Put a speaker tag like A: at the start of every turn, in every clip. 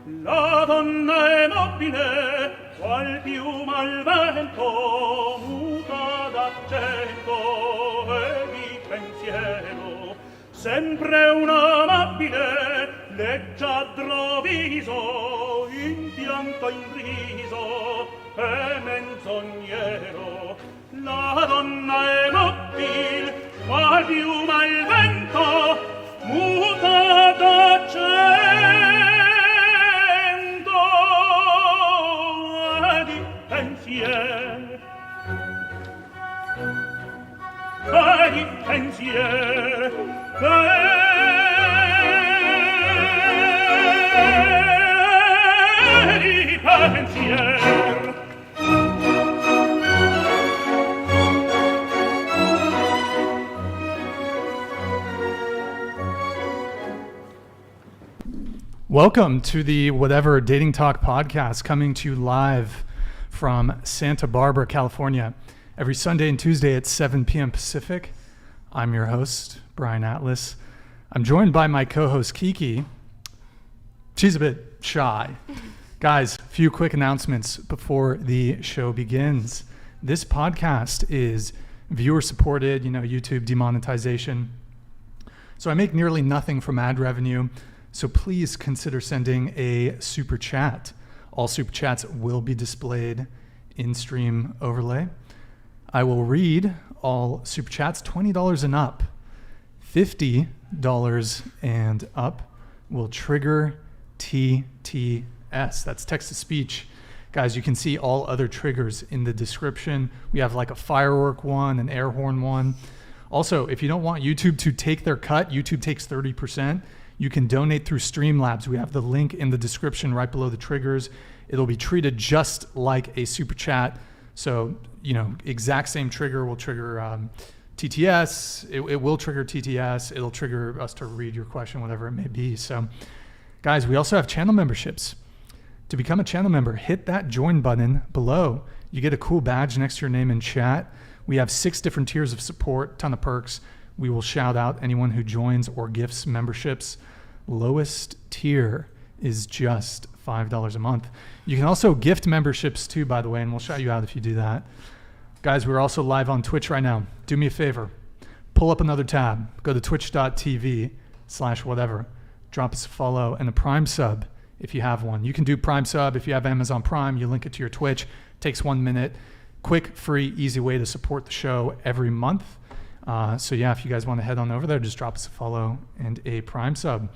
A: La donna è mobile, qual piuma al vento, muta d'accento e di pensiero. Sempre un amabile, leggiadro viso, in pianto in riso e menzognero. La donna è mobile, qual piuma al vento, muta d'accento e di pensiero. E di pensiero. E di pensiero.
B: Welcome to the Whatever Dating Talk podcast, coming to you live from Santa Barbara, California, every Sunday and Tuesday at 7 p.m. Pacific. I'm your host, Brian Atlas. I'm joined by my co-host, Kiki. She's a bit shy. Guys, a few quick announcements before the show begins. This podcast is viewer-supported, YouTube demonetization. So I make nearly nothing from ad revenue. So please consider sending a super chat. All super chats will be displayed in stream overlay. I will read all super chats, $20 and up. $50 and up will trigger TTS. That's text to speech. Guys, you can see all other triggers in the description. We have like a firework one, an air horn one. Also, if you don't want YouTube to take their cut, YouTube takes 30%. You can donate through Streamlabs. We have the link in the description right below the triggers. It'll be treated just like a super chat. So, exact same trigger will trigger TTS. It will trigger TTS. It'll trigger us to read your question, whatever it may be. So, guys, we also have channel memberships. To become a channel member, hit that join button below. You get a cool badge next to your name in chat. We have 6 different tiers of support, ton of perks. We will shout out anyone who joins or gifts memberships. Lowest tier is just $5 a month. You can also gift memberships too, by the way, and we'll shout you out if you do that. Guys, we're also live on Twitch right now. Do me a favor. Pull up another tab. Go to twitch.tv/whatever. Drop us a follow and a Prime sub if you have one. You can do Prime sub if you have Amazon Prime. You link it to your Twitch. It takes 1 minute. Quick, free, easy way to support the show every month. So yeah, if you guys want to head on over there, just drop us a follow and a Prime sub.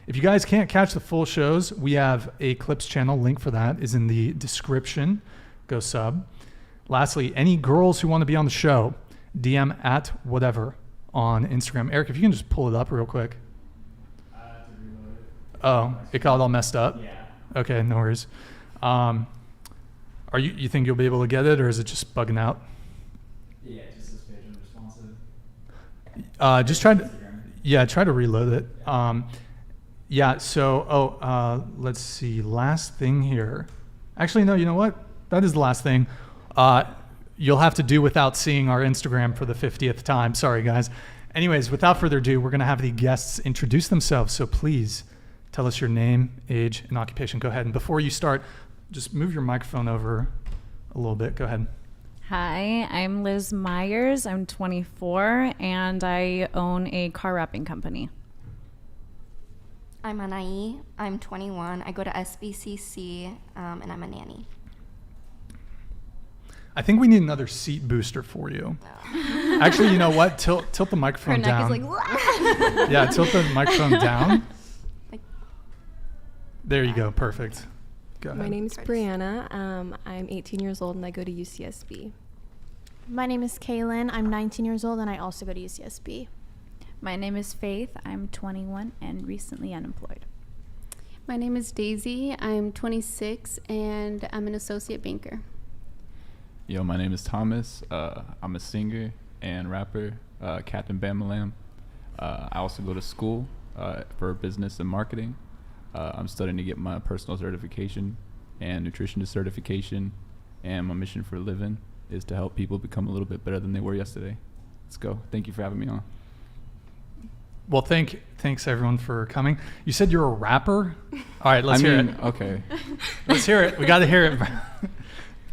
B: If you guys can't catch the full shows, we have a Clips channel. Link for that is in the description. Go sub. Lastly, any girls who want to be on the show, DM at whatever on Instagram. Eric, if you can just pull it up real quick. Oh, it got all messed up?
C: Yeah.
B: Okay, no worries. You think you'll be able to get it, or is it just bugging out?
C: Yeah, just this page unresponsive.
B: Just try to reload it. Let's see. Last thing here. Actually, no, you know what? That is the last thing. You'll have to do without seeing our Instagram for the 50th time. Sorry, guys. Anyways, without further ado, we're going to have the guests introduce themselves. So please tell us your name, age, and occupation. Go ahead. And before you start, just move your microphone over a little bit. Go ahead.
D: Hi, I'm Liz Myers. I'm 24 and I own a car wrapping company.
E: I'm Anai. I'm 21. I go to SBCC and I'm a nanny.
B: I think we need another seat booster for you. No. Actually, you know what? Tilt the microphone down.
E: Her neck is like,
B: yeah, tilt the microphone down. There you go. Perfect. Go ahead.
F: My name is Brianna. I'm 18 years old and I go to UCSB.
G: My name is Kaelyn. I'm 19 years old and I also go to UCSB.
H: My name is Faith. I'm 21 and recently unemployed.
I: My name is Daisy. I'm 26 and I'm an associate banker.
J: Yo, my name is Thomas. I'm a singer and rapper, Captain Bamalam. I also go to school for business and marketing. I'm studying to get my personal certification and nutritionist certification, and my mission for a living is to help people become a little bit better than they were yesterday. Let's go. Thank you for having me on.
B: Well, thanks everyone for coming. You said you're a rapper? All right, let's hear it.
J: Okay.
B: Let's hear it. We got to hear it.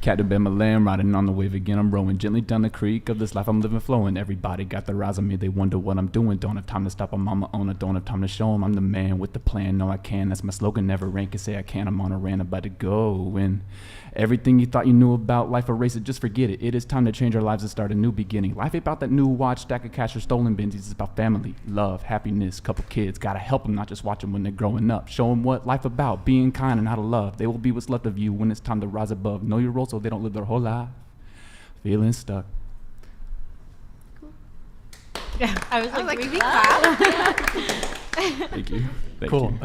J: Captain Ben Malam, riding on the wave again. I'm rowing gently down the creek of this life I'm living, flowing. Everybody got their eyes on me. They wonder what I'm doing. Don't have time to stop. I'm on my own. I don't have time to show them. I'm the man with the plan. No, I can. That's my slogan. Never rank and say I can. I'm on a rant about to go. And everything you thought you knew about life, erase it. Just forget it. It is time to change our lives and start a new beginning. Life ain't about that new watch, stack of cash, or stolen benzies. It's about family, love, happiness, couple kids. Gotta help them, not just watch them when they're growing up. Show them what life about, being kind and how to love. They will be what's left of you when it's time to rise above. Know your role so they don't live their whole life feeling stuck.
F: Yeah, I was like,
E: maybe
J: Thank you. Thank
B: Cool.
J: you.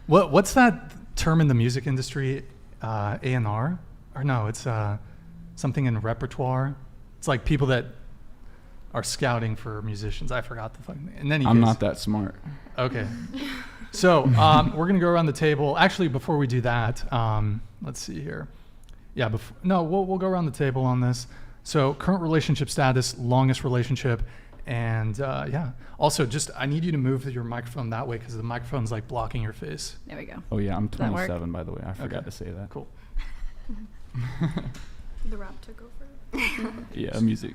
B: What's that term in the music industry? A&R? Or no, it's something in repertoire. It's like people that are scouting for musicians. I forgot the fucking name. In any
J: I'm
B: case.
J: not that smart.
B: Okay. So we're going to go around the table. Actually, before we do that, let's see here. Yeah, we'll go around the table on this. So current relationship status, longest relationship, and yeah. Also, I need you to move your microphone that way because the microphone's like blocking your face.
D: There we go.
J: Oh yeah, I'm
D: that work?
J: 27 by the way. I forgot to say that.
B: Cool.
F: The rap took over.
J: Yeah, music.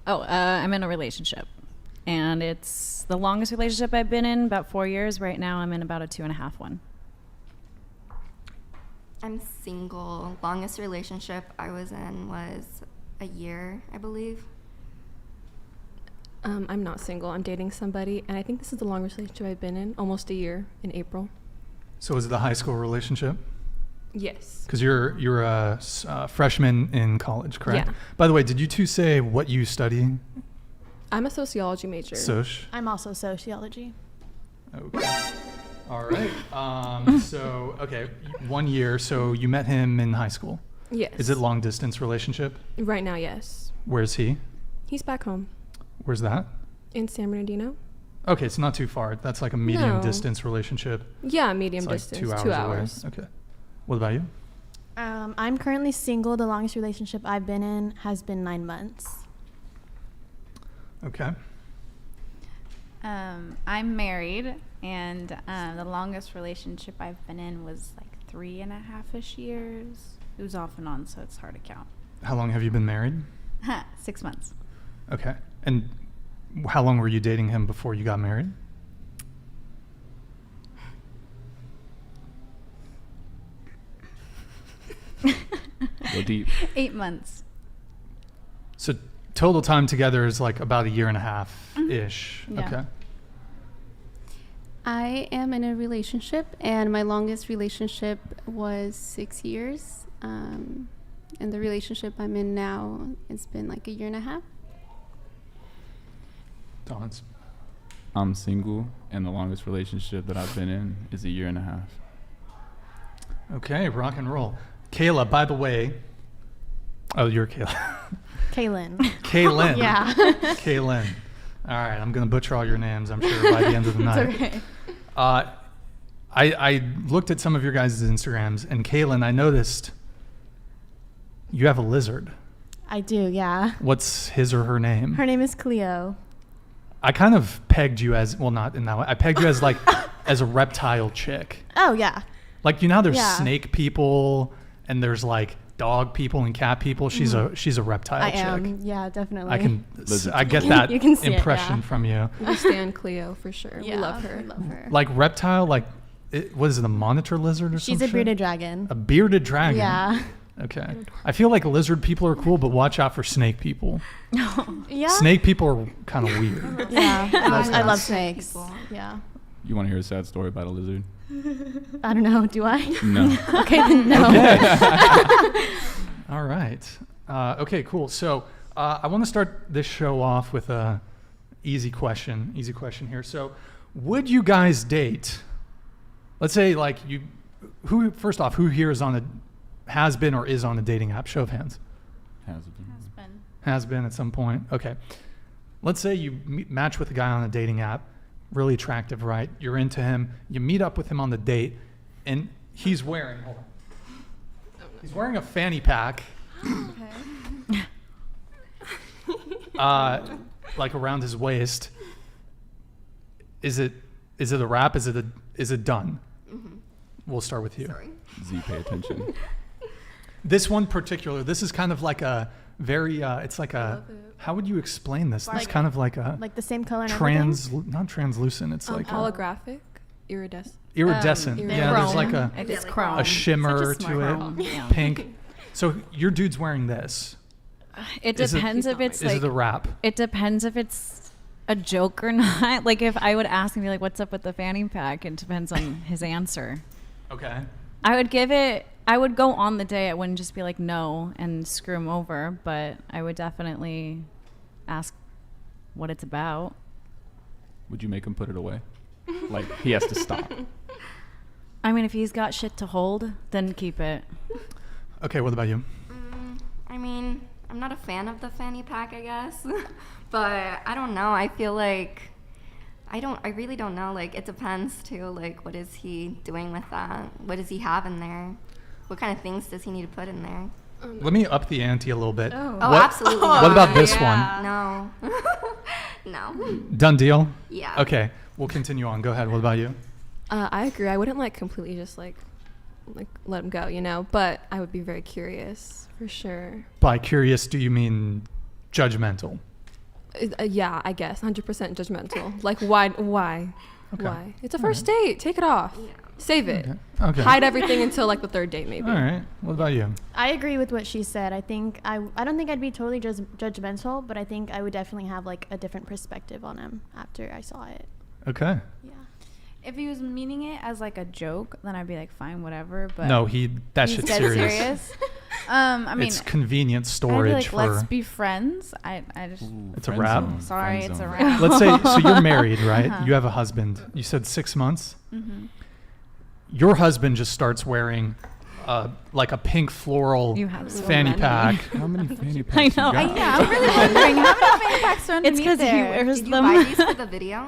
D: Oh, I'm in a relationship. And it's the longest relationship I've been in, about 4 years. Right now, I'm in about a 2.5 one.
E: I'm single. Longest relationship I was in was a year, I believe.
F: I'm not single. I'm dating somebody, and I think this is the longest relationship I've been in, almost a year in April.
B: So is it the high school relationship?
F: Yes.
B: Because you're a freshman in college, correct?
F: Yeah.
B: By the way, did you two say what you study?
F: I'm a sociology major.
B: Soc.
G: I'm also sociology.
B: Okay. All right. So, okay, 1 year. So you met him in high school.
F: Yes.
B: Is it long distance relationship?
F: Right now, yes.
B: Where's he?
F: He's back home
B: Where's that?
F: in San Bernardino.
B: Okay, it's not too far. That's like a medium
F: No.
B: distance relationship.
F: Yeah, medium
B: It's like
F: distance.
B: 2 hours,
F: 2 hours.
B: away. Okay. What about you?
G: I'm currently single. The longest relationship I've been in has been 9 months.
B: Okay.
H: I'm married, and the longest relationship I've been in was like 3.5-ish years. It was off and on, so it's hard to count.
B: How long have you been married?
H: 6 months.
B: Okay. And how long were you dating him before you got married?
J: Go deep.
H: 8 months.
B: So total time together is like about 1.5 years-ish.
H: Yeah.
B: Okay.
I: I am in a relationship, and my longest relationship was 6 years. And the relationship I'm in now, it's been like 1.5 years.
B: Dons.
J: I'm single, and the longest relationship that I've been in is 1.5 years.
B: Okay, rock and roll. Kayla, by the way. Oh, you're Kayla.
G: Kaelyn.
B: Kaelyn.
G: Yeah.
B: Kaelyn. All right, I'm going to butcher all your names, I'm sure, by the end of the night.
G: It's okay.
B: I looked at some of your guys' Instagrams, and Kaelyn, I noticed you have a lizard.
G: I do, yeah.
B: What's his or her name?
G: Her name is Cleo.
B: I kind of pegged you as, well, not in that way. I pegged you as like, as a reptile chick.
G: Oh, yeah.
B: Like, you know how there's
G: Yeah.
B: snake people and there's like dog people and cat people? She's a reptile
G: I
B: chick.
G: am. Yeah, definitely.
B: I get that
G: You can see it,
B: impression
G: yeah.
B: from you.
F: We stand Cleo for sure.
G: Yeah,
F: we love her.
G: We love her.
B: Like reptile, like, what is it, a monitor lizard or something?
G: She's a bearded dragon.
B: A bearded dragon?
G: Yeah.
B: Okay. I feel like lizard people are cool, but watch out for snake people.
G: Yeah.
B: Snake people are kind of weird.
G: Yeah. I love
E: snake
G: snakes.
E: people.
G: Yeah.
J: You want to hear a sad story about a lizard?
G: I don't know. Do I?
J: No.
G: Okay, then no.
B: Okay. All right. Okay, cool. So I want to start this show off with a easy question. Easy question here. So would you guys date, let's say like first off, who here has been or is on a dating app? Show of hands. Has been at some point. Okay. Let's say you match with a guy on a dating app, really attractive, right? You're into him. You meet up with him on the date, and he's wearing, hold on. He's wearing a fanny pack. like around his waist. Is it a wrap? Is it done?
E: Mm-hmm.
B: We'll start with you.
E: Sorry.
J: Z, pay attention.
B: This one particular, this is kind of like a very, it's like a, how would you explain this? It's kind of like a
G: Like the same color and everything?
B: not translucent. It's like
F: Holographic? Iridescent.
B: iridescent. Yeah, there's like
D: It's chrome.
B: a shimmer
D: Such a
B: to
D: smart
B: it,
D: girl.
B: pink. So your dude's wearing this.
D: It
B: Is it-
D: depends if it's
B: Is
D: like
B: it a wrap?
D: it depends if it's a joke or not. Like if I would ask and be like, "What's up with the fanny pack?" It depends on his answer.
B: Okay.
D: I would go on the day. I wouldn't just be like no and screw him over, but I would definitely ask what it's about.
J: Would you make him put it away? Like, he has to stop.
D: I mean, if he's got shit to hold, then keep it.
B: Okay, what about you?
E: I mean, I'm not a fan of the fanny pack, I guess. But I don't know. I feel like I really don't know. Like, it depends too. Like, what is he doing with that? What does he have in there? What kind of things does he need to put in there?
B: Let me up the ante a little bit.
E: Oh,
B: What-
E: absolutely.
B: What about
E: not.
B: this
E: No. No.
B: Done deal?
E: Yeah.
B: Okay, we'll continue on. Go ahead. What about you?
F: I agree. I wouldn't like completely just like let him go, you know, but I would be very curious for sure.
B: By curious, do you mean judgmental?
F: Yeah, I guess 100% judgmental. Like why?
B: Okay.
F: Why? It's a first date. Take it off. Save it.
B: Okay.
F: Hide everything until like the third date, maybe.
B: All right. What about you?
G: I agree with what she said. I think I don't think I'd be totally judgmental, but I think I would definitely have like a different perspective on him after I saw it.
B: Okay.
G: Yeah.
H: If he was meaning it as like a joke, then I'd be like, fine, whatever. But
B: No, that
H: he's
B: shit's
H: dead
B: serious.
H: I mean,
B: It's convenient
H: I'd be
B: storage
H: like,
B: for.
H: let's be friends. I just
B: It's a wrap?
H: sorry, it's a wrap.
B: Let's say, so you're married, right?
H: Uh-huh.
B: You have a husband. You said 6 months.
H: Mhm.
B: Your husband just starts wearing like a pink floral
D: You have so
B: fanny
D: many.
B: pack.
J: How many fanny
D: I
J: packs
D: know.
J: you got?
H: Yeah, I'm really wondering how many fanny packs are
D: It's
H: underneath
D: because he
H: there.
D: wears
E: Did you
D: them.
E: buy these for the video?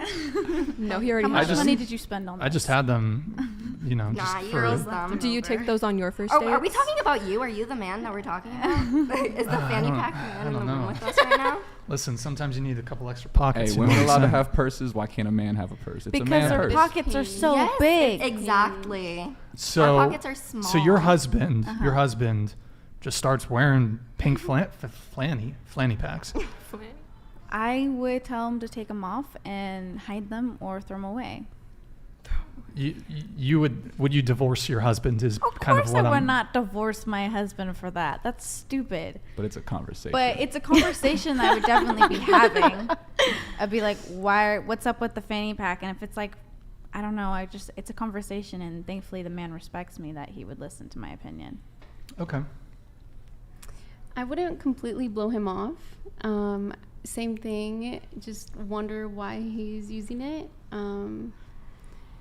F: No, he already
H: How
F: has
H: much
B: just-
H: money did you spend on this?
B: I just had them, you know,
E: Nah,
B: just
E: you
B: for.
E: girls them.
F: Do you take those on your first
E: Oh,
F: dates?
E: are we talking about you? Are you the man that we're talking about? Is the fanny pack man in the
B: don't
E: room
B: know.
E: with us right now?
B: Listen, sometimes you need a couple extra pockets.
J: Hey,
B: you know
J: women
B: what
J: are allowed
B: I'm
J: to
B: saying?
J: have purses. Why can't a man have a purse? It's a
H: Because
J: man
H: our
J: purse.
H: pockets are so
E: Yes,
H: big.
E: Exactly.
B: So,
E: Our pockets are small.
B: So your husband just starts wearing pink flanny packs.
H: I would tell him to take them off and hide them or throw them away.
B: You would you divorce your husband? Is
H: Of
B: kind
H: course
B: of what
H: I would
B: I'm.
H: not divorce my husband for that. That's stupid.
J: But it's a conversation.
H: But it's a conversation that I would definitely be having. I'd be like, what's up with the fanny pack? And if it's like, I don't know, it's a conversation, and thankfully the man respects me that he would listen to my opinion.
B: Okay.
I: I wouldn't completely blow him off. Same thing, just wonder why he's using it.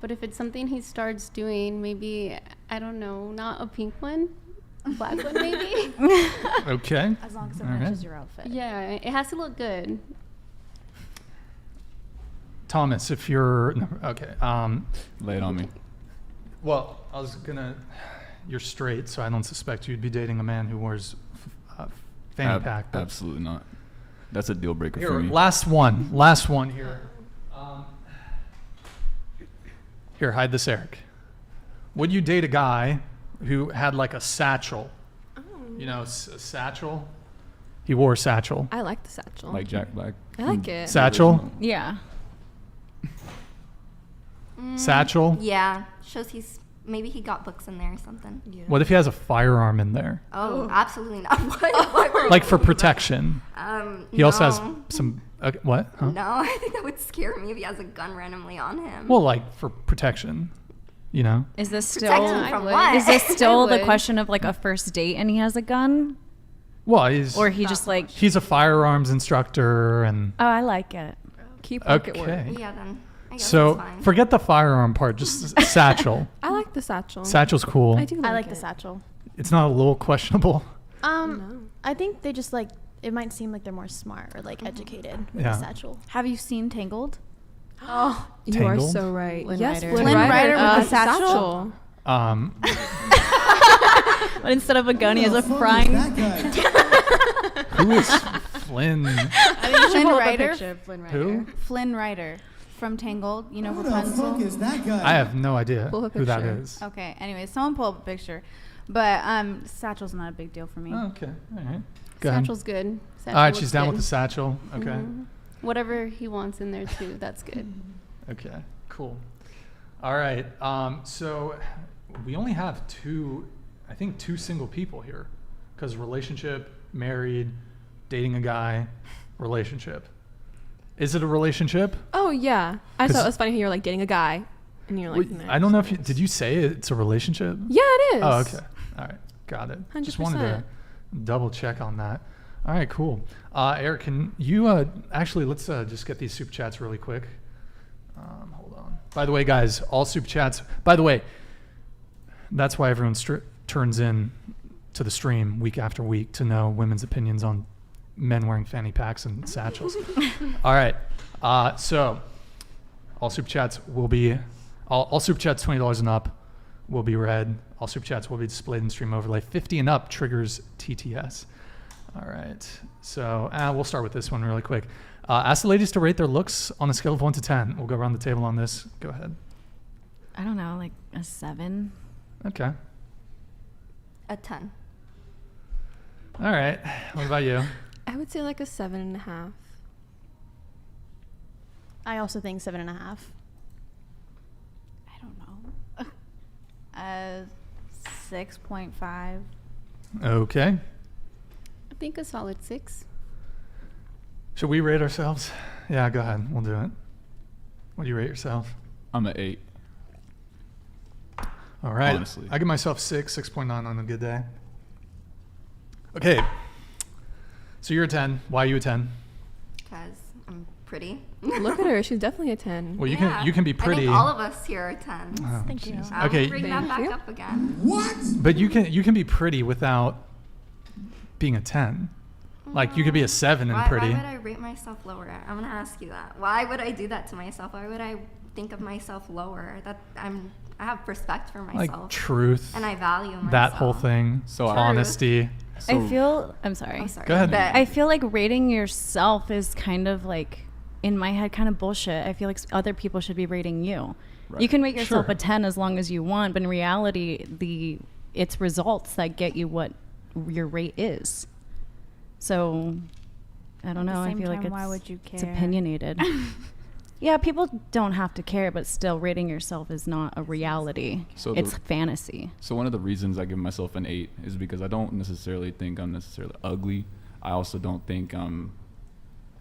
I: But if it's something he starts doing, maybe, I don't know, not a pink one, a black one maybe.
B: Okay.
H: As long as it
B: All right.
H: matches your outfit.
I: Yeah, it has to look good.
B: Thomas, if you're no, okay.
J: Lay it on me.
B: Well, I was gonna. You're straight, so I don't suspect you'd be dating a man who wears fanny pack. but-
J: Absolutely not. That's a deal breaker for
B: Here,
J: me.
B: last one here. Here, hide this, Eric. Would you date a guy who had like a satchel? You know, a satchel. He wore a satchel.
F: I like the satchel.
J: Like Jack Black.
F: I like it.
B: Satchel.
D: Yeah.
B: Satchel.
E: Yeah. Shows maybe he got books in there or something.
F: Yeah.
B: What if he has a firearm in there?
E: Oh, absolutely not. What were you
B: Like for
E: talking
B: protection.
E: about?
B: He also has
E: No.
B: some. What? Huh?
E: No, I think that would scare me if he has a gun randomly on him.
B: Well, like for protection. You know.
D: Is this
E: Protection
D: still?
E: from
I: would.
E: what?
D: Is this still the
I: would.
D: question of like a first date and he has a gun,
B: Well, he's
D: or he just like?
B: he's a firearms instructor and.
D: Oh, I like it.
F: Keep pocket work.
B: Okay.
E: Yeah, then. I guess
B: So
E: that's fine.
B: forget the firearm part. Just satchel.
F: I like the satchel.
B: Satchel's cool.
F: I do like
G: I like
F: it.
G: the satchel.
B: It's not a little questionable.
F: No.
G: I think they just like it might seem like they're more smart or like educated with
B: Yeah.
G: the satchel.
H: Have you seen Tangled?
F: Oh, you are
B: Tangled?
F: so right.
D: Flynn
F: Yes,
D: Rider.
H: Flynn Rider with the
F: satchel.
D: But instead of a gun, he has a frying.
B: Who is Flynn.
H: Flynn Rider.
B: Who?
H: Flynn Rider from Tangled. You know
K: Who the
H: Rapunzel.
K: fuck is that guy?
B: I have no idea
F: Pull a
B: who that
F: picture.
B: is.
H: Okay. Anyway, someone pull up a picture, but Satchel's not a big deal for me.
B: Oh, okay. All right. Go ahead.
I: Satchel's good. Satchel
B: All right,
I: looks
B: she's down
I: good.
B: with the satchel. Okay.
I: Mhm. Whatever he wants in there too, that's good.
B: Okay, cool. All right, so we only have two single people here, because relationship, married, dating a guy, relationship. Is it a relationship?
F: Oh yeah, I
B: 'Cause-
F: thought it was funny how you're like dating a guy, and you're like.
B: I don't know if did you say it's a relationship?
F: Yeah, it is.
B: Oh, okay. All right, got it. Just wanted to
F: 100%.
B: double check on that. All right, cool. Eric, can you actually let's just get these super chats really quick. Hold on. By the way, guys, all super chats. By the way, that's why everyone turns in to the stream week after week to know women's opinions on men wearing fanny packs and satchels. All right. So all super chats will be all super chats $20 and up will be read. All super chats will be displayed in stream overlay. 50 and up triggers TTS. All right. So we'll start with this one really quick. Ask the ladies to rate their looks on a scale of 1 to 10. We'll go around the table on this. Go ahead.
D: I don't know, like a 7.
B: Okay.
E: A 10.
B: All right. What about you?
F: I would say like a 7.5.
G: I also think 7.5.
H: I don't know. 6.5.
B: Okay.
I: I think a solid 6.
B: Should we rate ourselves? Yeah, go ahead. We'll do it. What do you rate yourself?
J: I'm an 8.
B: All right.
J: Honestly.
B: I give myself 6.9 on a good day. Okay. So you're a 10. Why are you a 10?
E: Because I'm pretty.
F: Look at her. She's definitely a 10.
B: Well, you can be pretty.
E: I think all of us here are 10s.
B: Oh,
G: Thank you.
B: jeez.
E: I'll
B: Okay.
E: bring that
F: Thank
E: back
F: you.
E: up again.
K: What?
B: But you can be pretty without being a 10. Like you could be a 7 and pretty.
E: Why would I rate myself lower? I'm gonna ask you that. Why would I do that to myself? Why would I think of myself lower? I have respect for myself.
B: Like truth.
E: And I value myself.
B: That whole thing.
J: So
B: honesty.
D: I'm sorry.
E: I'm sorry.
B: Go ahead.
E: But
D: I feel like rating yourself is kind of like, in my head, kind of bullshit. I feel like other people should be rating you.
J: Right.
D: You can rate yourself
B: Sure.
D: a 10 as long as you want, but in reality, it's results that get you what your rate is. So, I don't know.
H: At the
D: I
H: same
D: feel like
H: time,
D: it's,
H: why would you
D: it's
H: care?
D: opinionated. Yeah, people don't have to care, but still, rating yourself is not a reality.
J: So
D: it's
J: the-
D: fantasy.
J: So one of the reasons I give myself an 8 is because I don't necessarily think I'm necessarily ugly. I also don't think I'm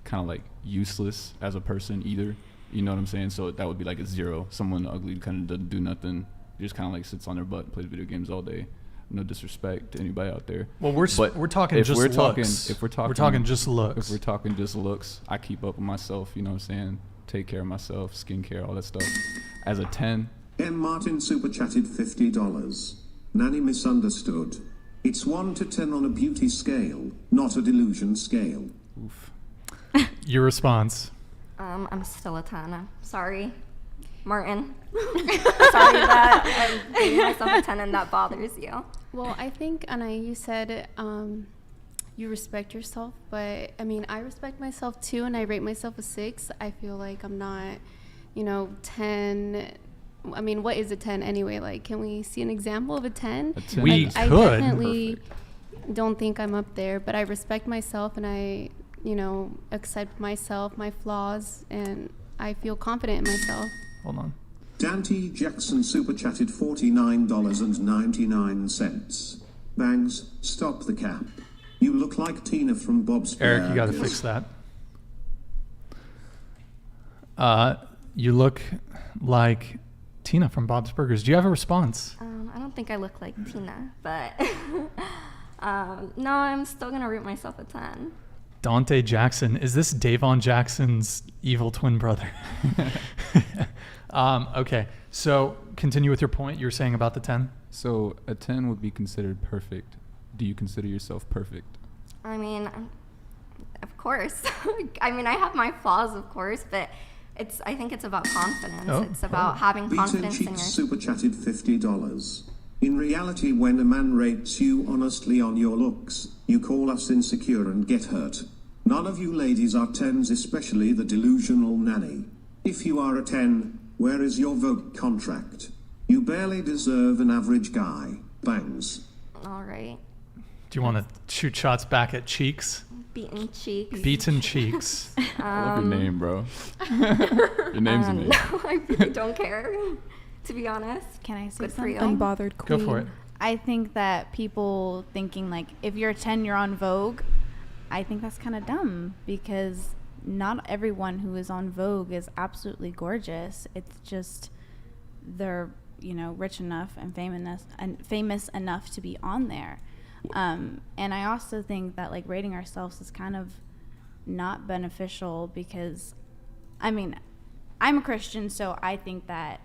J: kind of like useless as a person either. You know what I'm saying? So that would be like a 0. Someone ugly kind of doesn't do nothing. Just kind of like sits on their butt and plays video games all day. No disrespect to anybody out there.
B: Well, we're talking
J: if
B: just
J: we're
B: looks.
J: talking,
B: We're talking just looks.
J: If we're talking just looks, I keep up with myself. You know what I'm saying? Take care of myself, skincare, all that stuff. As a 10,
L: M. Martin super chatted $50. Nanny misunderstood. It's 1 to 10 on a beauty scale, not a delusion scale.
J: oof.
B: Your response.
E: I'm still a 10. I'm sorry, Martin. Sorry that I'm giving myself a 10 and that bothers you.
I: Well, I think, Anna, you said you respect yourself, but I mean, I respect myself too, and I rate myself a 6. I feel like I'm not, 10. I mean, what is a 10 anyway? Like, can we see an example of a 10?
J: A 10
B: We
J: is
I: I
B: could.
I: definitely don't think I'm up there, but I respect myself, and I, accept myself, my flaws, and I feel confident in myself.
B: Hold on.
L: Dante Jackson super chatted $49.99. Bangs, stop the cap. You look like Tina from Bob's
B: Eric, you got to
L: Burgers.
B: fix that. You look like Tina from Bob's Burgers. Do you have a response?
E: I don't think I look like Tina, but no, I'm still gonna rate myself a 10.
B: Dante Jackson. Is this Davon Jackson's evil twin brother? Okay, so continue with your point you were saying about the 10.
J: So a 10 would be considered perfect. Do you consider yourself perfect?
E: I mean, of course. I mean, I have my flaws, of course, but I think it's about confidence. It's about having
L: Beaten
E: confidence in
L: Cheeks
E: yourself.
L: super chatted $50. In reality, when a man rates you honestly on your looks, you call us insecure and get hurt. None of you ladies are 10s, especially the delusional nanny. If you are a 10, where is your Vogue contract? You barely deserve an average guy. Bangs.
E: All right.
B: Do you want to shoot shots back at Cheeks?
E: Beaten cheeks.
B: Beaten Cheeks.
J: I love your name, bro. Your name's amazing.
E: No, I really don't care, to be honest.
H: Can I say
E: Good for
H: something?
E: you.
F: Unbothered queen.
B: Go for it.
H: I think that people thinking like if you're 10 you're on Vogue, I think that's kind of dumb because not everyone who is on Vogue is absolutely gorgeous. It's just they're, you know, rich enough and famous enough to be on there. And I also think that like rating ourselves is kind of not beneficial because, I mean, I'm a Christian, so I think that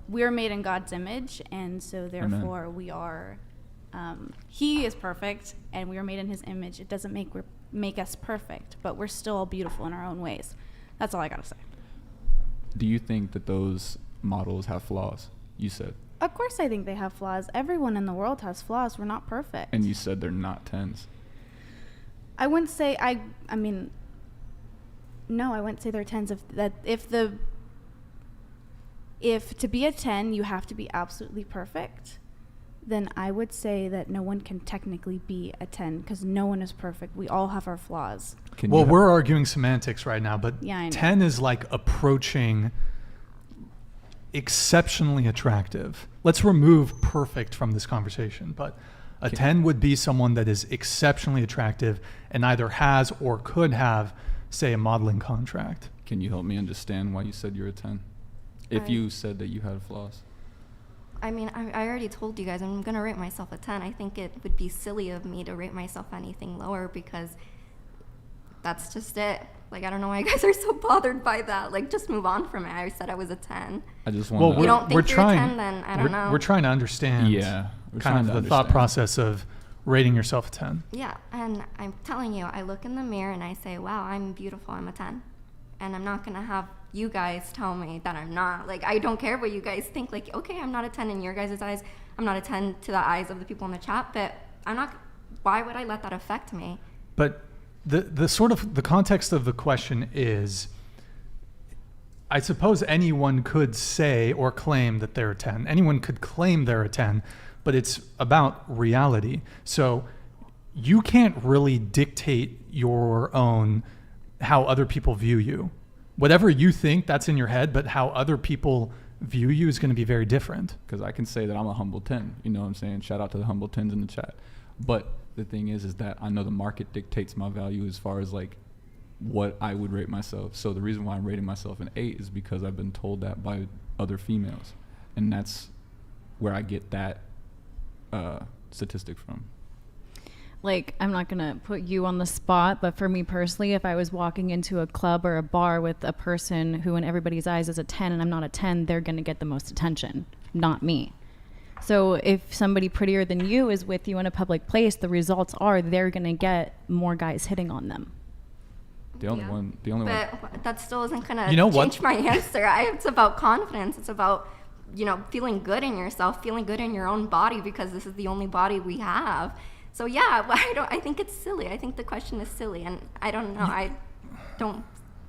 H: we're made in God's image, and so therefore we are. He is perfect, and we are made in His image. It doesn't make us perfect, but we're still all beautiful in our own ways. That's all I gotta say.
J: Do you think that those models have flaws? You said.
H: Of course, I think they have flaws. Everyone in the world has flaws. We're not perfect.
J: And you said they're not 10s.
H: I wouldn't say I mean, no, I wouldn't say they're 10s. If to be a 10 you have to be absolutely perfect, then I would say that no one can technically be a 10 because no one is perfect. We all have our flaws.
B: Well, we're arguing semantics right now, but
H: Yeah, I know.
B: 10 is like approaching exceptionally attractive. Let's remove perfect from this conversation, but a 10 would be someone that is exceptionally attractive and either has or could have, say, a modeling contract.
J: Can you help me understand why you said you're a 10? If you said that you had flaws.
E: I mean, I already told you guys I'm going to rate myself a 10. I think it would be silly of me to rate myself anything lower because that's just it. Like, I don't know why you guys are so bothered by that. Like, just move on from it. I said I was a 10.
J: I just want
E: you don't think you're a 10, then I don't know.
B: We're trying to understand kind of the thought process of rating yourself a 10.
E: Yeah, and I'm telling you, I look in the mirror and I say, wow, I'm beautiful, I'm a 10. And I'm not going to have you guys tell me that I'm not. Like, I don't care what you guys think. Like, okay, I'm not a 10 in your guys' eyes. I'm not a 10 to the eyes of the people in the chat, but I'm not, why would I let that affect me?
B: But the sort of the context of the question is, I suppose anyone could say or claim that they're a 10. Anyone could claim they're a 10, but it's about reality. So you can't really dictate your own, how other people view you. Whatever you think, that's in your head, but how other people view you is going to be very different.
J: Because I can say that I'm a humble 10. You know what I'm saying? Shout out to the humble 10s in the chat. But the thing is that I know the market dictates my value as far as like what I would rate myself. So the reason why I'm rating myself an 8 is because I've been told that by other females. And that's where I get that statistic from.
D: Like, I'm not going to put you on the spot, but for me personally, if I was walking into a club or a bar with a person who in everybody's eyes is a 10 and I'm not a 10, they're going to get the most attention, not me. So if somebody prettier than you is with you in a public place, the results are they're going to get more guys hitting on them.
J: The only one.
E: But that still isn't going to change my answer. It's about confidence. It's about, you know, feeling good in yourself, feeling good in your own body because this is the only body we have. So yeah, I think it's silly. I think the question is silly, and I don't know. I don't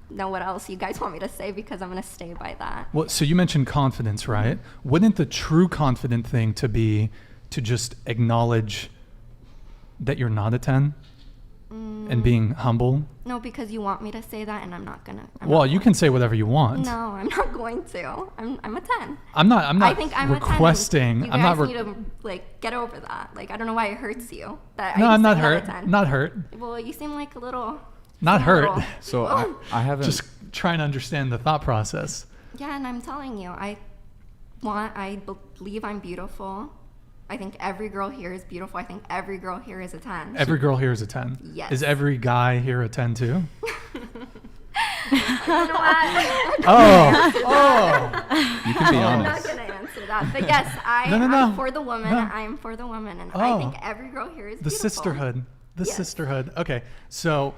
E: know what else you guys want me to say because I'm going to stay by that.
B: Well, so you mentioned confidence, right? Wouldn't the true confident thing to be to just acknowledge that you're not a 10 and being humble?
E: No, because you want me to say that, and I'm not gonna.
B: Well, you can say whatever you want.
E: No, I'm not going to. I'm a 10.
B: I'm not
E: I think I'm
B: requesting.
E: A 10. You guys need to like get over that. Like, I don't know why it hurts you. That
B: No, I'm not
E: saying
B: hurt.
E: that a 10.
B: Not hurt.
E: Well, you seem like a little.
B: Not hurt.
J: So I haven't.
B: Just trying to understand the thought process.
E: Yeah, and I'm telling you, I believe I'm beautiful. I think every girl here is beautiful. I think every girl here is a 10.
B: Every girl here is a 10.
E: Yes.
B: Is every guy here a 10 too?
E: You know what?
B: Oh.
J: You can be honest.
E: I'm not going to answer that. But yes, I'm for the woman.
B: No.
E: I am for the woman. And I think every girl here is beautiful.
B: Sisterhood. The sisterhood. Okay. So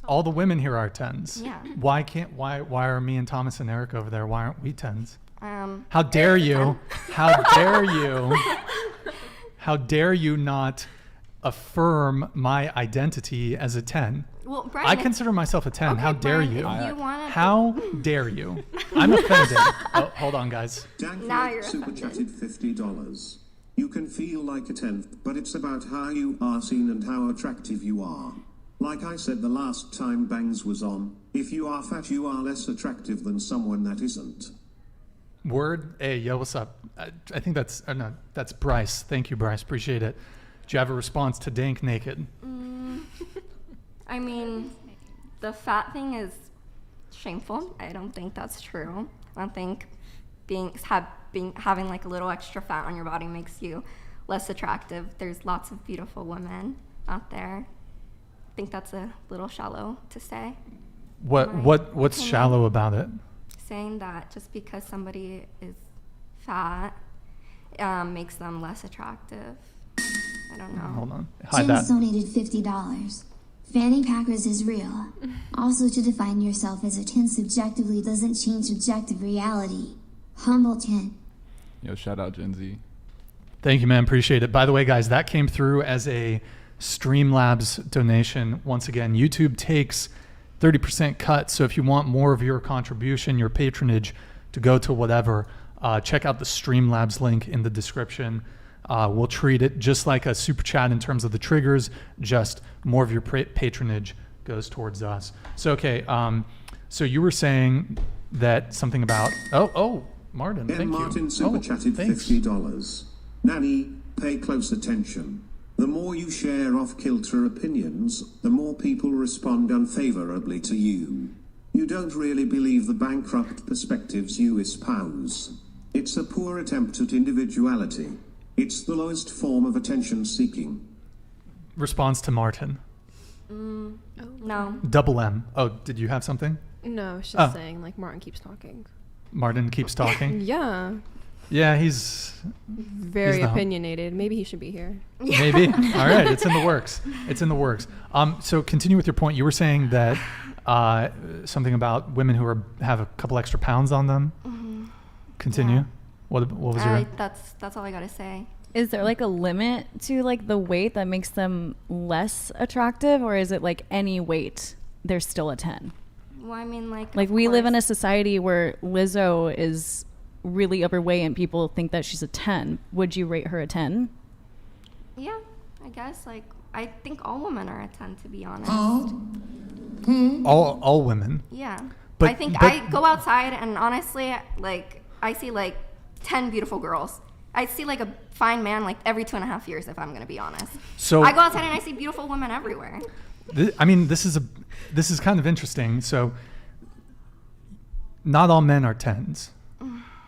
B: all the women here are 10s.
E: Yeah.
B: Why are me and Thomas and Eric over there? Why aren't we 10s?
E: How
B: dare you? How dare you? How dare you not affirm my identity as a 10?
E: Well, Brian,
B: I consider myself a 10.
E: Okay,
B: How dare
E: Brian,
B: you?
E: if you wanna
B: How dare you? I'm offended. Oh, hold on, guys.
E: Now you're
L: super
E: offended.
L: chatted $50. You can feel like a 10, but it's about how you are seen and how attractive you are. Like I said the last time Bangs was on, if you are fat, you are less attractive than someone that isn't.
B: Word. Hey, yo, what's up? I think that's no, that's Bryce. Thank you, Bryce. Appreciate it. Do you have a response to Dank Naked?
E: I mean, the fat thing is shameful. I don't think that's true. I don't think having like a little extra fat on your body makes you less attractive. There's lots of beautiful women out there. I think that's a little shallow to say.
B: What's shallow about it?
E: Saying that just because somebody is fat makes them less attractive. I don't know.
B: Hold on. Hide
K: Jim's
B: that.
K: donated $50. Fanny Packers is real. Also, to define yourself as a 10 subjectively doesn't change objective reality. Humble 10.
J: Yo, shout out Gen Z.
B: Thank you, man. Appreciate it. By the way, guys, that came through as a Streamlabs donation. Once again, YouTube takes 30% cut. So if you want more of your contribution, your patronage to go to whatever, check out the Streamlabs link in the description. We'll treat it just like a super chat in terms of the triggers, just more of your patronage goes towards us. So, okay. So you were saying that something about, Martin, thank
L: Martin
B: you.
L: super chatted
B: thanks.
L: $50. Nanny, pay close attention. The more you share off-kilter opinions, the more people respond unfavorably to you. You don't really believe the bankrupt perspectives you espouse. It's a poor attempt at individuality. It's the lowest form of attention-seeking.
B: Response to Martin.
E: No.
B: Double M. Oh, did you have something?
F: No, it's just saying, like, Martin keeps talking.
B: Martin keeps talking?
F: Yeah.
B: Yeah, he's
F: Very
B: the-
F: opinionated. Maybe he should be here.
B: Maybe. All right, it's in the works. It's in the works. So continue with your point. You were saying that something about women who have a couple extra pounds on them.
E: Mm-hmm.
B: Continue.
E: Yeah.
B: What was your?
E: That's all I gotta say.
D: Is there like a limit to like the weight that makes them less attractive, or is it like any weight they're still a 10?
E: Well, I mean, like
D: we live in a society where Lizzo is really overweight and people think that she's a 10. Would you rate her a 10?
E: Yeah, I guess. Like, I think all women are a 10, to be honest.
B: All women.
E: Yeah.
B: But-
E: I think
B: but-
E: I go outside and honestly, like, I see like 10 beautiful girls. I see like a fine man like every 2.5 years, if I'm gonna be honest.
B: So
E: I go outside and I see beautiful women everywhere.
B: I mean, this is kind of interesting. So not all men are 10s,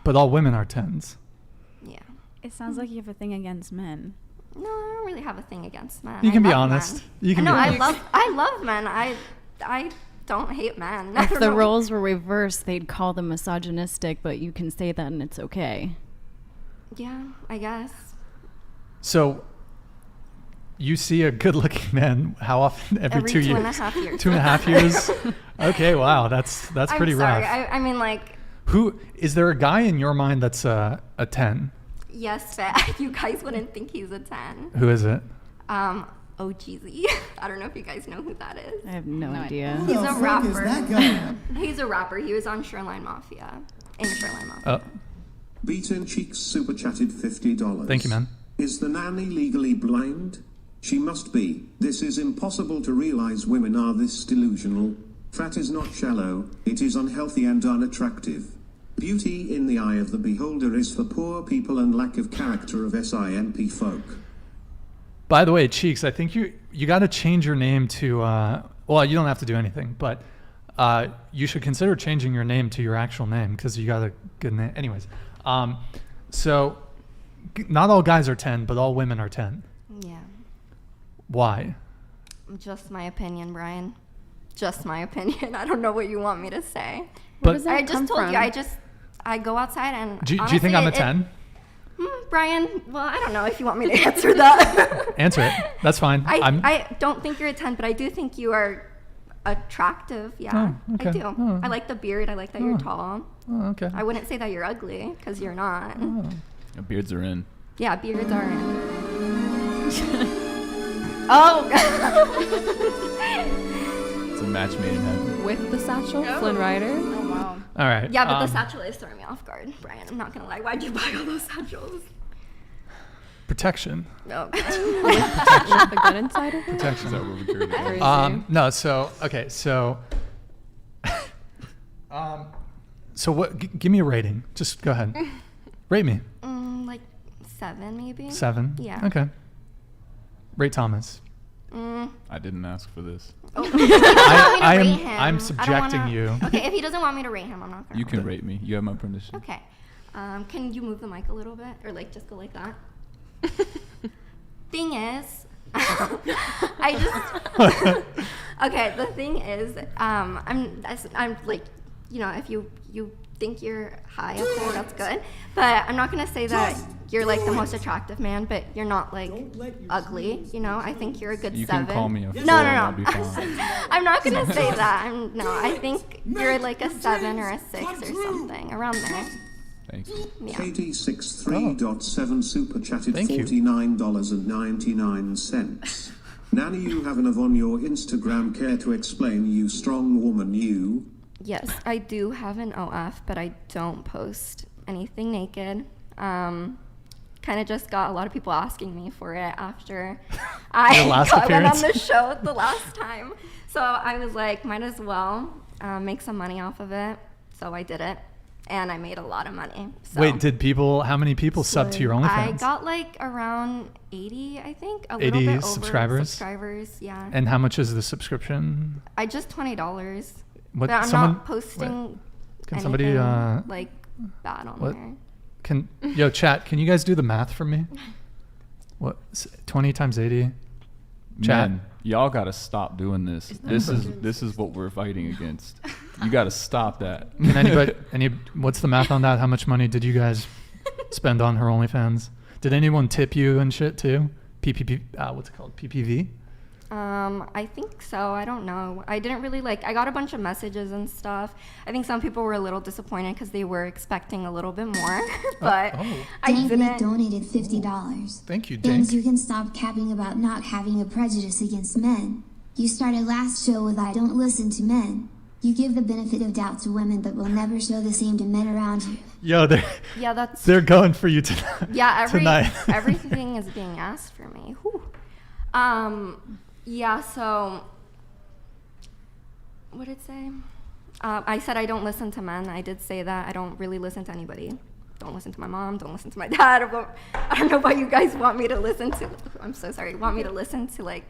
B: but all women are 10s.
E: Yeah.
H: It sounds like you have a thing against men.
E: No, I don't really have a thing against men.
B: You can
E: I
B: be
E: love
B: honest.
E: Men.
B: You can
E: no,
B: be honest.
E: I love men. I don't hate men. I
D: If
E: don't
D: the
E: know.
D: roles were reversed, they'd call them misogynistic, but you can say that and it's okay.
E: Yeah, I guess.
B: So you see a good-looking man how often? Every 2 years.
E: 2.5 years.
B: 2.5 years. Okay, wow, that's pretty
E: I'm sorry.
B: rough.
E: I mean, like,
B: Who is there a guy in your mind that's a 10?
E: yes, but you guys wouldn't think he's a 10.
B: Who is it?
E: OGZ. I don't know if you guys know who that is.
D: I have no idea.
E: He's a rapper. He's a rapper. He was on Shoreline Mafia. In Shoreline Mafia.
L: Beaten Cheeks super chatted $50.
B: Thank you, man.
L: Is the nanny legally blind? She must be. This is impossible to realize women are this delusional. Fat is not shallow, it is unhealthy and unattractive. Beauty in the eye of the beholder is for poor people and lack of character of SIMP folk.
B: By the way, Cheeks, I think you got to change your name to, well, you don't have to do anything, but you should consider changing your name to your actual name because you got a good name. Anyways, so not all guys are 10, but all women are 10.
E: Yeah.
B: Why?
E: Just my opinion, Brian. Just my opinion. I don't know what you want me to say.
B: But-
F: does that
E: I just
F: come
E: told
F: from?
E: you. I go outside and
B: Do you think I'm a 10?
E: Brian, well, I don't know if you want me to answer that.
B: Answer it. That's fine.
E: I don't think you're a 10, but I do think you are attractive. Yeah,
B: Oh, okay.
E: I do.
B: Oh.
E: I like the beard. I like that you're tall.
B: Oh, okay.
E: I wouldn't say that you're ugly because you're not.
J: Yeah, beards are in.
E: Yeah, beards are in. Oh.
J: It's a match made in heaven.
F: With the satchel, Flynn Rider.
H: Oh wow.
B: All right.
E: Yeah, but the satchel is throwing me off guard, Brian. I'm not gonna lie. Why'd you buy all those satchels?
B: Protection.
E: No.
F: With the gun inside of it.
B: Protection.
J: Is that what we heard?
F: Crazy.
B: No. So okay. So. So what? Give me a rating. Just go ahead. Rate me.
E: Like 7 maybe.
B: 7.
E: Yeah.
B: Okay. Rate Thomas.
J: I didn't ask for this.
B: I'm subjecting you.
E: Okay, if he doesn't want me to rate him, I'm not gonna.
J: You can rate me. You have my permission.
E: Okay. Can you move the mic a little bit, or like just go like that? Thing is, I just. Okay, the thing is, I'm like, you know, if you think you're high up there, that's good. But I'm not gonna say that you're like the most attractive man, but you're not like ugly. You know, I think you're a good 7.
J: You can call me a 4
E: No.
J: I'll be fine.
E: I'm not gonna say that. I think you're like a 7 or a 6 or something around there.
J: Thank you.
E: Yeah.
L: KD63.7 super chatted
B: Thank you.
L: $49.99. Nanny, you have enough on your Instagram. Care to explain, you strong woman, you?
E: Yes, I do have an OF, but I don't post anything naked. Kind of just got a lot of people asking me for it after I went on the show the last time. So I was like, might as well make some money off of it. So I did it, and I made a lot of money. So
B: Wait, how many people subbed to your OnlyFans?
E: I got like around 80, I think.
B: 80 subscribers?
E: Subscribers, yeah.
B: And how much is the subscription?
E: I just $20.
B: What,
E: but I'm not posting
B: can
E: anything
B: somebody,
E: like bad on
B: what?
E: there.
B: Yo, chat, can you guys do the math for me? What, 20 times 80? Chat.
J: Man, y'all gotta stop doing this. This is what we're fighting against. You gotta stop that.
B: Can anybody, what's the math on that? How much money did you guys spend on her OnlyFans? Did anyone tip you and shit too? What's it called? PPV?
E: I think so. I don't know. I didn't really I got a bunch of messages and stuff. I think some people were a little disappointed because they were expecting a little bit more. But I didn't.
K: Donated $50.
B: Thank you,
K: Bangs, you can stop capping about not having a prejudice against men. You started last show with I don't listen to men. You give the benefit of doubt to women, but will never show the same to men around you.
B: Yo, they're going for you tonight.
E: Yeah,
B: tonight.
E: Everything is being asked for me. Whew. Yeah, so what did it say? I said I don't listen to men. I did say that. I don't really listen to anybody. Don't listen to my mom. Don't listen to my dad. I don't know what you guys want me to listen to. I'm so sorry. Want me to listen to my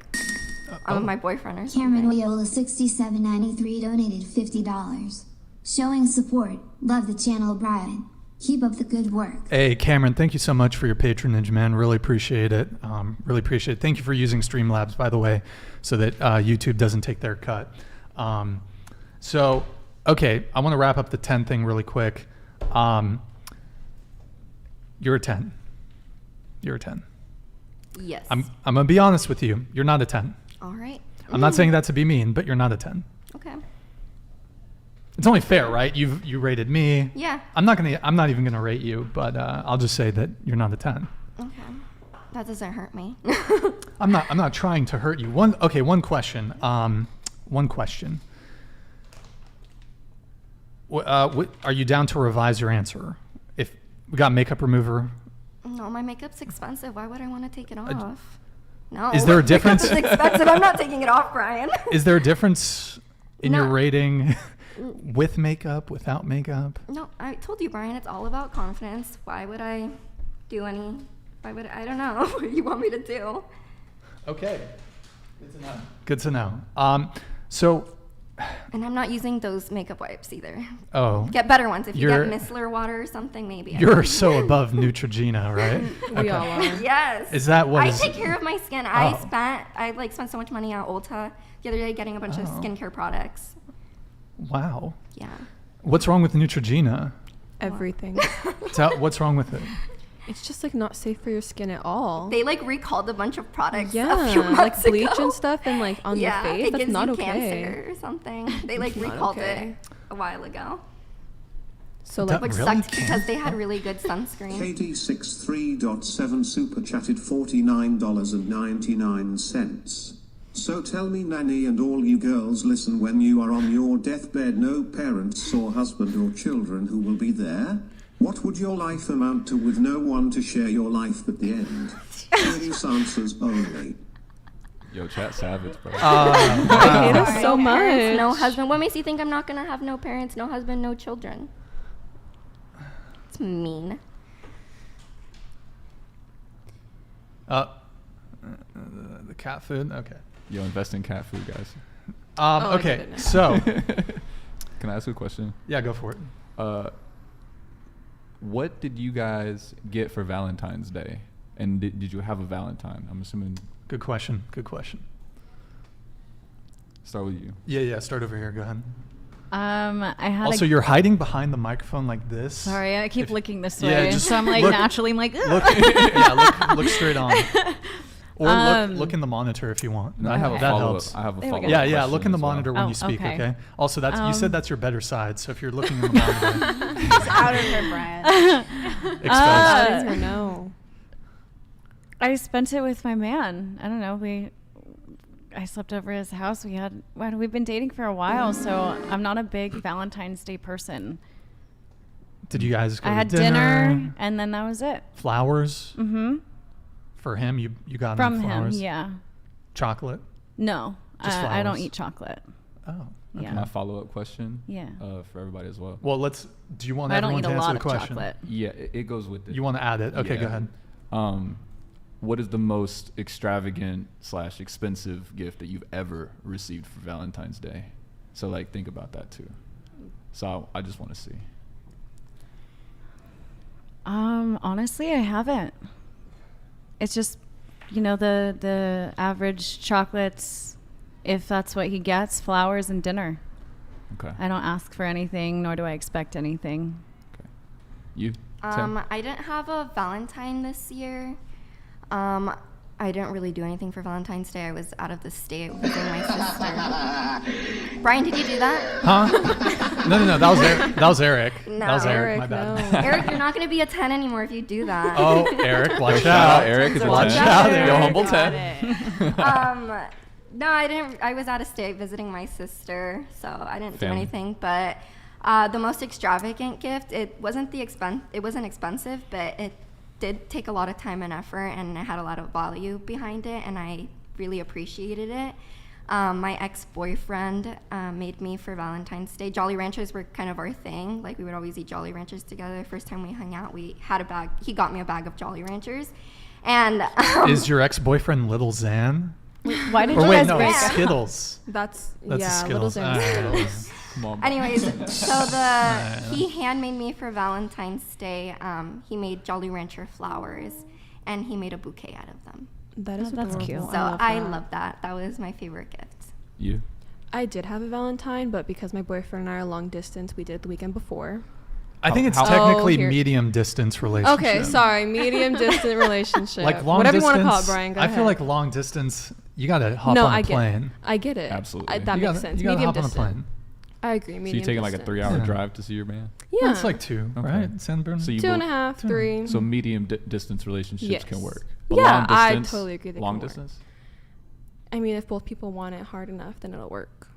E: boyfriend or something?
K: Cameron Oyola 6793 donated $50. Showing support. Love the channel, Brian. Keep up the good work.
B: Hey, Cameron, thank you so much for your patronage, man. Really appreciate it. Really appreciate it. Thank you for using Streamlabs, by the way, so that YouTube doesn't take their cut. So, okay, I want to wrap up the 10 thing really quick. You're a 10. You're a 10.
E: Yes.
B: I'm going to be honest with you. You're not a 10.
E: All right.
B: I'm not saying that to be mean, but you're not a 10.
E: Okay.
B: It's only fair, right? You rated me.
E: Yeah.
B: I'm not even gonna rate you, but I'll just say that you're not a 10.
E: Okay. That doesn't hurt me.
B: I'm not trying to hurt you. One question. One question. Are you down to revise your answer? If we got makeup remover.
E: No, my makeup's expensive. Why would I want to take it off? No.
B: Is there a difference?
E: It's expensive. I'm not taking it off, Brian.
B: Is there a difference in your rating? With makeup, without makeup?
E: No, I told you, Brian, it's all about confidence. Why would I do I don't know what you want me to do.
B: Okay. Good to know. So.
E: And I'm not using those makeup wipes either.
B: Oh.
E: Get better ones. If you get micellar water or something, maybe.
B: You're so above Neutrogena, right?
F: We all are.
E: Yes.
B: Is that what
E: I take care of my skin. I spent so much money at Ulta the other day getting a bunch of skincare products.
B: Wow.
E: Yeah.
B: What's wrong with Neutrogena?
F: Everything.
B: What's wrong with it?
F: It's just not safe for your skin at all.
E: They recalled a bunch of products.
F: Yeah,
E: a few months
F: bleach
E: ago.
F: And stuff, and on your face. That's not okay.
E: Cancer or something. They recalled it a while ago.
F: So
E: which sucked because they had really good sunscreen.
L: KD63.7 super chatted $49.99. So tell me, Nanny, and all you girls listen, when you are on your deathbed, no parents or husband or children who will be there, what would your life amount to with no one to share your life at the end? Serious answers only.
J: Yo, chat savage, bro.
F: I hate us so much.
E: Parents, no husband. What makes you think I'm not gonna have no parents, no husband, no children? It's mean.
B: The cat food. Okay.
J: Yo, invest in cat food, guys.
B: Okay. So,
J: can I ask you a question?
B: Yeah, go for it.
J: What did you guys get for Valentine's Day? And did you have a Valentine? I'm assuming.
B: Good question. Good question.
J: Start with you.
B: Yeah. Start over here. Go ahead.
D: I had.
B: Also, you're hiding behind the microphone like this.
D: Sorry, I keep looking this way.
B: Yeah, just
D: so I'm like naturally, I'm like.
B: Look straight on. Or look in the monitor if you want.
J: No, I have a
B: that
J: follow-up.
B: helps.
J: I have a follow-up.
B: Yeah. Look in the monitor when you speak.
D: okay.
B: Okay. Also, that's you said that's your better side. So if you're looking in the monitor,
H: He's outed her, Brian.
B: exposed.
F: No.
D: I spent it with my man. I don't know. I slept over at his house. We've been dating for a while, so I'm not a big Valentine's Day person.
B: Did you guys go
D: I
B: to
D: had dinner, and then that was it.
B: Flowers?
D: Mm-hmm.
B: For him, you got
D: from
B: him flowers?
D: Him, yeah.
B: Chocolate?
D: No,
B: Just
D: I don't
B: flowers?
D: eat chocolate.
B: Oh. Okay.
D: Yeah.
J: My follow-up question.
D: Yeah.
J: For everybody as well.
B: Well, do you want
D: I don't
B: everyone
D: eat
B: to
D: a
B: answer
D: lot
B: the
D: of
B: question?
D: chocolate.
J: Yeah, it goes with it.
B: You want to add it? Okay,
J: Yeah.
B: go ahead.
J: What is the most extravagant / expensive gift that you've ever received for Valentine's Day? So like think about that too. So I just want to see.
D: Honestly, I haven't. It's just, the average chocolates, if that's what he gets, flowers and dinner.
J: Okay.
D: I don't ask for anything, nor do I expect anything.
J: Okay. You? Tim?
E: I didn't have a Valentine this year. I didn't really do anything for Valentine's Day. I was out of the state visiting my sister. Brian, did you do that?
B: Huh? No. That was Eric.
E: No.
B: That was Eric. My bad.
E: No. Eric, you're not going to be a 10 anymore if you do that.
B: Oh, Eric, watch
J: out.
B: out.
J: Eric is a 10.
B: Watch out, Eric.
J: Yo, humble 10.
E: No, I didn't. I was out of state visiting my sister, so I didn't do
J: Family.
E: anything. But the most extravagant gift, it wasn't expensive, but it did take a lot of time and effort, and it had a lot of value behind it, and I really appreciated it. My ex-boyfriend made me for Valentine's Day. Jolly Ranchers were kind of our thing. Like, we would always eat Jolly Ranchers together. First time we hung out, we had a bag. He got me a bag of Jolly Ranchers. And
B: is your ex-boyfriend Little Xan?
D: Why did
B: or
D: you
B: wait,
D: guys
B: no,
D: break
B: it's
D: up?
B: Skittles.
F: That's
B: Little
F: Skittles.
B: Skittles.
J: Come on.
E: Anyways, so he handmade me for Valentine's Day. He made Jolly Rancher flowers, and he made a bouquet out of them.
F: That is
D: that's
F: adorable.
D: cute.
E: So I love that. That was my favorite gift.
J: You?
F: I did have a Valentine, but because my boyfriend and I are long distance, we did it the weekend before.
B: I think it's
J: How-
B: technically
F: here.
B: medium distance relationship.
F: Okay, sorry, medium distant relationship.
B: Like long
F: whatever
B: distance.
F: you want to call it, Brian. Go
B: I
F: ahead.
B: feel like long distance. You gotta hop
F: no,
B: on a
F: I
B: plane.
F: Get, I get it.
J: Absolutely.
F: That
B: You
F: makes
B: gotta-
F: sense.
B: You gotta
F: Medium
B: hop
F: distant.
B: on a plane.
F: I agree.
J: So
F: Medium
J: you're taking like a
F: distant.
J: 3-hour
B: Yeah.
J: drive to see your man?
F: Yeah.
B: It's like 2,
J: Okay.
B: right? San Bernardino.
J: So you
F: 2.5, 3.
J: So medium distance relationships
F: Yes.
J: can work.
F: Yeah,
J: long
F: I
J: distance,
F: totally agree they
J: long
F: can work.
J: distance?
F: I mean, if both people want it hard enough, then it'll work.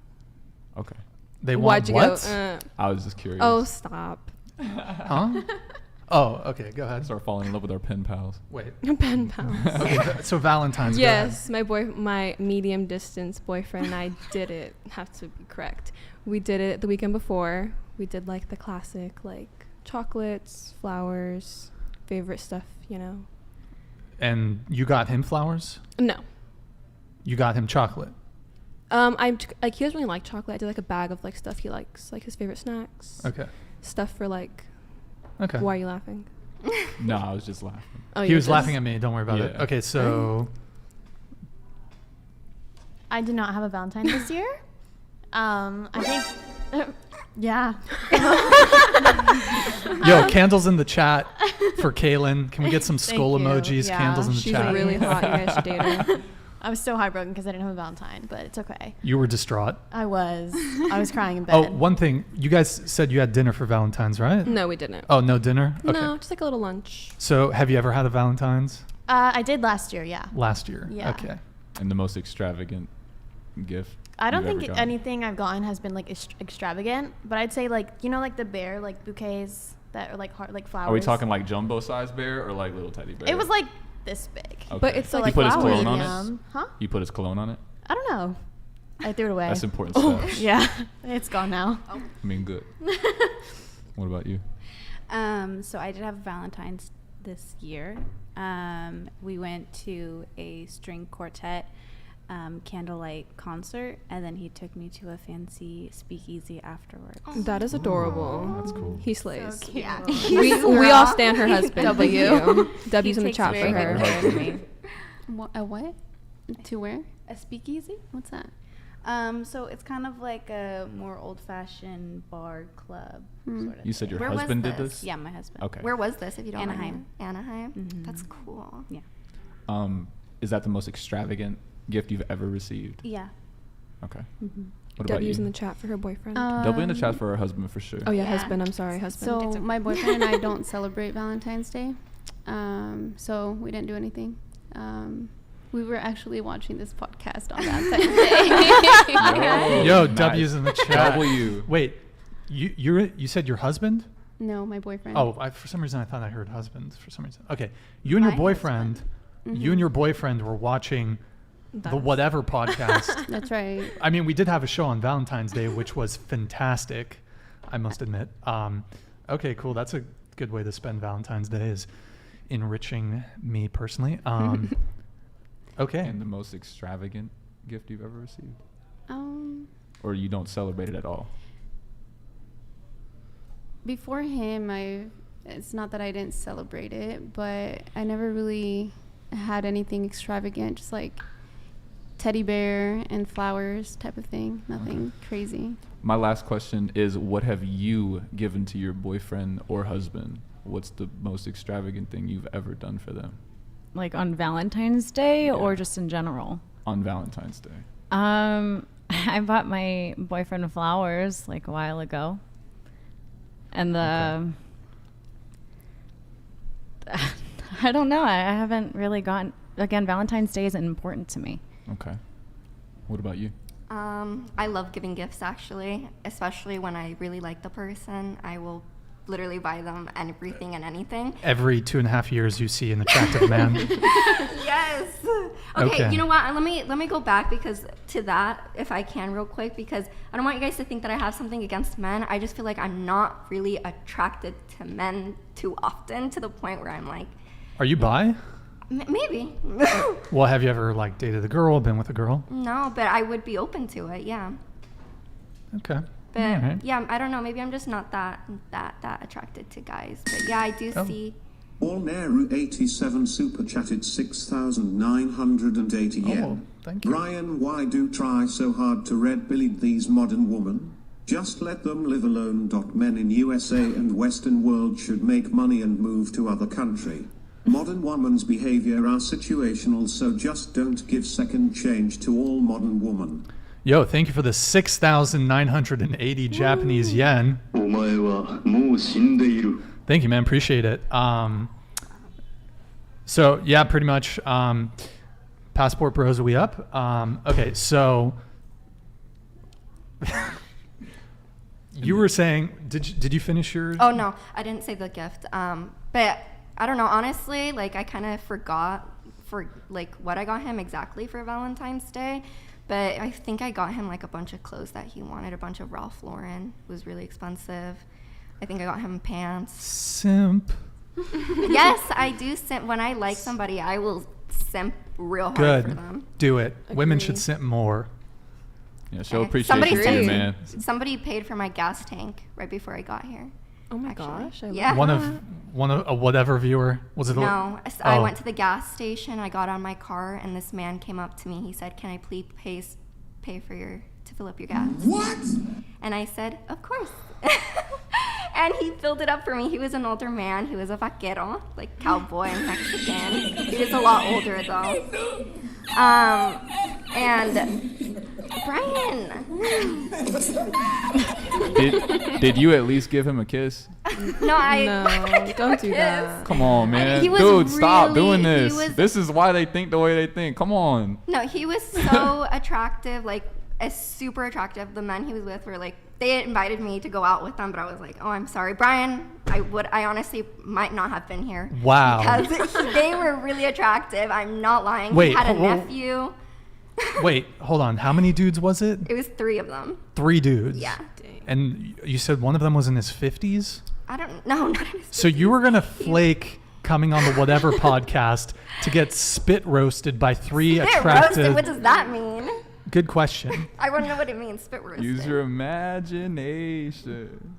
J: Okay.
B: They
F: Why'd
B: want
F: you
B: what?
F: go?
J: I was just curious.
F: Oh, stop.
B: Huh? Oh, okay. Go ahead.
J: Start falling in love with our pen pals.
B: Wait.
F: Pen pals.
B: Okay. So Valentine's. go
F: Yes, my medium distance boyfriend and I did it. Have to be correct. We did it the weekend before. We did like the classic, like chocolates, flowers, favorite stuff,
B: ahead. And you got him flowers?
F: No.
B: You got him chocolate?
F: Like he doesn't really like chocolate. I did like a bag of like stuff he likes, like his favorite snacks.
B: Okay.
F: Stuff for like.
B: Okay.
F: Why are you laughing?
J: No, I was just laughing.
F: Oh,
B: he was laughing at me. Don't worry about it.
J: Yeah.
B: Okay, so
G: I did not have a Valentine this year. I think, yeah.
B: yo, candles in the chat for Kaelyn. Can we get some
G: Thank
B: skull
G: you.
B: emojis?
G: Yeah.
B: Candles in the
F: She's
B: chat.
F: really hot. You guys should date her.
G: I was so heartbroken because I didn't have a Valentine, but it's okay.
B: You were distraught.
G: I was crying in bed.
B: Oh, one thing. You guys said you had dinner for Valentine's, right?
F: No, we didn't.
B: Oh, no dinner? Okay.
F: No, just like a little lunch.
B: So have you ever had a Valentine's?
G: I did last year, yeah.
B: Last year.
G: Yeah.
B: Okay.
J: And the most extravagant gift?
G: I don't
J: you've ever
G: think
J: gotten?
G: anything I've gotten has been like extravagant, but I'd say like like the bear like bouquets that are like flowers.
J: Are we talking like jumbo size bear or like little teddy bear?
G: It was like this big.
J: Okay.
F: But it's
G: So
F: like
J: he put his
G: flowers.
J: cologne on it.
G: Huh?
J: You put his cologne on it.
G: I don't know. I threw it away.
J: That's important stuff.
G: Yeah, it's gone now.
J: I mean, good. What about you?
H: So I did have Valentine's this year. We went to a string quartet candlelight concert, and then he took me to a fancy speakeasy afterwards.
F: That is adorable.
J: That's cool.
F: He slays.
E: Yeah.
F: We all stand her husband.
G: W.
F: W's in the
H: takes
F: chat for
H: very good
F: her.
H: care of me.
I: A what? To where?
H: A speakeasy?
I: What's that?
H: So it's kind of like a more old-fashioned bar club sort of
J: You said
H: thing.
J: your
E: Where was
J: husband did
E: this?
J: this?
H: Yeah, my husband.
J: Okay.
E: Where was this, if you don't
H: Anaheim.
E: mind? Anaheim?
H: Mhm.
E: That's cool.
H: Yeah.
J: Is that the most extravagant gift you've ever received?
H: Yeah.
J: Okay.
H: Mm-hmm.
J: What about
F: W's
J: you?
F: in the chat for her boyfriend.
J: They'll be in the chat for her husband for sure.
F: Oh yeah,
E: Yeah.
F: husband. I'm sorry, husband.
I: So my boyfriend and I don't celebrate Valentine's Day, so we didn't do anything. We were actually watching this podcast on Valentine's Day.
B: Yo,
J: nice.
B: W's in the chat.
J: W.
B: Wait, you said your husband?
I: No, my boyfriend.
B: Oh, for some reason I thought I heard husband. For some reason, okay. You and your
H: My
B: boyfriend,
I: Mm-hmm.
B: you and your boyfriend were watching the whatever podcast.
I: That's right.
B: I mean, we did have a show on Valentine's Day, which was fantastic, I must admit. Okay, cool. That's a good way to spend Valentine's Day, is enriching me personally. Okay.
J: And the most extravagant gift you've ever received?
I: Um,
J: Or you don't celebrate it at all?
I: Before him, it's not that I didn't celebrate it, but I never really had anything extravagant, just like teddy bear and flowers type of thing. Nothing crazy.
J: My last question is, what have you given to your boyfriend or husband? What's the most extravagant thing you've ever done for them
D: Like on Valentine's Day
J: Yeah.
D: or just in general?
J: on Valentine's Day?
D: I bought my boyfriend flowers like a while ago. And the I don't know. I haven't really gotten, again, Valentine's Day isn't important to me.
J: Okay. What about you?
E: I love giving gifts, actually, especially when I really like the person. I will literally buy them everything and anything.
B: Every 2.5 years you see an attractive man.
E: Yes. Okay,
B: Okay.
E: you know what? Let me go back because to that, if I can, real quick, because I don't want you guys to think that I have something against men. I just feel like I'm not really attracted to men too often, to the point where I'm like,
B: Are you bi?
E: maybe.
B: Well, have you ever like dated a girl, been with a girl?
E: No, but I would be open to it. Yeah.
B: Okay.
E: But
B: All right.
E: yeah, I don't know. Maybe I'm just not that attracted to guys. But yeah, I do
B: Oh.
E: see.
L: Allneru87 super chatted 6,980 yen.
B: Oh, thank you.
L: Ryan, why do try so hard to red billy these modern women? Just let them live alone. Men in USA and Western world should make money and move to other country. Modern women's behavior are situational, so just don't give second change to all modern women.
B: Yo, thank you for the 6,980 Japanese yen. Thank you, man. Appreciate it. So yeah, pretty much. Passport Bros, are we up? Okay, so you were saying, did you finish your?
E: Oh no, I didn't say the gift. But I don't know. Honestly, like I kind of forgot for like what I got him exactly for Valentine's Day. But I think I got him like a bunch of clothes that he wanted. A bunch of Ralph Lauren. It was really expensive. I think I got him pants.
B: Simp.
E: Yes, I do simp. When I like somebody, I will simp real hard
B: Good.
E: for them.
B: Do it. Women
F: Agree.
B: should simp more.
J: Yeah, show
E: Okay.
J: appreciation to your
E: sent-
J: man.
E: Somebody paid for my gas tank right before I got here.
F: Oh my
E: actually.
F: gosh. I love
E: Yeah.
B: One of a whatever viewer was it?
E: No, I
B: Oh.
E: went to the gas station. I got on my car, and this man came up to me. He said, "Can I please pay for to fill up your gas?"
L: What?
E: And I said, "Of course." And he filled it up for me. He was an older man. He was a vaquero, like cowboy and Mexican. He was a lot older though. And Brian.
J: Did you at least give him a kiss?
F: No, don't do that.
J: Come on, man.
E: He was
J: Dude, stop doing
E: really-
J: this.
E: he was-
J: This is why they think the way they think. Come on.
E: No, he was so attractive, like super attractive. The men he was with were like, they invited me to go out with them, but I was like, oh, I'm sorry, Brian. I honestly might not have been here.
B: Wow.
E: Because they were really attractive. I'm not lying.
B: Wait,
E: he had a
B: hold-
E: nephew.
B: Wait, hold on. How many dudes was it?
E: It was 3 of them.
B: 3 dudes.
E: Yeah.
B: And you said one of them was in his 50s?
E: I don't know. Not in his
B: So you were going to flake coming on the whatever podcast to get spit roasted by 3
E: Spit
B: attractive.
E: roasted? What does that mean?
B: Good question.
E: I want to know what it means. Spit roasted.
J: Use your imagination.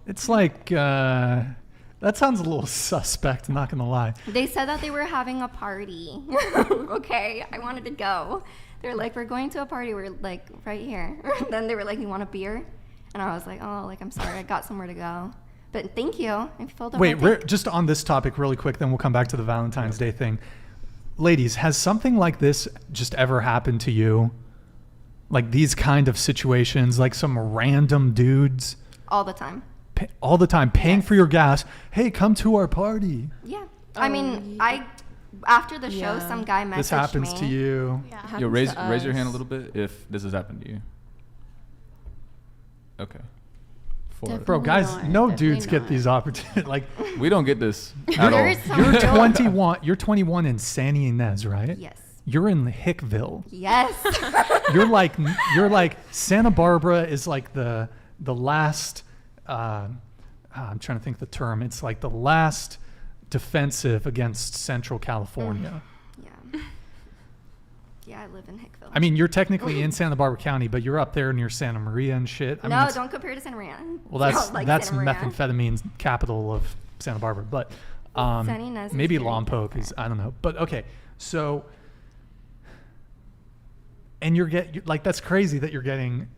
B: It's like, that sounds a little suspect, I'm not going to lie.
E: They said that they were having a party. Okay, I wanted to go. They're like, we're going to a party. We're like right here. Then they were like, you want a beer? And I was like, oh, like I'm sorry, I got somewhere to go. But thank you. I filled up.
B: Wait, just on this topic really quick, then we'll come back to the Valentine's Day thing. Ladies, has something like this just ever happened to you? Like these kind of situations, like some random dudes
E: all the time.
B: All the time paying for your gas. Hey, come to our party.
E: Yeah. I mean, after the show, some guy messaged me.
B: This happens to you.
E: Yeah.
J: Yo, raise your hand a little bit if this has happened to you. Okay.
B: Bro, guys, no dudes get these opportunities. Like,
J: we don't get this at all.
B: You're 21. You're 21 in San Ynez, right?
E: Yes.
B: You're in Hickville.
E: Yes.
B: You're like Santa Barbara is like the last. I'm trying to think the term. It's like the last defensive against Central California.
E: Yeah. Yeah, I live in Hickville.
B: I mean, you're technically in Santa Barbara County, but you're up there near Santa Maria and shit. I
E: no,
B: mean,
E: don't compare to Santa Maria.
B: well,
E: Don't like
B: that's
E: Santa Maria.
B: methamphetamine capital of Santa Barbara, but
E: San Ynez is
B: maybe
E: very
B: Lompoc is, I don't know. But okay, so and like that's crazy that you're getting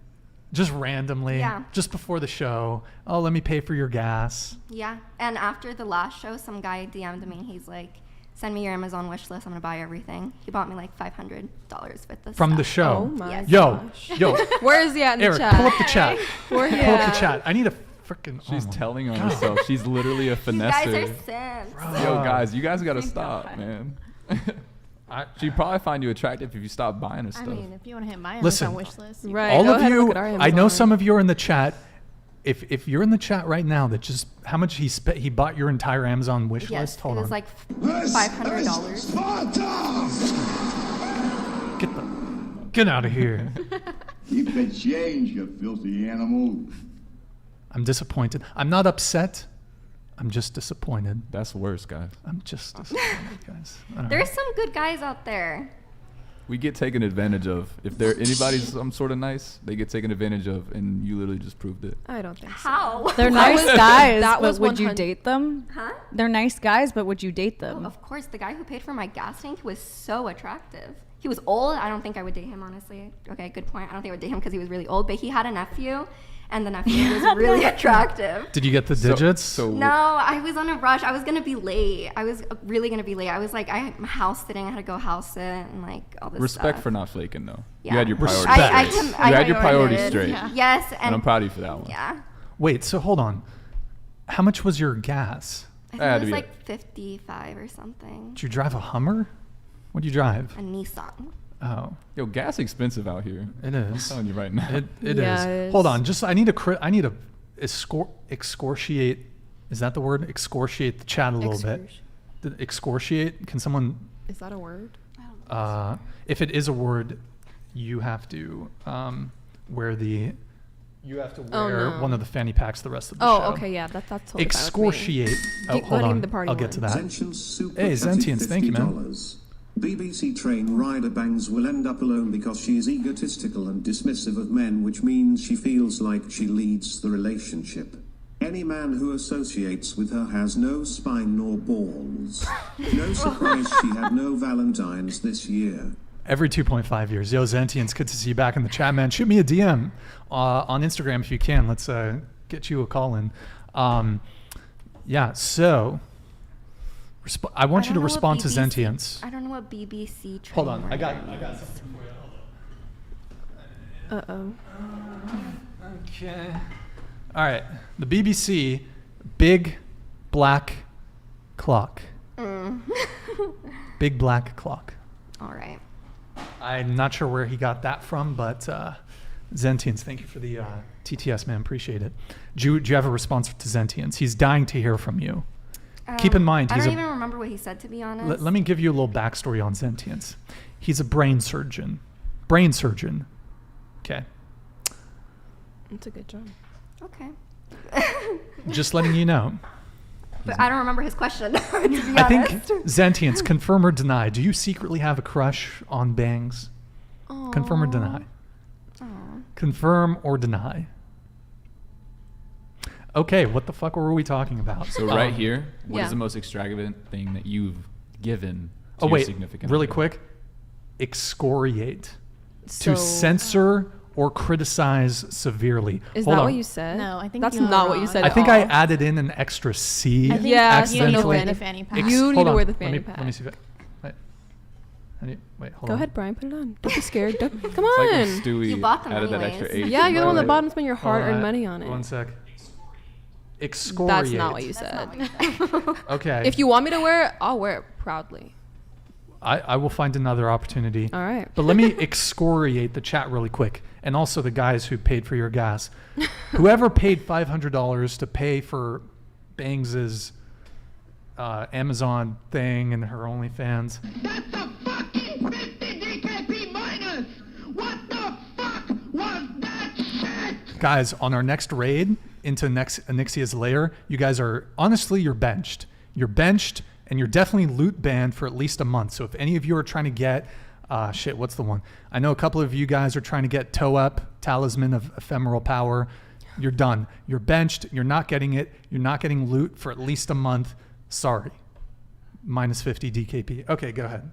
B: just randomly, just before the show. Oh, let me pay for your gas.
E: Yeah, and after the last show, some guy DM'd me. He's like, "Send me your Amazon wish list. I'm gonna buy everything." He bought me like $500 with this
B: from the
E: stuff.
B: show.
F: Oh my
B: yo,
F: where is he at in
B: Eric,
F: the chat?
B: pull up the chat.
F: Where he
B: pull up
F: at?
B: the chat. I need a freaking.
J: She's telling on herself. She's literally a finesser.
E: You guys are simps.
J: Yo, guys, you guys gotta stop, man. She'd probably find you attractive if you stop buying her stuff.
G: I mean, if you want to hit my
B: Listen,
G: Amazon wish list,
F: Right.
B: all
F: go
B: of
F: ahead and
B: you,
F: look at our
B: I know
F: Amazon.
B: some of you are in the chat. If you're in the chat right now, that just how much he bought your entire Amazon wish
E: Yes,
B: list. Hold
E: it was
B: on.
E: like $500.
B: Get out of here.
M: Keep the change, you filthy animal.
B: I'm disappointed. I'm not upset. I'm just disappointed.
J: That's worse, guys.
B: I'm just disappointed, guys. I don't know.
E: There's some good guys out there.
J: We get taken advantage of. If there anybody's some sort of nice, they get taken advantage of, and you literally just proved it.
F: I don't think so.
E: How?
D: They're nice guys,
F: that
D: but
F: was
D: would you
F: 100
D: date them?
E: Huh?
D: They're nice guys, but would you date them?
E: Oh, of course, the guy who paid for my gas tank was so attractive. He was old. I don't think I would date him, honestly. Okay, good point. I don't think I would date him because he was really old, but he had a nephew, and the nephew was really attractive.
B: Did you get the digits?
E: No, I was on a rush. I was going to be late. I was really going to be late. I was like, I'm house sitting. I had to go house sit and like all this
J: Respect
E: stuff.
J: for not flaking, though.
E: Yeah.
J: You had your priorities
B: Respect.
J: straight.
E: I
J: You had your priorities
E: prioritized.
J: straight.
E: Yeah. Yes.
J: And I'm proud of you for that one.
E: Yeah.
B: Wait, so hold on. How much was your gas?
E: I think it was like 55 or something.
B: Did you drive a Hummer? What do you drive?
E: A Nissan.
B: Oh,
J: Yo, gas expensive out here.
B: it
J: I'm
B: is.
J: telling you right now.
B: It
F: Yeah,
B: is.
F: it is.
B: Hold on, just I need to excoriate. Is that the word? Excoriate the chat a little bit. Excoriate. Can someone?
F: Is that a word?
B: If it is a word, you have to wear the. You have to wear one of the fanny packs the rest of the show.
F: Oh, okay, yeah, that's totally
B: Excoriate. Oh,
F: Keep
B: hold
F: going
B: on.
F: the party
B: I'll get to that.
L: Zentians super
B: Hey,
L: chatty
B: Zentians, thank you, man.
L: $50. BBC train rider Bangs will end up alone because she is egotistical and dismissive of men, which means she feels like she leads the relationship. Any man who associates with her has no spine nor balls. No surprise she had no Valentines this year.
B: Every 2.5 years. Yo, Zentians, good to see you back in the chat, man. Shoot me a DM on Instagram if you can. Let's get you a call in. Yeah, so I want you to respond to Zentians.
E: I don't know what BBC train
B: Hold on, I got
E: rider is.
B: something for you.
F: Uh-oh.
B: Okay. All right. The BBC Big black clock.
E: Mm.
B: Big black clock.
E: All right.
B: I'm not sure where he got that from, but Zentians, thank you for the TTS, man. Appreciate it. Do you have a response to Zentians? He's dying to hear from you. Keep in mind,
E: I don't even remember what he said, to be honest.
B: Let me give you a little backstory on Zentians. He's a brain surgeon. Brain surgeon. Okay.
F: That's a good job.
E: Okay.
B: Just letting you know.
E: But I don't remember his question, to be honest.
B: I think Zentians, confirm or deny. Do you secretly have a crush on Bangs?
F: Aww.
B: Confirm or deny?
E: Aww.
B: Confirm or deny? Okay, what the fuck were we talking about?
J: So right here, what
F: yeah.
J: is the most extravagant thing that you've given to
B: Oh
J: your
B: wait,
J: significant
B: really
J: other?
B: quick. Excoriate.
F: So-
B: To censor or criticize severely.
F: Is
B: Hold
F: that
B: on.
F: what you said?
G: No, I think
F: that's
G: you were
F: not what you
G: wrong.
F: said.
B: I
F: at
B: think
F: all.
B: I added in an extra C.
G: I think
F: Yeah,
G: you need to
B: accidentally.
G: wear the fanny pack.
F: You need
B: Hold
F: to
B: on.
F: wear the fanny
B: Let me
F: pack.
B: see if it. Wait, hold
F: Go
B: on.
F: ahead, Brian. Put it on. Don't be scared. Come
J: It's like when
F: on.
J: Stewie
E: You bought them
J: added that
E: anyways.
J: extra H.
F: Yeah, you're the one that
B: Wait.
F: bought them. Spend your
B: Hold
F: hard-earned
B: on.
F: money on it.
B: 1 sec. Excoriate.
F: That's not what you said.
B: Okay.
F: If you want me to wear it, I'll wear it proudly.
B: I will find another opportunity.
F: All right.
B: But let me excoriate the chat really quick. And also the guys who paid for your gas. Whoever paid $500 to pay for Bangs' Amazon thing and her OnlyFans.
M: That's a fucking 50 DKP minus! What the fuck was that shit?
B: Guys, on our next raid into Anixia's lair, you guys are, honestly, you're benched. You're benched, and you're definitely loot banned for at least a month. So if any of you are trying to get, what's the one? I know a couple of you guys are trying to get Toe Up, Talisman of Ephemeral Power. You're done. You're benched. You're not getting it. You're not getting loot for at least a month. Sorry. Minus 50 DKP. Okay, go ahead.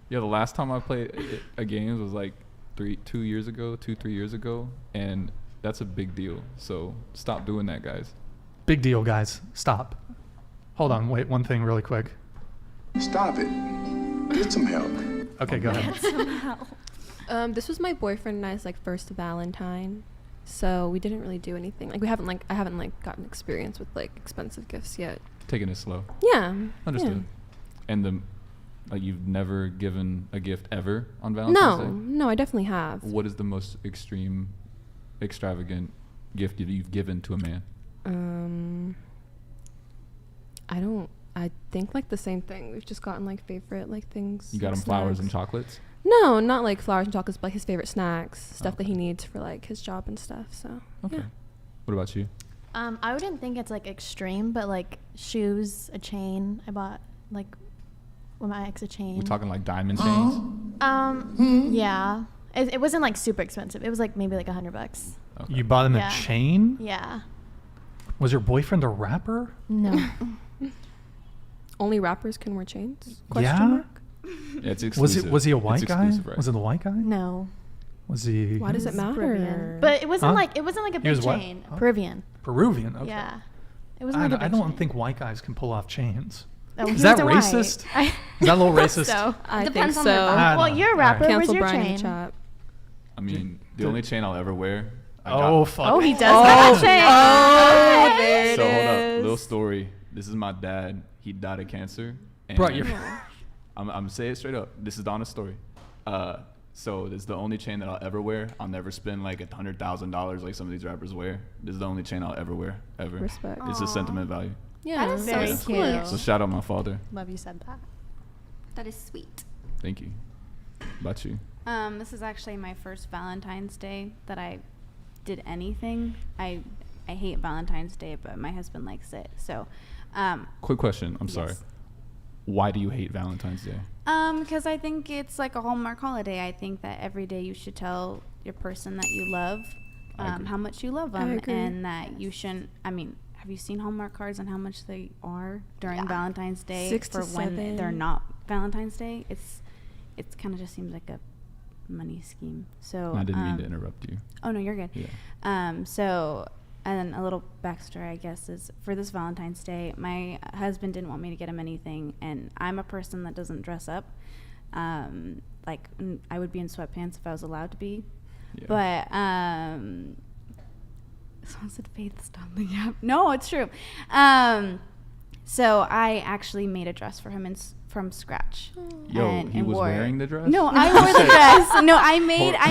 J: Yeah, the last time I played a game was like 3 years ago, 3 years ago, and that's a big deal. So stop doing that, guys.
B: Big deal, guys. Stop. Hold on. Wait, one thing really quick.
M: Stop it. Get some help.
B: Okay, go ahead.
F: This was my boyfriend and I's first Valentine, so we didn't really do anything. I haven't gotten experience with expensive gifts yet.
J: Taking it slow.
F: Yeah.
J: Understood. And you've never given a gift ever on
F: Yeah.
J: Valentine's Day?
F: No, I definitely have.
J: What is the most extravagant gift that you've given to a man?
F: I think the same thing. We've just gotten favorite things.
J: You got him flowers and chocolates?
F: No, not flowers and chocolates, but his favorite snacks, stuff that he needs for his job and stuff. So
J: Okay.
F: yeah.
J: What about you?
G: I wouldn't think it's extreme, but shoes, a chain. I bought with my ex a chain.
J: We talking diamond chains?
G: Yeah. It wasn't super expensive. It was maybe $100.
J: Okay.
B: You bought him
G: Yeah.
B: a chain?
G: Yeah.
B: Was your boyfriend a rapper?
G: No.
F: Only rappers can wear chains?
B: Yeah?
F: Mark?
J: Yeah, it's exclusive.
B: Was he a white
J: It's
B: guy?
J: exclusive, right?
B: Was it a white guy?
G: No.
B: Was he?
F: Why does it matter?
G: Peruvian. But it wasn't
B: Huh?
G: it wasn't a
B: He was
G: big
B: what?
G: chain.
B: Huh?
G: Peruvian.
B: Peruvian. Okay.
G: Yeah. It wasn't
B: I
G: a big
B: don't
G: chain.
B: think white guys can pull off chains.
G: Oh,
B: Is
G: he
B: that
G: wasn't
B: racist?
G: white.
B: Is that a little racist?
G: So.
F: I
E: Depends
F: think
E: on
F: so.
E: their
B: I
G: Well,
B: don't know.
G: you're a
B: All
G: rapper.
B: right.
G: Where's
F: Cancel
G: your
F: Brian in
G: chain?
F: the chat.
J: I mean, the only chain I'll ever wear.
B: Oh, fuck.
G: Oh, he does have a chain.
F: Oh,
G: Okay.
F: there it
J: So hold up,
F: is.
J: little story. This is my dad. He died of cancer. And
B: Bro, you're...
J: I'm saying it straight up. This is the honest story. So this is the only chain that I'll ever wear. I'll never spend $100,000 like some of these rappers wear. This is the only chain I'll ever wear, ever.
F: Respect.
J: It's a sentiment value.
F: Yeah.
E: That is so
G: Very
E: sweet.
G: cute.
J: So shout out my father.
G: Love you said that.
E: That is sweet.
J: Thank you. About you?
H: This is actually my first Valentine's Day that I did anything. I hate Valentine's Day, but my husband likes it. So,
J: Quick question. I'm
H: yes.
J: sorry. Why do you hate Valentine's Day?
H: Because I think it's like a Hallmark holiday. I think that every day you should tell your person that you love how much you love them, and that you shouldn't. I mean, have you seen Hallmark cards on how much they are during Valentine's Day
F: 6 to
H: for when
F: 7.
H: they're not Valentine's Day? It's kind of just seems like a money scheme. So
J: I didn't mean to interrupt you.
H: Oh no, you're good.
J: Yeah.
H: So, and a little backstory, I guess, is for this Valentine's Day, my husband didn't want me to get him anything, and I'm a person that doesn't dress up. I would be in sweatpants if I was allowed to be,
J: Yeah.
H: but Someone said Faith Stumley. Yeah. No, it's true. So I actually made a dress for him from scratch.
J: Yo, he was wearing the dress?
H: No, I wore the dress. No, I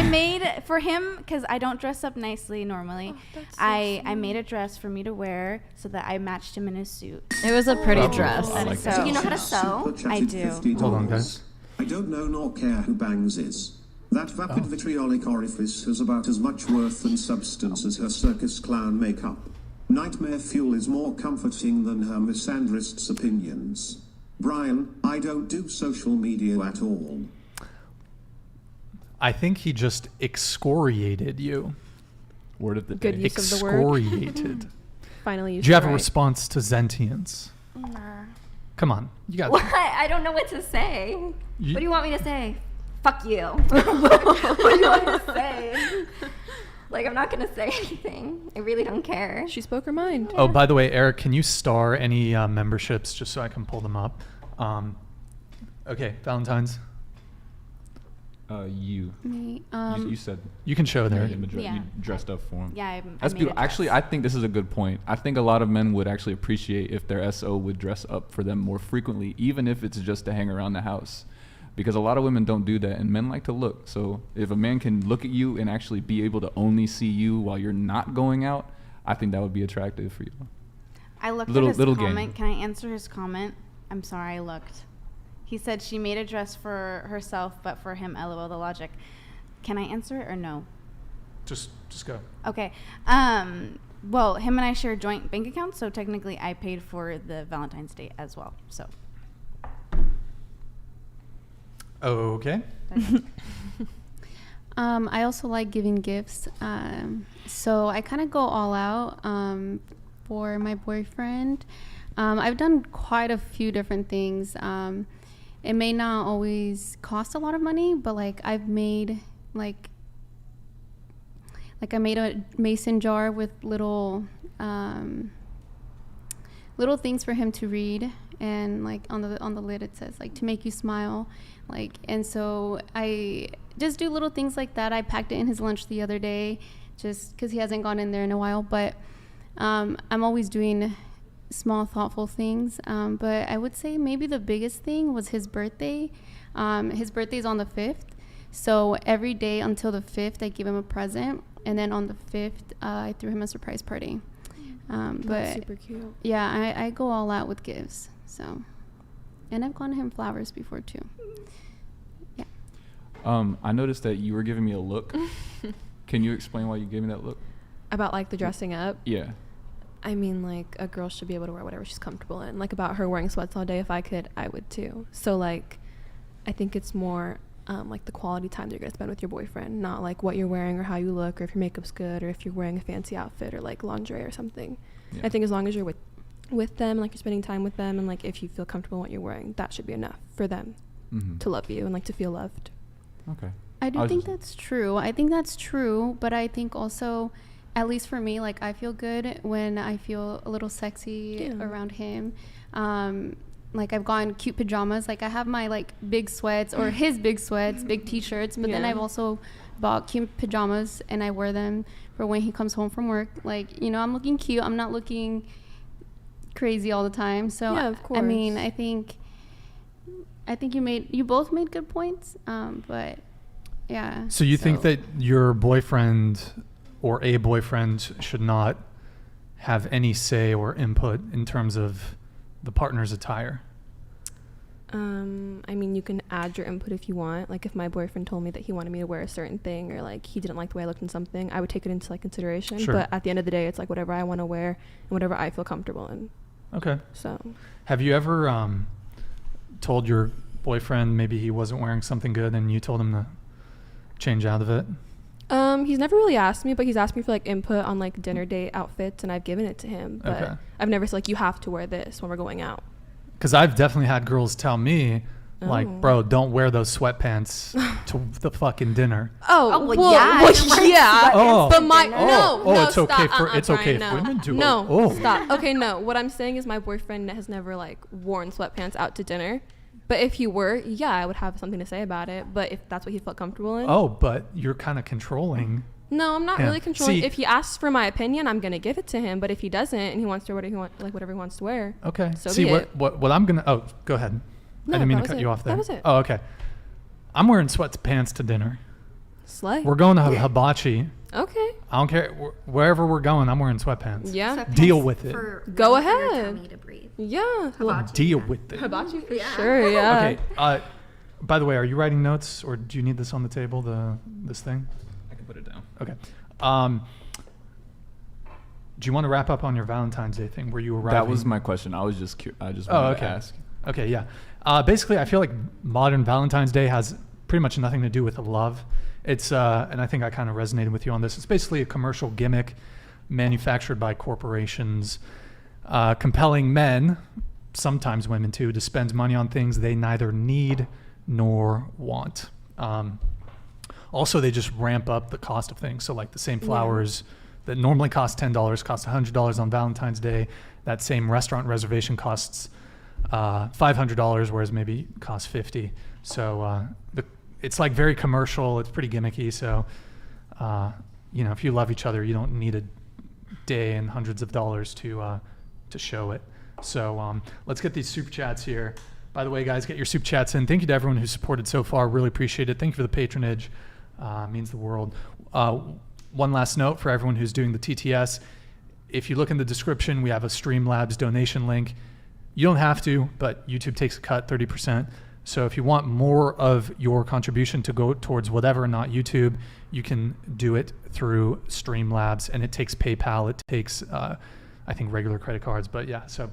H: made for him because I don't dress up nicely normally. I made a dress for me to wear so that I matched him in his suit.
D: It was a pretty dress.
J: I like
H: So
J: that.
E: Do you know how to sew?
L: Super chatted
H: I do.
L: $50.
B: Hold on, guys.
L: I don't know nor care who Bangs is. That vapid vitriolic orifice has about as much worth and substance as her circus clown makeup. Nightmare fuel is more comforting than her misandrist's opinions. Brian, I don't do social media at all.
B: I think he just excoriated you.
J: Word of the
F: Good
J: day.
F: use of the word.
B: Excoriated.
F: Finally used
B: Do you have
F: it
B: a
F: right.
B: response to Zentians? Come on, you got.
E: What? I don't know what to say.
B: You-
E: What do you want me to say? Fuck you. What do you want me to say? Like, I'm not going to say anything. I really don't care.
F: She spoke her mind.
B: Oh, by the way, Eric, can you star any memberships just so I can pull them up? Okay, Valentine's.
J: You.
I: Me.
J: You said
B: You can show there.
H: Yeah.
J: You dressed up for him.
H: Yeah, I
J: That's
H: made
J: beautiful.
H: a
J: Actually,
H: dress.
J: I think this is a good point. I think a lot of men would actually appreciate if their SO would dress up for them more frequently, even if it's just to hang around the house. Because a lot of women don't do that, and men like to look. So if a man can look at you and actually be able to only see you while you're not going out, I think that would be attractive for you.
H: I looked
J: Little-
H: at his
J: little
H: comment.
J: game.
H: Can I answer his comment? I'm sorry, I looked. He said she made a dress for herself, but for him, LOL, the logic. Can I answer it or no?
B: Just go.
H: Okay. Well, him and I share joint bank accounts, so technically I paid for the Valentine's Day as well. So.
B: Okay.
I: I also like giving gifts. So I kind of go all out for my boyfriend. I've done quite a few different things. It may not always cost a lot of money, but like I've made I made a mason jar with little things for him to read, and like on the lid it says like to make you smile, like, and so I just do little things like that. I packed it in his lunch the other day just because he hasn't gone in there in a while, but I'm always doing small thoughtful things, but I would say maybe the biggest thing was his birthday. His birthday's on the 5th, so every day until the 5th I give him a present, and then on the 5th I threw him a surprise party. But
F: That's super cute.
I: yeah, I go all out with gifts. So, and I've gone him flowers before too. Yeah.
J: I noticed that you were giving me a look. Can you explain why you gave me that look?
F: About like the dressing up.
J: Yeah.
F: I mean, like, a girl should be able to wear whatever she's comfortable in. Like, about her wearing sweats all day, if I could, I would too. So, like, I think it's more like the quality time that you're going to spend with your boyfriend, not like what you're wearing or how you look or if your makeup's good or if you're wearing a fancy outfit or like lingerie or something.
J: Yeah.
F: I think as long as you're with them, like you're spending time with them, and like if you feel comfortable in what you're wearing, that should be enough for them to love you and like to feel loved.
J: Okay.
I: I do think that's true. I think that's true, but I think also, at least for me, like I feel good when I feel a little sexy around him. Like I've gotten cute pajamas. Like I have my like big sweats or his big sweats, big t-shirts, but then I've also bought cute pajamas and I wear them for when he comes home from work. Like, you know, I'm looking cute. I'm not looking crazy all the time. So
F: yeah, of course.
I: I mean, I think you both made good points. But yeah.
B: So you think that your boyfriend or a boyfriend should not have any say or input in terms of the partner's attire?
F: I mean, you can add your input if you want. Like if my boyfriend told me that he wanted me to wear a certain thing or like he didn't like the way I looked in something, I would take it into like consideration.
B: Sure.
F: But at the end of the day, it's like whatever I want to wear and whatever I feel comfortable in.
B: Okay.
F: So
B: have you ever told your boyfriend maybe he wasn't wearing something good and you told him to change out of it?
F: He's never really asked me, but he's asked me for like input on like dinner date outfits, and I've given it to him. But
B: Okay.
F: I've never said like you have to wear this when we're going out.
B: Because I've definitely had girls tell me, like, bro, don't wear those sweatpants to the fucking dinner.
F: Oh,
E: well, yeah.
F: well, yeah.
B: Oh.
F: But my
B: Oh,
F: no,
B: it's okay
F: stop.
B: for it's okay
F: Brian,
B: if
F: no.
B: women do it.
F: No,
B: Oh.
F: stop. Okay, no. What I'm saying is my boyfriend has never like worn sweatpants out to dinner. But if he were, yeah, I would have something to say about it. But if that's what he felt comfortable in.
B: Oh, but you're kind of controlling
F: No, I'm not
B: Yeah.
F: really controlling.
B: See-
F: If he asks for my opinion, I'm gonna give it to him. But if he doesn't and he wants to wear whatever he wants to wear.
B: Okay.
F: So
B: See
F: be it.
B: what I'm gonna. Oh, go ahead.
F: No,
B: I didn't mean
F: that
B: to cut
F: was
B: you
F: it.
B: off there.
F: That was it.
B: Oh, okay. I'm wearing sweatpants to dinner.
F: Slay.
B: We're going to Hibachi.
F: Okay.
B: I don't care wherever we're going. I'm wearing sweatpants.
F: Yeah.
E: Sweatpants
B: Deal with it.
E: for
F: Go
E: room for your
F: ahead.
E: tummy to breathe.
F: Yeah.
E: Hibachi,
B: Deal
E: yeah.
B: with it.
F: Hibachi for
E: Yeah.
F: sure. Yeah.
B: Okay. By the way, are you writing notes or do you need this on the table? This thing.
J: I can put it down.
B: Okay. Do you want to wrap up on your Valentine's Day thing where you arrived?
J: That was my question. I just wanted
B: okay.
J: to ask.
B: Okay, yeah. Basically, I feel like modern Valentine's Day has pretty much nothing to do with love. It's, and I think I kind of resonated with you on this. It's basically a commercial gimmick manufactured by corporations, compelling men, sometimes women too, to spend money on things they neither need nor want. Also, they just ramp up the cost of things. So like the same flowers that normally cost $10 cost $100 on Valentine's Day. That same restaurant reservation costs $500, whereas maybe it costs $50. So it's like very commercial. It's pretty gimmicky. So if you love each other, you don't need a day and hundreds of dollars to show it. So let's get these super chats here. By the way, guys, get your super chats in. Thank you to everyone who's supported so far. Really appreciate it. Thank you for the patronage. Means the world. One last note for everyone who's doing the TTS. If you look in the description, we have a Streamlabs donation link. You don't have to, but YouTube takes a cut, 30%. So if you want more of your contribution to go towards whatever, not YouTube, you can do it through Streamlabs, and it takes PayPal. It takes, I think, regular credit cards. But yeah, so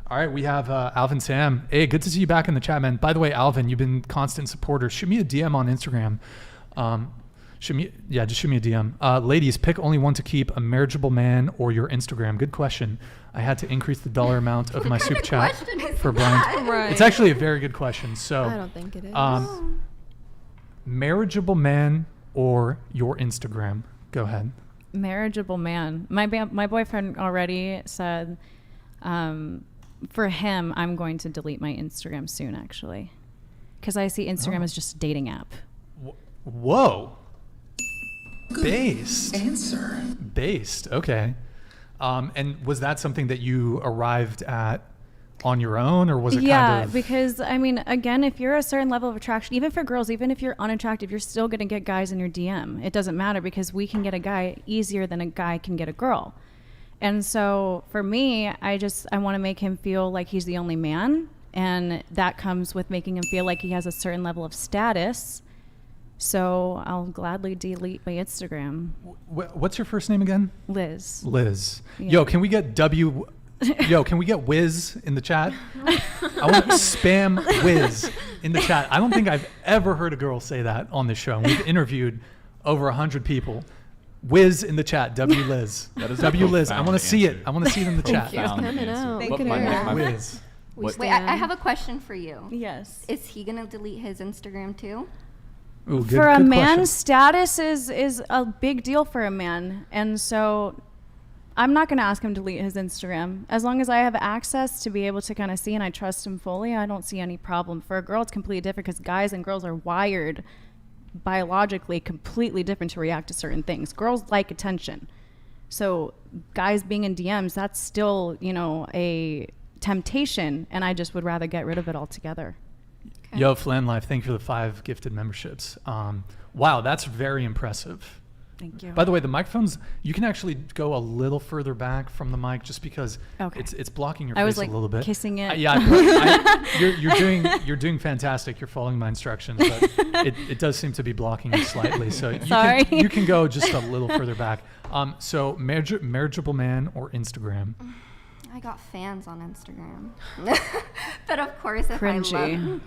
B: all right, we have Alvin Sam. Hey, good to see you back in the chat, man. By the way, Alvin, you've been constant supporter. Shoot me a DM on Instagram. Just shoot me a DM. Ladies, pick only one to keep: a marriageable man or your Instagram. Good question. I had to increase the dollar amount of my super chat for Brian.
F: Right.
B: It's actually a very good question. So
F: I don't think it is.
B: Marriageable man or your Instagram. Go ahead.
D: Marriageable man. My boyfriend already said, for him, I'm going to delete my Instagram soon, actually, because I see Instagram as just a dating app.
B: Whoa. Based.
C: Answer.
B: Based. Okay. And was that something that you arrived at on your own, or was it kind of?
D: Because I mean, again, if you're a certain level of attraction, even for girls, even if you're unattractive, you're still going to get guys in your DM. It doesn't matter, because we can get a guy easier than a guy can get a girl. And so for me, I want to make him feel like he's the only man. And that comes with making him feel like he has a certain level of status. So I'll gladly delete my Instagram.
B: What's your first name again?
D: Liz.
B: Liz.
D: Yeah.
B: Yo, can we get can we get Wiz in the chat? I want to spam Wiz in the chat. I don't think I've ever heard a girl say that on this show. We've interviewed over 100 people. Wiz in the chat. W Liz.
J: That is
B: W Liz. I
J: profound
B: want to see it.
J: answer.
B: I want to see it in the chat.
J: Profound
F: Spam it
J: answer.
F: out.
J: But
F: Make it
J: my-
F: air.
J: my-
B: Wiz.
J: what-
E: Wait, I have a question for you.
D: Yes.
E: Is he gonna delete his Instagram too?
B: Ooh,
D: For a
B: good
D: man,
B: question.
D: status is a big deal for a man. And so I'm not going to ask him to delete his Instagram. As long as I have access to be able to kind of see and I trust him fully, I don't see any problem. For a girl, it's completely different, because guys and girls are wired biologically completely different to react to certain things. Girls like attention. So guys being in DMs, that's still, a temptation, and I just would rather get rid of it altogether.
E: Okay.
B: Yo, Flan Life, thank you for the 5 gifted memberships. Wow, that's very impressive.
D: Thank you.
B: By the way, the microphones, you can actually go a little further back from the mic, just because it's blocking your
D: I
B: face
D: was like
B: a little bit.
D: kissing it.
B: You're doing fantastic. You're following my instructions, but it does seem to be blocking you slightly. So you can go just a little further back. So marriageable man or Instagram?
E: I got fans on Instagram. But of course, if
D: Cringy.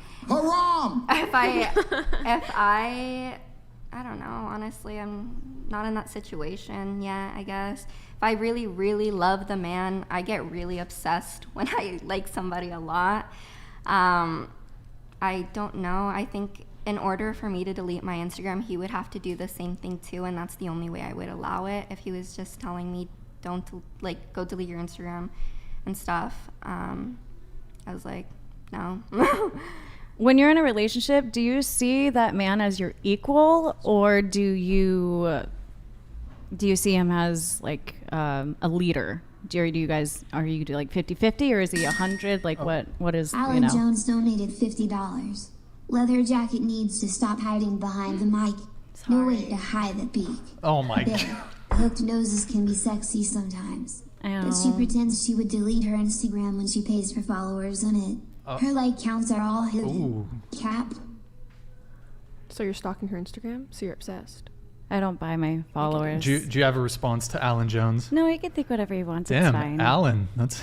E: I don't know, honestly, I'm not in that situation yet, I guess. If I really, really love the man, I get really obsessed when I like somebody a lot. I don't know. I think in order for me to delete my Instagram, he would have to do the same thing too, and that's the only way I would allow it. If he was just telling me, don't, go delete your Instagram and stuff, I was like, no.
D: When you're in a relationship, do you see that man as your equal, or do you do you see him as like a leader? Do you guys, are you like 50-50 or is he 100? Like what is,
K: Alan Jones donated $50. Leather Jacket needs to stop hiding behind the mic. No way to hide the beak.
B: Oh my
K: There.
B: God.
K: Hooked noses can be sexy sometimes. But she pretends she would delete her Instagram when she pays for followers on it. Her like counts are all hidden. Cap.
F: So you're stalking her Instagram? So you're obsessed?
D: I don't buy my followers.
B: Do you have a response to Alan Jones?
D: No, he can think whatever he wants.
B: Damn,
D: it's fine.
B: Alan. That's.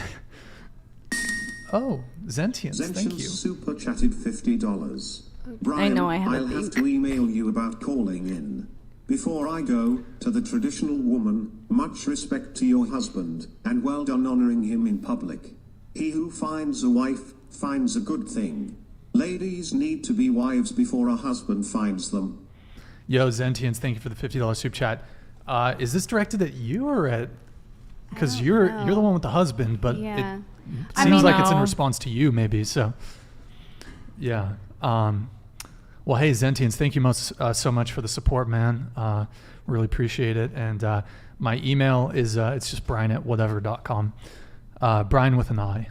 B: Oh, Zentians. Thank you.
L: super chatted $50. Brian,
D: I know I have a
L: I'll have
D: beak.
L: to email you about calling in. Before I go, to the traditional woman, much respect to your husband, and well done honoring him in public. He who finds a wife, finds a good thing. Ladies need to be wives before a husband finds them.
B: Yo, Zentians, thank you for the $50 soup chat. Is this directed at you or at? Because you're the one with the husband, but
H: Yeah.
B: it
H: I
B: seems
H: mean,
B: like it's in
D: no.
B: response to you, maybe. So, yeah. Well, hey, Zentians, thank you so much for the support, man. Really appreciate it. And my email is it's just brian@whatever.com. Brian with an I.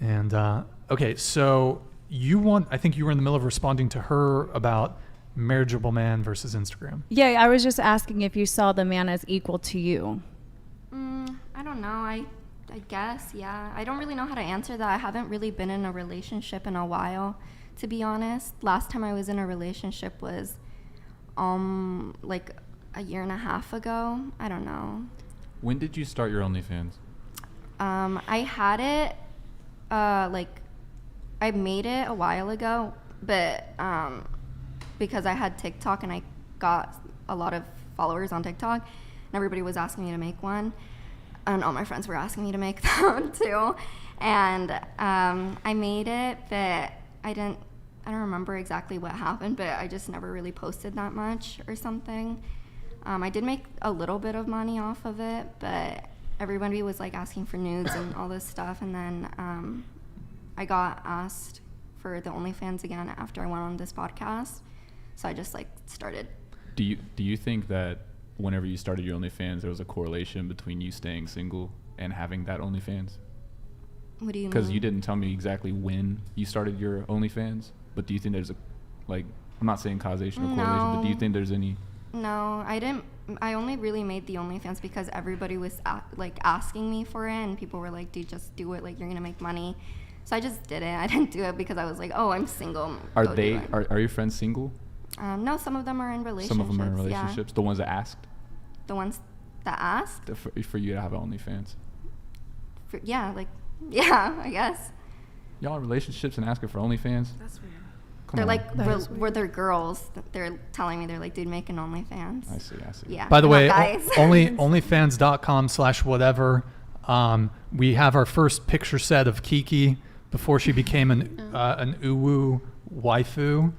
B: And okay, so I think you were in the middle of responding to her about marriageable man versus Instagram.
D: Yeah, I was just asking if you saw the man as equal to you.
E: I don't know. I guess, yeah. I don't really know how to answer that. I haven't really been in a relationship in a while, to be honest. Last time I was in a relationship was like a year and a half ago. I don't know.
J: When did you start your OnlyFans?
E: I had it I made it a while ago, but because I had TikTok and I got a lot of followers on TikTok, and everybody was asking me to make one, and all my friends were asking me to make them too, and I made it, but I don't remember exactly what happened, but I just never really posted that much or something. I did make a little bit of money off of it, but everybody was like asking for nudes and all this stuff, and then I got asked for the OnlyFans again after I went on this podcast, so I just like started.
J: Do you think that whenever you started your OnlyFans, there was a correlation between you staying single and having that OnlyFans?
E: What do you mean?
J: Because you didn't tell me exactly when you started your OnlyFans, but do you think there's I'm not saying causation or correlation, but do you think there's any?
E: No, I didn't. I only really made the OnlyFans because everybody was asking me for it, and people were like, "Dude, just do it. Like, you're gonna make money." So I just did it. I didn't do it because I was like, "Oh, I'm single."
J: Are your friends single?
E: No, some of them are in relationships.
J: Some of them are in relationships.
E: Yeah.
J: The ones that asked.
E: The ones that asked.
J: For you to have an OnlyFans.
E: Yeah, I guess.
J: Y'all in relationships and asking for OnlyFans?
H: That's weird.
E: They're like, were they're girls. They're telling me, they're like, dude, make an OnlyFans.
J: I see.
E: Yeah.
B: By the way,
E: guys.
B: onlyfans.com/whatever. We have our first picture set of Kiki before she became an uwu waifu.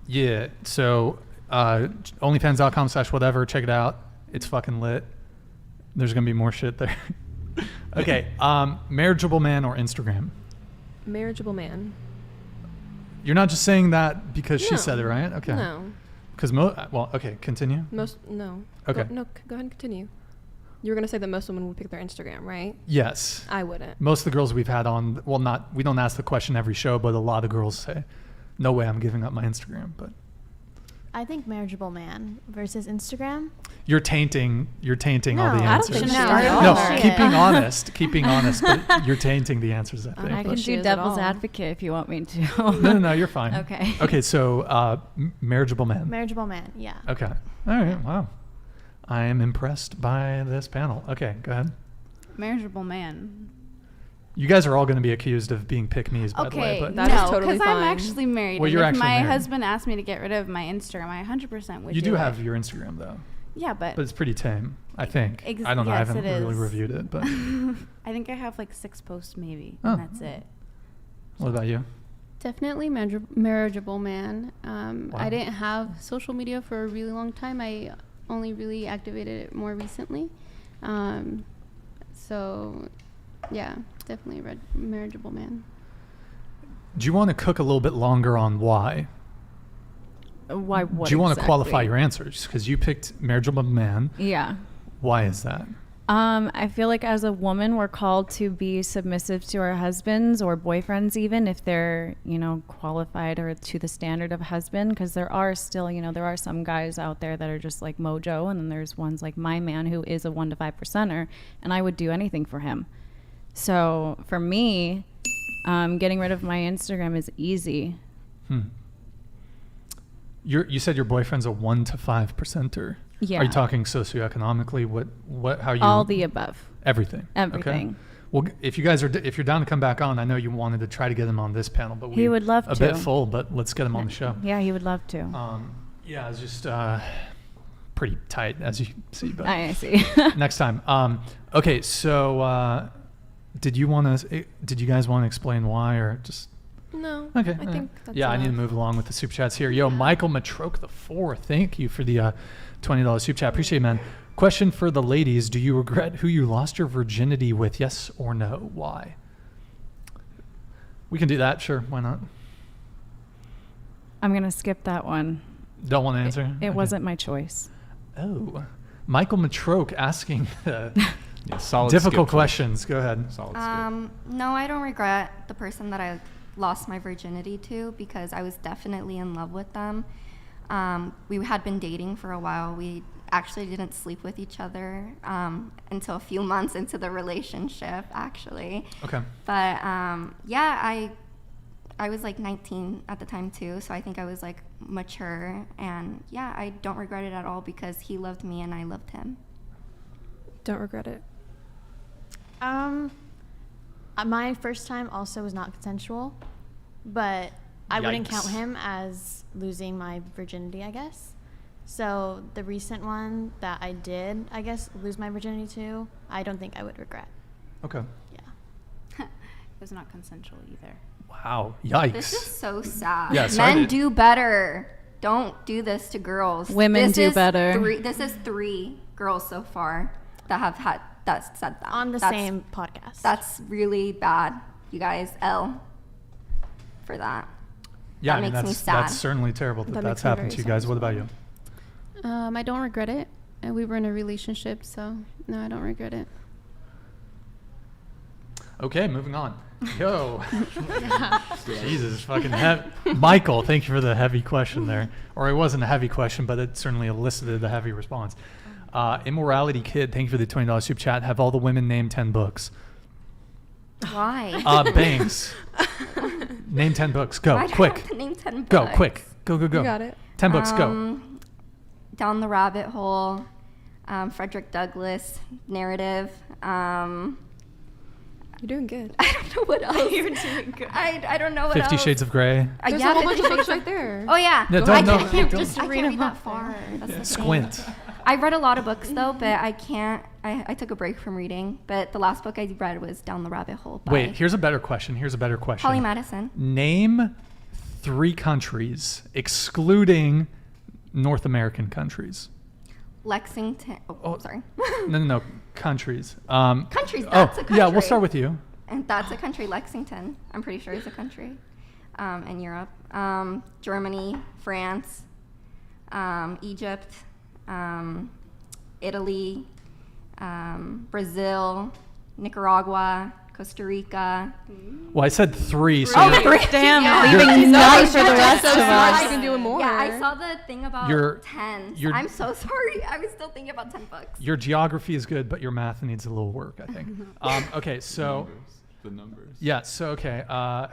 B: Yeah. So onlyfans.com/whatever. Check it out. It's fucking lit. There's gonna be more shit there. Okay. Marriageable man or Instagram?
F: Marriageable man.
B: You're not just saying that because she said it, right? Okay.
F: No.
B: Because okay, continue.
F: No.
B: Okay.
F: Go ahead and continue. You were gonna say that most women would pick their Instagram, right?
B: Yes.
F: I wouldn't.
B: Most of the girls we've had on, we don't ask the question every show, but a lot of girls say, "No way, I'm giving up my Instagram." But
G: I think marriageable man versus Instagram.
B: you're tainting all the
G: I
B: answers.
G: don't think
B: No, keeping honest, but you're tainting the answers. I think.
D: I can do devil's advocate if you want me to.
B: No, you're fine.
D: Okay.
B: Okay, so marriageable man.
G: Marriageable man, yeah.
B: Okay. All right. Wow. I am impressed by this panel. Okay, go ahead.
H: Marriageable man.
B: You guys are all going to be accused of being pick-me's, by the way.
H: Okay,
B: But
H: no, because I'm actually married.
B: Well,
H: and
B: you're
H: if
B: actually
H: my
B: married.
H: husband asked me to get rid of my Instagram, I 100% would
B: You do
H: it.
B: have your Instagram, though.
H: Yeah, but
B: it's pretty tame, I think. I don't know. I
H: yes,
B: haven't
H: it
B: really
H: is.
B: reviewed it, but
H: I think I have like 6 posts maybe,
B: Oh.
H: and that's it.
B: What about you?
I: Definitely marriageable man.
B: Wow.
I: I didn't have social media for a really long time. I only really activated it more recently. So, yeah, definitely a marriageable man.
B: Do you want to cook a little bit longer on why?
D: Why? What
B: Do you want to
D: exactly?
B: qualify your answers? Because you picked marriageable man.
D: Yeah.
B: Why is that?
D: I feel like as a woman, we're called to be submissive to our husbands or boyfriends, even if they're, qualified or to the standard of husband. Because there are still, there are some guys out there that are just like Mojo. And then there's ones like my man who is a 1 to 5%er. And I would do anything for him. So for me, getting rid of my Instagram is easy.
B: You said your boyfriend's a 1 to 5%er.
D: Yeah.
B: Are you talking socioeconomically? How you?
D: All the above.
B: Everything.
D: Everything.
B: Okay. Well, if you're down to come back on, I know you wanted to try to get him on this panel, but
D: he would love
B: a
D: to.
B: bit full, but let's get him on the show.
D: Yeah, he would love to.
B: Yeah, it's just pretty tight, as you see. But
D: I see.
B: Next time. Okay, so did you guys want to explain why, or just?
F: No.
B: Okay.
F: I think that's
B: I need to
F: enough.
B: move along with the super chats here. Yo, Michael Matroke the 4, thank you for the $20 super chat. Appreciate it, man. Question for the ladies: do you regret who you lost your virginity with? Yes or no? Why? We can do that. Sure. Why not?
D: I'm gonna skip that one.
B: Don't want to answer.
D: It wasn't my choice.
B: Oh, Michael Matroke asking
J: solid
B: difficult
J: skip
B: questions. Go ahead.
J: Solid skip.
E: No, I don't regret the person that I lost my virginity to, because I was definitely in love with them. We had been dating for a while. We actually didn't sleep with each other until a few months into the relationship, actually.
B: Okay.
E: But yeah, I was like 19 at the time too, so I think I was like mature, and yeah, I don't regret it at all because he loved me and I loved him.
F: Don't regret it.
G: My first time also was not consensual, but I wouldn't count him as losing my virginity, I guess. So the recent one that I did, I guess, lose my virginity to, I don't think I would regret.
B: Okay.
G: Yeah.
H: It was not consensual either.
B: Wow. Yikes.
E: This is so sad.
B: Yeah,
E: Men do better. Don't do this to girls.
D: Women do better.
E: This is 3 girls so far that have said that.
G: On the same podcast.
E: That's really bad. You guys, L for that.
B: Yeah,
E: that makes me sad.
B: That's certainly terrible that that's happened to you guys. What about you?
I: I don't regret it. We were in a relationship, so no, I don't regret it.
B: Okay, moving on. Yo. Jesus, fucking heavy. Michael, thank you for the heavy question there. Or it wasn't a heavy question, but it certainly elicited a heavy response. Immorality Kid, thank you for the $20 super chat. Have all the women named 10 books.
E: Why?
B: Bangs. Name 10 books. Go,
E: Why do I
B: quick.
E: have to name 10
B: Go,
E: books?
B: quick. Go.
F: You got it.
B: 10 books, go.
E: Down the Rabbit Hole, Frederick Douglass, Narrative.
F: You're doing good.
E: I don't know what else.
G: You're doing good.
E: I don't know what
B: 50
E: else.
B: Shades of Grey.
F: There's
E: yeah,
F: a whole bunch
E: 50
F: of books
E: Shades
F: right there.
E: Oh yeah.
B: Yeah,
E: I
B: don't
E: can't
B: know.
E: just
G: read
E: read
G: them
E: that
G: off
E: far. That's the thing.
B: Squint.
E: I read a lot of books though, but I can't. I took a break from reading. But the last book I read was Down the Rabbit Hole. By
B: Wait, here's a better question.
E: Holly Madison.
B: Name 3 countries, excluding North American countries.
E: Lexington. Oh, sorry.
B: No. Countries.
E: Countries. That's a country.
B: Yeah, we'll start with you.
E: And that's a country. Lexington. I'm pretty sure is a country. In Europe. Germany, France, Egypt, Italy, Brazil, Nicaragua, Costa Rica.
B: Well, I said 3. So
E: Oh, 3.
D: Damn,
E: Yeah.
D: leaving none for the rest of
F: You
D: us.
F: can do more.
E: Yeah, I saw the thing about
B: Your-
E: 10.
B: your-
E: I'm so sorry. I was still thinking about 10 books.
B: your geography is good, but your math needs a little work, I think. Okay, so
J: The numbers.
B: yeah, so okay. That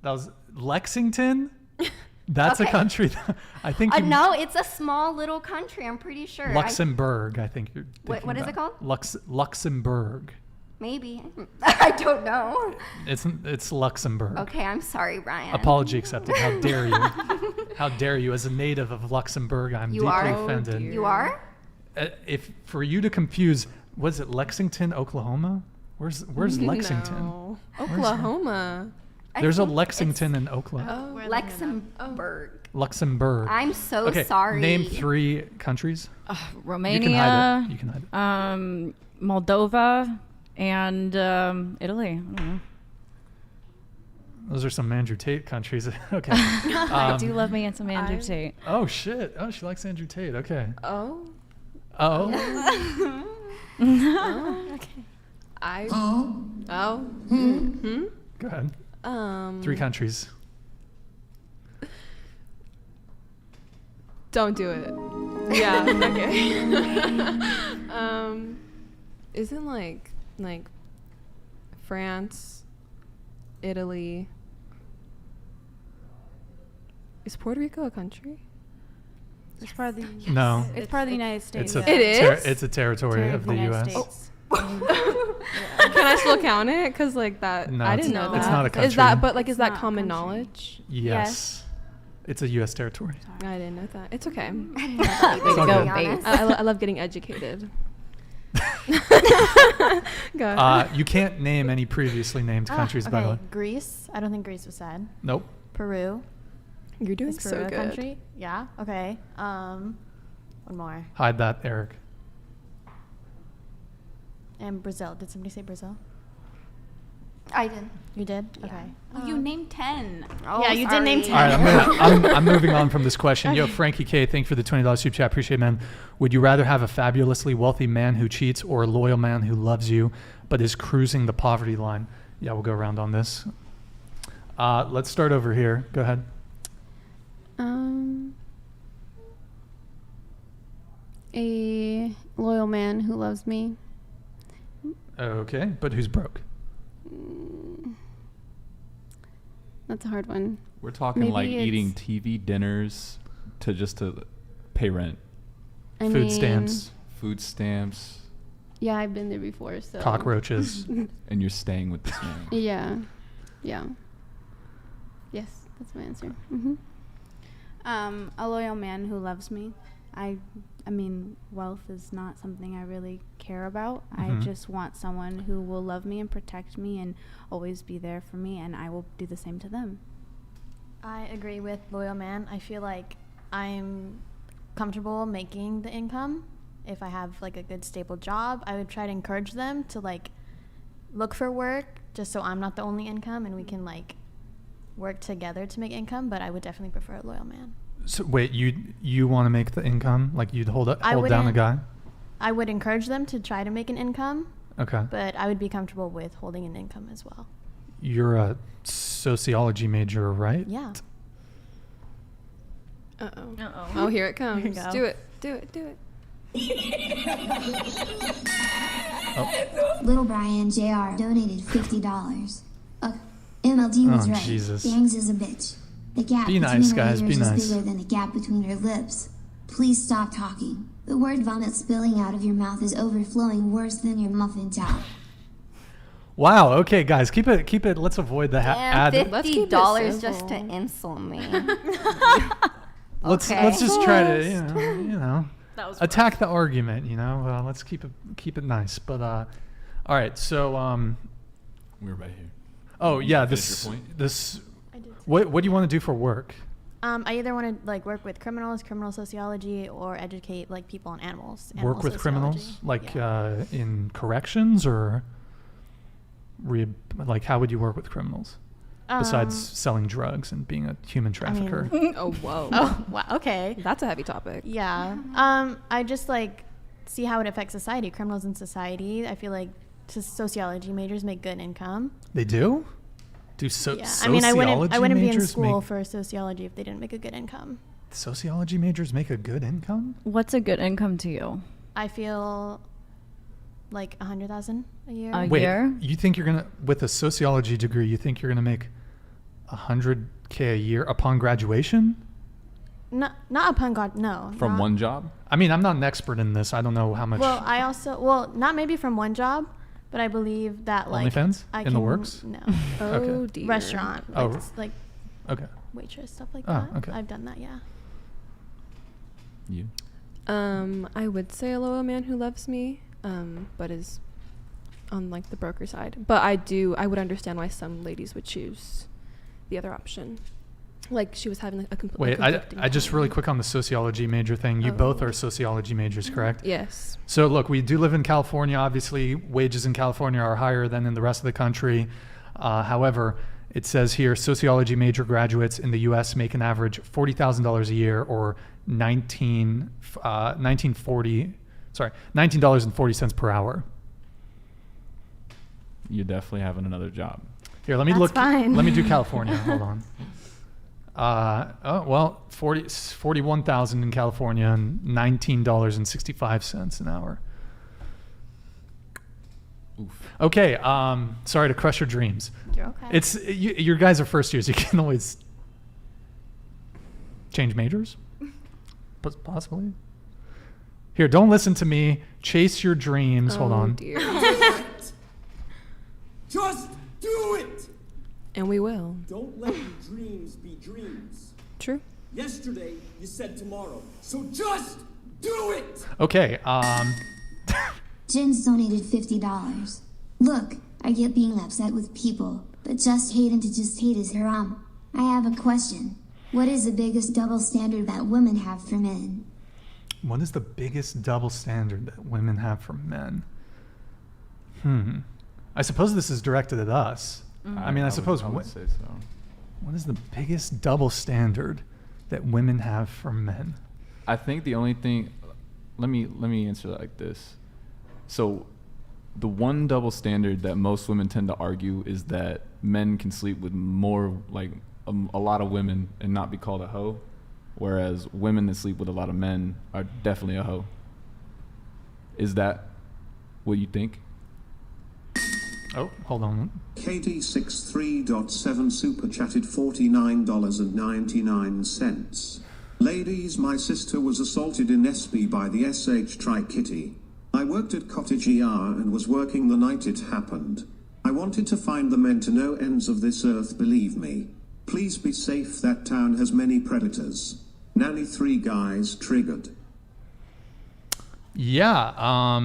B: was Lexington. That's a
E: Okay.
B: country. I think.
E: No, it's a small little country. I'm pretty sure.
B: Luxembourg. I think you're.
E: What
B: thinking
E: is it
B: about.
E: called?
B: Luxembourg.
E: Maybe. I don't know.
B: It's Luxembourg.
E: Okay, I'm sorry, Brian.
B: Apology accepted. How dare you? How dare you? As a native of Luxembourg, I'm
E: You
B: deeply
E: are?
B: offended.
E: You are?
B: If for you to confuse, was it Lexington, Oklahoma? Where's Lexington?
F: No. Oklahoma.
B: There's a
E: think
B: Lexington in Oklahoma.
E: it's Luxembourg.
B: Luxembourg.
E: I'm so
B: Okay,
E: sorry.
B: name 3 countries.
D: Romania.
B: You can hide it.
D: Moldova, and Italy. I don't know.
B: Those are some Andrew Tate countries. Okay.
D: I do love me and some Andrew Tate.
B: Oh shit! Oh, she likes Andrew Tate. Okay.
F: Oh.
B: Oh.
F: Okay.
B: Go ahead. 3 countries.
F: Don't do it. Yeah. Okay. Isn't like France, Italy. Is Puerto Rico a country?
H: It's part of the.
B: No.
H: It's part of the United States.
B: It's a territory of the U.S.
F: Can I still count it? Because like that,
B: No,
F: I didn't know that.
B: It's not a country.
F: Is that? But like, is
H: It's
F: that
H: not a
F: common
H: country.
F: knowledge?
B: Yes. It's a U.S. territory.
F: I didn't know that. It's okay.
D: Way to go, babe.
F: I love getting educated. Go ahead.
B: You can't name any previously named countries, by the way.
G: Greece. I don't think Greece was said.
B: Nope.
G: Peru.
F: You're doing
G: Is Peru
F: so
G: a
F: good.
G: country? Yeah. Okay. One more.
B: Hide that, Eric.
G: And Brazil. Did somebody say Brazil?
E: I did.
G: You did?
E: Yeah.
G: Okay.
H: Well, you named 10.
E: Oh,
G: Yeah, you did name
E: sorry.
G: 10.
B: All right, I'm moving on from this question. Yo, Frankie K, thank you for the $20 super chat. Appreciate it, man. Would you rather have a fabulously wealthy man who cheats or a loyal man who loves you but is cruising the poverty line? Yeah, we'll go around on this. Let's start over here. Go ahead.
I: A loyal man who loves me.
B: Okay, but who's broke?
I: That's a hard one.
J: We're talking
I: Maybe
J: like eating
I: it's-
J: TV dinners to pay rent.
I: I
B: Food
I: mean,
B: stamps,
J: Food stamps,
I: Yeah, I've been there before. So
B: cockroaches.
J: and you're staying with this man.
I: Yeah. Yeah. Yes, that's my answer.
H: A loyal man who loves me. I mean, wealth is not something I really care about. I just want someone who will love me and protect me and always be there for me, and I will do the same to them.
G: I agree with loyal man. I feel like I'm comfortable making the income. If I have like a good stable job, I would try to encourage them to like look for work just so I'm not the only income and we can like work together to make income, but I would definitely prefer a loyal man.
B: So wait, you want to make the income? Like you'd hold down the
G: wouldn't-
B: guy?
G: I would encourage them to try to make an income,
B: Okay.
G: but I would be comfortable with holding an income as well.
B: You're a sociology major, right?
G: Yeah.
F: Uh-oh. Oh, here it comes.
G: Here you go.
F: Do it. Do it. Do it.
K: Little Brian Jr. donated $50. MLD was
B: Oh,
K: right.
B: Jesus.
K: Bangs is a bitch. The gap
B: Be
K: between
B: nice,
K: her
B: guys, be
K: ears
B: nice.
K: is bigger than the gap between her lips. Please stop talking. The word vomit spilling out of your mouth is overflowing worse than your muffin top.
B: Wow. Okay, guys, keep it. Let's avoid the ad.
F: Let's keep it
E: $50 just to
F: simple.
E: insult me.
B: Let's
E: Okay.
B: just try to you know
D: That was
B: attack the argument. Let's keep it nice. But all right. So
J: We're right here.
B: oh yeah,
J: Finish your point?
B: this.
G: I did.
B: What do you want to do for work?
G: I either want to like work with criminals, criminal sociology, or educate like people on animals.
B: Work
G: animal
B: with criminals,
G: sociology.
B: like
G: Yeah.
B: in corrections, or like how would you work with criminals besides selling drugs and being a human trafficker?
F: Oh, whoa.
G: Oh wow. Okay.
F: That's a heavy topic.
G: Yeah. I just like see how it affects society. Criminals in society. I feel like sociology majors make good income.
B: They do. Do
G: Yeah. I mean, I wouldn't be in
B: majors
G: school
B: make-
G: for sociology if they didn't make a good income.
B: Sociology majors make a good income?
D: What's a good income to you?
G: I feel like 100,000 a year.
D: A
B: Wait,
D: year?
B: you think you're gonna, with a sociology degree, you think you're gonna make $100K a year upon graduation?
G: Not upon God. No.
J: From
G: not-
J: one job?
B: I mean, I'm not an expert in this. I don't know how much.
G: Well, not maybe from one job, but I believe that like
B: OnlyFans
G: I
B: in the
G: can-
B: works?
G: No.
F: Oh,
B: Okay.
F: dear.
G: Restaurant.
B: Oh.
G: Like
B: Okay.
G: waitress stuff like
B: Oh,
G: that.
B: okay.
G: I've done that. Yeah.
J: You.
F: I would say a loyal man who loves me, but is on like the broker side. But I would understand why some ladies would choose the other option. Like she was having like, a
B: Wait,
F: conflicting
B: I just
F: time.
B: really quick on the sociology major thing. You both are sociology majors, correct?
F: Yes.
B: So look, we do live in California. Obviously, wages in California are higher than in the rest of the country. However, It says here, sociology major graduates in the U.S. make an average $40,000 a year, or $19.40 per hour.
J: You're definitely having another job.
B: Here, let me
G: That's
B: look.
G: fine.
B: Let me do California. Hold on. 41,000 in California and $19.65 an hour.
J: Oof.
B: Okay. Sorry to crush your dreams.
G: You're okay.
B: Your guys are first years. You can always change majors, possibly. Here, don't listen to me. Chase your dreams. Hold on.
F: Dear.
N: Just do it!
F: And we will.
N: Don't let your dreams be dreams.
F: True.
N: Yesterday, you said tomorrow. So just do it!
B: Okay.
K: Jen's donated $50. Look, I get being upset with people, but just hating to just hate is haram. I have a question. What is the biggest double standard that women have for men?
B: What is the biggest double standard that women have for men? I suppose this is directed at us. I mean, I suppose.
J: I would say so.
B: What is the biggest double standard that women have for men?
J: I think the only thing. Let me answer that like this. So, the one double standard that most women tend to argue is that men can sleep with more, like a lot of women and not be called a hoe, whereas women that sleep with a lot of men are definitely a hoe. Is that what you think?
B: Oh, hold on.
L: KD63.7 super chatted $49.99. Ladies, my sister was assaulted in SB by the SH Tri-Kitty. I worked at Cottage ER and was working the night it happened. I wanted to find the men to no ends of this earth, believe me. Please be safe, that town has many predators. Nanny 3 guys triggered.
B: Yeah,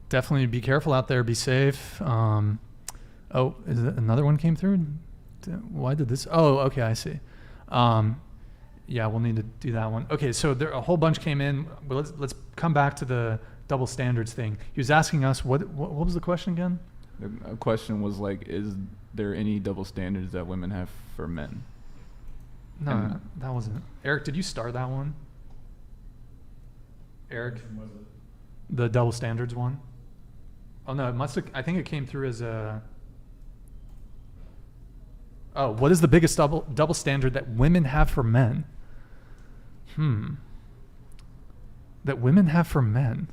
B: definitely be careful out there. Be safe. Oh, is it another one came through? Why did this? Oh, okay, I see. Yeah, we'll need to do that one. Okay, so there a whole bunch came in. But let's come back to the double standards thing. He was asking us what was the question again?
J: The question was like, is there any double standards that women have for men?
B: No, that wasn't. Eric, did you start that one? Eric, the double standards one. Oh no, it must have. I think it came through as a. Oh, what is the biggest double standard that women have for men? That women have for men.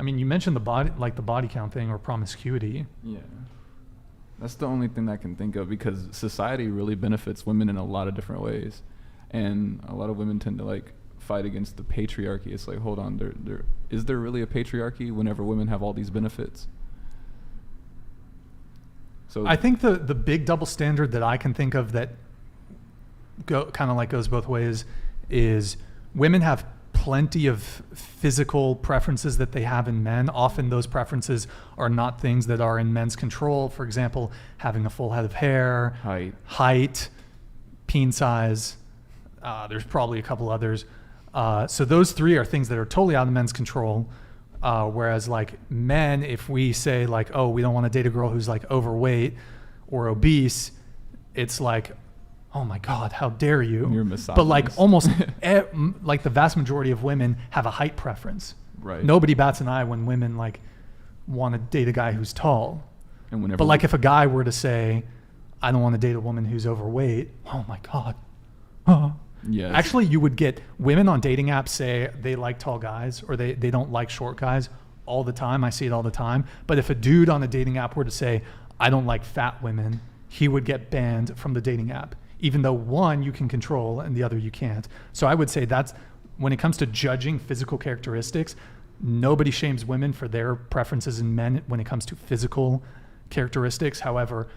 B: I mean, you mentioned the body count thing or promiscuity.
J: Yeah. That's the only thing that I can think of, because society really benefits women in a lot of different ways. And a lot of women tend to like fight against the patriarchy. It's like, hold on, is there really a patriarchy whenever women have all these benefits? So
B: I think the big double standard that I can think of that goes both ways is women have plenty of physical preferences that they have in men. Often those preferences are not things that are in men's control. For example, having a full head of hair, height, peen size. There's probably a couple others. So those three are things that are totally out of men's control. Whereas like men, if we say like, oh, we don't want to date a girl who's like overweight or obese, it's like, oh my God, how dare you?
J: You're misogynist.
B: But like almost like the vast majority of women have a height preference.
J: Right.
B: Nobody bats an eye when women like want to date a guy who's tall.
J: And whenever
B: but like if a guy were to say, I don't want to date a woman who's overweight, oh my God.
J: Yes.
B: Actually, you would get women on dating apps say they like tall guys or they don't like short guys all the time. I see it all the time. But if a dude on a dating app were to say, I don't like fat women, he would get banned from the dating app, even though one you can control and the other you can't. So I would say that's, when it comes to judging physical characteristics, nobody shames women for their preferences in men when it comes to physical characteristics. However,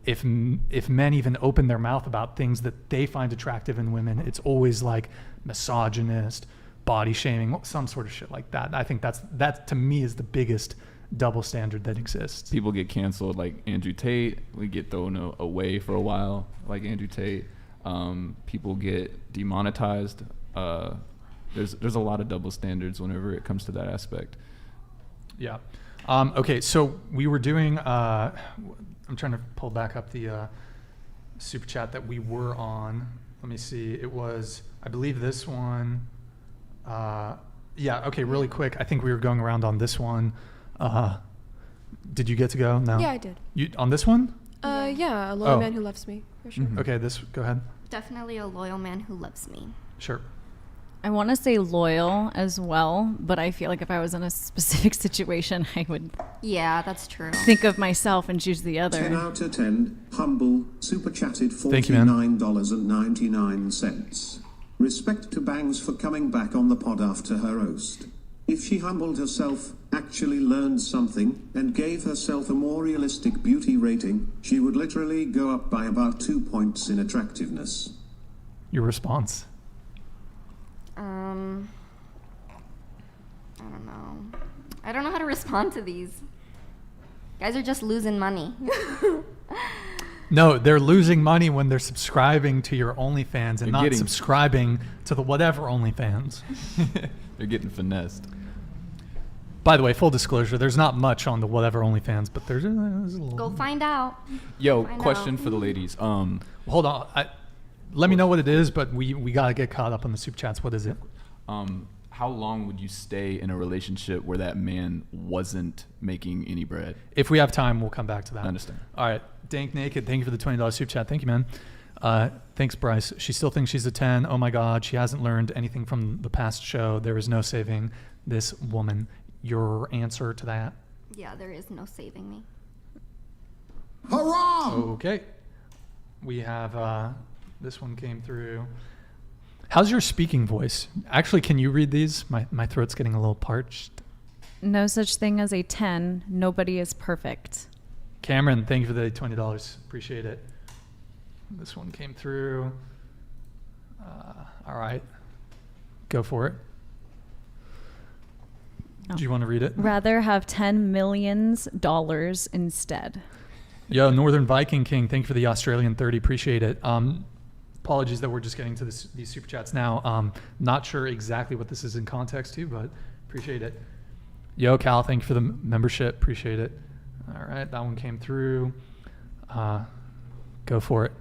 B: if men even open their mouth about things that they find attractive in women, it's always like misogynist, body shaming, some sort of shit like that. I think that to me is the biggest double standard that exists.
J: People get canceled, like Andrew Tate. We get thrown away for a while, like Andrew Tate. People get demonetized. There's a lot of double standards whenever it comes to that aspect.
B: Yeah. Okay, so we were doing I'm trying to pull back up the super chat that we were on. Let me see. It was, I believe, this one. Yeah. Okay. Really quick. I think we were going around on this one. Did you get to go? No.
F: Yeah, I did.
B: You on this one?
F: Yeah, a loyal man who loves me, for sure.
B: Okay. Go ahead.
E: Definitely a loyal man who loves me.
B: Sure.
D: I want to say loyal as well, but I feel like if I was in a specific situation, I would.
E: Yeah, that's true.
D: Think of myself and choose the other.
L: 10 out of 10. Humble. Super chatted
B: Thank you, man.
L: $49.99. Respect to Bangs for coming back on the pod after her roast. If she humbled herself, actually learned something, and gave herself a more realistic beauty rating, she would literally go up by about 2 points in attractiveness.
B: Your response.
E: I don't know. I don't know how to respond to these. Guys are just losing money.
B: No, they're losing money when they're subscribing to your OnlyFans and not subscribing to the whatever OnlyFans.
J: They're getting finessed.
B: By the way, full disclosure, there's not much on the whatever OnlyFans, but there's a little.
E: Go find out.
J: Yo, question for the ladies.
B: Hold on. Let me know what it is, but we got to get caught up on the super chats. What is it?
J: How long would you stay in a relationship where that man wasn't making any bread?
B: If we have time, we'll come back to that.
J: I understand.
B: All right. Dank Naked, thank you for the $20 super chat. Thank you, man. Thanks, Bryce. She still thinks she's a 10. Oh, my God. She hasn't learned anything from the past show. There is no saving this woman. Your answer to that?
E: Yeah, there is no saving me.
L: Hurrah!
B: Okay. We have, this one came through. How's your speaking voice? Actually, can you read these? My throat's getting a little parched.
D: No such thing as a 10. Nobody is perfect.
B: Cameron, thank you for the $20. Appreciate it. This one came through. All right. Go for it.
D: Oh.
B: Do you want to read it?
D: Rather have $10 million instead.
B: Yo, Northern Viking King, thank you for the Australian 30. Appreciate it. Apologies that we're just getting to these super chats now. Not sure exactly what this is in context to, but appreciate it. Yo, Cal, thank you for the membership. Appreciate it. All right, that one came through. Go for it.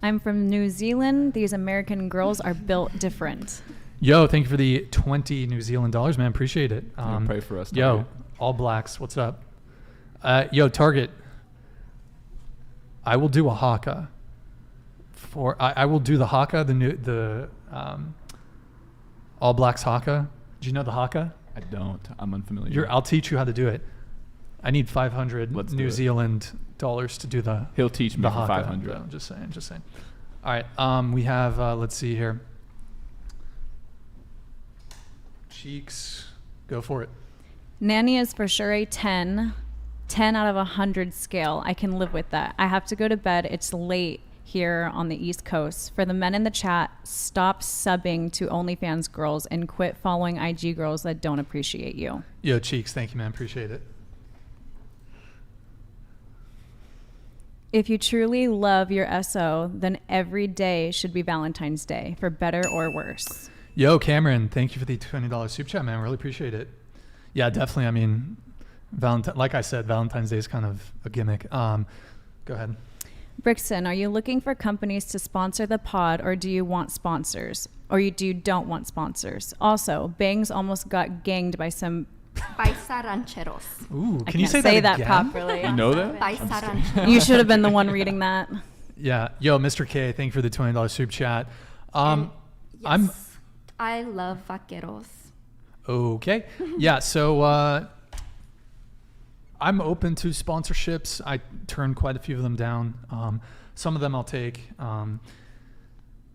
D: I'm from New Zealand. These American girls are built different.
B: Yo, thank you for the 20 New Zealand dollars, man. Appreciate it.
J: Pray for us.
B: Yo,
J: Target.
B: All Blacks, what's up? Yo, Target. I will do a haka. I will do the haka, the All Blacks haka. Do you know the haka?
J: I don't. I'm unfamiliar.
B: I'll teach you how to do it. I need 500 New Zealand dollars to do the.
J: He'll teach me
B: the
J: for
B: haka.
J: 500.
B: No, just saying. All right. We have. Let's see here. Cheeks, go for it.
D: Nanny is for sure a 10. 10 out of 100 scale. I can live with that. I have to go to bed. It's late here on the East Coast. For the men in the chat, stop subbing to OnlyFans girls and quit following IG girls that don't appreciate you.
B: Yo, Cheeks, thank you, man. Appreciate it.
D: If you truly love your SO, then every day should be Valentine's Day, for better or worse.
B: Yo, Cameron, thank you for the $20 super chat, man. Really appreciate it. Yeah, definitely. I mean, like I said, Valentine's Day is kind of a gimmick. Go ahead.
D: Brixton, are you looking for companies to sponsor the pod, or do you want sponsors? Or you don't want sponsors? Also, Bangs almost got ganged by some...
E: Paisa rancheros.
B: Ooh,
D: I
B: can you
D: can't
B: say that
D: that
B: again?
D: properly.
J: You know that?
E: Paisa rancheros.
D: You should have been the one reading that.
B: Yeah. Yo, Mr. K, thank you for the $20 super chat.
E: Yes, I love vaqueros.
B: Okay. Yeah, so I'm open to sponsorships. I turned quite a few of them down. Some of them I'll take.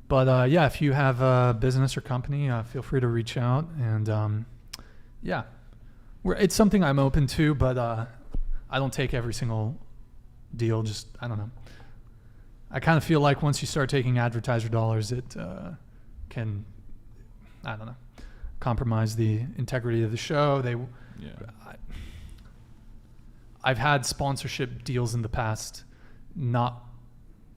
B: But yeah, if you have a business or company, feel free to reach out. And yeah, it's something I'm open to, but I don't take every single deal. Just, I don't know. I kind of feel like once you start taking advertiser dollars, it can, I don't know, compromise the integrity of the show. I've had sponsorship deals in the past not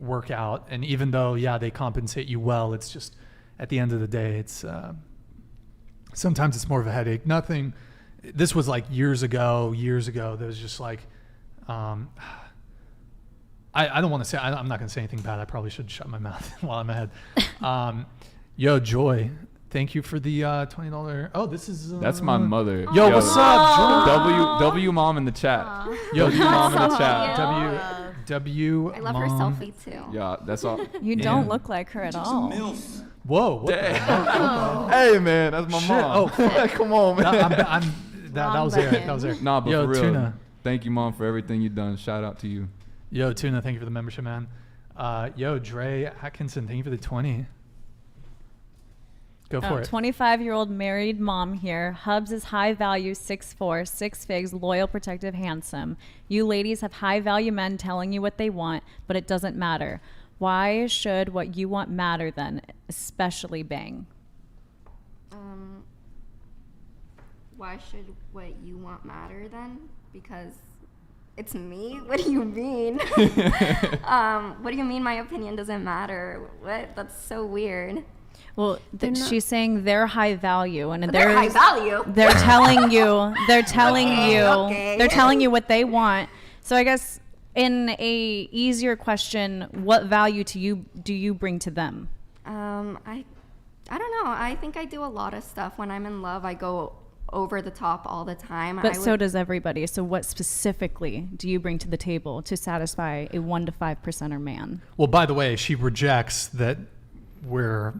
B: work out, and even though they compensate you well, it's just at the end of the day, it's sometimes it's more of a headache. This was like years ago. There was just like I don't want to say, I'm not going to say anything bad. I probably should shut my mouth while I'm ahead. Yo, Joy, thank you for the $20. Oh, this is...
J: That's my mother.
B: Yo, what's up, Joy?
J: W mom in the chat.
B: Yo,
J: W mom in the chat.
B: W
E: I love her
B: mom.
E: selfie too.
J: Yeah, that's all.
D: You don't look like her at all.
B: Whoa, what the hell?
J: Hey, man, that's my
B: Shit.
J: mom.
B: Oh,
J: come on, man.
B: That was Eric. That was Eric.
J: Nah, but
B: Yo,
J: for real,
B: Tuna.
J: thank you, Mom, for everything you've done. Shout out to you.
B: Yo, Tuna, thank you for the membership, man. Yo, Dre Atkinson, thank you for the 20. Go for it.
D: 25-year-old married mom here. Hubs is high value, 6'4", 6 figs, loyal, protective, handsome. You ladies have high value men telling you what they want, but it doesn't matter. Why should what you want matter then, especially Bang?
E: Why should what you want matter then? Because it's me? What do you mean? What do you mean my opinion doesn't matter? What? That's so weird.
D: Well, she's saying they're high value, and
E: they're high value.
D: They're telling you. They're telling
E: Okay,
D: you.
E: okay.
D: They're telling you what they want. So I guess in a easier question, what value do you bring to them?
E: I don't know. I think I do a lot of stuff when I'm in love. I go over the top all the time.
D: But so does everybody. So what specifically do you bring to the table to satisfy a 1 to 5%er man?
B: Well, by the way, she rejects that we're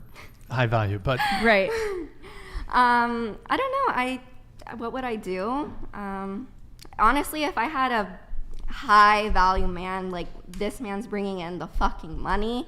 B: high value, but
D: right.
E: I don't know. What would I do? Honestly, if I had a high value man, like this man's bringing in the fucking money,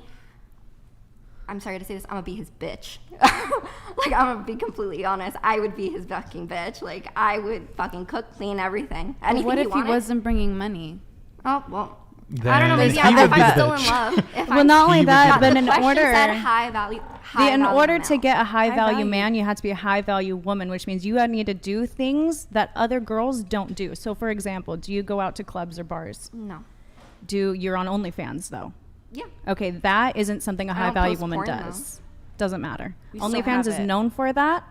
E: I'm sorry to say this, I'm gonna be his bitch. Like, I'm gonna be completely honest. I would be his fucking bitch. Like, I would fucking cook, clean, everything. Anything
H: What if
E: he
H: he wasn't bringing money?
E: Oh, well,
B: then
E: I don't know. Maybe if I'm still in love.
D: Well, not only that, but in
E: question
D: order...
E: said high value.
D: In order to
E: amount.
D: get a high value
E: value.
D: man, you have to be a high value woman, which means you need to do things that other girls don't do. So, for example, do you go out to clubs or bars?
E: No.
D: You're on OnlyFans though?
E: Yeah.
D: Okay, that isn't something a
E: I
D: high
E: don't
D: value
E: post
D: woman
E: porn,
D: does. Doesn't matter.
H: You still
D: OnlyFans
H: have
D: is
H: it.
D: known for that,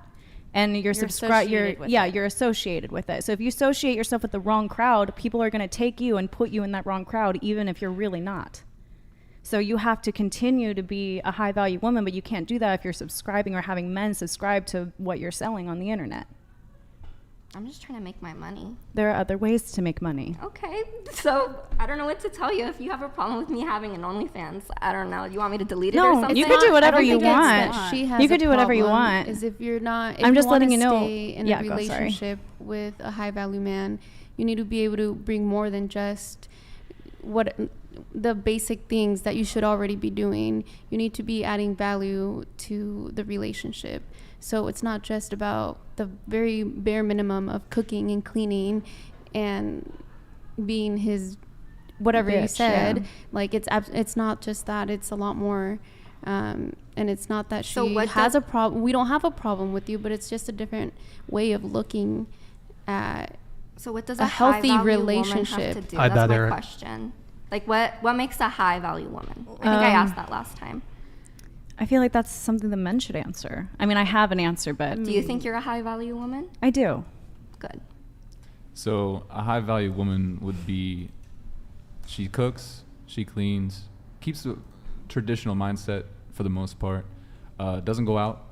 D: and you're
H: associated with it.
D: you're associated with it. So if you associate yourself with the wrong crowd, people are going to take you and put you in that wrong crowd, even if you're really not. So you have to continue to be a high value woman, but you can't do that if you're subscribing or having men subscribe to what you're selling on the internet.
E: I'm just trying to make my money.
D: There are other ways to make money.
E: Okay, so I don't know what to tell you. If you have a problem with me having an OnlyFans, I don't know. You want me to delete it or something?
D: You could do whatever you
F: think it's
D: want.
F: that she has
D: You could
F: a
D: do whatever you
F: problem,
D: want.
F: Is if you're not, if
D: I'm just letting
F: wanna
D: you know.
F: stay in
D: Yeah,
F: a
D: go, sorry.
F: relationship with a high value man, you need to be able to bring more than just what the basic things that you should already be doing. You need to be adding value to the relationship. So it's not just about the very bare minimum of cooking and cleaning and being his whatever you
D: Bitch,
F: said.
D: yeah.
F: Like it's not just that. It's a lot more. And it's not that she
E: So what
F: has a problem. We don't have a problem with you, but it's just a different way of looking at.
E: So what does
F: a
E: a
F: healthy
E: high value
F: relationship
E: woman have to do?
B: I
E: That's
B: bet,
E: my
B: Eric.
E: question. Like, what makes a high value woman? I think I asked that last time.
D: I feel like that's something the men should answer. I mean, I have an answer, but
E: Do you think you're a high value woman?
D: I do.
E: Good.
J: So a high value woman would be, she cooks, she cleans, keeps the traditional mindset for the most part, doesn't go out.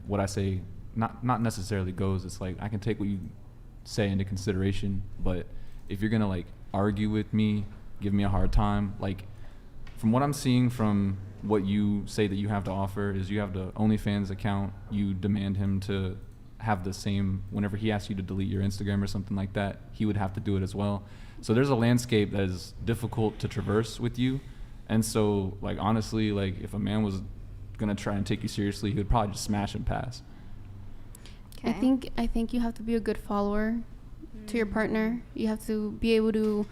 J: What I say not necessarily goes. It's like I can take what you say into consideration, but if you're gonna like argue with me, give me a hard time, like from what I'm seeing from what you say that you have to offer is you have the OnlyFans account, you demand him to have the same, whenever he asks you to delete your Instagram or something like that, he would have to do it as well. So there's a landscape that is difficult to traverse with you. And so like honestly, like if a man was gonna try and take you seriously, he would probably just smash and pass.
F: I think you have to be a good follower to your partner. You have to be able to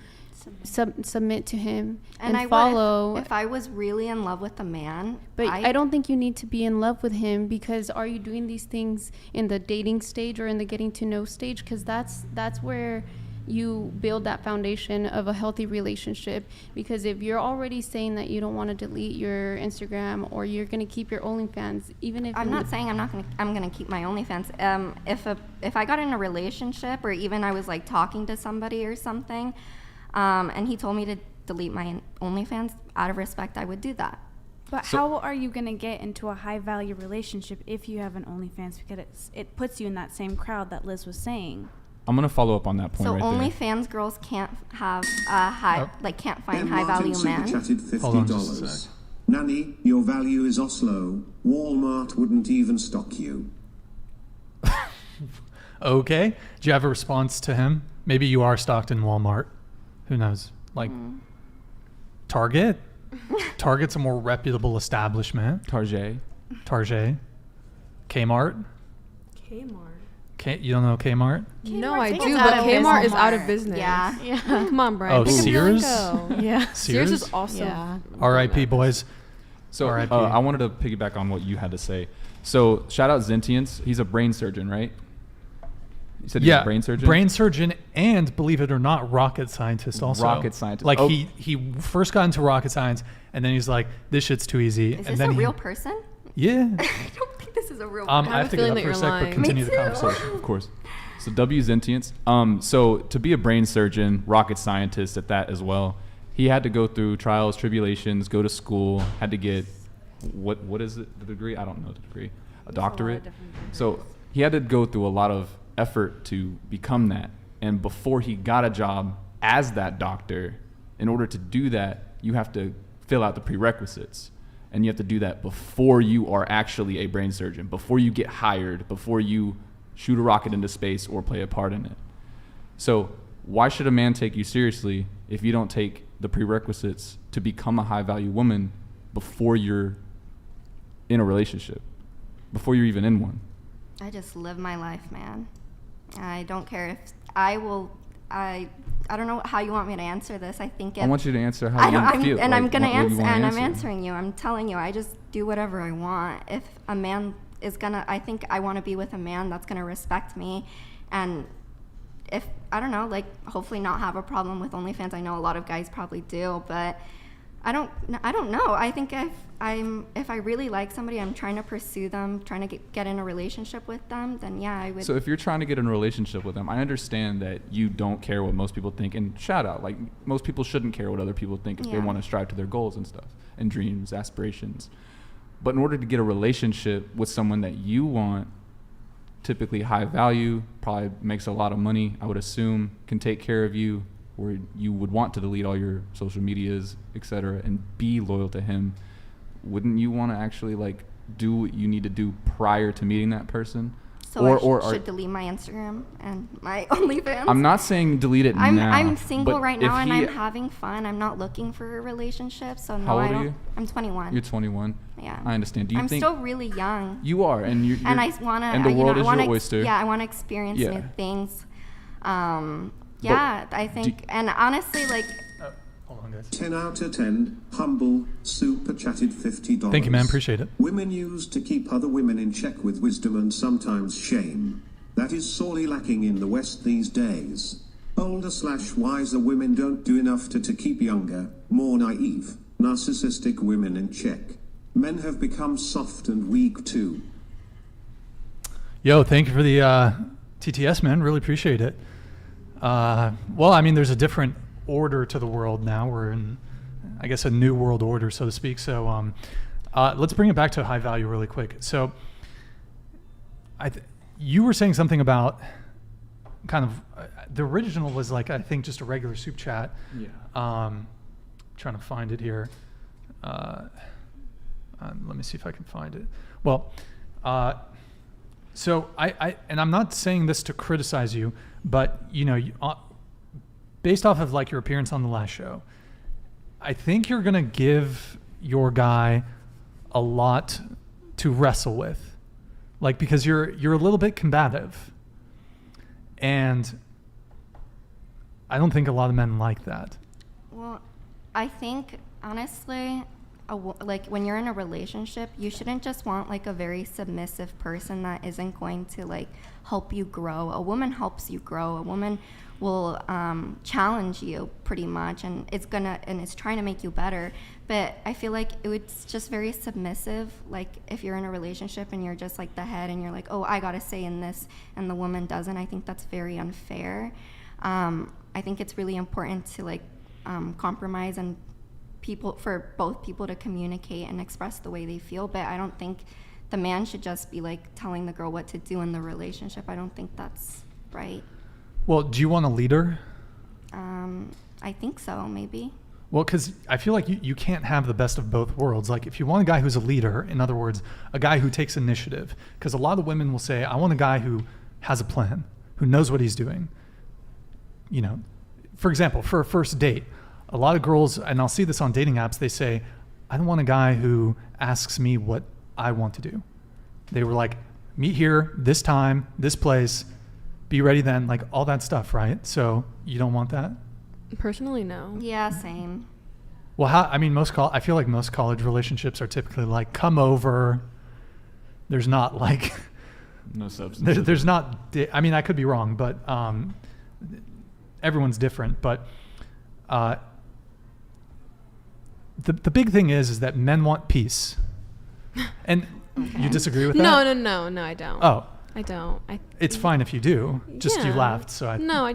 F: submit to him and
E: I
F: follow.
E: would if I was really in love with a man.
F: But I don't think you need to be in love with him, because are you doing these things in the dating stage or in the getting to know stage? Because that's where you build that foundation of a healthy relationship. Because if you're already saying that you don't want to delete your Instagram or you're going to keep your OnlyFans, even if
E: I'm not saying I'm gonna keep my OnlyFans. If I got in a relationship or even I was like talking to somebody or something, and he told me to delete my OnlyFans, out of respect, I would do that.
H: But how are you going to get into a high value relationship if you have an OnlyFans? Because it puts you in that same crowd that Liz was saying.
J: I'm going to follow up on that point
E: So
J: right
E: OnlyFans girls can't have can't find high value men.
L: Chatted $50. Nanny, your value is Oslo. Walmart wouldn't even stock you.
B: Okay. Do you have a response to him? Maybe you are stocked in Walmart. Who knows? Like Target? Target's a more reputable establishment.
J: Target.
B: Kmart?
F: Kmart.
B: You don't know Kmart?
F: No, I do, but Kmart is out of business.
E: Yeah.
F: Come on, Brian.
B: Oh, Sears?
F: Yeah. Sears is also.
G: Yeah.
B: R.I.P. boys.
J: So
B: R.I.P.
J: I wanted to piggyback on what you had to say. So shout out Zentience. He's a brain surgeon, right? You said he's a brain surgeon?
B: Brain surgeon and, believe it or not, rocket scientist also.
J: Rocket scientist.
B: Like he first got into rocket science and then he's like, this shit's too easy.
E: Is
B: and
E: this
B: then
E: a real person?
B: Yeah.
E: I don't think this is a real person.
B: I have to get up for a sec, but continue the conversation.
J: Of course. So W Zentience. So to be a brain surgeon, rocket scientist at that as well, he had to go through trials, tribulations, go to school, had to get what is it, the degree? I don't know the degree. A doctorate. So he had to go through a lot of effort to become that. And before he got a job as that doctor, in order to do that, you have to fill out the prerequisites. And you have to do that before you are actually a brain surgeon, before you get hired, before you shoot a rocket into space or play a part in it. So why should a man take you seriously if you don't take the prerequisites to become a high-value woman before you're in a relationship, before you're even in one?
E: I just live my life, man. I don't care if I will. I don't know how you want me to answer this. I think
J: I want you to answer how you feel.
E: And I'm gonna answer, and I'm answering you. I'm telling you, I just do whatever I want. If a man is gonna, I think I want to be with a man that's gonna respect me, and if I don't know, like hopefully not have a problem with OnlyFans. I know a lot of guys probably do, but I don't know. I think if I really like somebody, I'm trying to pursue them, trying to get in a relationship with them, then yeah, I would.
J: So if you're trying to get in a relationship with them, I understand that you don't care what most people think, and shout out, like most people shouldn't care what other people think if they want to strive to their goals and stuff, and dreams, aspirations. But in order to get a relationship with someone that you want, typically high value, probably makes a lot of money, I would assume, can take care of you, where you would want to delete all your social medias, etc., and be loyal to him, wouldn't you want to actually like do what you need to do prior to meeting that person?
E: So I should delete my Instagram and my OnlyFans?
J: I'm not saying delete it now.
E: I'm single right now and I'm having fun. I'm not looking for a relationship, so no,
J: how old are you?
E: I'm 21.
J: You're 21.
E: Yeah.
J: I understand. Do you
E: I'm
J: think
E: still really young.
J: You are, and you're
E: and I want to.
J: And the world is your oyster.
E: Yeah, I want to experience new things. Yeah, I think, and honestly, like.
B: Hold on, guys.
L: 10 out of 10, humble, super chatted $50.
B: Thank you, man. Appreciate it.
L: Women used to keep other women in check with wisdom and sometimes shame. That is sorely lacking in the West these days. Older/wiser women don't do enough to keep younger, more naive, narcissistic women in check. Men have become soft and weak too.
B: Yo, thank you for the TTS, man. Really appreciate it. Well, I mean, there's a different order to the world now. We're in, I guess, a new world order, so to speak. So let's bring it back to high value really quick. So you were saying something about kind of the original was like, I think, just a regular soup chat.
J: Yeah.
B: Trying to find it here. Let me see if I can find it. Well, so and I'm not saying this to criticize you, but you know, based off of like your appearance on the last show, I think you're gonna give your guy a lot to wrestle with, like because you're a little bit combative, and I don't think a lot of men like that.
E: Well, I think honestly, like when you're in a relationship, you shouldn't just want like a very submissive person that isn't going to like help you grow. A woman helps you grow. A woman will challenge you pretty much, and it's trying to make you better. But I feel like it's just very submissive. Like if you're in a relationship and you're just like the head and you're like, oh, I gotta say in this, and the woman doesn't. I think that's very unfair. I think it's really important to like compromise and for both people to communicate and express the way they feel. But I don't think the man should just be like telling the girl what to do in the relationship. I don't think that's right.
B: Well, do you want a leader?
E: I think so, maybe.
B: Well, because I feel like you can't have the best of both worlds. Like, if you want a guy who's a leader, in other words, a guy who takes initiative, because a lot of women will say, I want a guy who has a plan, who knows what he's doing. You know, for example, for a first date, a lot of girls, and I'll see this on dating apps, they say, I don't want a guy who asks me what I want to do. They were like, meet here, this time, this place, be ready then, like all that stuff, right? So you don't want that?
F: Personally, no.
E: Yeah, same.
B: Well, I mean, I feel like most college relationships are typically like, come over. There's not like...
J: No substance.
B: There's not... I mean, I could be wrong, but everyone's different. But the big thing is that men want peace. And you disagree with that?
F: No, I don't.
B: Oh.
F: I don't.
B: It's fine if you do. Just you laughed, so
F: No.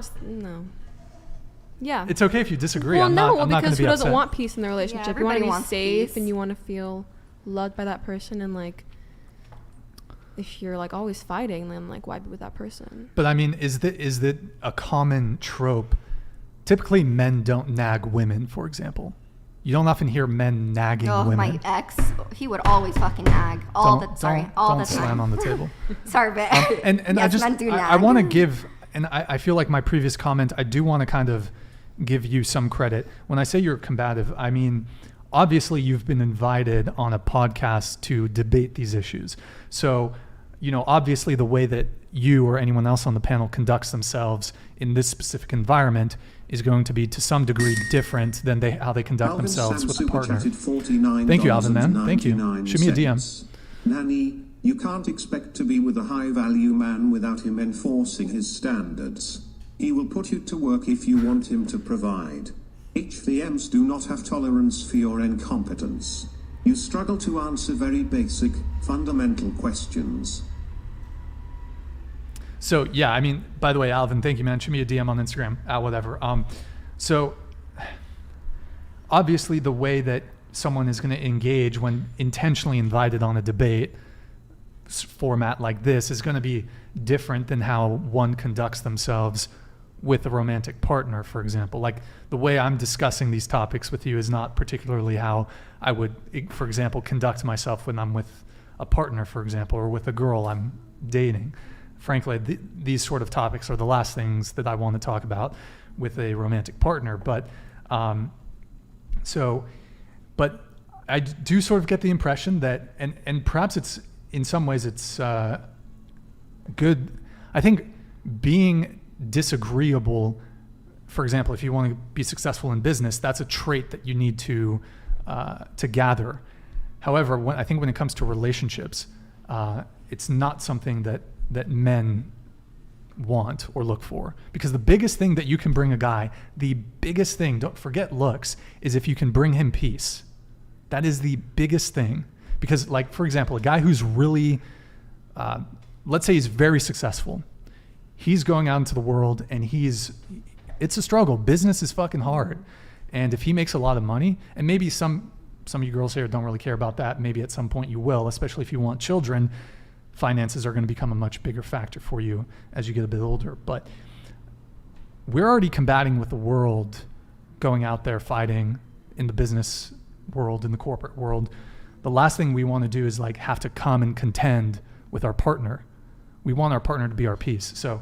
F: Yeah.
B: It's okay if you disagree.
F: Well,
B: I'm not
F: because
B: going to be
F: who doesn't
B: upset.
F: want peace in the relationship?
E: Yeah,
F: you want to be safe
E: peace.
F: and you want to feel loved by that person, and like if you're like always fighting, then like why be with that person?
B: But I mean, is that a common trope? Typically, men don't nag women, for example. You don't often hear men nagging women.
E: My ex, he would always fucking nag all the time.
B: Don't slam on the table.
E: Sorry, but
B: and
E: yes, men do nag.
B: I want to give, and I feel like my previous comment, I do want to kind of give you some credit. When I say you're combative, I mean, obviously you've been invited on a podcast to debate these issues. So, you know, obviously the way that you or anyone else on the panel conducts themselves in this specific environment is going to be to some degree different than how they conduct
L: Alvin
B: themselves
L: Sam
B: with a partner.
L: $49
B: Thank you, Alvin, man. Thank you. Shoot me a DM.
L: Nanny, you can't expect to be with a high-value man without him enforcing his standards. He will put you to work if you want him to provide. HVMs do not have tolerance for your incompetence. You struggle to answer very basic, fundamental questions.
B: So, yeah, I mean, by the way, Alvin, thank you, man. Shoot me a DM on Instagram, whatever. So, obviously, the way that someone is going to engage when intentionally invited on a debate format like this is going to be different than how one conducts themselves with a romantic partner, for example. Like, the way I'm discussing these topics with you is not particularly how I would, for example, conduct myself when I'm with a partner, for example, or with a girl I'm dating. Frankly, these sort of topics are the last things that I want to talk about with a romantic partner. But but I do sort of get the impression that, and perhaps it's in some ways it's good. I think being disagreeable, for example, if you want to be successful in business, that's a trait that you need to gather. However, I think when it comes to relationships, it's not something that men want or look for. Because the biggest thing that you can bring a guy, the biggest thing, don't forget looks, is if you can bring him peace. That is the biggest thing. Because, like, for example, a guy who's really, let's say he's very successful. He's going out into the world and it's a struggle. Business is fucking hard. And if he makes a lot of money, and maybe some of you girls here don't really care about that, maybe at some point you will, especially if you want children, finances are going to become a much bigger factor for you as you get a bit older. But we're already combating with the world, going out there fighting in the business world, in the corporate world. The last thing we want to do is like have to come and contend with our partner. We want our partner to be our peace. So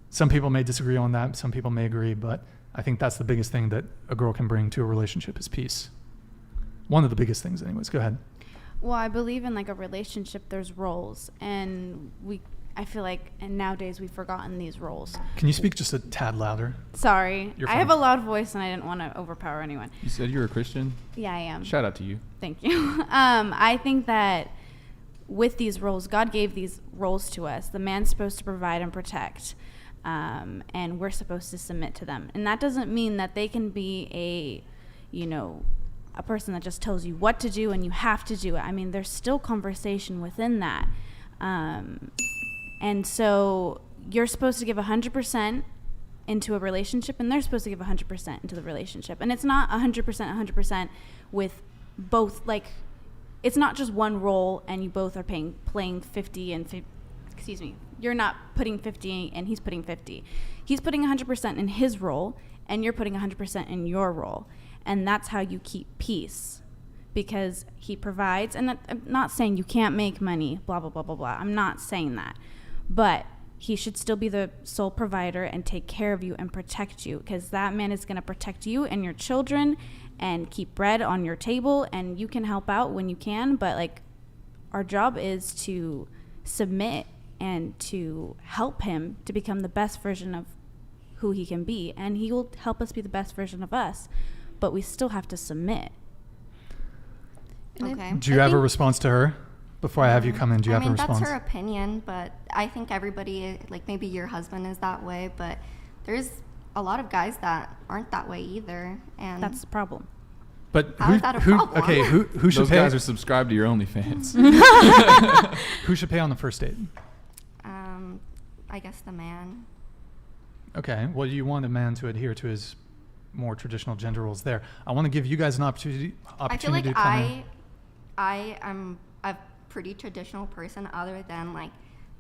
B: some people may disagree on that. Some people may agree, but I think that's the biggest thing that a girl can bring to a relationship is peace. One of the biggest things anyways. Go ahead.
H: Well, I believe in like a relationship, there's roles, and I feel like nowadays we've forgotten these roles.
B: Can you speak just a tad louder?
H: Sorry.
B: You're
H: I
B: fine.
H: have a loud voice and I didn't want to overpower anyone.
J: You said you're a Christian?
H: Yeah, I am.
J: Shout out to you.
H: Thank you. I think that with these roles, God gave these roles to us. The man's supposed to provide and protect, and we're supposed to submit to them. And that doesn't mean that they can be a person that just tells you what to do and you have to do it. I mean, there's still conversation within that. And so you're supposed to give 100% into a relationship, and they're supposed to give 100% into the relationship. And it's not 100% with both, like, it's not just one role and you both are playing 50 and 50, excuse me, you're not putting 50 and he's putting 50. He's putting 100% in his role and you're putting 100% in your role. And that's how you keep peace, because he provides. And I'm not saying you can't make money, blah, blah, blah, blah, blah. I'm not saying that. But he should still be the sole provider and take care of you and protect you, because that man is going to protect you and your children and keep bread on your table, and you can help out when you can. But, like, our job is to submit and to help him to become the best version of who he can be, and he will help us be the best version of us, but we still have to submit.
E: Okay.
B: Do you have a response to her? Before I have you come in, do you have a response?
E: That's her opinion, but I think everybody, like, maybe your husband is that way, but there's a lot of guys that aren't that way either, and
H: that's the problem.
B: But
E: how is that a problem?
B: Okay, who should
J: Those
B: pay?
J: guys are subscribed to your OnlyFans.
B: Who should pay on the first date?
E: I guess the man.
B: Okay, well, you want a man to adhere to his more traditional gender roles there. I want to give you guys an opportunity
E: I feel like
B: to come in.
E: I am a pretty traditional person, other than, like,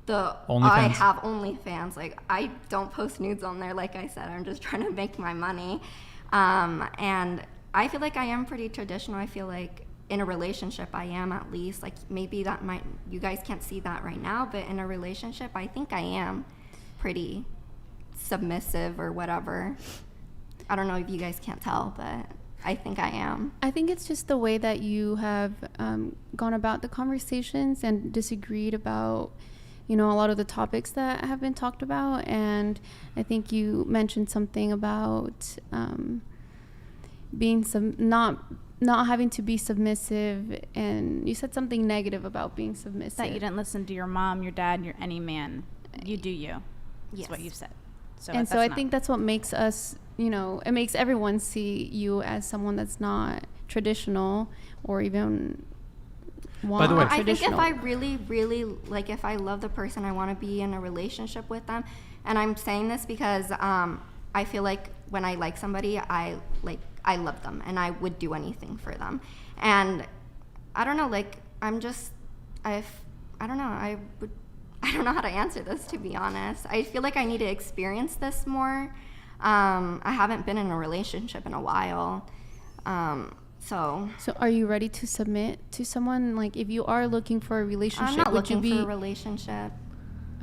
E: the
B: OnlyFans.
E: I have OnlyFans. Like, I don't post nudes on there. Like I said, I'm just trying to make my money, and I feel like I am pretty traditional. I feel like in a relationship I am, at least. Like, maybe that might, you guys can't see that right now, but in a relationship I think I am pretty submissive or whatever. I don't know if you guys can't tell, but I think I am.
I: I think it's just the way that you have gone about the conversations and disagreed about, you know, a lot of the topics that have been talked about. And I think you mentioned something about being not having to be submissive, and you said something negative about being submissive.
H: That you didn't listen to your mom, your dad, any man. You do you. That's
E: Yes.
H: what you said. So
I: And so I think that's what makes us, you know, it makes everyone see you as someone that's not traditional or even
B: By the way,
E: I think if I really, really, like, if I love the person, I want to be in a relationship with them. And I'm saying this because I feel like when I like somebody, I love them and I would do anything for them. And I don't know, like, I don't know how to answer this, to be honest. I feel like I need to experience this more. I haven't been in a relationship in a while. So
I: are you ready to submit to someone? Like, if you are looking for a relationship,
E: I'm not
I: would you
E: looking
I: be
E: for a relationship.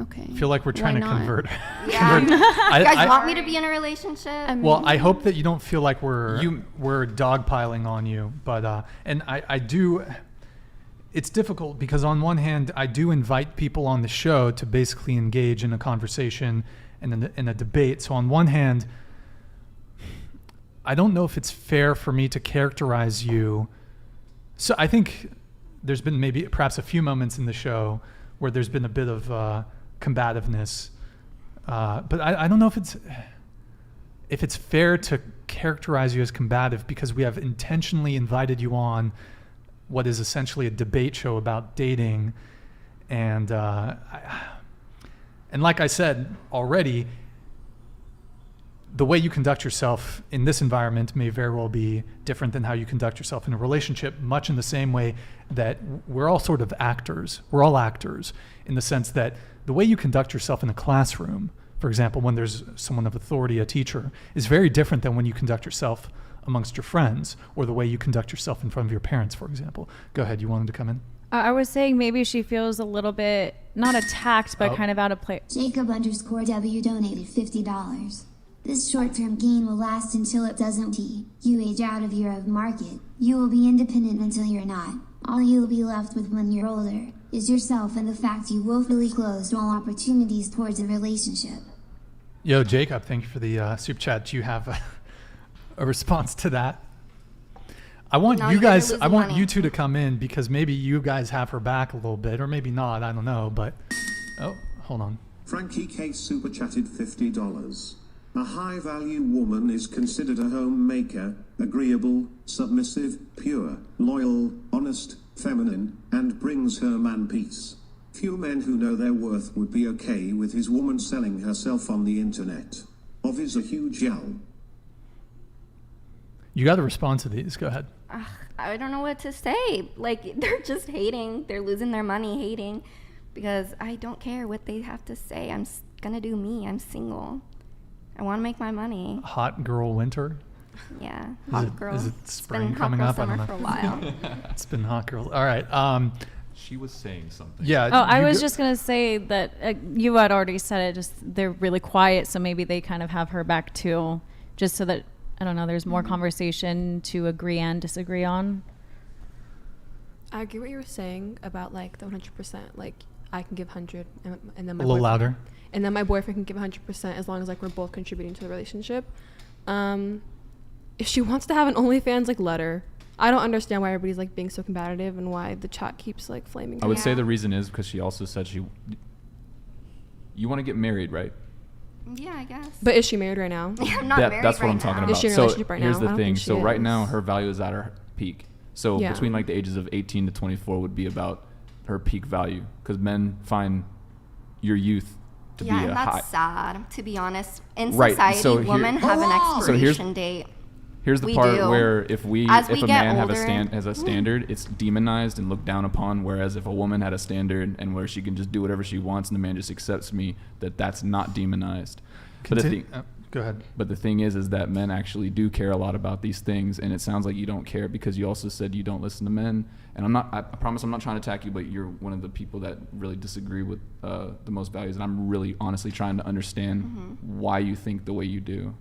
I: Okay.
B: I feel like we're trying to convert.
E: Yeah. You guys want me to be in a relationship?
B: Well, I hope that you don't feel like we're dogpiling on you, but and I do. It's difficult because on one hand, I do invite people on the show to basically engage in a conversation and in a debate. So on one hand, I don't know if it's fair for me to characterize you. So I think there's been perhaps a few moments in the show where there's been a bit of combativeness, but I don't know if it's fair to characterize you as combative, because we have intentionally invited you on what is essentially a debate show about dating, and like I said already, the way you conduct yourself in this environment may very well be different than how you conduct yourself in a relationship, much in the same way that we're all sort of actors. We're all actors in the sense that the way you conduct yourself in a classroom, for example, when there's someone of authority, a teacher, is very different than when you conduct yourself amongst your friends, or the way you conduct yourself in front of your parents, for example. Go ahead, you wanted to come in?
D: I was saying maybe she feels a little bit, not attacked, but kind of out of place.
K: Jacob_W donated $50. This short-term gain will last until it doesn't. You age out of your market. You will be independent until you're not. All you'll be left with when you're older is yourself and the fact you willfully closed all opportunities towards a relationship.
B: Yo, Jacob, thank you for the super chat. Do you have a response to that? I want you two to come in, because maybe you guys have her back a little bit, or maybe not, I don't know, but oh, hold on.
L: Frankie K super chatted $50. A high-value woman is considered a homemaker, agreeable, submissive, pure, loyal, honest, feminine, and brings her man peace. Few men who know their worth would be okay with his woman selling herself on the internet. Ov is a huge L.
B: You got to respond to these. Go ahead.
E: I don't know what to say. Like, they're just hating. They're losing their money hating because I don't care what they have to say. I'm gonna do me. I'm single. I want to make my money.
B: Hot girl winter.
E: Yeah,
B: hot
E: girl.
B: Is it spring
E: It's been
B: coming
E: hot girl
B: up? I don't
E: summer
B: know.
E: for a while.
B: It's been hot girl. All right.
J: She was saying something.
B: Yeah.
D: Oh, I was just gonna say that you had already said it. Just they're really quiet, so maybe they kind of have her back too, just so that I don't know. There's more conversation to agree and disagree on.
F: I agree what you were saying about like the 100%. Like I can give 100, and then my
B: a little louder.
F: And then my boyfriend can give 100% as long as like we're both contributing to the relationship. If she wants to have an OnlyFans, like let her. I don't understand why everybody's like being so combative and why the chat keeps like flaming.
J: I would say the reason is because she also said you want to get married, right?
E: Yeah, I guess.
F: But is she married right now?
E: I'm not married
J: That's
E: right
J: what I'm talking
E: now.
J: about.
F: Is she in a
J: So
F: relationship right
J: here's
F: now? I
J: the
F: don't
J: thing.
F: think
J: So
F: she
J: right
F: is.
J: now her value is at her peak. So
F: Yeah.
J: between like the ages of 18 to 24 would be about her peak value because men find your youth to
E: Yeah,
J: be
E: and
J: a
E: that's
J: high.
E: sad, to be honest. In
J: Right,
E: society,
J: so here-
E: women have an
J: So
E: expiration date.
J: Here's the
E: We
J: part
E: do.
J: where if
E: As
J: a
E: we get
J: man
E: older,
J: has a standard, it's demonized and looked down upon. Whereas if a woman had a standard and where she can just do whatever she wants and the man just accepts me, that's not demonized.
B: Go ahead.
J: But the thing is that men actually do care a lot about these things, and it sounds like you don't care because you also said you don't listen to men. And I promise I'm not trying to attack you, but you're one of the people that really disagree with the most values, and I'm really honestly trying to understand why you think the way you do.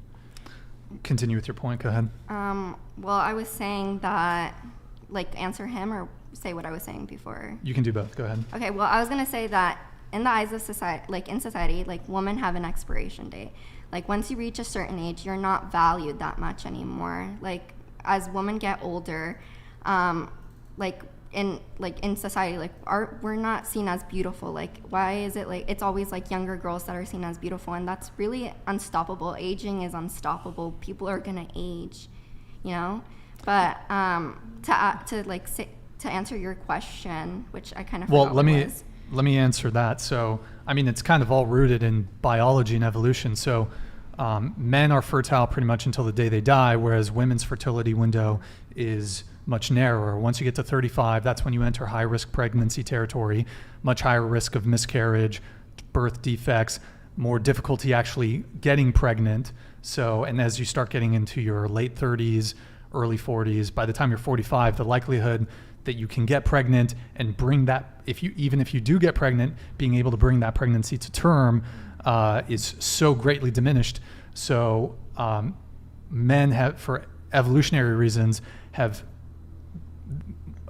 B: Continue with your point. Go ahead.
E: Well, I was saying that, like, answer him or say what I was saying before.
B: You can do both. Go ahead.
E: Okay, well, I was gonna say that in the eyes of society, like women have an expiration date. Like once you reach a certain age, you're not valued that much anymore. Like as women get older, like in society, like we're not seen as beautiful. Like why is it like it's always like younger girls that are seen as beautiful, and that's really unstoppable. Aging is unstoppable. People are gonna age, you know. But to answer your question, which I kind of forgot what it was.
B: Let me answer that. So, I mean, it's kind of all rooted in biology and evolution. So, men are fertile pretty much until the day they die, whereas women's fertility window is much narrower. Once you get to 35, that's when you enter high-risk pregnancy territory, much higher risk of miscarriage, birth defects, more difficulty actually getting pregnant. So, and as you start getting into your late 30s, early 40s, by the time you're 45, the likelihood that you can get pregnant and bring that, even if you do get pregnant, being able to bring that pregnancy to term is so greatly diminished. So men have, for evolutionary reasons,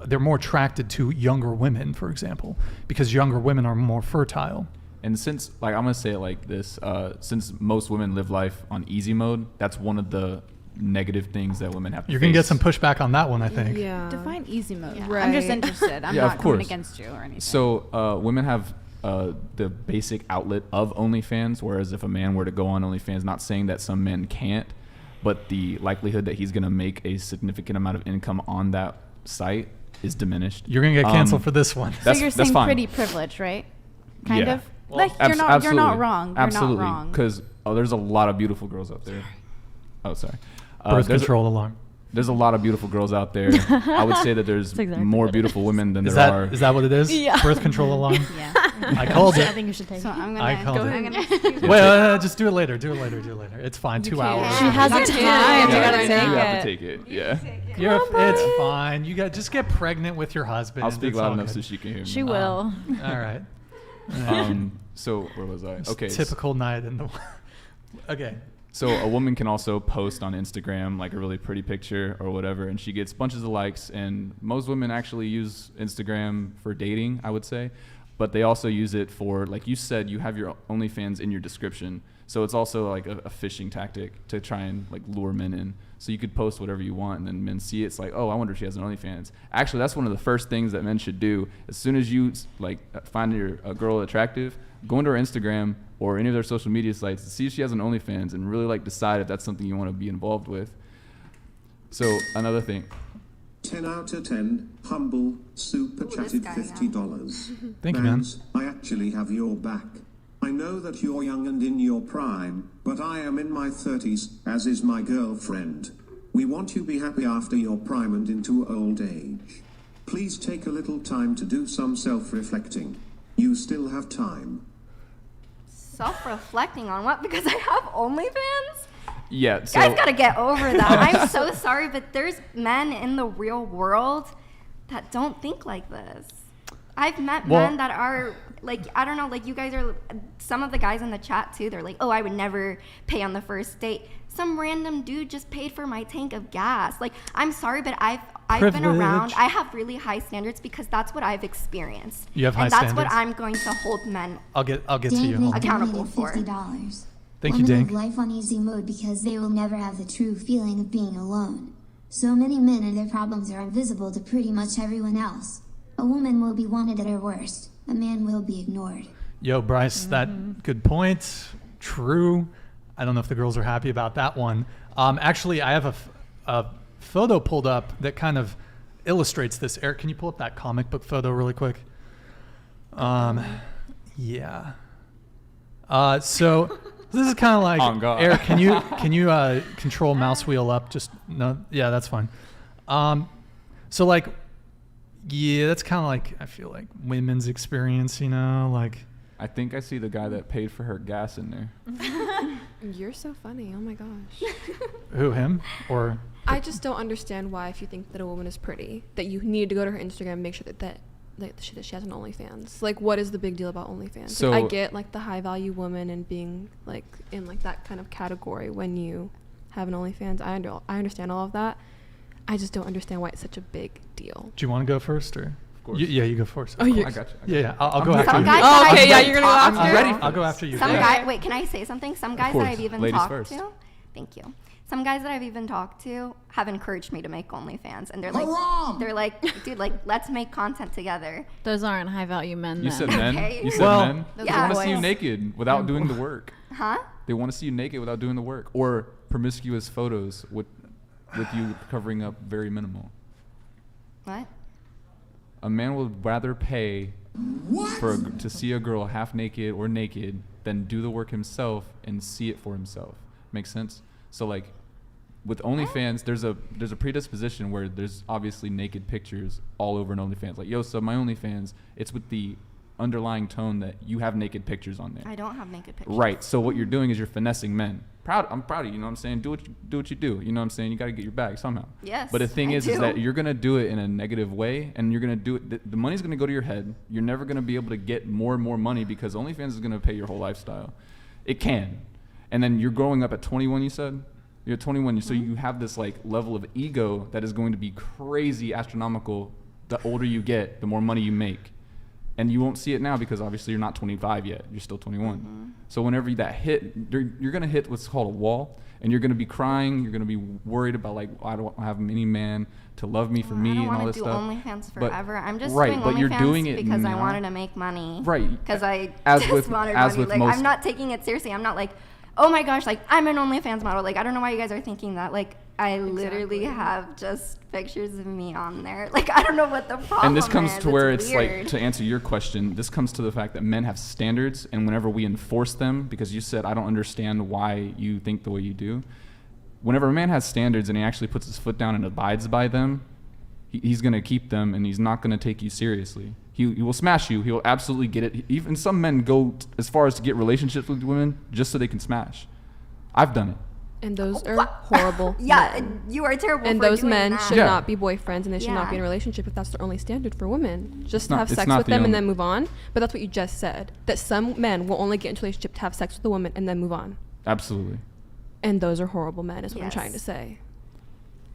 B: they're more attracted to younger women, for example, because younger women are more fertile.
J: And since, like, I'm gonna say it like this, since most women live life on easy mode, that's one of the negative things that women have to
B: You're
J: face.
B: gonna get some pushback on that one, I think.
H: Yeah. Define easy mode.
F: Yeah.
H: I'm just interested. I'm
J: Yeah,
H: not
J: of course.
H: coming against you or anything.
J: So women have the basic outlet of OnlyFans, whereas if a man were to go on OnlyFans, not saying that some men can't, but the likelihood that he's gonna make a significant amount of income on that site is diminished.
B: You're gonna get canceled for this one.
H: So you're saying
J: fine.
H: pretty privilege, right? Kind
J: Yeah.
H: of. Like you're not wrong. You're
J: absolutely.
H: not wrong.
J: Because there's a lot of beautiful girls out there. Oh, sorry.
B: Birth control alarm.
J: There's a lot of beautiful girls out there. I would say that there's
D: exactly
J: more beautiful women than
B: Is
J: there
B: that
J: are.
B: is that what it is?
H: Yeah.
B: Birth control alarm.
H: Yeah.
B: I called it.
G: I think you should take
H: So
G: it.
H: I'm
B: I
H: gonna
B: called
H: go
B: it.
H: ahead.
B: Wait, just do it later. Do it later. It's fine. 2 hours.
D: She has a time. You gotta
J: You
D: take
J: have to
D: it.
J: take it. Yeah.
B: It's fine. You got just get pregnant with your husband.
J: I'll speak
B: It's
J: loud
B: all
J: enough
B: good.
J: so she can hear me.
D: She will.
B: All right.
J: So where was I? Okay.
B: Typical night in the. Okay.
J: So a woman can also post on Instagram like a really pretty picture or whatever, and she gets bunches of likes. And most women actually use Instagram for dating, I would say, but they also use it for, like you said, you have your OnlyFans in your description. So it's also like a phishing tactic to try and like lure men in. So you could post whatever you want, and then men see it. It's like, oh, I wonder if she has an OnlyFans. Actually, that's one of the first things that men should do. As soon as you like find a girl attractive, go into her Instagram or any of their social media sites to see if she has an OnlyFans and really like decide if that's something you want to be involved with. So another thing.
L: 10 out of 10, humble, super chatted
E: guy,
L: $50.
B: Thank you, man.
L: I actually have your back. I know that you're young and in your prime, but I am in my 30s, as is my girlfriend. We want you to be happy after your prime and into old age. Please take a little time to do some self-reflecting. You still have time.
E: Self-reflecting on what? Because I have OnlyFans?
J: Yeah, so
E: Guys gotta get over that. I'm so sorry, but there's men in the real world that don't think like this. I've met men that are like, I don't know, like you guys are, some of the guys in the chat too, they're like, oh, I would never pay on the first date. Some random dude just paid for my tank of gas. Like, I'm sorry, but I've been around. I have really high standards because that's what I've experienced.
B: You have high
E: standards?
B: standards?
E: what I'm going to hold men
B: I'll get to you.
E: accountable for.
K: $50.
B: Thank you,
K: Women
B: Dink.
K: live life on easy mode because they will never have the true feeling of being alone. So many men and their problems are invisible to pretty much everyone else. A woman will be wanted at her worst. A man will be ignored.
B: Yo, Bryce, that good point. True. I don't know if the girls are happy about that one. Actually, I have a photo pulled up that kind of illustrates this. Eric, can you pull up that comic book photo really quick? Yeah. So this is kind of like,
J: Oh, God.
B: Eric, can you control mouse wheel up? Just no. Yeah, that's fine. So like, yeah, that's kind of like, I feel like women's experience, you know, like.
J: I think I see the guy that paid for her gas in there.
F: You're so funny. Oh my gosh.
B: Who, him? Or?
F: I just don't understand why, if you think that a woman is pretty, that you need to go to her Instagram and make sure that she has an OnlyFans. Like, what is the big deal about OnlyFans?
J: So
F: I get like the high value woman and being like in like that kind of category when you have an OnlyFans. I understand all of that. I just don't understand why it's such a big deal.
B: Do you want to go first, or?
J: Of course.
B: Yeah, you go first.
F: Oh, you.
J: I got you.
B: Yeah, I'll go after
E: Some
B: you.
E: guys
F: Oh,
E: that
F: okay,
E: I've
F: yeah,
E: even
F: you're gonna go
E: talked
F: after
E: to-
F: me?
B: Ready? I'll go after you.
E: Some
B: Yeah.
E: wait, can I say something? Some guys
J: course.
E: that I've even
J: Ladies
E: talked
J: first.
E: to, thank you. Some guys that I've even talked to have encouraged me to make OnlyFans, and they're like, dude, like, let's make content together.
D: Those aren't high value men.
J: You
D: then.
J: said men.
E: Okay.
J: You said
B: Well,
J: men.
D: Those
J: They
E: are
J: want to see you
E: boys.
J: naked without doing the work.
E: Huh?
J: They want to see you naked without doing the work, or promiscuous photos with you covering up very minimal.
E: What?
J: A man would rather pay to see a girl half naked or naked than do the work himself and see it for himself. Makes sense? So like with OnlyFans, there's a predisposition where there's obviously naked pictures all over an OnlyFans. Like, yo, so my OnlyFans, it's with the underlying tone that you have naked pictures on there.
E: I don't have naked pictures.
J: Right. So what you're doing is you're finessing men. I'm proud of you. You know what I'm saying? Do what you do. You know what I'm saying? You got to get your bag somehow.
E: Yes.
J: But the thing
E: I
J: is
E: do.
J: that you're gonna do it in a negative way, and you're gonna do it. The money's gonna go to your head. You're never gonna be able to get more and more money because OnlyFans is gonna pay your whole lifestyle. It can, and then you're growing up at 21. You said you're 21, so you have this like level of ego that is going to be crazy astronomical. The older you get, the more money you make. And you won't see it now because obviously you're not 25 yet. You're still 21. So whenever that hit, you're going to hit what's called a wall. And you're going to be crying. You're going to be worried about, like, I don't have any man to love me for me and all this stuff.
E: I don't want to do OnlyFans forever. I'm just
J: right,
E: doing
J: but you're doing
E: OnlyFans
J: it
E: because I
J: now.
E: wanted to make money.
J: Right.
E: Because I
J: As
E: just
J: with-
E: wanted
J: as
E: money.
J: with
E: Like,
J: most-
E: I'm not taking it seriously. I'm not like, oh my gosh, like, I'm an OnlyFans model. Like, I don't know why you guys are thinking that. Like, I literally have just pictures of me on there. Like, I don't know what the problem is.
J: And this comes to where it's like,
E: weird.
J: to answer your question, this comes to the fact that men have standards, and whenever we enforce them, because you said, I don't understand why you think the way you do. Whenever a man has standards and he actually puts his foot down and abides by them, he's going to keep them, and he's not going to take you seriously. He will smash you. He will absolutely get it. Even some men go as far as to get relationships with women just so they can smash. I've done it.
F: And those are horrible.
E: Yeah,
F: men.
E: you are terrible
F: And
E: for
F: those
E: doing
F: men
E: that.
F: should
J: Yeah.
F: not be boyfriends, and they should not be in a
E: Yeah.
F: relationship if that's their only standard for women. Just to
J: not-
F: have
J: it's
F: sex
J: not
F: with
J: the
F: them and
J: only-
F: then move on. But that's what you just said. That some men will only get into a relationship to have sex with a woman and then move on.
J: Absolutely.
F: And those are horrible men, is what I'm
E: Yes.
F: trying to say.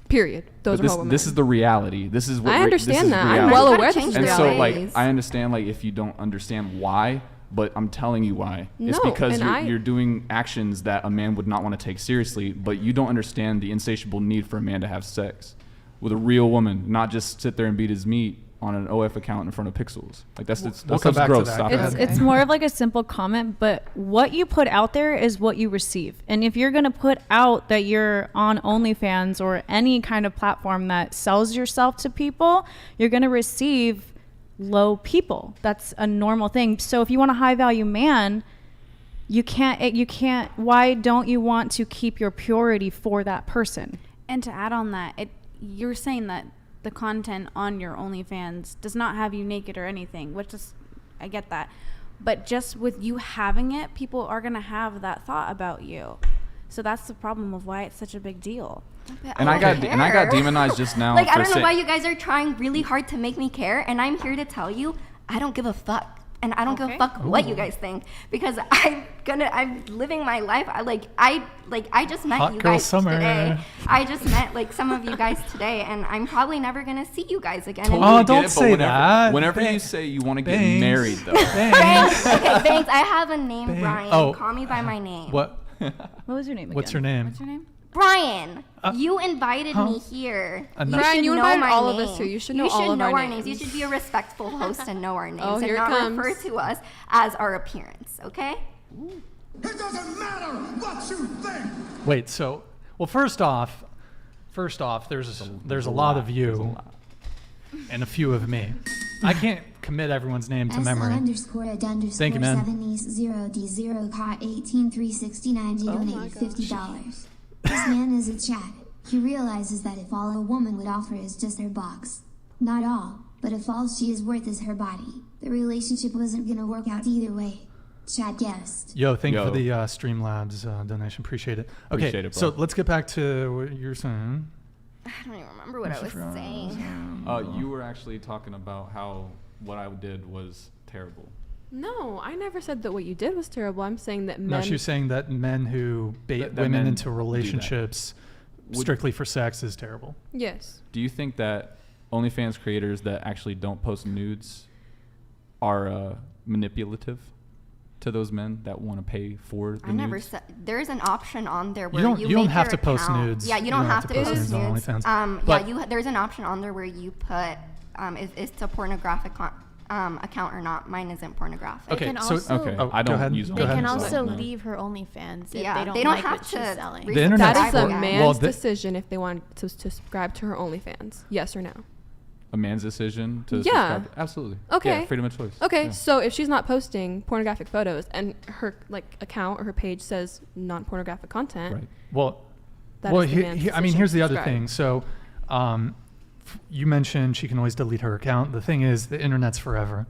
F: Period. Those
J: But
F: are horrible
J: this
F: men.
J: is the reality. This is what
F: I
J: this is
F: understand that. I'm
J: reality.
F: well
E: You
F: aware
E: gotta
F: this is
E: change
J: And
E: the
J: so,
F: reality.
J: like, I understand, like, if you don't understand why, but I'm telling you why. It's
F: No,
J: because
F: and
J: you're doing actions that a man would not want to take seriously, but you don't understand the insatiable need for a man to have sex with a real woman, not just sit there and beat his meat on an OF account in front of pixels. Like, that's
B: We'll
J: that's
B: come back to
J: gross.
B: that.
J: Stop
B: Go
J: it.
B: ahead.
D: It's more of like a simple comment, but what you put out there is what you receive. And if you're going to put out that you're on OnlyFans or any kind of platform that sells yourself to people, you're going to receive low people. That's a normal thing. So if you want a high value man, You can't. Why don't you want to keep your purity for that person?
H: And to add on that, you're saying that the content on your OnlyFans does not have you naked or anything, which is, I get that. But just with you having it, people are going to have that thought about you. So that's the problem of why it's such a big deal.
J: And I got demonized just now.
E: Like, I don't know why you guys are trying really hard to make me care, and I'm here to tell you I don't give a fuck. And I don't give a fuck what you guys think, because I'm living my life. I just met you guys today. I just met like some of you guys today, and I'm probably never gonna see you guys again.
B: Oh, don't say that.
J: Whenever you say you want to get married, though.
E: Bangs. Okay, Bangs. I have a name, Brian.
B: Oh.
E: Call me by my name.
B: What?
D: What was your name again?
B: What's your name?
H: What's your name?
E: Brian, you invited me here.
F: Brian, you invited all of us too. You should know all of our names.
E: You should be a respectful host and know our names
F: Oh,
E: and
F: here it
E: not
F: comes.
E: refer to us as our appearance, okay?
M: It doesn't matter what you think.
B: Wait, so, well, first off, there's a lot of you and a few of me. I can't commit everyone's name to memory. Thank you, man.
K: 7E0D0 caught 18369 to donate $50. This man is a chat. He realizes that if all a woman would offer is just her box, not all, but if all she is worth is her body, the relationship wasn't gonna work out either way. Chat guessed.
B: Yo, thank you for the Streamlabs donation. Appreciate it. Okay,
J: Appreciate it, bro.
B: so let's get back to what you're saying.
E: I don't even remember what I was saying.
J: You were actually talking about how what I did was terrible.
F: No, I never said that what you did was terrible. I'm saying that men...
B: No, she's saying that men who bait
J: That
B: women
J: men
B: into
J: do
B: relationships strictly for sex is terrible.
F: Yes.
J: Do you think that OnlyFans creators that actually don't post nudes are manipulative to those men that want to pay for the nudes?
E: I never said. There's an option on there where
B: You don't
E: make
B: have
E: your
B: to post
E: account-
B: nudes.
E: Yeah, you don't have to post nudes.
B: on OnlyFans.
E: There's an option on there where you put if it's a pornographic account or not. Mine isn't pornographic.
B: Okay,
G: They can
B: so
G: also-
J: I don't use
G: They can also
J: no.
G: leave her OnlyFans if
E: Yeah,
G: they don't like
E: have
G: what
E: to
G: she's selling.
B: The internet-
F: That is a
B: Well,
F: man's decision if they want to subscribe to her OnlyFans. Yes or no?
J: A man's decision to
F: Yeah.
J: subscribe? Absolutely.
F: Okay.
J: Yeah, freedom of choice.
F: Okay,
J: Yeah.
F: so if she's not posting pornographic photos and her account or her page says non-pornographic content,
J: Right.
B: Well,
F: that
B: well,
F: is the man's
B: I mean,
F: decision
B: here's
F: to
B: the other
F: subscribe.
B: thing. So, you mentioned she can always delete her account. The thing is, the internet's forever.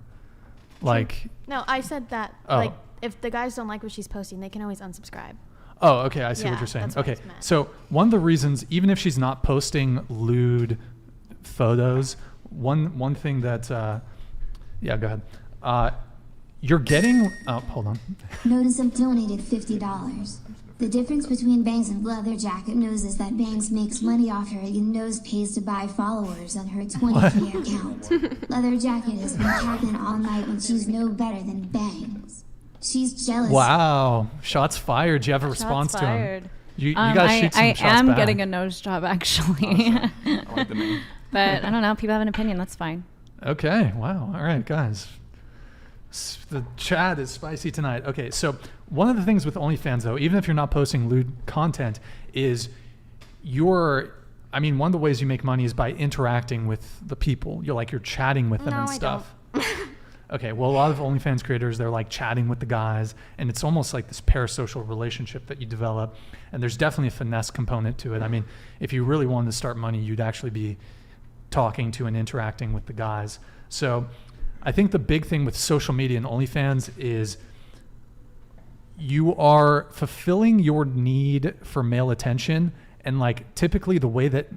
B: Like,
G: No, I said that.
B: Oh.
G: Like, if the guys don't like what she's posting, they can always unsubscribe.
B: oh, okay, I see
G: Yeah,
B: what you're saying.
G: that's what
B: Okay,
G: it's meant.
B: so one of the reasons, even if she's not posting lewd photos, one thing that, yeah, go ahead. You're getting, hold on.
K: Notice I've donated $50. The difference between Bangs and Leather Jacket knows is that Bangs makes money off her and Nose pays to buy followers on her 20K account. Leather Jacket has been cackling all night when she's no better than Bangs. She's jealous.
B: Wow, shots fired. Do you have a response to him? You guys shoot some
D: I
B: shots
D: am
B: back.
D: getting a nose job, actually.
J: I like the name.
D: But I don't know. People have an opinion. That's fine.
B: Okay, wow. All right, guys. The chat is spicy tonight. Okay, so one of the things with OnlyFans, though, even if you're not posting lewd content, is one of the ways you make money is by interacting with the people. You're chatting with them and stuff. Okay, well, a lot of OnlyFans creators, they're like chatting with the guys, and it's almost like this parasocial relationship that you develop, and there's definitely a finesse component to it. I mean, if you really wanted to start money, you'd actually be talking to and interacting with the guys. So I think the big thing with social media and OnlyFans is you are fulfilling your need for male attention, and typically the way that,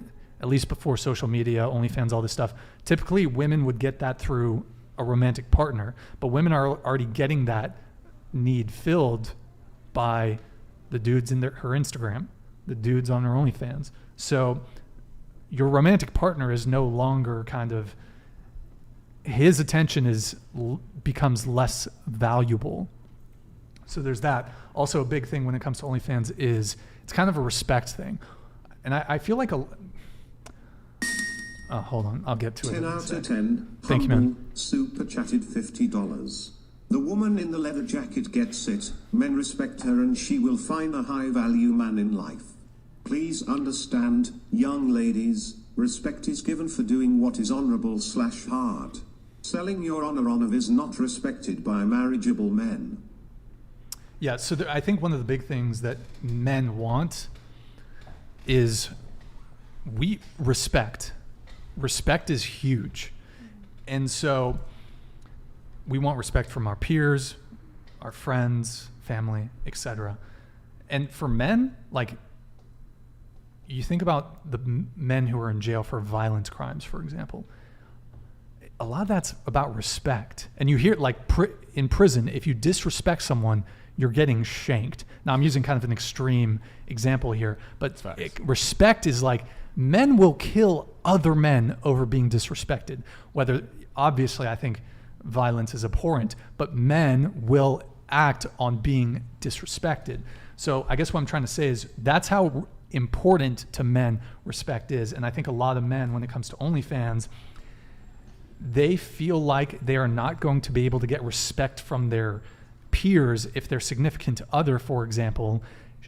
B: at least before social media, OnlyFans, all this stuff, typically women would get that through a romantic partner, but women are already getting that need filled by the dudes in her Instagram, the dudes on her OnlyFans. So your romantic partner is no longer his attention becomes less valuable. So there's that. Also, a big thing when it comes to OnlyFans is it's kind of a respect thing. And I feel like hold on, I'll get to it.
L: 10 out of 10.
B: Thank you, man.
L: Super chatted $50. The woman in the leather jacket gets it. Men respect her and she will find a high value man in life. Please understand, young ladies, respect is given for doing what is honorable/hard. Selling your honor is not respected by marriageable men.
B: Yeah, so I think one of the big things that men want is respect. Respect is huge. And so we want respect from our peers, our friends, family, etc. And for men, like, you think about the men who are in jail for violent crimes, for example. A lot of that's about respect. And you hear, like, in prison, if you disrespect someone, you're getting shanked. Now, I'm using kind of an extreme example here, but respect is like, men will kill other men over being disrespected. Whether, obviously, I think violence is abhorrent, but men will act on being disrespected. So I guess what I'm trying to say is that's how important to men respect is. And I think a lot of men, when it comes to OnlyFans, they feel like they are not going to be able to get respect from their peers if their significant other, for example,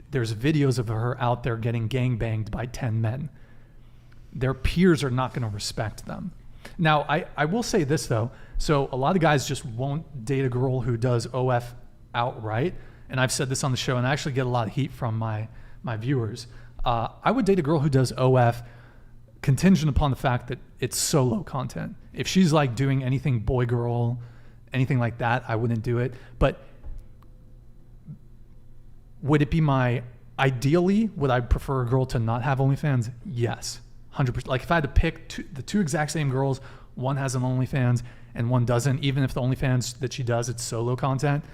B: there's videos of her out there getting gangbanged by 10 men. Their peers are not going to respect them. Now, I will say this, though. So a lot of guys just won't date a girl who does OF outright. And I've said this on the show, and I actually get a lot of heat from my viewers. I would date a girl who does OF contingent upon the fact that it's solo content. If she's like doing anything boy-girl, anything like that, I wouldn't do it. But would it be ideally, would I prefer a girl to not have OnlyFans? Yes, 100%. Like if I had to pick the two exact same girls, one has an OnlyFans and one doesn't, even if the OnlyFans that she does, it's solo content,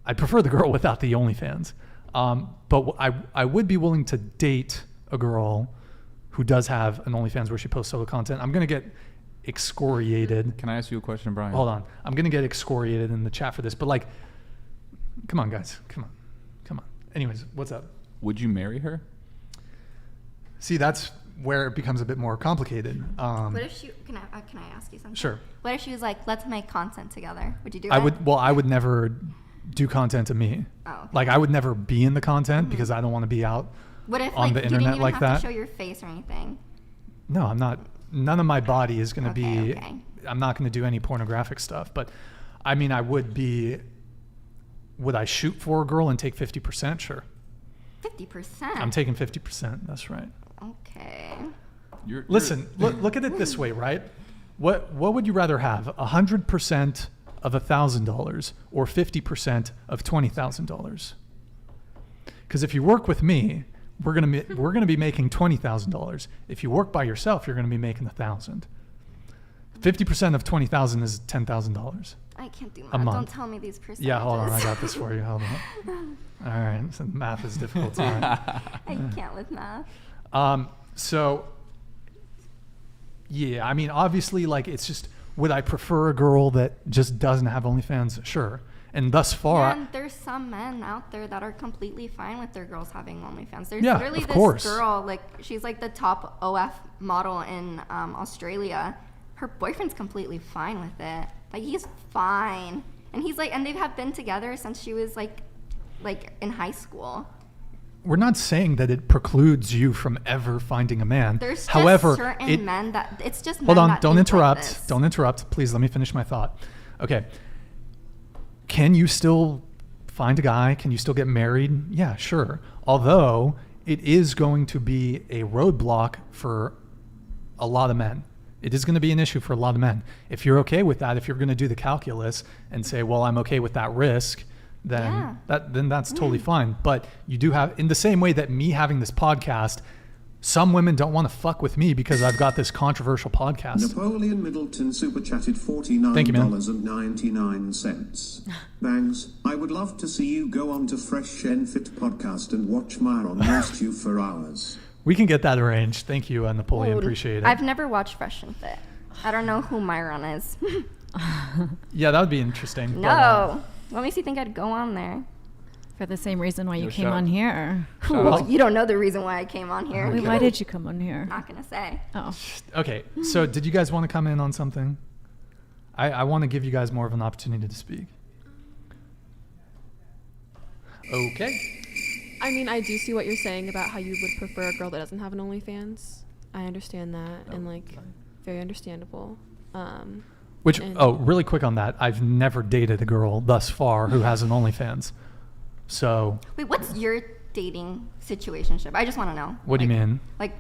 B: I'd prefer the girl without the OnlyFans. But I would be willing to date a girl who does have an OnlyFans where she posts solo content. I'm going to get excoriated.
J: Can I ask you a question, Brian?
B: Hold on. I'm going to get excoriated in the chat for this, but like, come on, guys. Come on. Anyways, what's up?
J: Would you marry her?
B: See, that's where it becomes a bit more complicated.
E: What if she, can I ask you something?
B: Sure.
E: What if she was like, let's make content together? Would you do it?
B: I would never do content to me.
E: Oh, okay.
B: Like I would never be in the content because I don't want to be out
E: what if,
B: on
E: like,
B: the
E: you didn't
B: internet
E: even
B: like
E: have
B: that.
E: to show your face or anything?
B: No, I'm not. None of my body is going to be,
E: okay.
B: I'm not going to do any pornographic stuff, but I mean, would I shoot for a girl and take 50%? Sure.
E: 50%?
B: I'm taking 50%. That's right.
E: Okay.
B: Listen, look at it this way, right? What would you rather have? 100% of $1,000 or 50% of $20,000? Because if you work with me, we're gonna be making $20,000. If you work by yourself, you're gonna be making $1,000. 50% of $20,000 is $10,000.
E: I can't do math.
B: A month.
E: Don't tell me these percentages.
B: Yeah, hold on. I got this for you. Hold on. All right. So math is difficult tonight.
E: I can't with math.
B: So, yeah, I mean, obviously, like, it's just, would I prefer a girl that just doesn't have OnlyFans? Sure. And thus far,
E: And there's some men out there that are completely fine with their girls having OnlyFans. There's
B: Yeah,
E: literally
B: of
E: this
B: course.
E: girl, like, she's like the top OF model in Australia. Her boyfriend's completely fine with it. Like, he's fine. And he's like, and they have been together since she was like in high school.
B: we're not saying that it precludes you from ever finding a man.
E: There's
B: However,
E: just certain men that it's just men
B: hold on,
E: that
B: don't
E: think like
B: interrupt.
E: this.
B: Don't interrupt. Please let me finish my thought. Okay. Can you still find a guy? Can you still get married? Yeah, sure. Although it is going to be a roadblock for a lot of men. It is going to be an issue for a lot of men. If you're okay with that, if you're going to do the calculus and say, well, I'm okay with that risk, then that's totally fine. But you do have, in the same way that me having this podcast, some women don't want to fuck with me because I've got this controversial podcast.
L: Napoleon Middleton super chatted
B: Thank you, man.
L: $49.99. Bangs, I would love to see you go on to Fresh&Fit podcast and watch Myron roast you for hours.
B: We can get that arranged. Thank you, Napoleon. Appreciate it.
E: I've never watched Fresh and Fit. I don't know who Myron is.
B: Yeah, that would be interesting.
E: No. What makes you think I'd go on there?
D: For the same reason why you came on here.
E: Well, you don't know the reason why I came on here.
D: Wait, why did you come on here?
E: Not going to say.
D: Oh.
B: Okay, so did you guys want to come in on something? I want to give you guys more of an opportunity to speak. Okay.
F: I mean, I do see what you're saying about how you would prefer a girl that doesn't have an OnlyFans. I understand that, and like, very understandable.
B: Really quick on that, I've never dated a girl thus far who has an OnlyFans. So
E: Wait, what's your dating situationship? I just want to know.
B: what do you mean?
E: Like,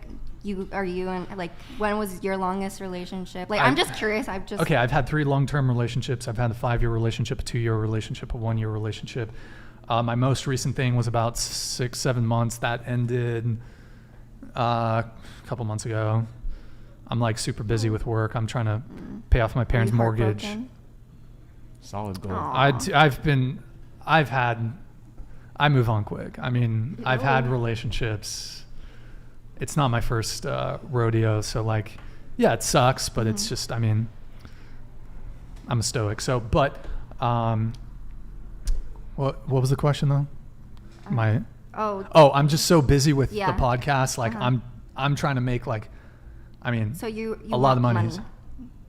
E: are you in, like, when was your longest relationship? Like, I'm just curious.
B: Okay, I've had 3 long-term relationships. I've had a 5-year relationship, a 2-year relationship, a 1-year relationship. My most recent thing was about 6-7 months. That ended a couple months ago. I'm like super busy with work. I'm trying to pay off my parents' mortgage.
J: Solid goal.
B: I move on quick. I mean, I've had relationships. It's not my first rodeo, so like, yeah, it sucks, but it's just, I mean, I'm a stoic. So, but, what was the question though? I'm just so busy with the podcast. Like I'm trying to make like, I mean,
E: so you
B: a lot of money.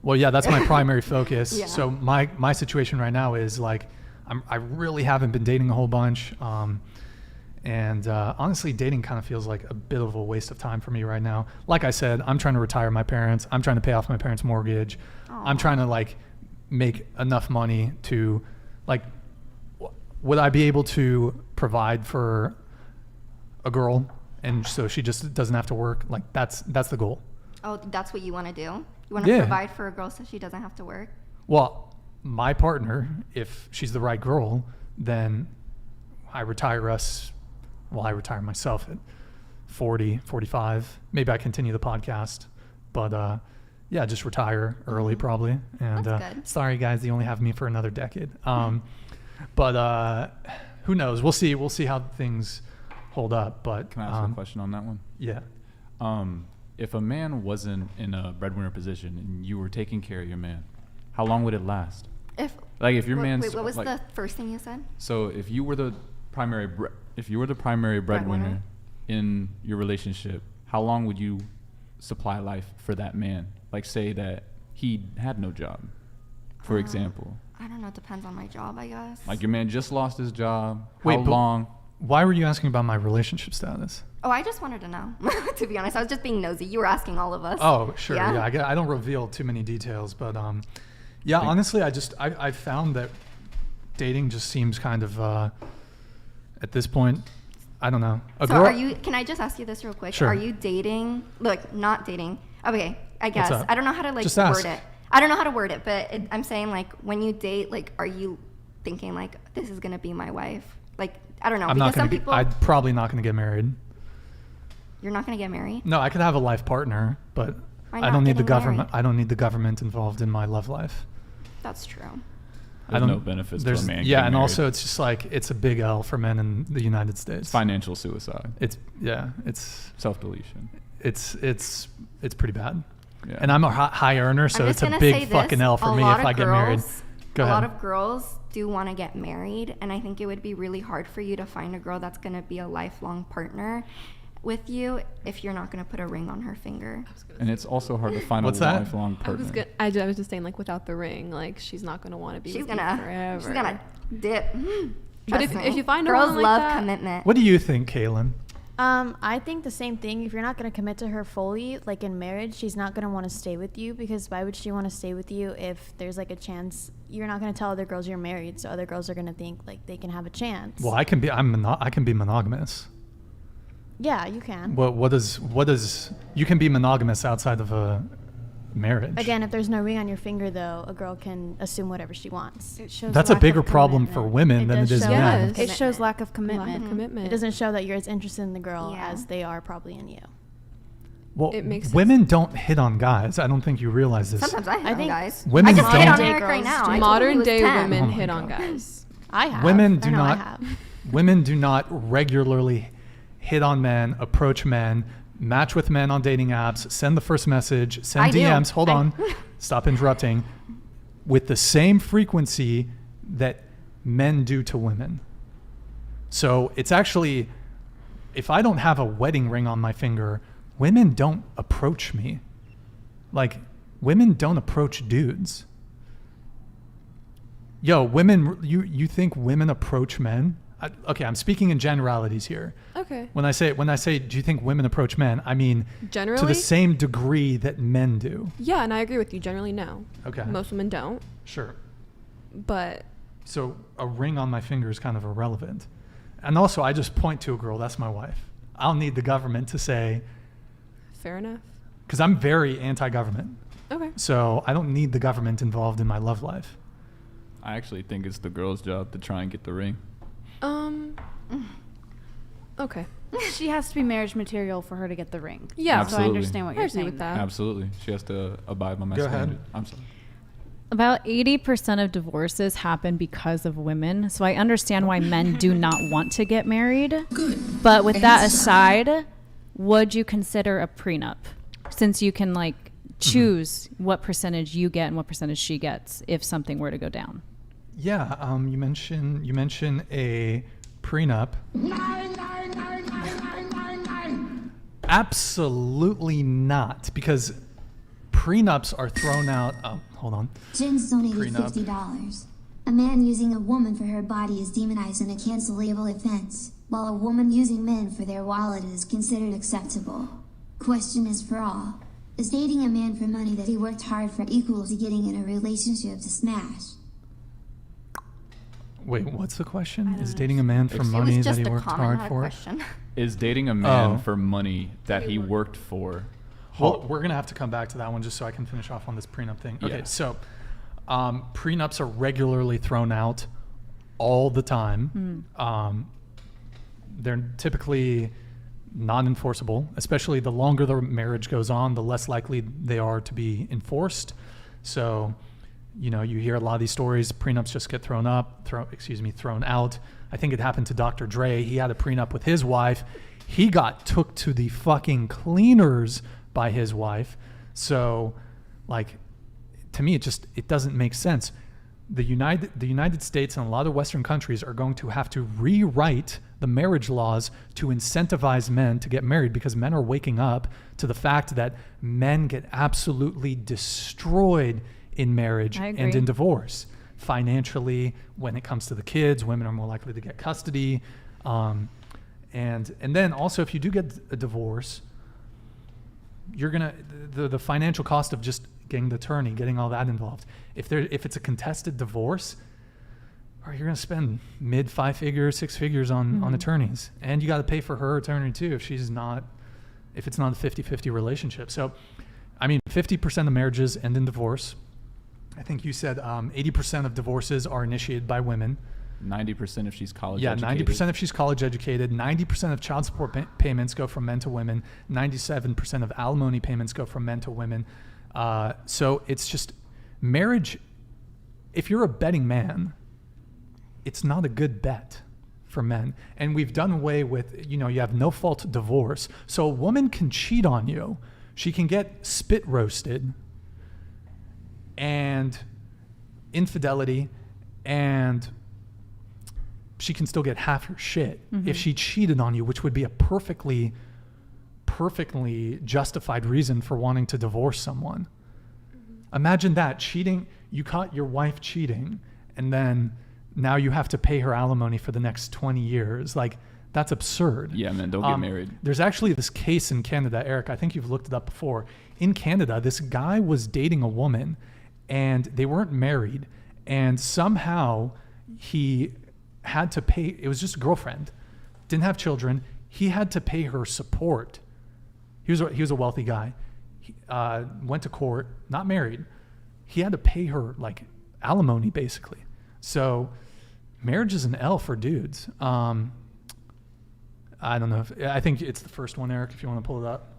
B: Well, yeah, that's my primary focus.
E: Yeah.
B: So my situation right now is like, I really haven't been dating a whole bunch. And honestly, dating kind of feels like a bit of a waste of time for me right now. Like I said, I'm trying to retire my parents. I'm trying to pay off my parents' mortgage.
E: Aww.
B: I'm trying to like make enough money to like, would I be able to provide for a girl and so she just doesn't have to work? Like that's the goal.
E: Oh, that's what you want to do? You want to provide for a girl so she doesn't have to work?
B: Well, my partner, if she's the right girl, then I retire myself at 40, 45. Maybe I continue the podcast, but yeah, just retire early probably. And
E: That's good.
B: Sorry guys, you only have me for another decade. But who knows? We'll see how things hold up. But
J: can I ask a question on that one?
B: Yeah.
J: If a man wasn't in a breadwinner position and you were taking care of your man, how long would it last?
E: If
J: your man's
E: wait, what was
J: like,
E: the first thing you said?
J: So if you were the primary breadwinner in your relationship, how long would you supply life for that man? Like say that he had no job, for example.
E: I don't know. It depends on my job, I guess.
J: Like your man just lost his job.
B: Wait,
J: how long?
B: Why were you asking about my relationship status?
E: Oh, I just wanted to know. To be honest, I was just being nosy. You were asking all of us.
B: Oh, sure. Yeah, I don't reveal too many details, but yeah, honestly, I found that dating just seems kind of at this point, I don't know.
E: Can I just ask you this real quick?
B: Sure.
E: Are you dating? Look, not dating. Okay, I guess.
B: What's up?
E: I don't know how to like
B: Just
E: word
B: ask.
E: it. I don't know how to word it, but I'm saying like when you date, like, are you thinking like this is gonna be my wife? Like, I don't know.
B: I'm probably not gonna get married.
E: You're not gonna get married?
B: No, I could have a life partner, but I don't need the government. I don't need the government involved in my love life.
E: That's true.
J: There's no benefits to a man.
B: Yeah, and also it's just like it's a big L for men in the United States.
J: It's financial suicide.
B: It's
J: self-deletion.
B: It's pretty bad.
J: Yeah.
B: And I'm a high earner, so it's a big fucking L for me if I get married. Go ahead.
E: A lot of girls do want to get married, and I think it would be really hard for you to find a girl that's going to be a lifelong partner with you if you're not going to put a ring on her finger.
J: And it's also hard to find a lifelong partner.
F: I was just saying, like, without the ring, like, she's not going to want to be with you forever.
E: She's going to dip.
F: But if you find a
E: girls
F: like
E: love
F: that,
E: commitment.
B: What do you think, Kaelyn?
G: I think the same thing. If you're not going to commit to her fully, like in marriage, she's not going to want to stay with you, because why would she want to stay with you if there's like a chance you're not going to tell other girls you're married, so other girls are going to think like they can have a chance.
B: Well, I can be monogamous.
G: Yeah, you can.
B: What does you can be monogamous outside of a marriage?
G: Again, if there's no ring on your finger, though, a girl can assume whatever she wants.
H: It shows
B: That's a bigger problem for women than it is men.
H: It shows lack of commitment.
G: It doesn't show that you're as interested in the girl as they are probably in you.
B: Well, women don't hit on guys. I don't think you realize this.
E: Sometimes I hit on guys.
B: Women
E: I just hit on
B: don't.
E: Eric right now.
F: Modern day
E: 10.
F: women hit on guys.
G: I have.
B: Women do not. Women do not regularly hit on men, approach men, match with men on dating apps, send the first message, send DMs. Hold on, stop interrupting. With the same frequency that men do to women. So it's actually, if I don't have a wedding ring on my finger, women don't approach me. Like, women don't approach dudes. Yo, women, you think women approach men? Okay, I'm speaking in generalities here.
F: Okay.
B: When I say, do you think women approach men? I mean,
F: generally,
B: to the same degree that men do.
F: Yeah, and I agree with you. Generally, no.
B: Okay.
F: Most women don't.
B: Sure.
F: But.
B: So a ring on my finger is kind of irrelevant. And also, I just point to a girl, that's my wife. I don't need the government to say.
F: Fair enough.
B: Because I'm very anti-government.
F: Okay.
B: So I don't need the government involved in my love life.
J: I actually think it's the girl's job to try and get the ring.
F: Okay.
H: She has to be marriage material for her to get the ring.
F: Yeah.
H: So I understand what you're saying.
F: with that.
J: Absolutely. She has to abide by my
B: Go
J: standard.
B: ahead.
J: I'm sorry.
D: About 80% of divorces happen because of women. So I understand why men do not want to get married.
M: Good.
D: But with that aside, would you consider a prenup? Since you can like choose what percentage you get and what percentage she gets if something were to go down.
B: Yeah, you mentioned a prenup. Absolutely not, because prenups are thrown out. Oh, hold on.
K: Jin's donated
B: Prenup.
K: $50. A man using a woman for her body is demonized and a cancelable offense, while a woman using men for their wallet is considered acceptable. Question is for all. Is dating a man for money that he worked hard for equal to getting in a relationship to smash?
B: Wait, what's the question? Is dating a man for money that he worked hard for?
J: Is dating a man for money that he worked for?
B: Well, we're going to have to come back to that one just so I can finish off on this prenup thing. Okay, so prenups are regularly thrown out all the time. They're typically non-enforceable, especially the longer the marriage goes on, the less likely they are to be enforced. So, you know, you hear a lot of these stories, prenups just get thrown out. I think it happened to Dr. Dre. He had a prenup with his wife. He got took to the fucking cleaners by his wife. So, like, to me, it doesn't make sense. The United States and a lot of Western countries are going to have to rewrite the marriage laws to incentivize men to get married, because men are waking up to the fact that men get absolutely destroyed in marriage and in divorce. Financially, when it comes to the kids, women are more likely to get custody. And then also, if you do get a divorce, you're gonna the financial cost of just getting the attorney, getting all that involved. If it's a contested divorce, or you're gonna spend mid 5 figures, 6 figures on attorneys, and you got to pay for her attorney too if it's not a 50-50 relationship. So, I mean, 50% of marriages end in divorce. I think you said 80% of divorces are initiated by women.
J: 90% if she's college educated.
B: 90% if she's college educated. 90% of child support payments go from men to women. 97% of alimony payments go from men to women. So it's just marriage. If you're a betting man, it's not a good bet for men. And we've done away with, you have no fault divorce. So a woman can cheat on you. She can get spit roasted and infidelity, and she can still get half her shit if she cheated on you, which would be a perfectly justified reason for wanting to divorce someone. Imagine that, cheating, you caught your wife cheating, and then now you have to pay her alimony for the next 20 years. Like, that's absurd.
J: Yeah, man, don't get married.
B: There's actually this case in Canada, Eric, I think you've looked it up before. In Canada, this guy was dating a woman, and they weren't married, and somehow he had to pay, it was just a girlfriend, didn't have children, he had to pay her support. He was a wealthy guy. He, went to court, not married. He had to pay her like alimony, basically. So marriage is an L for dudes. I don't know. I think it's the first one, Eric, if you want to pull it up.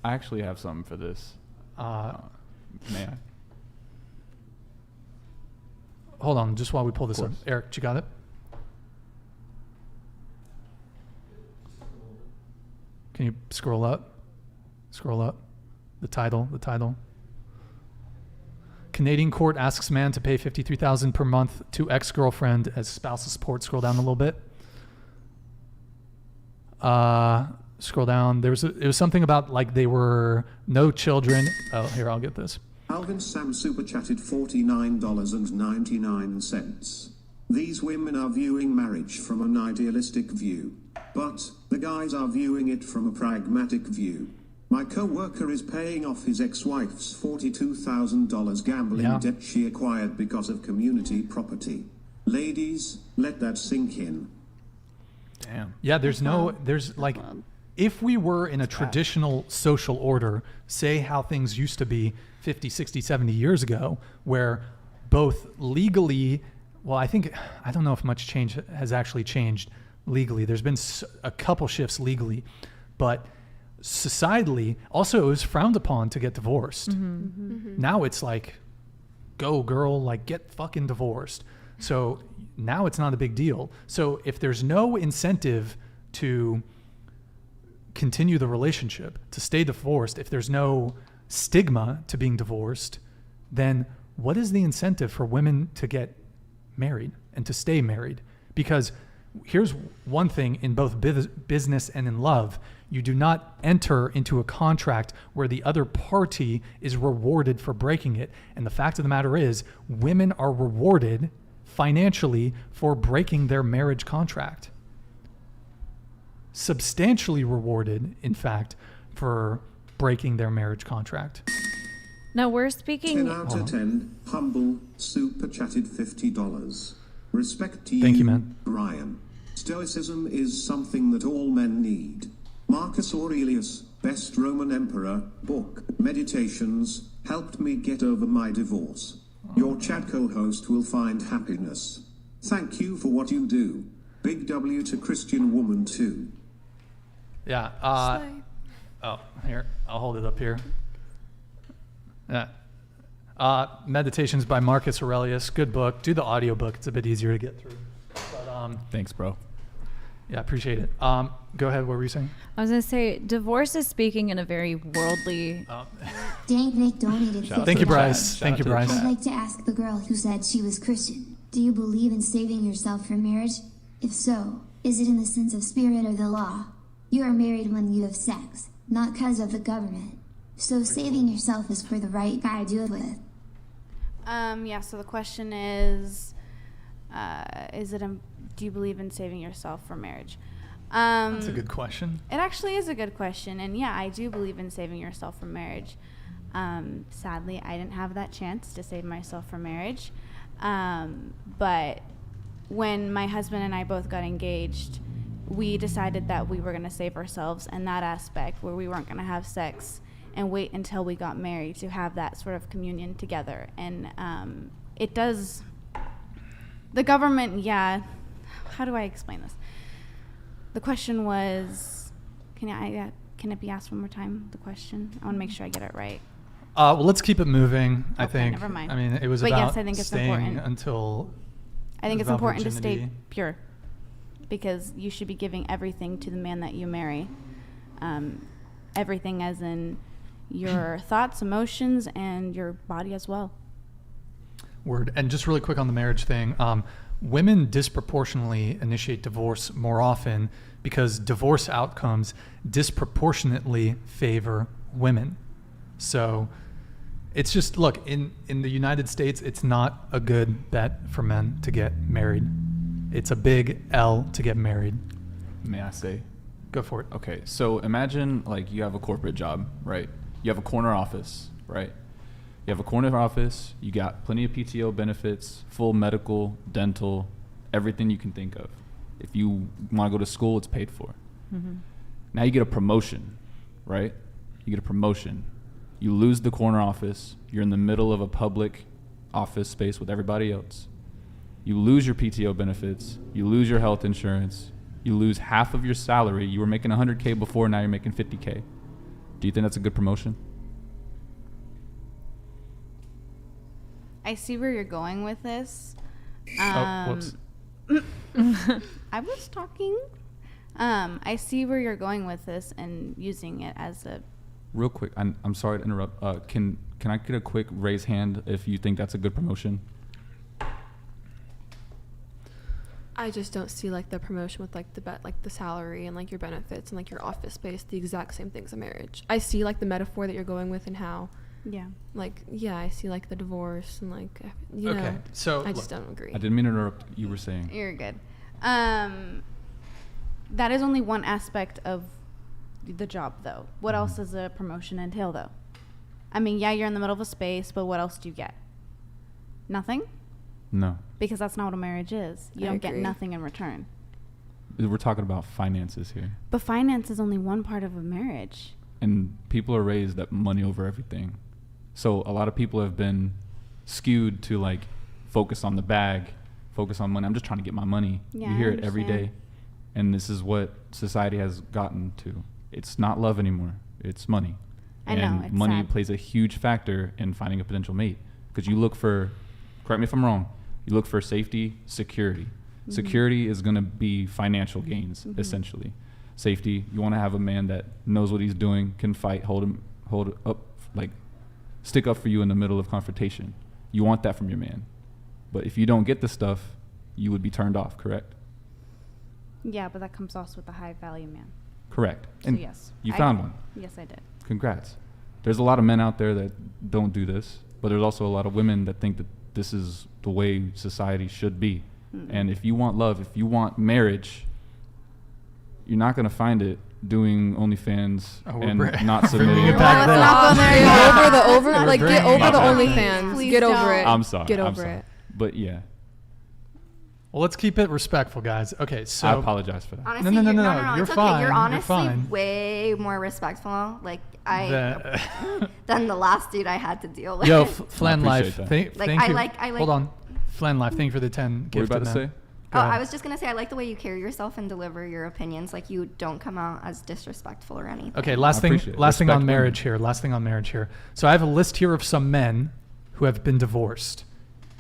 J: I actually have something for this. May I?
B: Hold on, just while we pull this up. Eric, you got it? Can you scroll up? Scroll up. The title. Canadian court asks man to pay $53,000 per month to ex-girlfriend as spousal support. Scroll down a little bit. Scroll down. It was something about like they were no children. Oh, here, I'll get this.
L: Alvin Sam super chatted $49.99. These women are viewing marriage from an idealistic view, but the guys are viewing it from a pragmatic view. My co-worker is paying off his ex-wife's $42,000 gambling debt she acquired because of community property. Ladies, let that sink in.
J: Damn.
B: Yeah, there's like, if we were in a traditional social order, say how things used to be 50, 60, 70 years ago, where both legally, well, I don't know if much change has actually changed legally. There's been a couple shifts legally, but societally, also it was frowned upon to get divorced. Now it's like, go girl, like get fucking divorced. So now it's not a big deal. So if there's no incentive to continue the relationship, to stay divorced, if there's no stigma to being divorced, then what is the incentive for women to get married and to stay married? Because here's one thing in both business and in love: you do not enter into a contract where the other party is rewarded for breaking it. And the fact of the matter is, women are rewarded financially for breaking their marriage contract. Substantially rewarded, in fact, for breaking their marriage contract.
D: No, we're speaking.
L: 10 out of 10, humble, super chatted $50. Respect to you.
B: Thank you, man.
L: Brian. Stoicism is something that all men need. Marcus Aurelius, best Roman emperor, book, Meditations, helped me get over my divorce. Your chat co-host will find happiness. Thank you for what you do. Big W to Christian woman too.
B: Yeah. Oh, here, I'll hold it up here. Yeah. Meditations by Marcus Aurelius. Good book. Do the audiobook. It's a bit easier to get through. But,
J: thanks, bro.
B: Yeah, appreciate it. Go ahead. What were you saying?
D: I was going to say, divorce is speaking in a very worldly...
K: Dank Nick donated $50.
B: Thank you, Bryce. Thank you, Bryce.
K: I'd like to ask the girl who said she was Christian, do you believe in saving yourself from marriage? If so, is it in the sense of spirit or the law? You are married when you have sex, not because of the government. So saving yourself is for the right guy to do it with.
H: Yeah, so the question is do you believe in saving yourself for marriage?
B: That's a good question.
H: It actually is a good question, and yeah, I do believe in saving yourself for marriage. Sadly, I didn't have that chance to save myself for marriage. But when my husband and I both got engaged, we decided that we were going to save ourselves in that aspect where we weren't going to have sex and wait until we got married to have that sort of communion together. And it does, the government, yeah, how do I explain this? The question was, can it be asked one more time, the question? I want to make sure I get it right.
B: Well, let's keep it moving, I
H: Okay,
B: think.
H: never mind.
B: I mean, it was
H: But
B: about
H: yes, I think it's
B: staying
H: important.
B: until...
H: I think it's
B: about
H: important to stay
B: virginity.
H: pure, because you should be giving everything to the man that you marry. Everything as in your thoughts, emotions, and your body as well.
B: Word. And just really quick on the marriage thing, women disproportionately initiate divorce more often because divorce outcomes disproportionately favor women. So it's just, look, in the United States, it's not a good bet for men to get married. It's a big L to get married.
J: May I say?
B: Go for it.
J: Okay, so imagine like you have a corporate job, right? You have a corner office, right? You have a corner office, you got plenty of PTO benefits, full medical, dental, everything you can think of. If you want to go to school, it's paid for.
D: Mm-hmm.
J: Now you get a promotion, right? You get a promotion. You lose the corner office. You're in the middle of a public office space with everybody else. You lose your PTO benefits. You lose your health insurance. You lose half of your salary. You were making $100K before, now you're making $50K. Do you think that's a good promotion?
H: I see where you're going with this.
B: Whoops.
H: I was talking. I see where you're going with this and using it as a...
J: Real quick, I'm sorry to interrupt. Can I get a quick raise hand if you think that's a good promotion?
F: I just don't see like the promotion with like the salary and like your benefits and like your office space, the exact same things a marriage. I see like the metaphor that you're going with and how, I see like the divorce and like, you know,
B: so
F: I just don't agree.
J: I didn't mean to interrupt. You were saying.
H: You're good. That is only one aspect of the job, though. What else does a promotion entail, though? I mean, yeah, you're in the middle of a space, but what else do you get? Nothing?
J: No.
H: Because that's not what a marriage is. You
F: I
H: don't get
F: agree.
H: nothing in return.
J: we're talking about finances here.
H: But finance is only one part of a marriage.
J: And people are raised that money over everything. So a lot of people have been skewed to like focus on the bag, focus on money. I'm just trying to get my money.
H: Yeah,
J: you hear
H: I
J: it every
H: understand.
J: day. And this is what society has gotten to. It's not love anymore. It's money.
H: I know,
J: And
H: it's
J: money
H: sad.
J: plays a huge factor in finding a potential mate. Because you look for, correct me if I'm wrong, you look for safety, security.
H: Mm-hmm.
J: Security is going to be financial gains, essentially. Safety, you want to have a man that knows what he's doing, can fight, hold up, like stick up for you in the middle of confrontation. You want that from your man. But if you don't get the stuff, you would be turned off, correct?
H: Yeah, but that comes also with a high value man.
J: Correct.
H: So
J: And
H: yes.
J: you
H: I
J: found
H: did.
J: one.
H: Yes, I did.
J: Congrats. There's a lot of men out there that don't do this, but there's also a lot of women that think that this is the way society should be. And if you want love, if you want marriage, you're not going to find it doing OnlyFans and not submitting.
F: Get over the OnlyFans.
H: Please
F: Get
H: don't.
F: over it.
J: I'm sorry.
F: Get
J: I'm
F: over
J: sorry.
F: it.
J: But yeah,
B: Well, let's keep it respectful, guys. Okay, so
J: I apologize for that.
E: Honestly,
B: No,
E: you're
B: you're
E: it's
B: fine.
E: Okay. You're
B: You're
E: honestly
B: fine.
E: way more respectful, like
B: The-
E: than the last dude I had to deal with.
B: Yo, Flan
J: I
B: Life.
J: appreciate that.
E: Like,
B: Thank
E: I
B: you.
E: like-
B: Hold on. Flan Life, thank you for the 10
J: What were you
B: gifted
J: about to
B: men.
J: say?
B: Go
E: Oh,
B: ahead.
E: I was just gonna say I like the way you carry yourself and deliver your opinions. Like you don't come out as disrespectful or anything.
B: Okay, last
J: I
B: thing
J: appreciate it.
B: last thing
J: Respect
B: on
J: women.
B: marriage here. Last thing on marriage here. So I have a list here of some men who have been divorced.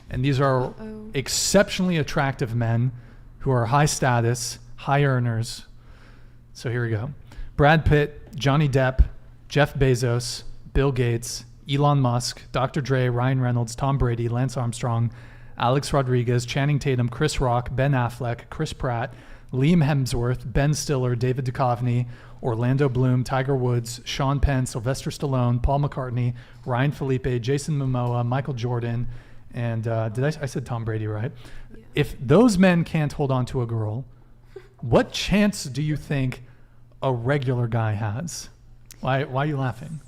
B: And these are exceptionally attractive men who are high status, high earners. So here we go. Brad Pitt, Johnny Depp, Jeff Bezos, Bill Gates, Elon Musk, Dr. Dre, Ryan Reynolds, Tom Brady, Lance Armstrong, Alex Rodriguez, Channing Tatum, Chris Rock, Ben Affleck, Chris Pratt, Liam Hemsworth, Ben Stiller, David Duchovny, Orlando Bloom, Tiger Woods, Sean Penn, Sylvester Stallone, Paul McCartney, Ryan Felipe, Jason Momoa, Michael Jordan, and I said Tom Brady, right? Yeah. If those men can't hold on to a girl, what chance do you think a regular guy has? Why are you laughing?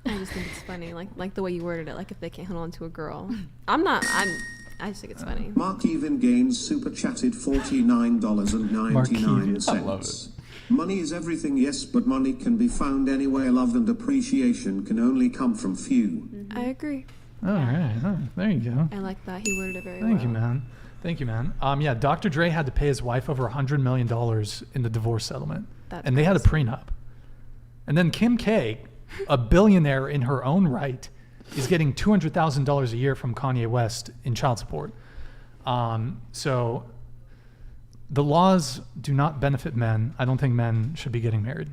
F: I just think it's funny, like the way you worded it. Like if they can't hold on to a girl, I just think it's funny.
L: Mark Even Gaines super chatted $49.99.
J: I love it.
L: Money is everything, yes, but money can be found anywhere. Love and appreciation can only come from few.
F: I agree.
B: All right. Oh, there you go.
F: I like that. He worded it very well.
B: Thank you, man. Thank you, man. Yeah, Dr. Dre had to pay his wife over $100 million in the divorce settlement. And they had a prenup. And then Kim K, a billionaire in her own right, is getting $200,000 a year from Kanye West in child support. So the laws do not benefit men. I don't think men should be getting married.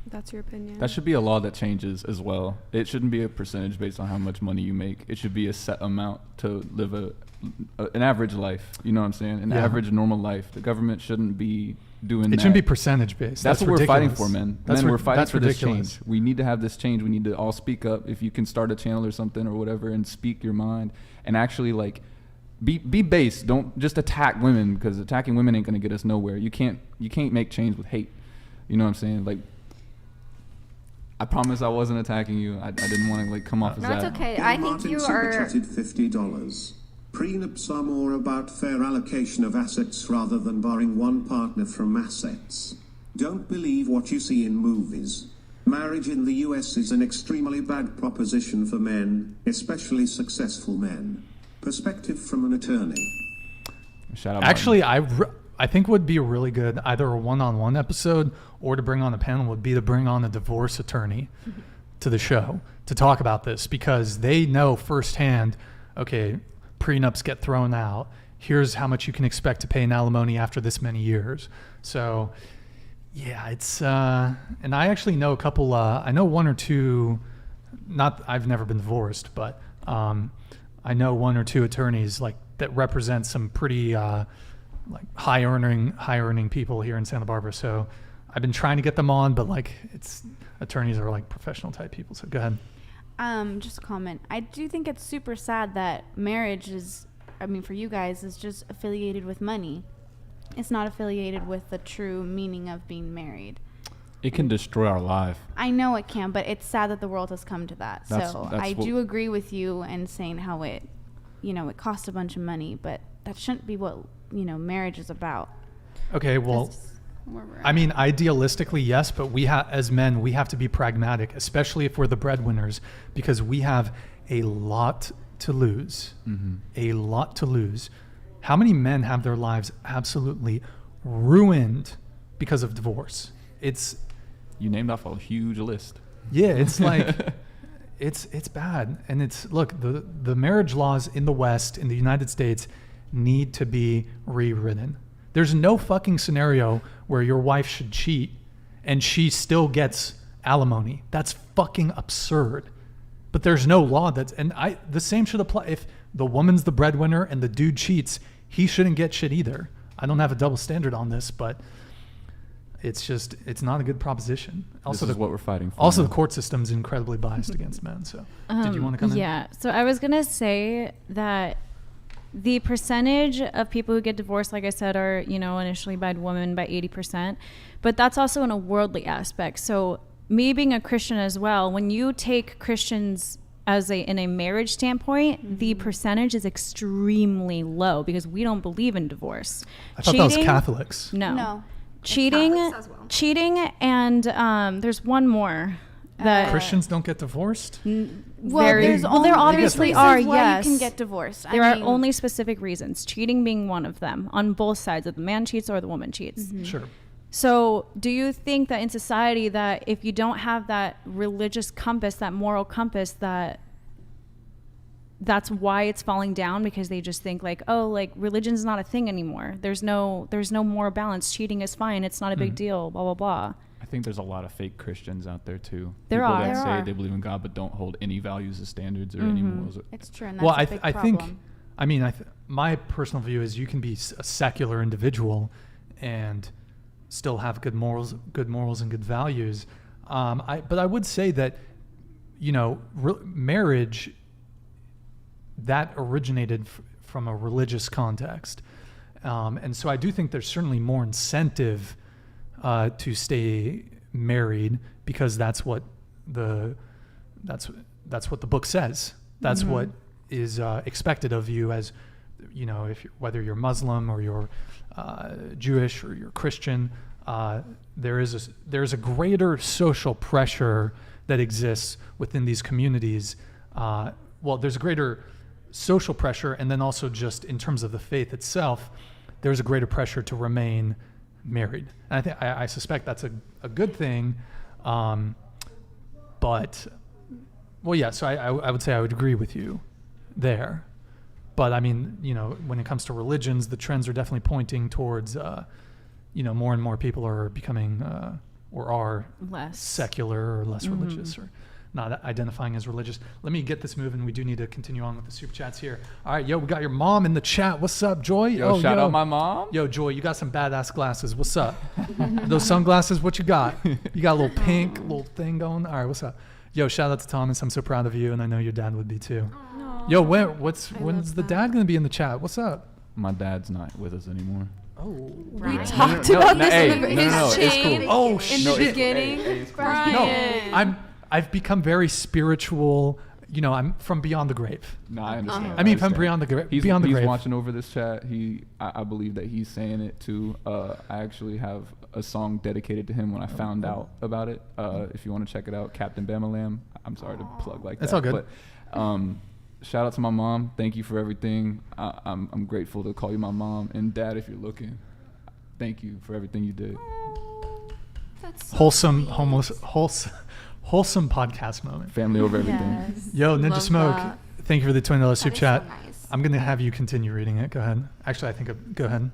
F: That's your opinion.
J: That should be a law that changes as well. It shouldn't be a percentage based on how much money you make. It should be a set amount to live an average life. You know what I'm saying? An average normal life. The government shouldn't be doing that.
B: It shouldn't be percentage based.
J: That's what we're fighting for,
B: ridiculous.
J: men. We're fighting
B: that's
J: for this
B: ridiculous.
J: change. We need to have this change. We need to all speak up. If you can start a channel or something or whatever and speak your mind and actually like be base. Don't just attack women, because attacking women ain't gonna get us nowhere. You can't make change with hate. You know what I'm saying? Like, I promise I wasn't attacking you. I didn't want to like come off as that.
E: No, it's okay. I think you
L: super
E: are.
L: chatted $50. Prenups are more about fair allocation of assets rather than barring one partner from assets. Don't believe what you see in movies. Marriage in the US is an extremely bad proposition for men, especially successful men. Perspective from an attorney.
J: Shout out.
B: Actually, I think would be really good, either a one-on-one episode or to bring on a panel, would be to bring on a divorce attorney to the show to talk about this, because they know firsthand, okay, prenups get thrown out. Here's how much you can expect to pay in alimony after this many years. So, yeah, it's and I actually know a couple. I know one or two. I've never been divorced, but I know one or two attorneys like that represent some pretty like high earning people here in Santa Barbara. So I've been trying to get them on, but like attorneys are like professional type people. So go ahead.
H: Just a comment. I do think it's super sad that marriage is, for you guys, is just affiliated with money. It's not affiliated with the true meaning of being married.
J: It can destroy our life.
H: I know it can, but it's sad that the world has come to that.
J: That's
H: I do agree with you in saying how it costs a bunch of money, but that shouldn't be what, marriage is about.
B: Okay, well, I mean, idealistically, yes, but as men, we have to be pragmatic, especially if we're the breadwinners, because we have a lot to lose. A lot to lose. How many men have their lives absolutely ruined because of divorce?
J: You named off a huge list.
B: Yeah, it's like it's bad. And look, the marriage laws in the West, in the United States, need to be rewritten. There's no fucking scenario where your wife should cheat and she still gets alimony. That's fucking absurd. But there's no law the same should apply. If the woman's the breadwinner and the dude cheats, he shouldn't get shit either. I don't have a double standard on this, but it's not a good proposition. Also,
J: this is what we're fighting for.
B: Also, the court system's incredibly biased against men. So, did you want to come in?
D: Yeah. So I was gonna say that the percentage of people who get divorced, like I said, are initially by women by 80%, but that's also in a worldly aspect. So me being a Christian as well, when you take Christians in a marriage standpoint, the percentage is extremely low because we don't believe in divorce.
B: I thought that was Catholics.
D: No. Cheating, and there's one more. That
B: Christians don't get divorced?
D: There obviously are, yes.
H: You can get divorced.
D: There are only specific reasons, cheating being one of them, on both sides, if the man cheats or the woman cheats.
B: Sure.
D: So do you think that in society that if you don't have that religious compass, that moral compass, that's why it's falling down, because they just think religion's not a thing anymore. There's no moral balance. Cheating is fine. It's not a big deal, blah, blah, blah.
J: I think there's a lot of fake Christians out there too.
D: There
J: People
D: are.
J: that say they believe in God but don't hold any values or standards or any morals.
H: It's true, and that's a big problem.
B: My personal view is you can be a secular individual and still have good morals and good values. But I would say that, marriage that originated from a religious context, and so I do think there's certainly more incentive to stay married because that's what the book says. That's what is expected of you as, whether you're Muslim or you're Jewish or you're Christian. There's a greater social pressure that exists within these communities. There's a greater social pressure, and then also just in terms of the faith itself, there's a greater pressure to remain married. And I suspect that's a good thing. So I would say I would agree with you there. But I mean, when it comes to religions, the trends are definitely pointing towards, more and more people are becoming or are
D: less
B: secular or less religious or not identifying as religious. Let me get this moving. We do need to continue on with the super chats here. All right, we got your mom in the chat. What's up, Joy?
J: Shout out my mom.
B: Joy, you got some badass glasses. What's up? Those sunglasses, what you got? You got a little pink little thing going? All right, what's up? Shout out to Thomas. I'm so proud of you, and I know your dad would be too. When's the dad going to be in the chat? What's up?
J: My dad's not with us anymore.
B: Oh,
H: we talked about this in
J: it's cool.
B: Oh,
H: in the beginning.
B: Brian. I've become very spiritual. I'm from beyond the grave.
J: No, I understand.
B: I mean, from beyond the grave.
J: He's
B: grave.
J: watching over this chat. I believe that he's saying it too. I actually have a song dedicated to him when I found out about it. If you want to check it out, Captain Bamalam. I'm sorry to plug like that.
B: That's all good.
J: But shout out to my mom. Thank you for everything. I'm grateful to call you my mom. And Dad, if you're looking, thank you for everything you did.
E: That's so
B: wholesome podcast moment.
J: Family over everything.
H: Yes.
B: Ninja
H: Love
B: Smoke,
H: that.
B: thank you for the $20 super chat.
E: So nice.
B: I'm going to have you continue reading it. Go ahead. Actually, go ahead.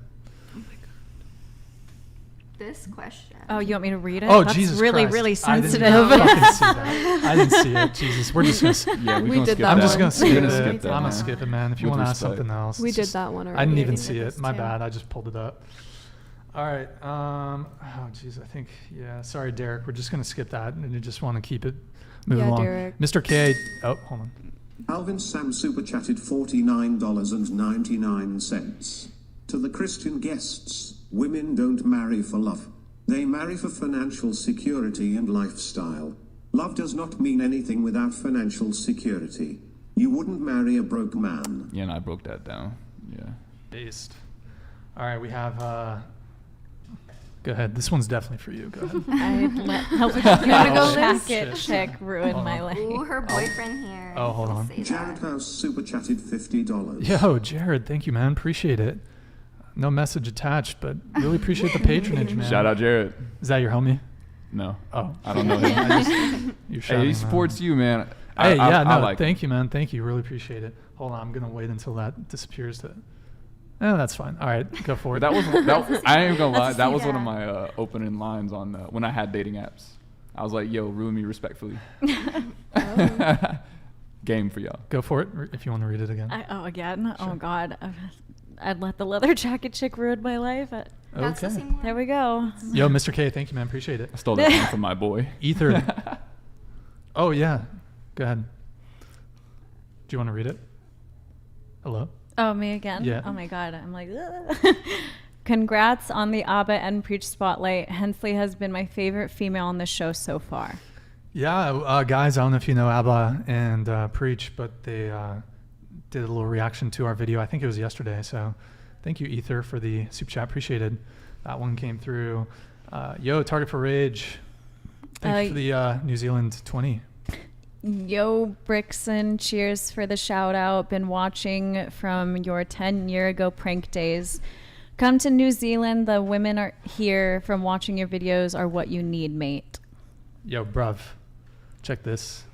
E: This question.
D: Oh, you want me to read it?
B: Oh,
D: That's
B: Jesus
D: really,
B: Christ.
D: really sensitive.
B: I didn't see that. Jesus, we're just going to...
J: we did that.
B: I'm just going to skip it.
J: Skip that,
B: I'm going to skip it, man. If you want to ask something else.
F: We did that one already.
B: I didn't even see it. My bad. I just pulled it up. All right. I think, sorry, Derek. We're just going to skip that, and you just want to keep it moving along.
F: Derek.
B: Mr. K. Oh, hold on.
L: Alvin Sam super chatted $49.99. To the Christian guests, women don't marry for love. They marry for financial security and lifestyle. Love does not mean anything without financial security. You wouldn't marry a broke man.
J: Yeah, and I broke that down. Yeah.
B: Based. All right, we have Go ahead. This one's definitely for you. Go ahead.
D: You want to go jacket chick ruined my life.
E: Ooh, her boyfriend here.
B: Oh, hold on.
L: Jared House super chatted $50.
B: Yo, Jared, thank you, man. Appreciate it. No message attached, but really appreciate the patronage, man.
J: Shout out, Jared.
B: Is that your homie?
J: No.
B: Oh.
J: I don't know him.
B: You're
J: Hey, he supports you, man.
B: Hey,
J: I like
B: thank you, man. Thank you. Really appreciate it. Hold on. I'm going to wait until that disappears. That's fine. All right, go for it.
J: I ain't even gonna lie. That was one of my opening lines on when I had dating apps. I was like, "Yo, ruin me respectfully." Game for y'all.
B: Go for it if you want to read it again.
D: Again?
B: Sure.
D: Oh God, I'd let the leather jacket chick ruin my life.
B: Okay.
D: There we go.
B: Yo, Mr. K, thank you, man. Appreciate it.
J: I stole that one from my boy.
B: Ether. Oh yeah, go ahead. Do you want to read it? Hello.
D: Oh, me again?
B: Yeah.
D: Oh my God, I'm like, ugh. Congrats on the ABBA and Preach spotlight. Hensley has been my favorite female on the show so far.
B: Yeah, guys, I don't know if you know ABBA and Preach, but they did a little reaction to our video. I think it was yesterday. So thank you, Ether, for the super chat. Appreciated. That one came through. Yo, Target for Rage. Thanks for the New Zealand 20.
D: Yo, Brixon, cheers for the shout out. Been watching from your 10-year ago prank days. Come to New Zealand. The women are here from watching your videos are what you need, mate.
B: Yo, bruv, check this.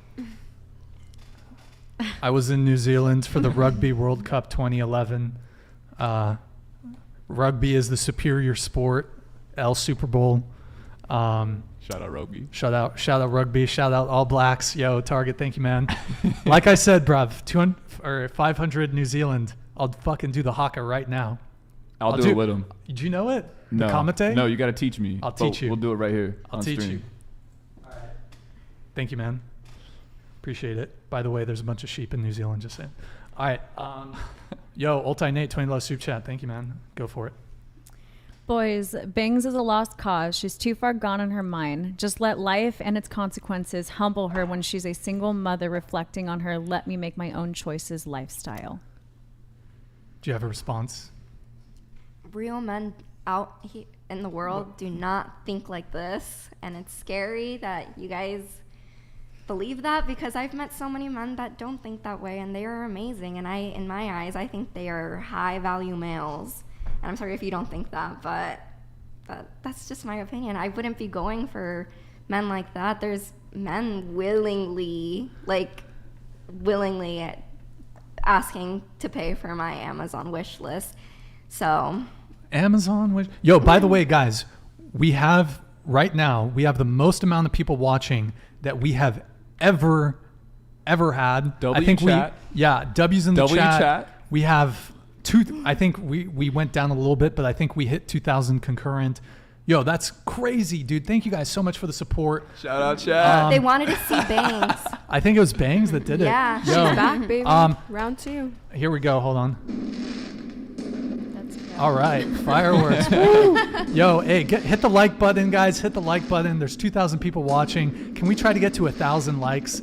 B: I was in New Zealand for the Rugby World Cup 2011. Rugby is the superior sport. Super Bowl.
J: Shout out rugby.
B: Shout out rugby. Shout out All Blacks. Yo, Target, thank you, man. Like I said, bruv, 200 or 500 New Zealand. I'll fucking do the haka right now.
J: I'll do it with him.
B: Do you know it?
J: No.
B: The Kamite?
J: No, you got to teach me.
B: I'll teach you.
J: We'll do it right here.
B: I'll
J: on
B: teach
J: stream.
B: you. All right. Thank you, man. Appreciate it. By the way, there's a bunch of sheep in New Zealand, just saying. All right. Yo, Ulti Nate, $20 soup chat. Thank you, man. Go for it.
D: Boys, Bangs is a lost cause. She's too far gone in her mind. Just let life and its consequences humble her when she's a single mother reflecting on her let me make my own choices lifestyle.
B: Do you have a response?
E: Real men out in the world do not think like this, and it's scary that you guys believe that, because I've met so many men that don't think that way, and they are amazing, and in my eyes, I think they are high value males. And I'm sorry if you don't think that, but that's just my opinion. I wouldn't be going for men like that. There's men willingly asking to pay for my Amazon wish list. So
B: Amazon wish. Yo, by the way, guys, we have the most amount of people watching that we have ever had.
J: W
B: I think
J: chat.
B: W's in the
J: chat.
B: We have I think we went down a little bit, but I think we hit 2,000 concurrent. Yo, that's crazy, dude. Thank you guys so much for the support.
J: Shout out, chat.
E: they wanted to see Bangs.
B: I think it was Bangs that did it.
E: Yeah.
F: She's back, baby. Round 2.
B: Here we go. Hold on. All right, fireworks. Yo, hey, hit the like button, guys. Hit the like button. There's 2,000 people watching. Can we try to get to 1,000 likes?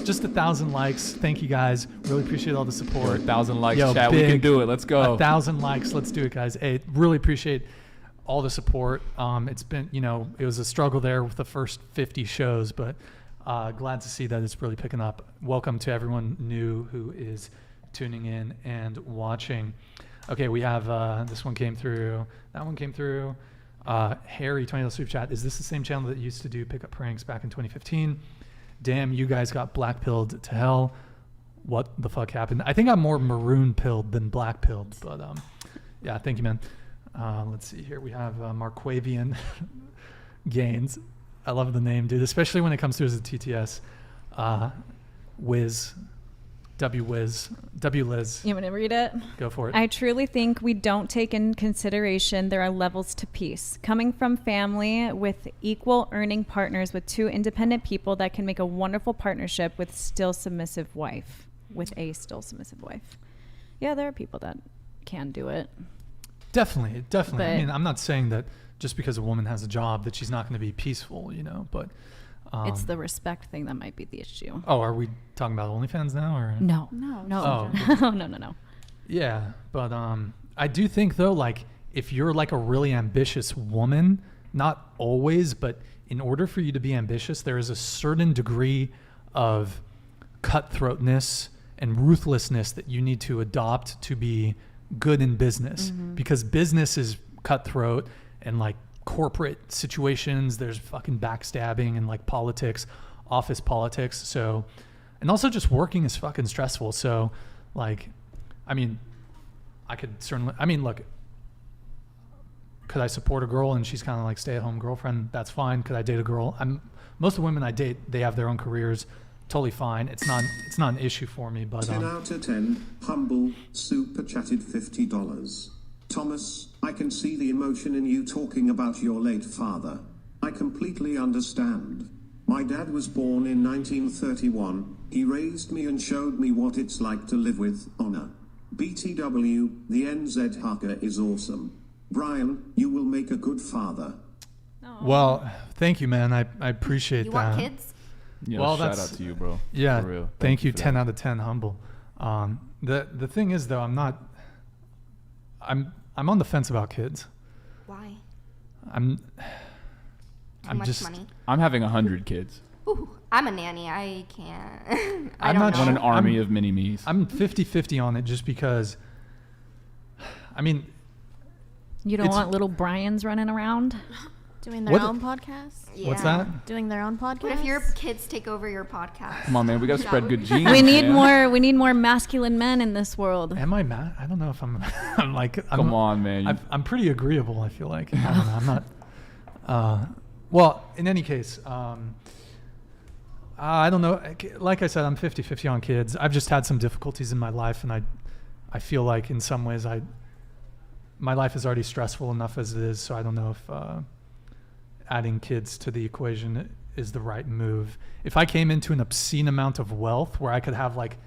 B: Just 1,000 likes. Thank you, guys. Really appreciate all the support.
J: 1,000 likes,
B: Yo,
J: chat. We can do it. Let's go.
B: 1,000 likes. Let's do it, guys. Hey, really appreciate all the support. It's been, it was a struggle there with the first 50 shows, but glad to see that it's really picking up. Welcome to everyone new who is tuning in and watching. Okay, we have this one came through. That one came through. Harry, $20 super chat. Is this the same channel that used to do pickup pranks back in 2015? Damn, you guys got black pilled to hell. What the fuck happened? I think I'm more maroon pilled than black pilled, but yeah, thank you, man. Let's see here. We have Marquavian Gaines. I love the name, dude, especially when it comes through as a TTS. Wiz. W-Wiz. W-Liz.
D: You want to read it?
B: Go for it.
D: I truly think we don't take in consideration there are levels to peace. Coming from family with equal earning partners with 2 independent people that can make a wonderful partnership with a still submissive wife. Yeah, there are people that can do it.
B: Definitely.
D: But
B: I mean, I'm not saying that just because a woman has a job that she's not going to be peaceful, but...
D: it's the respect thing that might be the issue.
B: Oh, are we talking about OnlyFans now, or
D: no?
B: Oh.
D: No.
B: Yeah, but I do think though, like if you're like a really ambitious woman, not always, but in order for you to be ambitious, there is a certain degree of cutthroatness and ruthlessness that you need to adopt to be good in business, because business is cutthroat, and like corporate situations, there's fucking backstabbing and like politics, office politics. So, and also just working is fucking stressful. So like, I mean, I could certainly, I mean, look, could I support a girl and she's kind of like stay-at-home girlfriend? That's fine. Could I date a girl? Most of the women I date, they have their own careers. Totally fine. It's not an issue for me. But
L: 10 out of 10. Humble super chatted $50. Thomas, I can see the emotion in you talking about your late father. I completely understand. My dad was born in 1931. He raised me and showed me what it's like to live with honor. BTW, the NZ hugger is awesome. Brian, you will make a good father.
B: Well, thank you, man. I appreciate
E: You
B: that.
E: want kids?
J: Yeah,
B: well,
J: shout out to you, bro.
B: Yeah,
J: For real.
B: thank you.
J: for
B: 10
J: that.
B: out of 10, humble. The thing is, though, I'm on the fence about kids.
E: Why?
B: I'm
E: much
B: just
E: money.
J: I'm having 100 kids.
E: Ooh, I'm a nanny. I can't. I
B: I'm
E: don't
B: not
E: know.
J: Want an army of mini-me's.
B: I'm 50-50 on it, just because, I mean,
D: You don't
B: It's-
D: want little Brians running around?
G: Doing their
B: What-
G: own podcast?
B: What's that?
G: Doing their own podcast?
E: What if your kids take over your podcast?
J: Come on, man. We got to spread good genes.
D: We need
J: man.
D: we need more masculine men in this world.
B: Am I mad? I don't know if I'm. I'm like.
J: Come on, man.
B: I'm pretty agreeable. I feel like. I don't know. I'm not. Well, in any case, I don't know. Like I said, I'm 50-50 on kids. I've just had some difficulties in my life, and I feel like in some ways my life is already stressful enough as it is. So I don't know if adding kids to the equation is the right move. If I came into an obscene amount of wealth where I could have like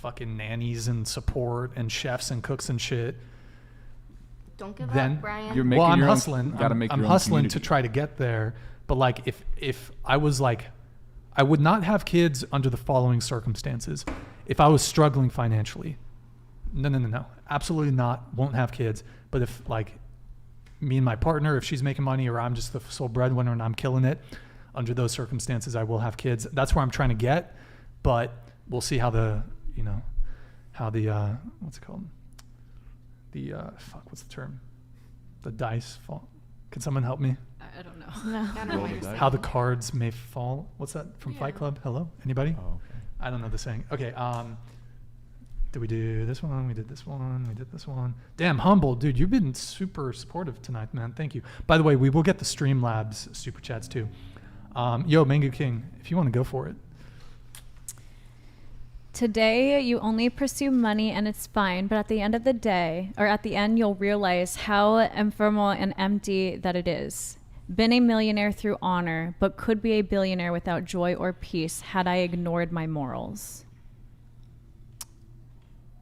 B: fucking nannies and support and chefs and cooks and shit,
E: Don't give
B: then
E: up, Brian.
J: You're making
B: well, I'm
J: your
B: hustling.
J: Own, gotta make
B: I'm
J: your own
B: hustling to
J: community.
B: try to get there. But like, if I was like, I would not have kids under the following circumstances. If I was struggling financially, no, absolutely not. Won't have kids. But if like me and my partner, if she's making money, or I'm just the sole breadwinner and I'm killing it, under those circumstances, I will have kids. That's where I'm trying to get. But we'll see how the what's it called? What's the term? The dice fall. Can someone help me?
D: I don't know.
G: No.
E: I don't know what you're saying.
B: How the cards may fall. What's that from Fight Club? Hello? Anybody?
J: Oh, okay.
B: I don't know the saying. Okay. Did we do this one? We did this one. We did this one. Damn, humble, dude. You've been super supportive tonight, man. Thank you. By the way, we will get the Streamlabs super chats too. Yo, Mango King, if you want to go for it.
D: Today, you only pursue money and it's fine, but at the end of the day, or at the end, you'll realize how ephemeral and empty that it is. Been a millionaire through honor, but could be a billionaire without joy or peace had I ignored my morals.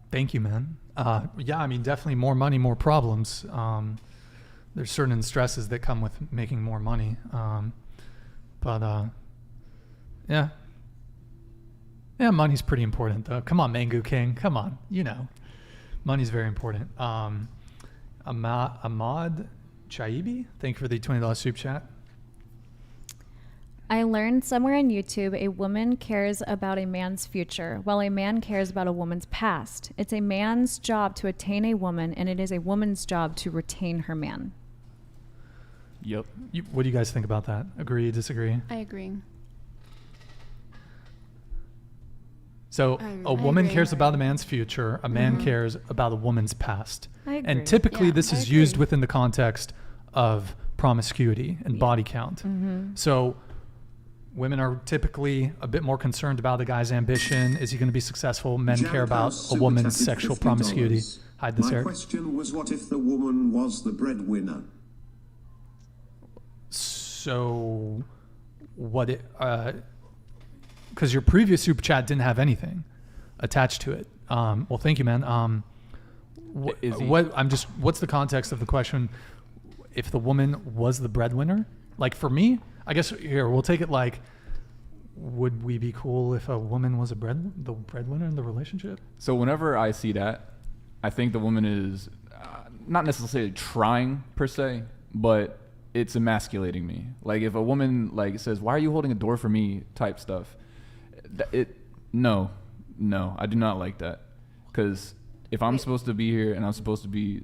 B: Thank you, man. Yeah, I mean, definitely more money, more problems. There's certain stresses that come with making more money. Yeah. Yeah, money's pretty important, though. Come on, Mango King. Come on. You know, money's very important. Ahmad Chaibi, thank you for the $20 soup chat.
D: I learned somewhere on YouTube a woman cares about a man's future, while a man cares about a woman's past. It's a man's job to attain a woman, and it is a woman's job to retain her man.
J: Yep.
B: What do you guys think about that? Agree, disagree?
I: I agree.
B: So a woman
G: agree.
B: cares about a man's future. A man cares about a woman's past.
D: I agree.
B: And typically
I: Yeah,
B: this
I: I
B: is used
I: agree.
B: within the context of promiscuity and body count. So women are typically a bit more concerned about a guy's ambition. Is he going to be successful? Men care about a woman's sexual promiscuity. Hide this,
L: My
B: Eric.
L: question was, what if the woman was the breadwinner?
B: So what it, because your previous super chat didn't have anything attached to it. Well, thank you, man.
J: Is he-
B: What's the context of the question? If the woman was the breadwinner, like for me, I guess here, we'll take it like, would we be cool if a woman was the breadwinner in the relationship?
J: So whenever I see that, I think the woman is not necessarily trying per se, but it's emasculating me. Like if a woman like says, "Why are you holding a door for me?" type stuff. No, I do not like that. Because if I'm supposed to be here and I'm supposed to be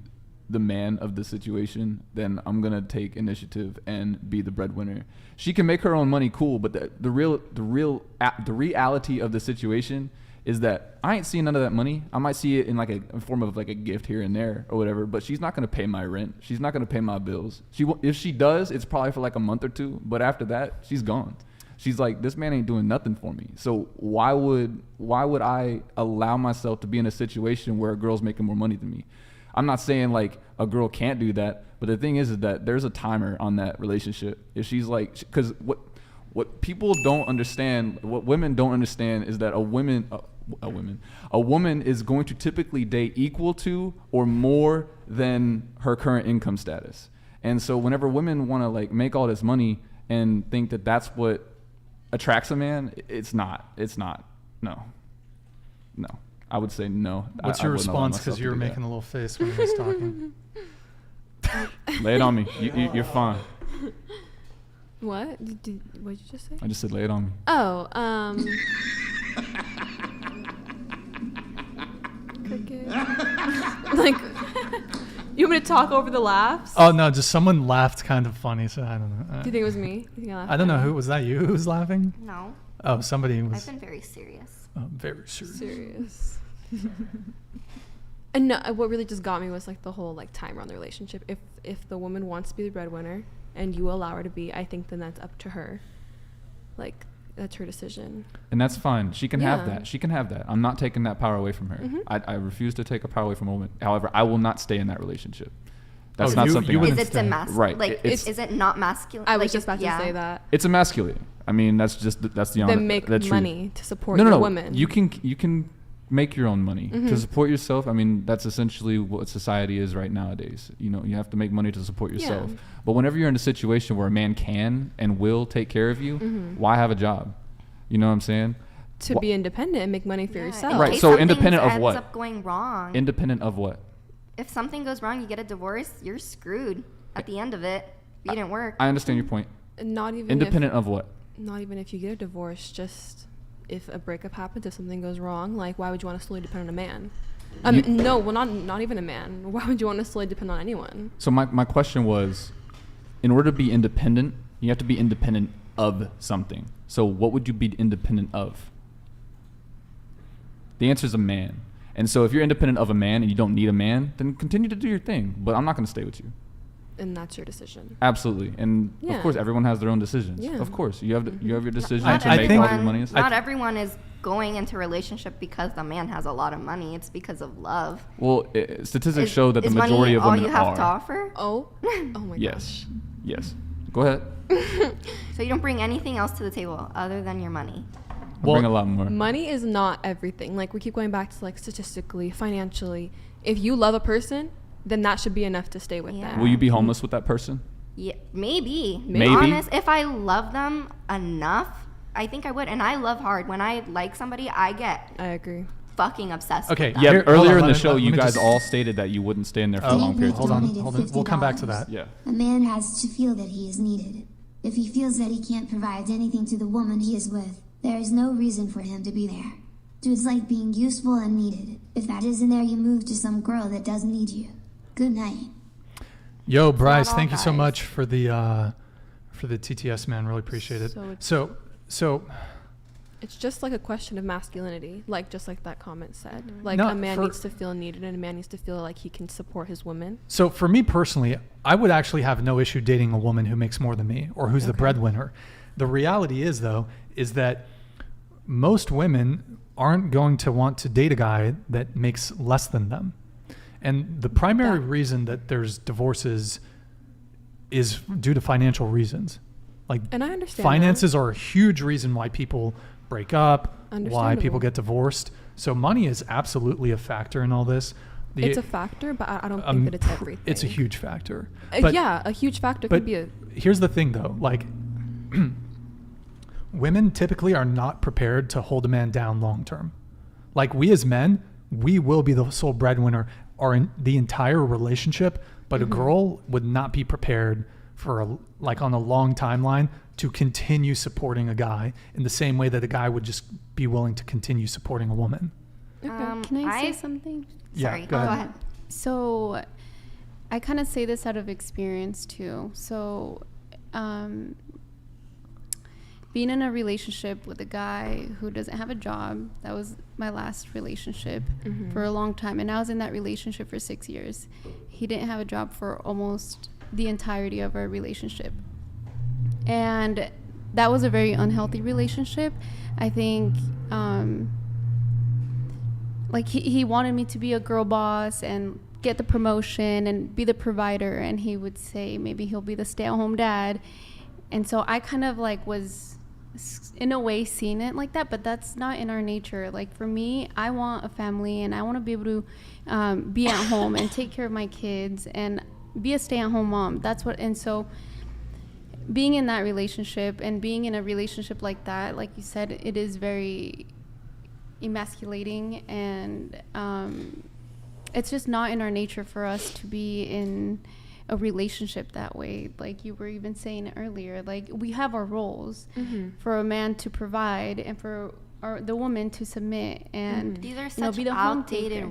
J: the man of the situation, then I'm gonna take initiative and be the breadwinner. She can make her own money, cool, but the reality of the situation is that I ain't seeing none of that money. I might see it in like a form of like a gift here and there or whatever, but she's not gonna pay my rent. She's not gonna pay my bills. If she does, it's probably for like a month or two, but after that, she's gone. She's like, this man ain't doing nothing for me. So why would I allow myself to be in a situation where a girl's making more money than me? I'm not saying like a girl can't do that, but the thing is that there's a timer on that relationship. If she's like, because what people don't understand, what women don't understand is that a woman is going to typically date equal to or more than her current income status. And so whenever women want to like make all this money and think that that's what attracts a man, it's not. No. I would say no.
B: What's your response? Because you were making a little face when he was talking.
J: Lay it on me. You're fine.
F: What? What did you just say?
J: I just said lay it on me.
F: Oh, cricket. Like, you want me to talk over the laughs?
B: Oh no, just someone laughed kind of funny, so I don't know.
F: Do you think it was me? You think I laughed?
B: I don't know. Who was that? You who was laughing?
E: No.
B: Oh, somebody was.
E: I've been very serious.
B: Oh, very serious.
F: And no, what really just got me was like the whole like timer on the relationship. If the woman wants to be the breadwinner and you allow her to be, I think then that's up to her. Like, that's her decision.
J: And that's fine. She can have that. She can have that. I'm not taking that power away from her.
F: Mm-hmm.
J: I refuse to take a power away from a woman. However, I will not stay in that relationship. That's not something.
E: Is it demasculating?
J: Right.
E: Like, is it not masculine?
F: I was just about to say that.
J: It's emasculating. I mean, that's the honest.
F: Then make money to support
J: your
F: woman.
J: You can make your own money
F: Mm-hmm.
J: to support yourself. I mean, that's essentially what society is right nowadays. You know, you have to make money to support yourself.
F: Yeah.
J: But whenever you're in a situation where a man can and will take care of you, why have a job? You know what I'm saying?
F: To be independent and make money for yourself.
J: Right. So independent of what?
E: Ends up going wrong.
J: Independent of what?
E: If something goes wrong, you get a divorce, you're screwed at the end of it. You didn't work.
J: I understand your point.
F: Not even
J: independent of what?
F: Not even if you get a divorce, just if a breakup happens, if something goes wrong, like why would you want to solely depend on a man? Not even a man. Why would you want to solely depend on anyone?
J: So my question was, in order to be independent, you have to be independent of something. So what would you be independent of? The answer is a man. And so if you're independent of a man and you don't need a man, then continue to do your thing. But I'm not going to stay with you.
F: And that's your decision.
J: Absolutely. And of course, everyone has their own decisions.
F: Yeah.
J: Of course, you have your decision
E: Not
J: to make all your money.
E: Not everyone is going into a relationship because the man has a lot of money. It's because of love.
J: Well, statistics show that the majority of women are.
E: Is money all you have to offer?
F: Oh my gosh.
J: Yes. Go ahead.
E: So you don't bring anything else to the table other than your money.
J: Bring a lot more.
F: Money is not everything. Like, we keep going back to like statistically, financially. If you love a person, then that should be enough to stay with them.
J: Will you be homeless with that person?
E: Yeah, maybe.
J: Maybe.
E: Honest, if I love them enough, I think I would. And I love hard. When I like somebody, I
F: agree.
E: Fucking obsessed.
B: Okay.
E: With them.
J: Yeah. Earlier in the show, you guys all stated that you wouldn't stay in there for a long period.
B: Hold on. We'll come back to that.
J: Yeah.
K: A man has to feel that he is needed. If he feels that he can't provide anything to the woman he is with, there is no reason for him to be there. Dudes like being useful and needed. If that isn't there, you move to some girl that doesn't need you. Good night.
B: Yo, Bryce, thank you so much for the TTS, man. Really appreciate it. So
F: it's just like a question of masculinity, like just like that comment said.
B: Mm-hmm.
F: Like, a man needs to feel needed, and a man needs to feel like he can support his woman.
B: So for me personally, I would actually have no issue dating a woman who makes more than me or who's the breadwinner. The reality is, though, is that most women aren't going to want to date a guy that makes less than them. And the primary reason that there's divorces is due to financial reasons. Like,
F: and I understand
B: finances are a huge reason why people break up, why people get divorced. So money is absolutely a factor in all this.
F: It's a factor, but I don't think that it's everything.
B: It's a huge factor.
F: A huge factor could be a...
B: Here's the thing, though. Like, women typically are not prepared to hold a man down long term. Like, we as men, we will be the sole breadwinner the entire relationship, but a girl would not be prepared for like on a long timeline to continue supporting a guy in the same way that a guy would just be willing to continue supporting a woman.
I: Can I say something?
B: Sorry, go ahead.
I: So I kind of say this out of experience too. So being in a relationship with a guy who doesn't have a job, that was my last relationship for a long time. And I was in that relationship for 6 years. He didn't have a job for almost the entirety of our relationship. And that was a very unhealthy relationship. I think like he wanted me to be a girl boss and get the promotion and be the provider, and he would say maybe he'll be the stay-at-home dad. And so I kind of like was in a way seeing it like that, but that's not in our nature. Like for me, I want a family and I want to be able to be at home and take care of my kids and be a stay-at-home mom. That's what. And so being in that relationship and being in a relationship like that, like you said, it is very emasculating, and it's just not in our nature for us to be in a relationship that way. Like you were even saying earlier, like we have our roles for a man to provide and for the woman to submit, and
E: these are such
I: be the
E: outdated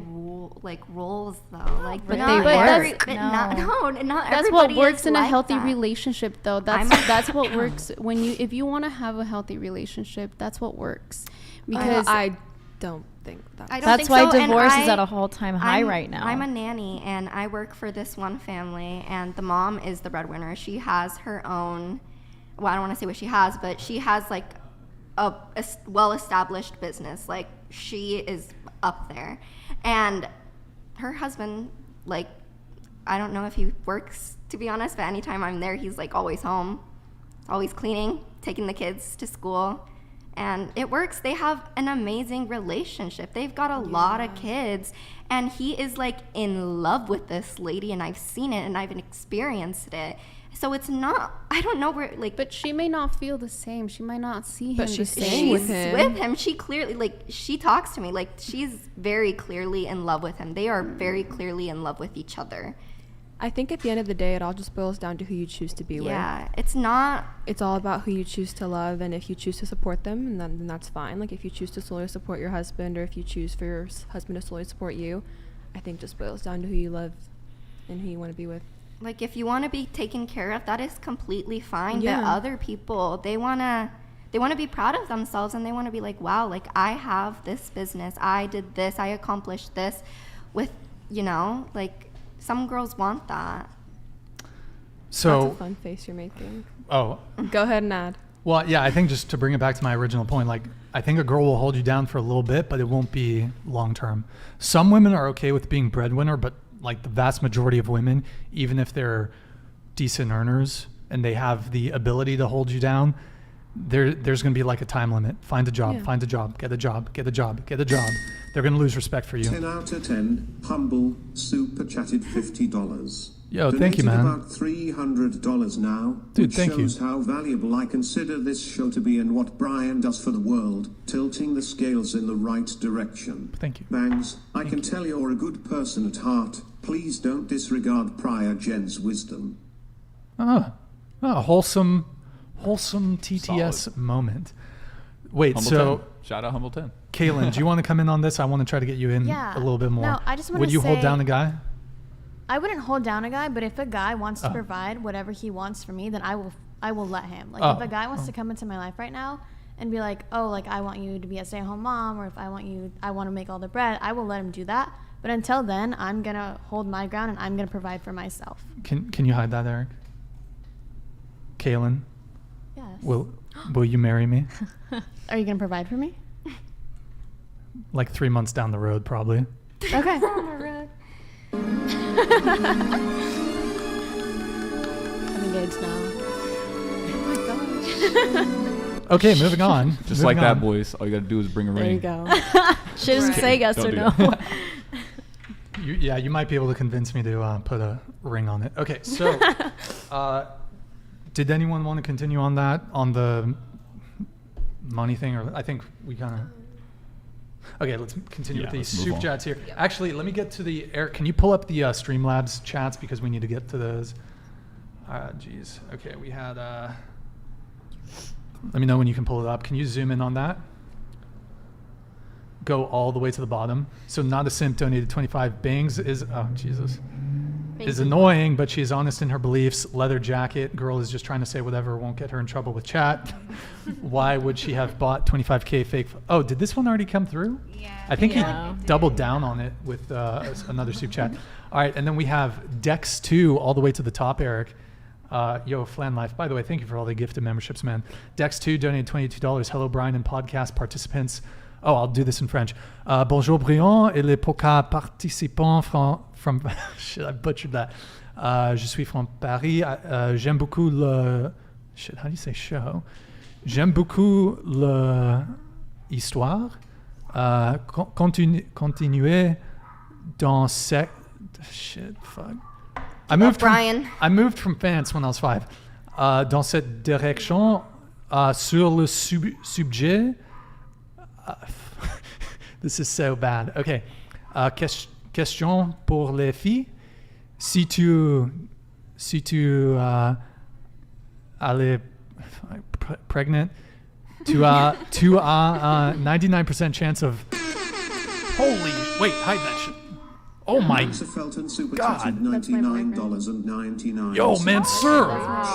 E: roles though. Like,
I: but
E: not
I: that's
E: everybody
I: what works
E: is
I: in a
E: like
I: healthy
E: that.
I: relationship though. That's what works when if you want to have a healthy relationship, that's what works. Because
F: I don't think that.
D: That's why divorce is at a all-time high right now.
E: I'm a nanny and I work for this one family, and the mom is the breadwinner. She has her own, well, I don't want to say what she has, but she has like a well-established business. Like she is up there, and her husband, like, I don't know if he works, to be honest, but anytime I'm there, he's like always home, always cleaning, taking the kids to school. And it works. They have an amazing relationship. They've got a lot of kids. And he is like in love with this lady, and I've seen it and I've experienced it. So it's not, I don't know where, like.
I: But she may not feel the same. She might not see him.
F: But she's
I: staying
F: with him.
E: With him. She clearly, like, she talks to me. Like, she's very clearly in love with him. They are very clearly in love with each other.
F: I think at the end of the day, it all just boils down to who you choose to be with.
E: Yeah, it's not.
F: It's all about who you choose to love, and if you choose to support them, and then that's fine. Like if you choose to solely support your husband, or if you choose for your husband to solely support you, I think just boils down to who you love and who you want to be with.
E: Like if you want to be taken care of, that is completely fine.
F: Yeah.
E: But other people, they wanna be proud of themselves, and they want to be like, wow, like I have this business, I did this, I accomplished this, with, you know, like. Some girls want that.
B: So
F: that's a fun face you're making.
B: Oh.
F: Go ahead and add.
B: Well, yeah, I think just to bring it back to my original point, like I think a girl will hold you down for a little bit, but it won't be long term. Some women are okay with being breadwinner, but like the vast majority of women, even if they're decent earners and they have the ability to hold you down, there's going to be like a time limit. Find a job, find a job, get a job, get a job, get a job. They're going to lose respect for you.
L: 10 out of 10, humble, super chatted $50.
B: Yo, thank you, man.
L: About $300 now.
B: Dude,
L: which
B: thank you.
L: shows how valuable I consider this show to be and what Brian does for the world, tilting the scales in the right direction.
B: Thank you.
L: Bangs, I can tell you're a good person at heart. Please don't disregard prior Jen's wisdom.
B: Wholesome TTS moment. Wait,
J: Humble
B: so
J: 10. Shout out Humble 10.
B: Kaelyn, do you want to come in on this? I want to try to get you in a little bit more.
G: No, I just want
B: Would
G: to
B: you
G: say,
B: hold down a guy?
G: I wouldn't hold down a guy, but if a guy wants to provide whatever he wants for me, then I will let him. Like if a guy wants to come into my life right now and be like, oh, like I want you to be a stay-at-home mom, or if I want to make all the bread, I will let him do that. But until then, I'm gonna hold my ground and I'm gonna provide for myself.
B: Can you hide that, Eric? Kaelyn?
G: Yes.
B: Will you marry me?
G: Are you gonna provide for me?
B: Like 3 months down the road, probably.
G: Okay. I'm engaged now. Oh my gosh.
B: Okay, moving on.
J: Just like that, boys. All you gotta do is bring a ring.
G: There you go. She doesn't say yes or no.
B: You might be able to convince me to put a ring on it. Okay, so did anyone want to continue on that, on the money thing? Or I think we kind of... Okay, let's continue with these soup chats here. Yep. Actually, let me get to the... Eric, can you pull up the Streamlabs chats, because we need to get to those. Geez. Okay, we had. Let me know when you can pull it up. Can you zoom in on that? Go all the way to the bottom. So not a simp donated 25. Bangs is, oh Jesus, is annoying, but she's honest in her beliefs. Leather jacket. Girl is just trying to say whatever won't get her in trouble with chat. Why would she have bought 25K fake? Oh, did this one already come through?
H: Yeah.
B: I think he doubled down on it with another soup chat. All right, and then we have Dex2 all the way to the top, Eric. Yo, Flan Life. By the way, thank you for all the gifted memberships, man. Dex2 donated $22. Hello, Brian and podcast participants. Oh, I'll do this in French. Bonjour, Brian et les poca participants from shit, I butchered that. Je suis from Paris. J'aime beaucoup le... Shit, how do you say show? J'aime beaucoup l'histoire. Continuez dans cette... Shit, fuck. I moved from France when I was 5. Dans cette direction, sur le sujet... This is so bad. Okay. Question pour les filles. Si tu allais pregnant, tu as 99% chance of... Holy... Wait, hide that shit. Oh my God.
L: $99.99.
B: Yo, man, sir.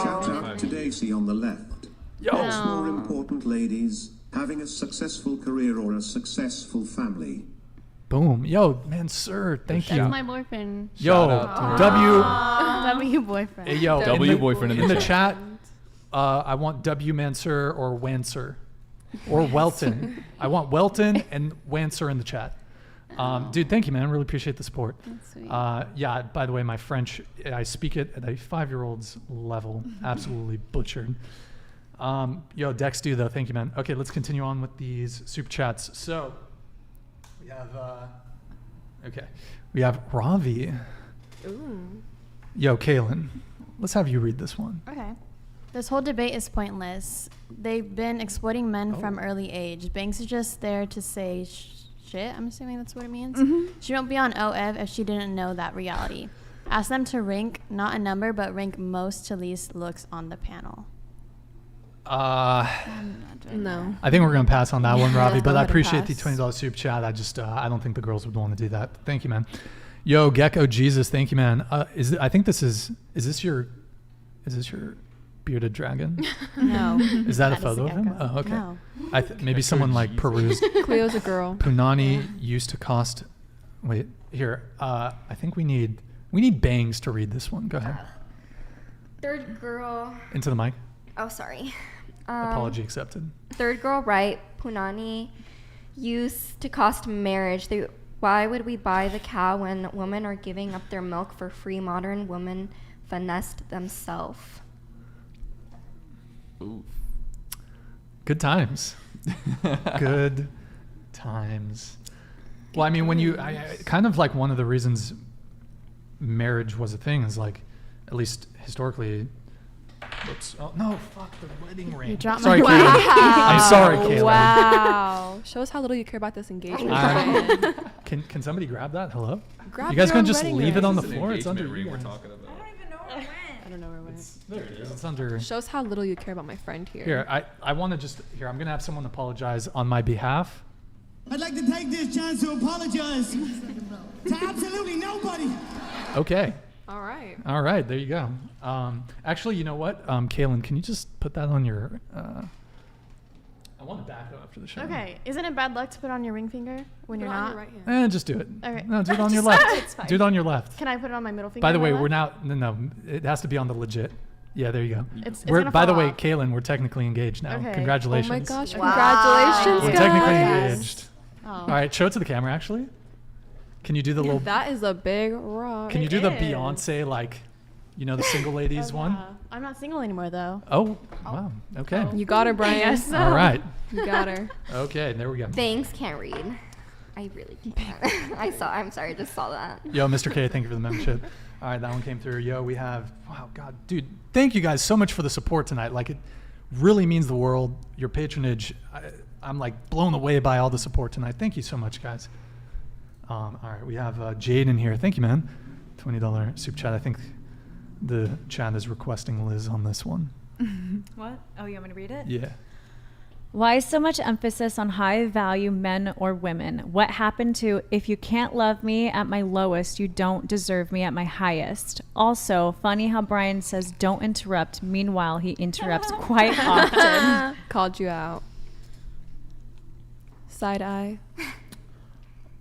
L: Shout out to Daisy on the left.
B: Yo.
L: What's more important, ladies? Having a successful career or a successful family?
B: Boom. Yo, man, sir, thank you.
I: That's my boyfriend.
B: Yo,
G: W boyfriend.
B: Hey, yo,
J: W boyfriend
B: in the chat. I want W Mansur or Wanser or Welton. I want Welton and Wanser in the chat. Dude, thank you, man. Really appreciate the support.
I: That's sweet.
B: Yeah, by the way, my French, I speak it at a 5-year-old's level. Absolutely butchered. Yo, Dex2 though, thank you, man. Okay, let's continue on with these super chats. So we have we have Ravi.
G: Ooh.
B: Yo, Kaelyn, let's have you read this one.
G: Okay. This whole debate is pointless. They've been exploiting men from early age. Banks is just there to say shit. I'm assuming that's what it means. She won't be on OEV if she didn't know that reality. Ask them to rank not a number, but rank most to least looks on the panel.
F: No.
B: I think we're going to pass on that one, Ravi, but I appreciate the
G: pass.
B: $20 super chat. I just, I don't think the girls would want to do that. Thank you, man. Yo, Gecko Jesus, thank you, man. I think this is this your bearded dragon?
G: No.
B: Is that a photo of him?
G: Gecko.
B: Oh, okay.
G: No.
B: Maybe someone like perused.
F: Cleo's a girl.
B: Punani used to cost, wait, here, I think we need Bangs to read this one. Go ahead.
E: Third girl.
B: Into the mic.
E: Oh, sorry.
B: Apology accepted.
E: Third girl, right? Punani used to cost marriage. Why would we buy the cow when women are giving up their milk for free? Modern women finessed themselves.
J: Ooh.
B: Good times. Good times. Well, I mean, when I kind of like one of the reasons marriage was a thing is like, at least historically. Whoops. Oh, no, fuck the wedding ring.
G: You dropped
B: Sorry,
G: my
B: Kaelyn. I'm sorry, Kaelyn.
F: Wow. Shows how little you care about this engagement.
B: Can somebody grab that? Hello?
F: Grab
B: You guys
F: your
B: gonna
F: own
B: just
F: wedding
B: leave
F: ring.
B: it on the
J: This is an
B: floor? It's under
J: engagement
B: you.
J: ring we're talking about.
F: I don't know where it went.
B: There it is. It's under.
F: Shows how little you care about my friend here.
B: Here, I want to just I'm gonna have someone apologize on my behalf.
N: I'd like to take this chance to apologize to absolutely nobody.
B: Okay.
F: All right.
B: All right. There you go. Actually, you know what, Kaelyn, can you just put that on your? I want to back up after the show.
G: Okay. Isn't it bad luck to put on your ring finger when you're not?
F: Right hand.
B: Just do it.
G: Okay.
B: No, do it on your
G: Just-
B: left.
G: it's fine.
B: Do it on your left.
G: Can I put it on my middle finger?
B: By the
G: on my
B: way,
G: left?
B: we're now no. It has to be on the legit. Yeah, there you go.
G: It's
B: We're
G: gonna
B: by the
G: fall
B: way,
G: off.
B: Kaelyn, we're technically engaged now.
G: Okay.
B: Congratulations.
F: Oh my gosh!
E: Wow.
F: Congratulations,
B: We're
F: guys.
B: technically engaged.
G: Oh.
B: All right, show it to the camera. Actually, can you do the little?
F: That is a big rock.
B: Can you do the
G: is.
B: Beyonce like, the single ladies one?
G: Yeah. I'm not single anymore though.
B: Oh, wow. Okay.
F: You got her, Brian.
G: Yes. So.
B: All right.
F: You got her.
B: Okay, there we go.
E: Bangs can't read. I really can't. I'm sorry, I just saw that.
B: Yo, Mr. K, thank you for the membership. All right, that one came through. Yo, we have, wow, God, dude, thank you guys so much for the support tonight. Like, it really means the world. Your patronage, I'm like blown away by all the support tonight. Thank you so much, guys. All right, we have Jade in here. Thank you, man. $20 super chat. I think The chat is requesting Liz on this one.
D: What? Oh, you want me to read it?
B: Yeah.
D: Why so much emphasis on high value men or women? What happened to if you can't love me at my lowest, you don't deserve me at my highest? Also, funny how Brian says don't interrupt. Meanwhile, he interrupts quite often.
F: Called you out. Side eye.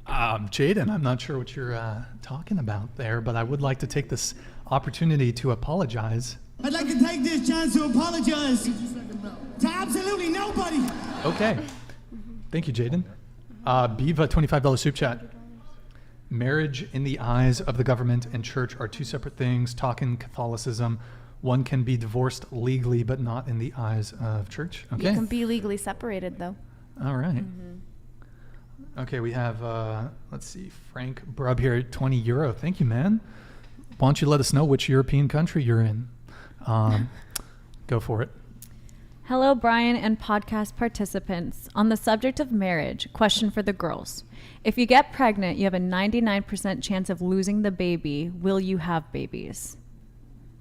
B: Jaden, I'm not sure what you're talking about there, but I would like to take this opportunity to apologize.
N: I'd like to take this chance to apologize to absolutely nobody.
B: Okay. Thank you, Jaden. Biva, $25 soup chat. Marriage in the eyes of the government and church are two separate things. Talking Catholicism, one can be divorced legally, but not in the eyes of church. Okay.
H: You can be legally separated, though.
B: All right. Okay, we have, let's see, Frank Brub here, €20. Thank you, man. Why don't you let us know which European country you're in? Go for it.
D: Hello, Brian and podcast participants. On the subject of marriage, question for the girls. If you get pregnant, you have a 99% chance of losing the baby. Will you have babies?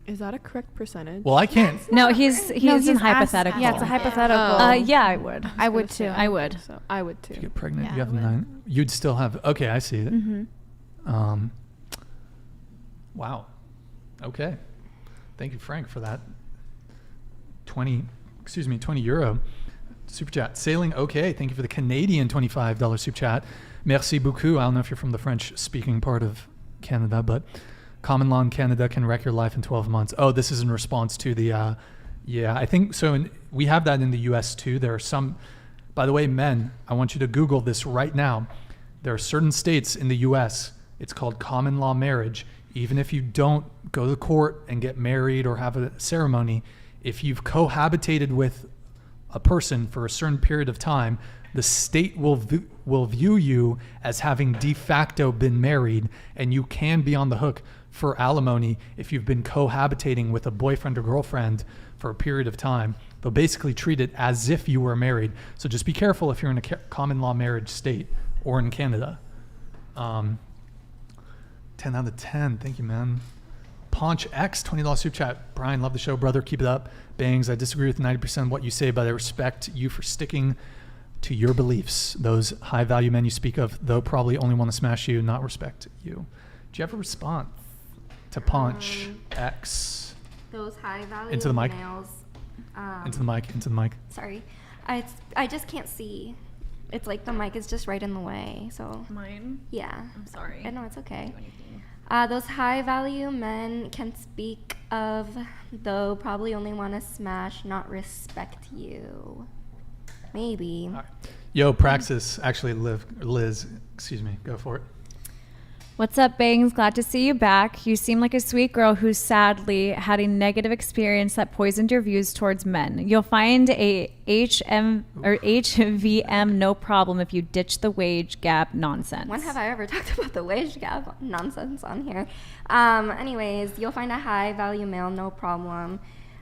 F: Is that a correct percentage?
B: Well, I can't.
D: No, he's in hypothetical.
H: Yeah, it's a hypothetical.
D: Yeah, I would.
H: I would too.
D: I would.
F: So I would too.
B: If you get pregnant,
G: Yeah,
B: you have
G: I would.
B: 9. You'd still have. Okay, I see it. Wow. Okay. Thank you, Frank, for that. €20 super chat. Sailing okay. Thank you for the Canadian $25 super chat. Merci beaucoup. I don't know if you're from the French-speaking part of Canada, but common law in Canada can wreck your life in 12 months. Oh, this is in response to the, yeah, I think so. We have that in the U.S. too. There are some, by the way, men, I want you to Google this right now. There are certain states in the U.S., it's called common law marriage. Even if you don't go to court and get married or have a ceremony, if you've cohabitated with a person for a certain period of time, the state will view you as having de facto been married, and you can be on the hook for alimony if you've been cohabitating with a boyfriend or girlfriend for a period of time. They'll basically treat it as if you were married. So just be careful if you're in a common law marriage state or in Canada. 10 out of 10. Thank you, man. Paunch X, $20 super chat. Brian, love the show, brother. Keep it up. Bangs, I disagree with 90% of what you say, but I respect you for sticking to your beliefs. Those high value men you speak of, though, probably only want to smash you, not respect you. Do you have a response to Paunch X?
E: Those high value
B: Into the mic.
E: males.
B: Into the mic.
E: Sorry. I just can't see. It's like the mic is just right in the way. So
D: Mine?
E: yeah.
D: I'm sorry.
E: I know, it's okay. Those high value men can speak of, though probably only want to smash, not respect you. Maybe.
B: Yo, Praxis, actually Liz, excuse me, go for it.
D: What's up, Bangs? Glad to see you back. You seem like a sweet girl who sadly had a negative experience that poisoned your views towards men. You'll find a HVM no problem if you ditch the wage gap nonsense.
E: When have I ever talked about the wage gap nonsense on here? Anyways, you'll find a high value male, no problem.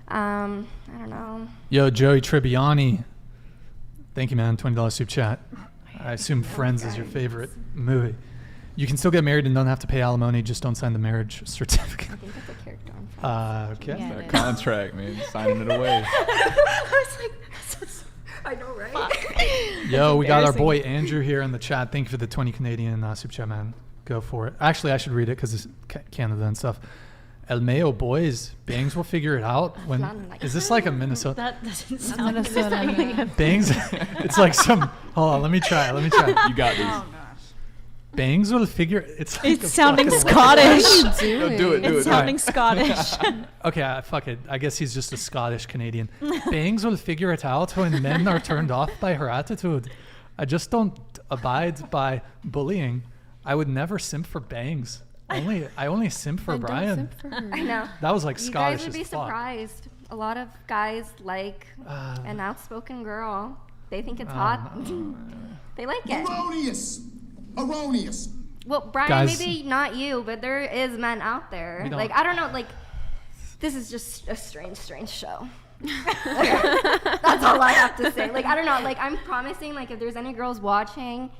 E: I don't know.
B: Yo, Joey Tribbiani. Thank you, man. $20 soup chat. I assume Friends is your favorite movie. You can still get married and don't have to pay alimony. Just don't sign the marriage certificate.
E: I think that's a character on Friends.
B: Okay.
H: Yeah,
J: That contract, man. Signing it away.
E: I was like, I know, right?
B: Yo, we got our boy Andrew here in the chat. Thank you for the 20 Canadian super chat, man. Go for it. Actually, I should read it because it's Canada and stuff. El Mayo boys, Bangs will figure it out. When is this like a Minnesota?
D: That doesn't sound Minnesota.
B: Bangs, it's like some. Hold on, let me try.
J: You got this.
B: Bangs will figure. It's like
D: It's sounding Scottish.
J: Do it.
D: It's sounding Scottish.
B: Okay, fuck it. I guess he's just a Scottish Canadian. Bangs will figure it out when men are turned off by her attitude. I just don't abide by bullying. I would never simp for Bangs. I only simp for Brian.
F: Simp for her.
E: I know.
B: That was like Scottish
E: You guys would be
B: as fuck.
E: surprised. A lot of guys like an outspoken girl. They think it's hot. They like it.
N: Erroneous.
E: Well, Brian,
B: Guys-
E: maybe not you, but there is men out there.
B: We don't-
E: Like, I don't know, like, this is just a strange show. That's all I have to say. Like, I don't know, like, I'm promising, like, if there's any girls watching,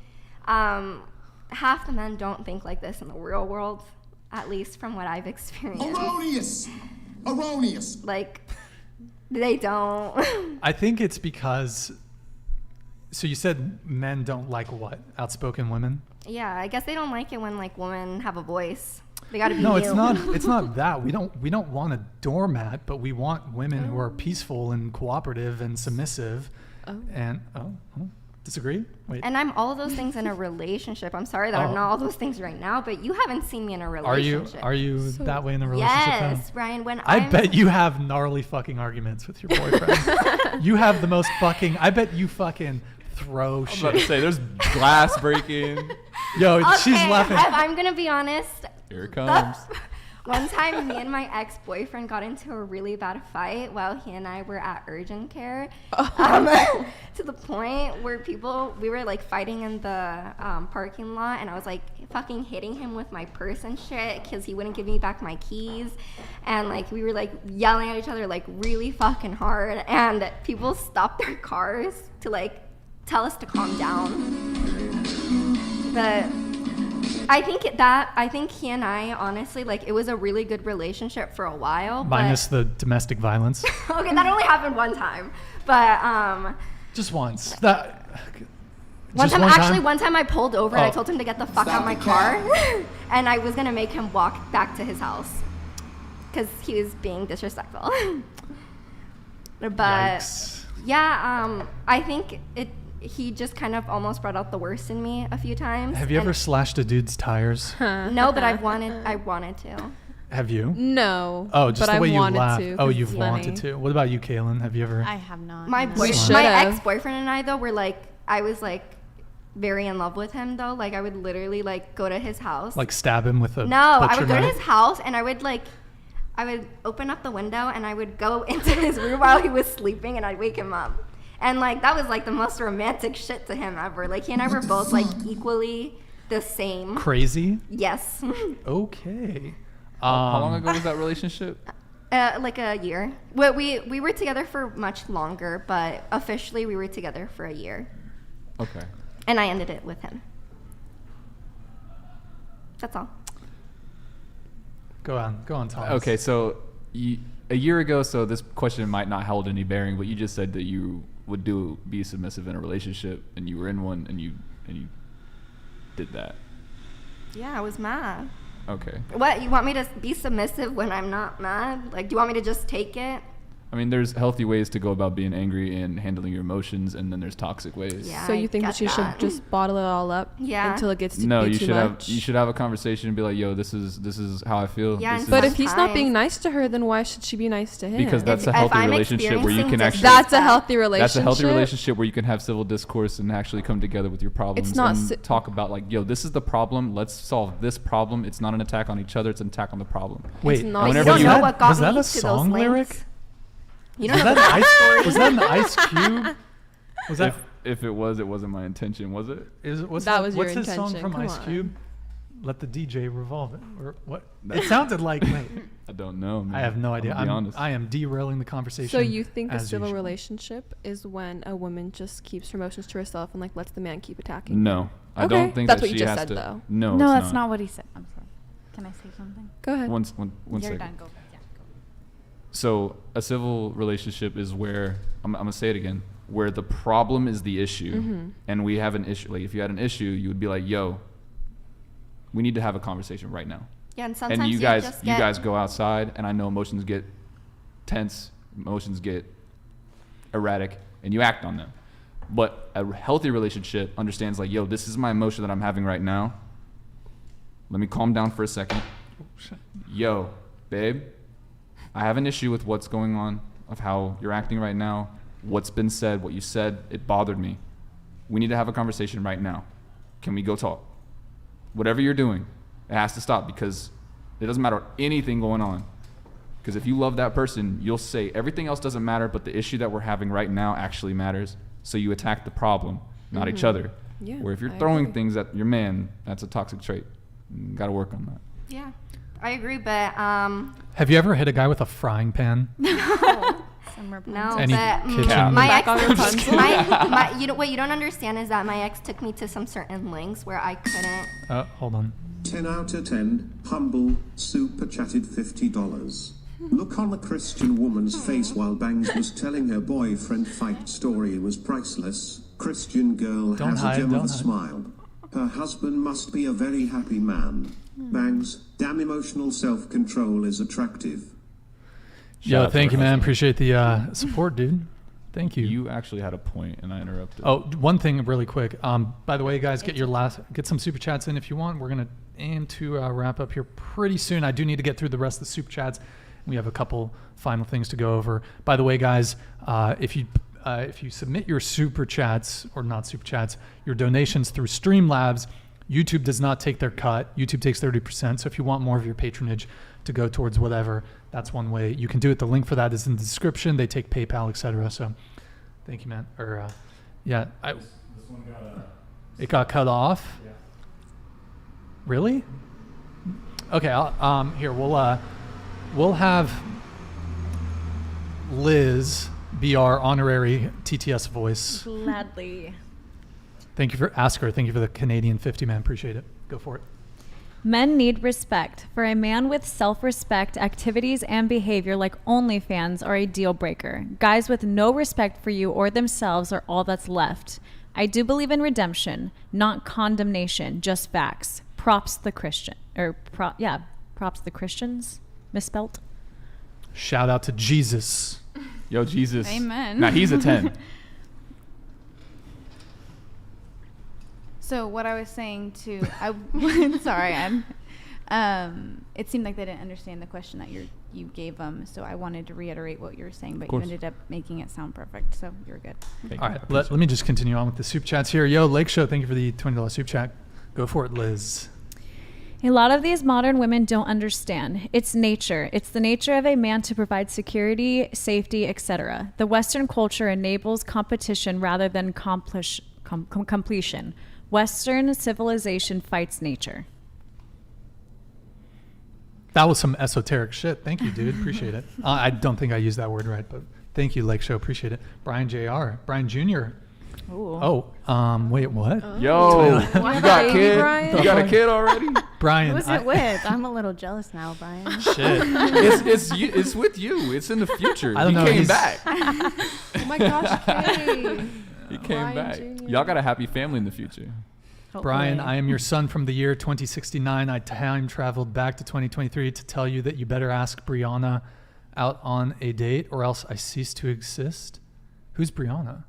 E: half the men don't think like this in the real world. at least from what I've experienced.
M: Erroneous.
E: Like, they don't.
B: I think it's because. So you said men don't like what? Outspoken women?
E: Yeah, I guess they don't like it when like women have a voice. They gotta be
B: No,
E: you.
B: it's not. It's not that. We don't want a doormat, but we want women who are peaceful and cooperative and submissive. And disagree? Wait.
E: And I'm all of those things in a relationship. I'm sorry that I'm not all those things right now, but you haven't seen me in a relationship.
B: Are you that way in a relationship?
E: Yes, Brian. When
B: I bet you have gnarly fucking arguments with your boyfriend. You have the most fucking. I bet you fucking throw shit.
J: I was about to say, there's glass breaking.
B: Yo, she's laughing.
E: I'm gonna be honest.
J: Here it comes.
E: One time, me and my ex-boyfriend got into a really bad fight while he and I were at urgent care. To the point where we were like fighting in the parking lot, and I was like fucking hitting him with my purse and shit because he wouldn't give me back my keys. And like we were like yelling at each other like really fucking hard, and people stopped their cars to like tell us to calm down. But I think he and I, honestly, like, it was a really good relationship for a while.
B: Minus the domestic violence.
E: Okay, that only happened one time. But,
B: just once.
E: One time I pulled over and I told him to get the fuck out of my car. And I was going to make him walk back to his house. Because he was being disrespectful. But,
B: Yikes.
E: Yeah, I think he just kind of almost brought out the worst in me a few times.
B: Have you ever slashed a dude's tires?
E: No, but I wanted to.
B: Have you?
F: No.
B: Oh, just
F: but
B: the way
F: I
B: you
F: wanted
B: laugh.
F: to,
B: Oh,
F: 'cause
B: you've
F: it's
B: wanted
F: funny.
B: to. What about you, Kaelyn? Have you ever?
G: I have not.
E: My ex-boyfriend and I, though, were like, I was like very in love with him, though. Like, I would literally like go to his house.
B: Like stab him with a
E: No, I
B: butcher
E: would go to
B: knife?
E: his house and I would open up the window and I would go into his room while he was sleeping and I'd wake him up. And like that was like the most romantic shit to him ever. Like he and I were both like equally the same.
B: Crazy?
E: Yes.
B: Okay.
J: How long ago was that relationship?
E: Like a year. We were together for much longer, but officially we were together for a year.
J: Okay.
E: And I ended it with him. That's all.
B: Go on, Thomas.
J: Okay, so a year ago, so this question might not hold any bearing, but you just said that you would be submissive in a relationship, and you were in one, and you did that.
E: Yeah, I was mad.
J: Okay.
E: What, you want me to be submissive when I'm not mad? Like, do you want me to just take it?
J: I mean, there's healthy ways to go about being angry and handling your emotions, and then there's toxic ways.
E: Yeah,
F: So you think that you should just bottle it all up until it gets to
J: no,
F: be
J: you
F: too
J: should
F: much?
J: you should have a conversation and be like, yo, this is how I feel.
E: Yeah,
F: But if he's not being nice to her, then why should she be nice to him?
J: Because that's a healthy relationship where you can actually.
F: That's a healthy relationship.
J: That's a healthy relationship where you can have civil discourse and actually come together with your problems.
F: It's not
J: and talk about like, yo, this is the problem. Let's solve this problem. It's not an attack on each other. It's an attack on the problem.
B: Wait,
E: you don't know what got
B: was that
E: me
B: a
E: to
B: song
E: those
B: lyric?
E: links. You
B: Was
E: don't know
B: that
E: the
B: an
E: backstory?
B: was that an Ice Cube? Was that
J: if it was, it wasn't my intention, was it?
B: what's
F: That was your
B: what's his song
F: intention,
B: from
F: come
B: Ice
F: on.
B: Cube? Let the DJ revolve it, or what? It sounded like. Wait,
J: I don't know, man.
B: I have no idea.
J: I'm gonna be honest.
B: I am derailing the conversation.
F: So you think a
B: as
F: civil
B: usual.
F: relationship is when a woman just keeps her emotions to herself and like lets the man keep attacking?
J: No, I
F: Okay.
J: don't think
F: That's
J: that
F: what you
J: she
F: just
J: has
F: said,
J: to.
F: though.
J: No,
H: No,
J: it's
H: that's not what he said. I'm sorry. Can I say something?
F: Go ahead.
J: One
H: You're
J: second.
H: done. Go. Yeah, go.
J: So a civil relationship is where I'm gonna say it again, where the problem is the issue, and we have an issue. Like if you had an issue, you would be like, "Yo, we need to have a conversation right now."
E: Yeah, and sometimes
J: And
E: you
J: guys go outside, and I know emotions get tense, emotions get erratic, and you act on them. But a healthy relationship understands like, "Yo, this is my emotion that I'm having right now. Let me calm down for a second. Yo, babe, I have an issue with what's going on, of how you're acting right now, what's been said, what you said, it bothered me. We need to have a conversation right now. Can we go talk? Whatever you're doing, it has to stop because it doesn't matter anything going on. Because if you love that person, you'll say everything else doesn't matter, but the issue that we're having right now actually matters. So you attack the problem, not each other.
F: Yeah,
J: Where if you're
F: I
J: throwing
F: agree.
J: things at your man, that's a toxic trait. You gotta work on that.
E: Yeah, I agree, but
B: Have you ever hit a guy with a frying pan?
E: no.
G: Some
E: No,
G: Rapunzel.
B: Any
E: but
B: kitchen-
E: my
F: Back on
E: ex,
F: Rapunzel.
E: what you don't understand is that my ex took me to some certain links where I couldn't.
B: Hold on.
L: 10 out of 10, humble, super chatted $50. Look on the Christian woman's face while Bangs was telling her boyfriend fight story was priceless. Christian girl
B: Don't
L: has
B: hide,
L: a gem
B: don't
L: of a
B: hide.
L: smile. Her husband must be a very happy man. Bangs, damn emotional self-control is attractive.
B: Yo,
J: out to
B: thank
J: her
B: you, man.
J: husband.
B: Appreciate the support, dude. Thank you.
J: You actually had a point, and I interrupted.
B: Oh, one thing really quick. By the way, guys, get some super chats in if you want. We're gonna aim to wrap up here pretty soon. I do need to get through the rest of the super chats. We have a couple final things to go over. By the way, guys, if you submit your super chats, or not super chats, your donations through Streamlabs, YouTube does not take their cut. YouTube takes 30%. So if you want more of your patronage to go towards whatever, that's one way you can do it. The link for that is in the description. They take PayPal, etc. So thank you, man. Yeah,
C: This one
B: it got cut off.
C: Yeah.
B: Really? Okay. Here we'll have Liz be our honorary TTS voice.
D: Gladly.
B: Thank you for the Canadian 50, man. Appreciate it. Go for it.
D: Men need respect. For a man with self-respect, activities and behavior like OnlyFans are a deal breaker. Guys with no respect for you or themselves are all that's left. I do believe in redemption, not condemnation, just facts. Props the Christians. Misspelt.
B: Shout out to Jesus.
J: Yo, Jesus.
H: Amen.
J: Now he's a 10.
H: So what I was saying to, sorry, it seemed like they didn't understand the question that you gave them. So I wanted to reiterate what you were saying, but you ended up making it sound perfect. So you're good.
B: All right, let me just continue on with the soup chats here. Yo, Lake Show, thank you for the $20 soup chat. Go for it, Liz.
D: A lot of these modern women don't understand. It's nature. It's the nature of a man to provide security, safety, etc. The Western culture enables competition rather than completion. Western civilization fights nature.
B: That was some esoteric shit. Thank you, dude. Appreciate it. I don't think I used that word right, but thank you, Lake Show. Appreciate it. Brian Jr. Brian Jr.
D: Ooh.
B: Oh, wait, what?
J: Yo, you got a kid?
F: Brian?
J: You got a kid already?
B: Brian,
G: Who's it with? I'm a little jealous now, Brian.
B: Shit.
J: It's with you. It's in the future.
B: I don't know.
J: He came back.
F: Oh my gosh, Kay.
J: He came
F: Brian
J: back.
F: Jr.
J: Y'all got a happy family in the future.
B: Brian, I am your son from the year 2069. I time traveled back to 2023 to tell you that you better ask Brianna out on a date or else I cease to exist. Who's Brianna?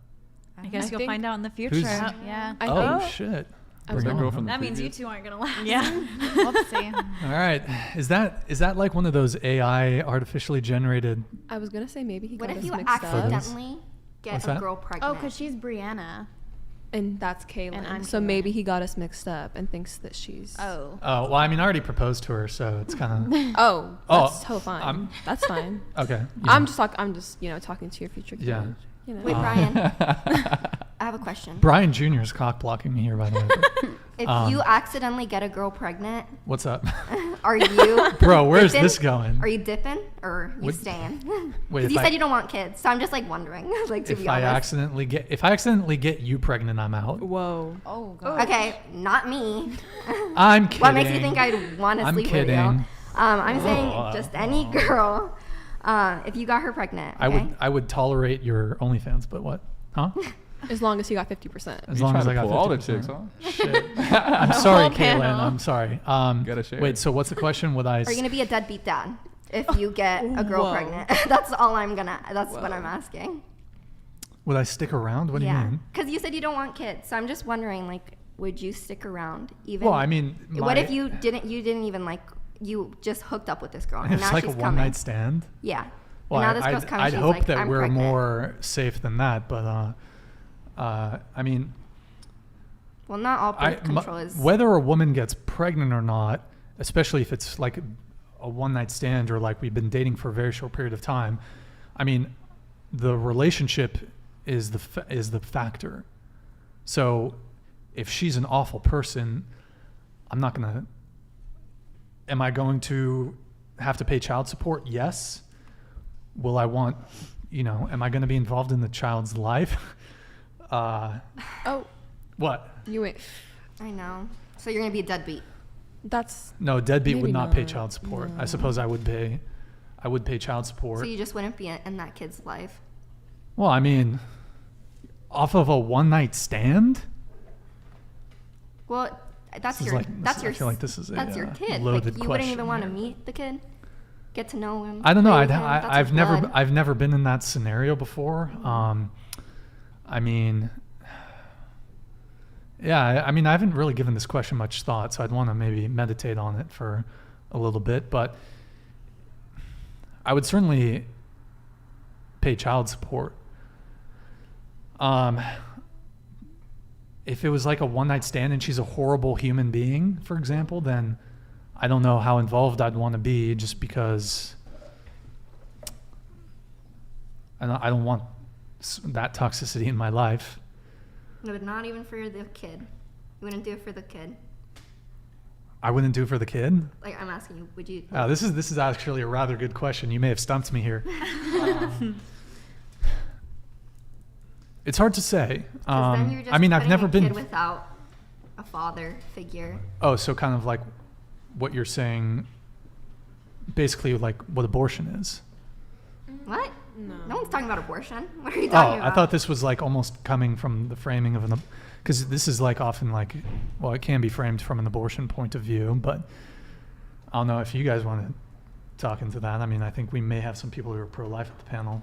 D: I guess you'll find out in the future.
B: Who's-
H: Yeah.
B: Shit.
J: Was that girl from the
D: That means you
J: previews?
D: two aren't going to last.
H: Yeah. Whoopsie.
B: All right. Is that like one of those AI artificially generated?
F: I was gonna say maybe he
E: What
F: got
E: if
F: us
E: you
F: mixed up.
E: accidentally get
B: What's
E: a
B: that?
E: girl pregnant?
G: Oh, because she's Brianna.
F: And that's Kaelyn.
G: And I'm
F: so
G: Kaelyn.
F: maybe he got us mixed up and thinks that she's.
G: Oh.
B: Oh, well, I mean, I already proposed to her, so it's kind of
F: Oh,
B: Oh,
F: that's so fine. That's fine.
B: okay.
F: I'm just talking to your future kid.
B: Yeah.
F: You know.
E: Wait, Brian. I have a question.
B: Brian Jr. is cock blocking me here, by the way.
E: If you accidentally get a girl pregnant,
B: What's up?
E: are you
B: Bro, where's
E: dipping?
B: this going?
E: Are you dipping or you
B: What-
E: staying?
B: Wait,
E: Because
B: if
E: you
B: I-
E: said you don't want kids, so I'm just like wondering, like to
B: If
E: be
B: I
E: honest.
B: accidentally get you pregnant, I'm out.
F: Whoa.
H: Oh, God.
E: Okay, not me.
B: I'm kidding.
E: What makes you think I'd want to
B: I'm
E: sleep
B: kidding.
E: with you? I'm saying just any girl. If you got her pregnant, okay?
B: I would tolerate your OnlyFans, but what? Huh?
F: As long as he got 50%.
B: As
J: You
B: long
J: trying
B: as
J: to
B: I got
J: pull all the
B: 50%.
J: chicks, huh?
B: Shit. I'm sorry,
G: Whole
B: Kaelyn.
G: panel.
B: I'm sorry.
J: Gotta share.
B: Wait, so what's the question? Would I?
E: Are you gonna be a deadbeat dad if you get a girl
F: Whoa.
E: pregnant? That's all I'm gonna. That's what I'm asking.
B: Would I stick around? What do you mean?
E: Because you said you don't want kids, so I'm just wondering, like, would you stick around even?
B: Well, I mean,
E: what if you didn't? You didn't even like. You just hooked up with this girl, and
B: It's
E: now
B: like
E: she's
B: a
E: coming.
B: one-night stand.
E: Yeah.
B: Well,
E: and now this girl's coming.
B: I'd
E: she's
B: hope
E: like,
B: that
E: I'm
B: we're
E: pregnant.
B: more safe than that, but I mean,
E: Well, not all birth control is.
B: whether a woman gets pregnant or not, especially if it's like a one-night stand or like we've been dating for a very short period of time, I mean, the relationship is the factor. So, if she's an awful person, I'm not gonna. Am I going to have to pay child support? Yes. Will I want you know, am I going to be involved in the child's life?
F: Oh.
B: What?
F: You wait.
E: I know. So you're gonna be a deadbeat.
F: That's
B: No, deadbeat would
F: maybe
B: not pay
F: not.
B: child support. I
F: No.
B: suppose I would pay child support.
E: So you just wouldn't be in that kid's life.
B: Well, I mean, off of a one-night stand?
E: Well, that's
B: This is
E: your
B: like-
E: that's
B: this-
E: your
B: I feel like this is a,
E: that's your kid.
B: loaded
E: Like you wouldn't even
B: question
E: want to
B: here.
E: meet the kid, get to know him.
B: I don't know.
E: play with him. That's
B: I've
E: your
B: never
E: blood.
B: I've never been in that scenario before. I mean, yeah. I mean, I haven't really given this question much thought, so I'd want to maybe meditate on it for a little bit. But I would certainly pay child support. If it was like a one-night stand and she's a horrible human being, for example, then I don't know how involved I'd want to be, just because I don't want that toxicity in my life.
E: No, but not even for the kid. You wouldn't do it for the kid.
B: I wouldn't do it for the kid.
E: Like I'm asking you, would you?
B: This is actually a rather good question. You may have stumped me here. It's hard to say.
E: 'Cause then you're just
B: I mean, I've
E: putting
B: never
E: a
B: been.
E: kid without a father figure.
B: Oh, so kind of like what you're saying, basically like what abortion is.
E: What? No one's talking about abortion. What are you
B: Oh,
E: talking about?
B: I thought this was like almost coming from the framing of an, because this is like often like, well, it can be framed from an abortion point of view, but I don't know if you guys want to talk into that. I mean, I think we may have some people who are pro-life at the panel,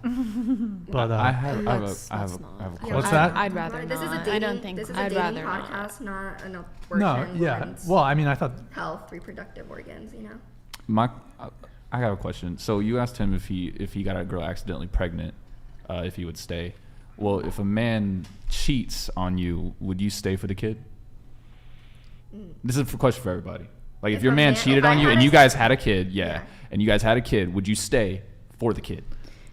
B: but
J: I have a
F: Let's
J: question.
B: What's that?
F: I'd rather
E: This is a
F: not.
E: dating,
G: I don't think
E: this is
F: I'd
E: a dating
F: rather
E: podcast, not an abortion.
B: No, yeah.
E: and
B: Well, I mean, I thought
E: health, reproductive organs. You know.
J: I got a question. So you asked him if he got a girl accidentally pregnant, if he would stay. Well, if a man cheats on you, would you stay for the kid? This is a question for everybody. Like, if your man cheated on you and you guys had a kid, and you guys had a kid, would you stay for the kid?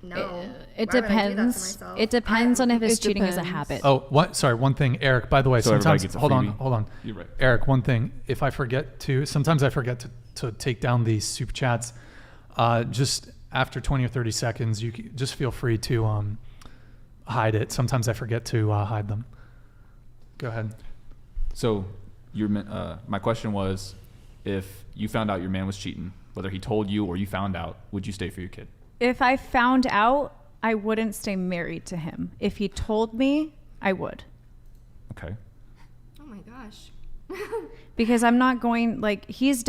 E: No.
D: It
E: Why would I do that to
D: depends.
E: myself?
D: It depends on if his
F: It
D: cheating is a
F: depends.
D: habit.
B: Oh, what? Sorry, one thing, Eric. By the way,
J: So everybody
B: sometimes
J: gets a
B: hold
J: freebie?
B: on.
J: You're right.
B: Eric, one thing. If I forget to, sometimes I forget to take down these super chats. Just after 20 or 30 seconds, you just feel free to hide it. Sometimes I forget to hide them. Go ahead.
J: So my question was, if you found out your man was cheating, whether he told you or you found out, would you stay for your kid?
D: If I found out, I wouldn't stay married to him. If he told me, I would.
J: Okay.
E: Oh my gosh.
D: Because I'm not going, like, if he's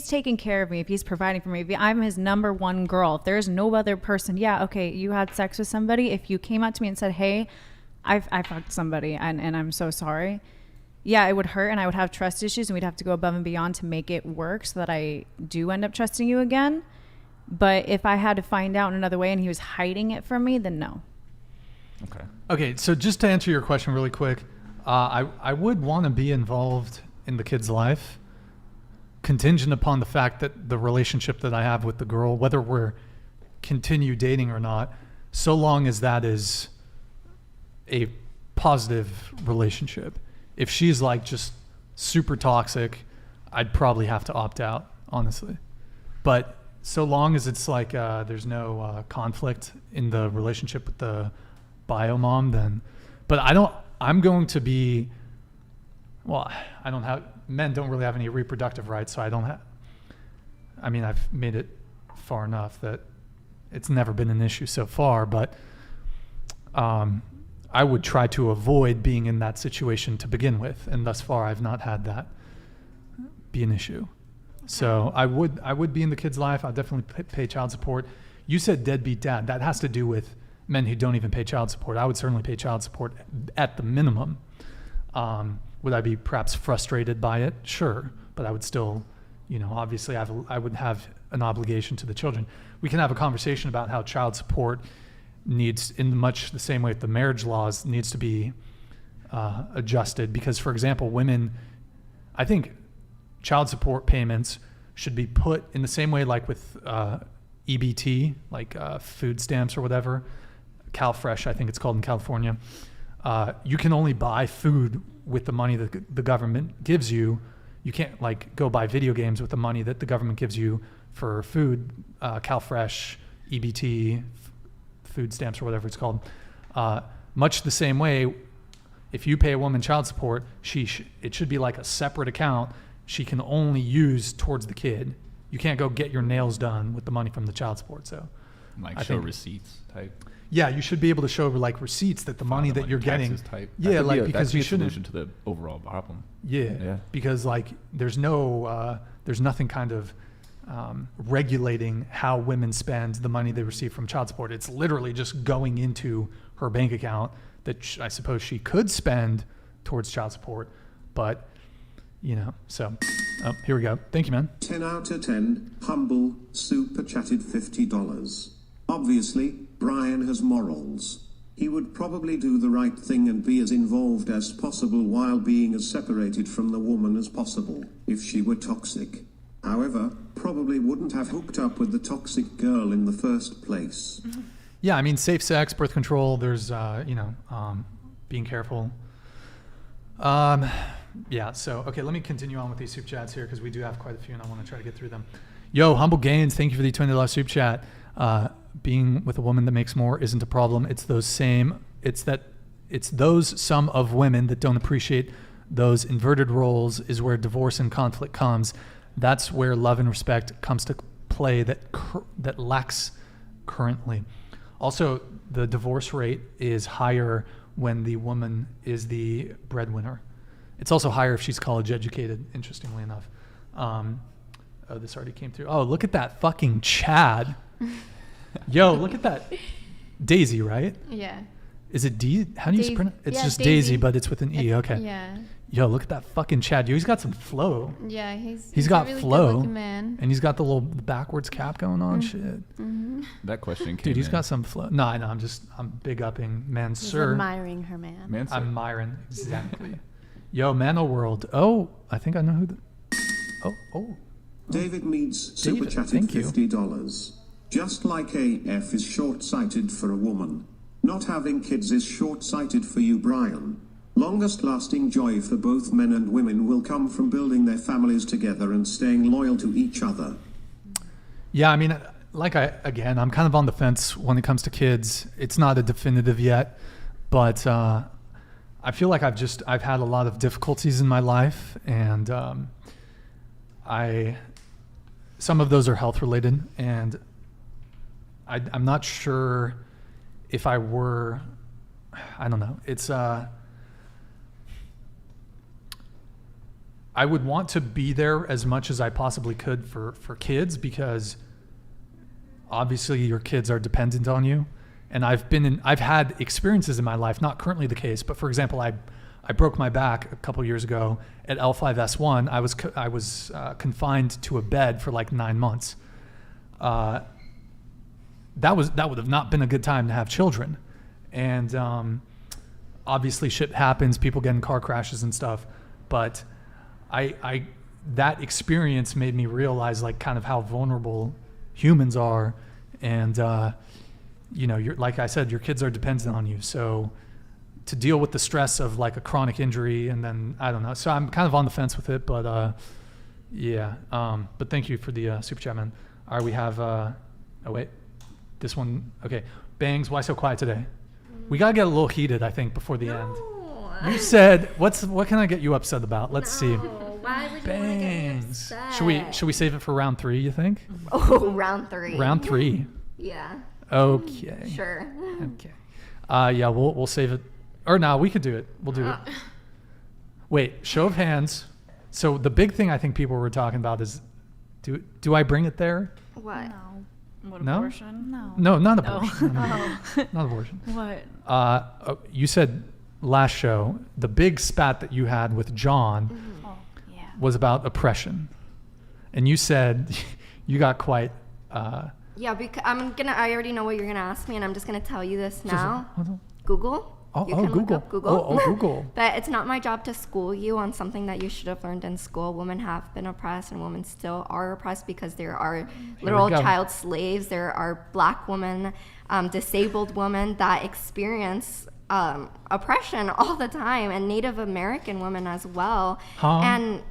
D: taking care of me, if he's providing for me, if I'm his number one girl, if there's no other person, okay, you had sex with somebody. If you came out to me and said, hey, I fucked somebody and I'm so sorry. Yeah, it would hurt and I would have trust issues and we'd have to go above and beyond to make it work so that I do end up trusting you again. But if I had to find out in another way and he was hiding it from me, then no.
B: Okay, so just to answer your question really quick, I would want to be involved in the kid's life, contingent upon the fact that the relationship that I have with the girl, whether we're continue dating or not, so long as that is a positive relationship. If she's like just super toxic, I'd probably have to opt out, honestly. But so long as it's like there's no conflict in the relationship with the bio mom, then. But I'm going to be. Well, men don't really have any reproductive rights, so I don't have. I mean, I've made it far enough that it's never been an issue so far, but I would try to avoid being in that situation to begin with, and thus far I've not had that be an issue. So I would be in the kid's life. I'll definitely pay child support. You said deadbeat dad. That has to do with men who don't even pay child support. I would certainly pay child support at the minimum. Would I be perhaps frustrated by it? Sure, but I would still, obviously I would have an obligation to the children. We can have a conversation about how child support needs, in much the same way with the marriage laws, needs to be adjusted. Because, for example, women, I think child support payments should be put in the same way like with EBT, like food stamps or whatever, CalFresh, I think it's called in California. You can only buy food with the money that the government gives you. You can't like go buy video games with the money that the government gives you for food. CalFresh, EBT, food stamps or whatever it's called. Much the same way, if you pay a woman child support, it should be like a separate account she can only use towards the kid. You can't go get your nails done with the money from the child support. So,
J: like
B: I
J: show
B: think,
J: receipts type.
B: Yeah, you should be able to show like receipts that the money that you're getting.
J: Type.
B: Yeah, like
J: that
B: because
J: could be
B: you
J: a
B: shouldn't.
J: solution to the overall problem.
B: Yeah, because like there's nothing kind of regulating how women spend the money they receive from child support. It's literally just going into her bank account that I suppose she could spend towards child support, but so here we go. Thank you, man.
L: 10 out of 10, humble, super chatted $50. Obviously, Brian has morals. He would probably do the right thing and be as involved as possible while being as separated from the woman as possible, if she were toxic. However, probably wouldn't have hooked up with the toxic girl in the first place.
B: Yeah, I mean, safe sex, birth control, there's, being careful. Yeah, so, okay, let me continue on with these soup chats here because we do have quite a few and I want to try to get through them. Yo, Humble Gains, thank you for the $20 soup chat. Being with a woman that makes more isn't a problem. It's those some of women that don't appreciate those inverted roles is where divorce and conflict comes. That's where love and respect comes to play that lacks currently. Also, the divorce rate is higher when the woman is the breadwinner. It's also higher if she's college educated, interestingly enough. Oh, this already came through. Oh, look at that fucking Chad. Yo, look at that. Daisy, right?
F: Yeah.
B: Is it D? How do you pronounce it? It's just Daisy, but it's with an E. Okay.
F: Yeah.
B: Yo, look at that fucking Chad. Yo, he's got some flow.
F: Yeah, he's
B: got
F: a really
B: flow.
F: good-looking man.
B: And he's got the little backwards cap going on. Shit.
F: Mm-hmm.
J: That question came
B: Dude, he's
J: in.
B: got some flow. No, I know. I'm big upping man,
G: He's
B: sir.
G: admiring her man.
J: Man, sir.
B: I'm admiring. Exactly. Yo, Mano World. Oh, I think I know who oh.
L: David Meads super chatted
B: thank you.
L: $50. Just like AF is short-sighted for a woman, not having kids is short-sighted for you, Brian. Longest lasting joy for both men and women will come from building their families together and staying loyal to each other. Yeah,
B: I mean, I'm kind of on the fence when it comes to kids. It's not a definitive yet, but I feel like I've had a lot of difficulties in my life, and some of those are health related, and I'm not sure if I don't know. It's I would want to be there as much as I possibly could for kids, because obviously your kids are dependent on you. And I've had experiences in my life, not currently the case, but for example, I broke my back a couple years ago at L5S1. I was confined to a bed for like 9 months. That would have not been a good time to have children. And obviously shit happens, people get in car crashes and stuff, but that experience made me realize like kind of how vulnerable humans are. And you're, like I said, your kids are dependent on you. So to deal with the stress of like a chronic injury, and then I don't know. So I'm kind of on the fence with it, but yeah. But thank you for the super chat, man. All right, we have this one. Okay, Bangs, why so quiet today? We gotta get a little heated, I think, before the end. You said what can I get you upset about? Let's see.
E: Why would
B: Bangs.
E: you want to get me upset?
B: Should we save it for round 3? You think?
E: Oh, round 3.
B: Round 3.
E: Yeah.
B: Okay.
E: Sure.
B: Okay. Yeah, we'll save it. Or no, we could do it. We'll do it. Wait, show of hands. So the big thing I think people were talking about is, do I bring it there?
E: What?
B: No?
H: Abortion? No.
B: No, not abortion. No. Not abortion.
H: What?
B: You said last show the big spat that you had with John was about oppression, and you said you got quite.
E: Yeah, because I already know what you're gonna ask me, and I'm just gonna tell you this now. Google.
B: Oh,
E: You can look
B: Google.
E: up Google.
B: Google.
E: But it's not my job to school you on something that you should have learned in school. Women have been oppressed, and women still are oppressed because there are literal child slaves. There are black women, disabled women that experience oppression all the time, and Native American women as well. And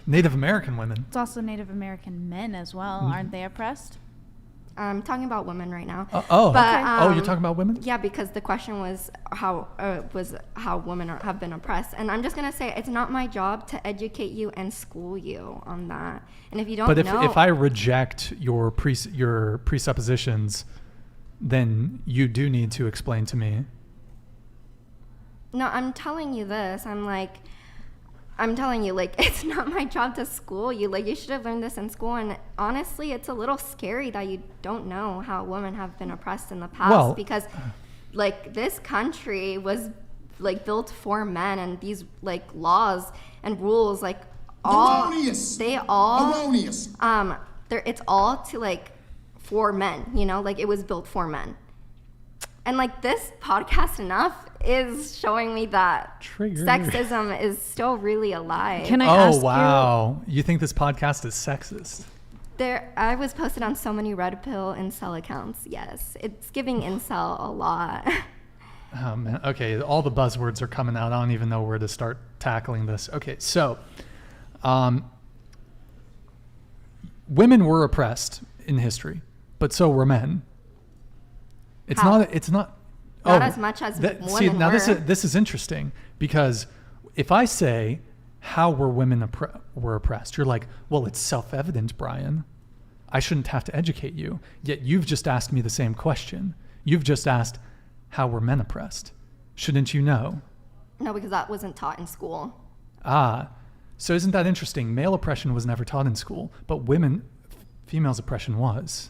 B: Native American women.
H: It's also Native American men as well. Aren't they oppressed?
E: I'm talking about women right now.
B: Okay. You're talking about women?
E: Yeah, because the question was how women have been oppressed, and I'm just gonna say it's not my job to educate you and school you on that. And if you don't know,
B: if I reject your presuppositions, then you do need to explain to me.
E: No, I'm telling you this. I'm telling you, like, it's not my job to school you. Like, you should have learned this in school. And honestly, it's a little scary that you don't know how women have been oppressed in the past. Because, like, this country was, like, built for men. And these, like, laws and rules, like,
N: Erroneous.
E: it's all to, like, for men, you know? Like, it was built for men. And, like, this podcast enough is showing me that sexism is still really alive.
D: Can I ask you?
B: Oh, wow. You think this podcast is sexist?
E: I was posted on so many red pill incel accounts. Yes. It's giving incel a lot.
B: Oh, man. Okay. All the buzzwords are coming out. I don't even know where to start tackling this. Okay. So, women were oppressed in history, but so were men. It's not
E: as much as women
B: see, now
E: were.
B: this is interesting, because if I say, how were women were oppressed? You're like, well, it's self-evident, Brian. I shouldn't have to educate you. Yet you've just asked me the same question. You've just asked, how were men oppressed? Shouldn't you know?
E: No, because that wasn't taught in school.
B: So isn't that interesting? Male oppression was never taught in school, but females' oppression was.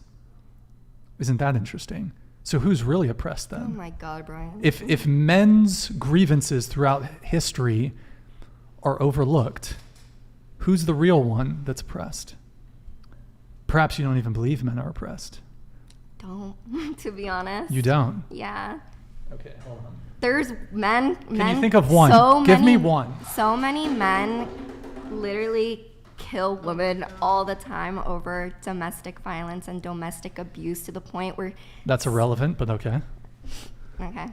B: Isn't that interesting? So who's really oppressed then?
E: Oh my God, Brian.
B: If men's grievances throughout history are overlooked, who's the real one that's oppressed? Perhaps you don't even believe men are oppressed.
E: Don't, to be honest.
B: You don't?
E: Yeah.
B: Okay, hold on.
E: There's men.
B: Can you think of one? Give me one.
E: So many men literally kill women all the time over domestic violence and domestic abuse, to the point where...
B: That's irrelevant, but okay.
E: Okay.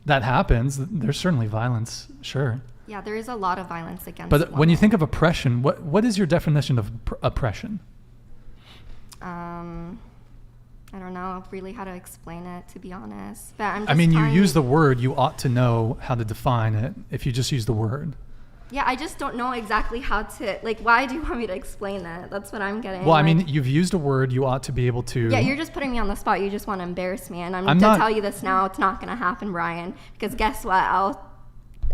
B: That happens. There's certainly violence, sure.
E: Yeah, there is a lot of violence against
B: But
E: women.
B: when you think of oppression, what is your definition of oppression?
E: I don't know really how to explain it, to be honest. But I'm just
B: you use the word, you ought to know how to define it if you just use the word.
E: Yeah, I just don't know exactly how to, like, why do you want me to explain that? That's what I'm getting.
B: Well, you've used a word, you ought to be able to...
E: Yeah, you're just putting me on the spot. You just want to embarrass me. And I'm going to tell you this now. It's not going to happen, Brian. Because guess what?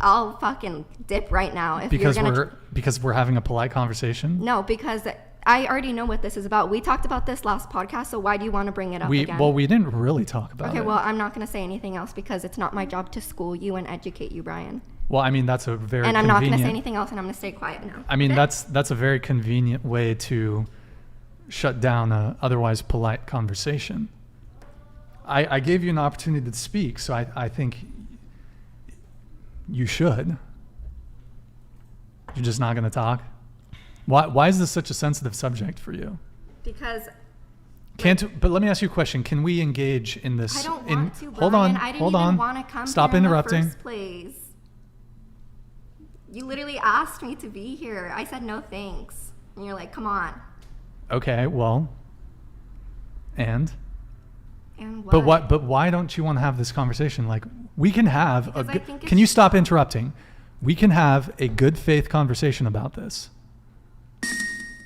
E: I'll fucking dip right now. If
B: because
E: you're gonna
B: because we're having a polite conversation?
E: No, because I already know what this is about. We talked about this last podcast, so why do you want to bring it up again?
B: Well, we didn't really talk about it.
E: Okay, well, I'm not going to say anything else because it's not my job to school you and educate you, Brian.
B: Well, that's a very
E: And I'm not going to say anything else, and I'm going to stay quiet now.
B: That's a very convenient way to shut down a otherwise polite conversation. I gave you an opportunity to speak, so I think you should. You're just not going to talk? Why is this such a sensitive subject for you?
E: Because...
B: But let me ask you a question. Can we engage in this?
E: I don't want to, Brian.
B: Hold on.
E: I didn't even want to come
B: Stop
E: here
B: interrupting.
E: in the first place. You literally asked me to be here. I said no thanks. And you're like, come on.
B: Okay, well, and
E: what?
B: But why don't you want to have this conversation? Like, we can have can you stop interrupting? We can have a good faith conversation about this.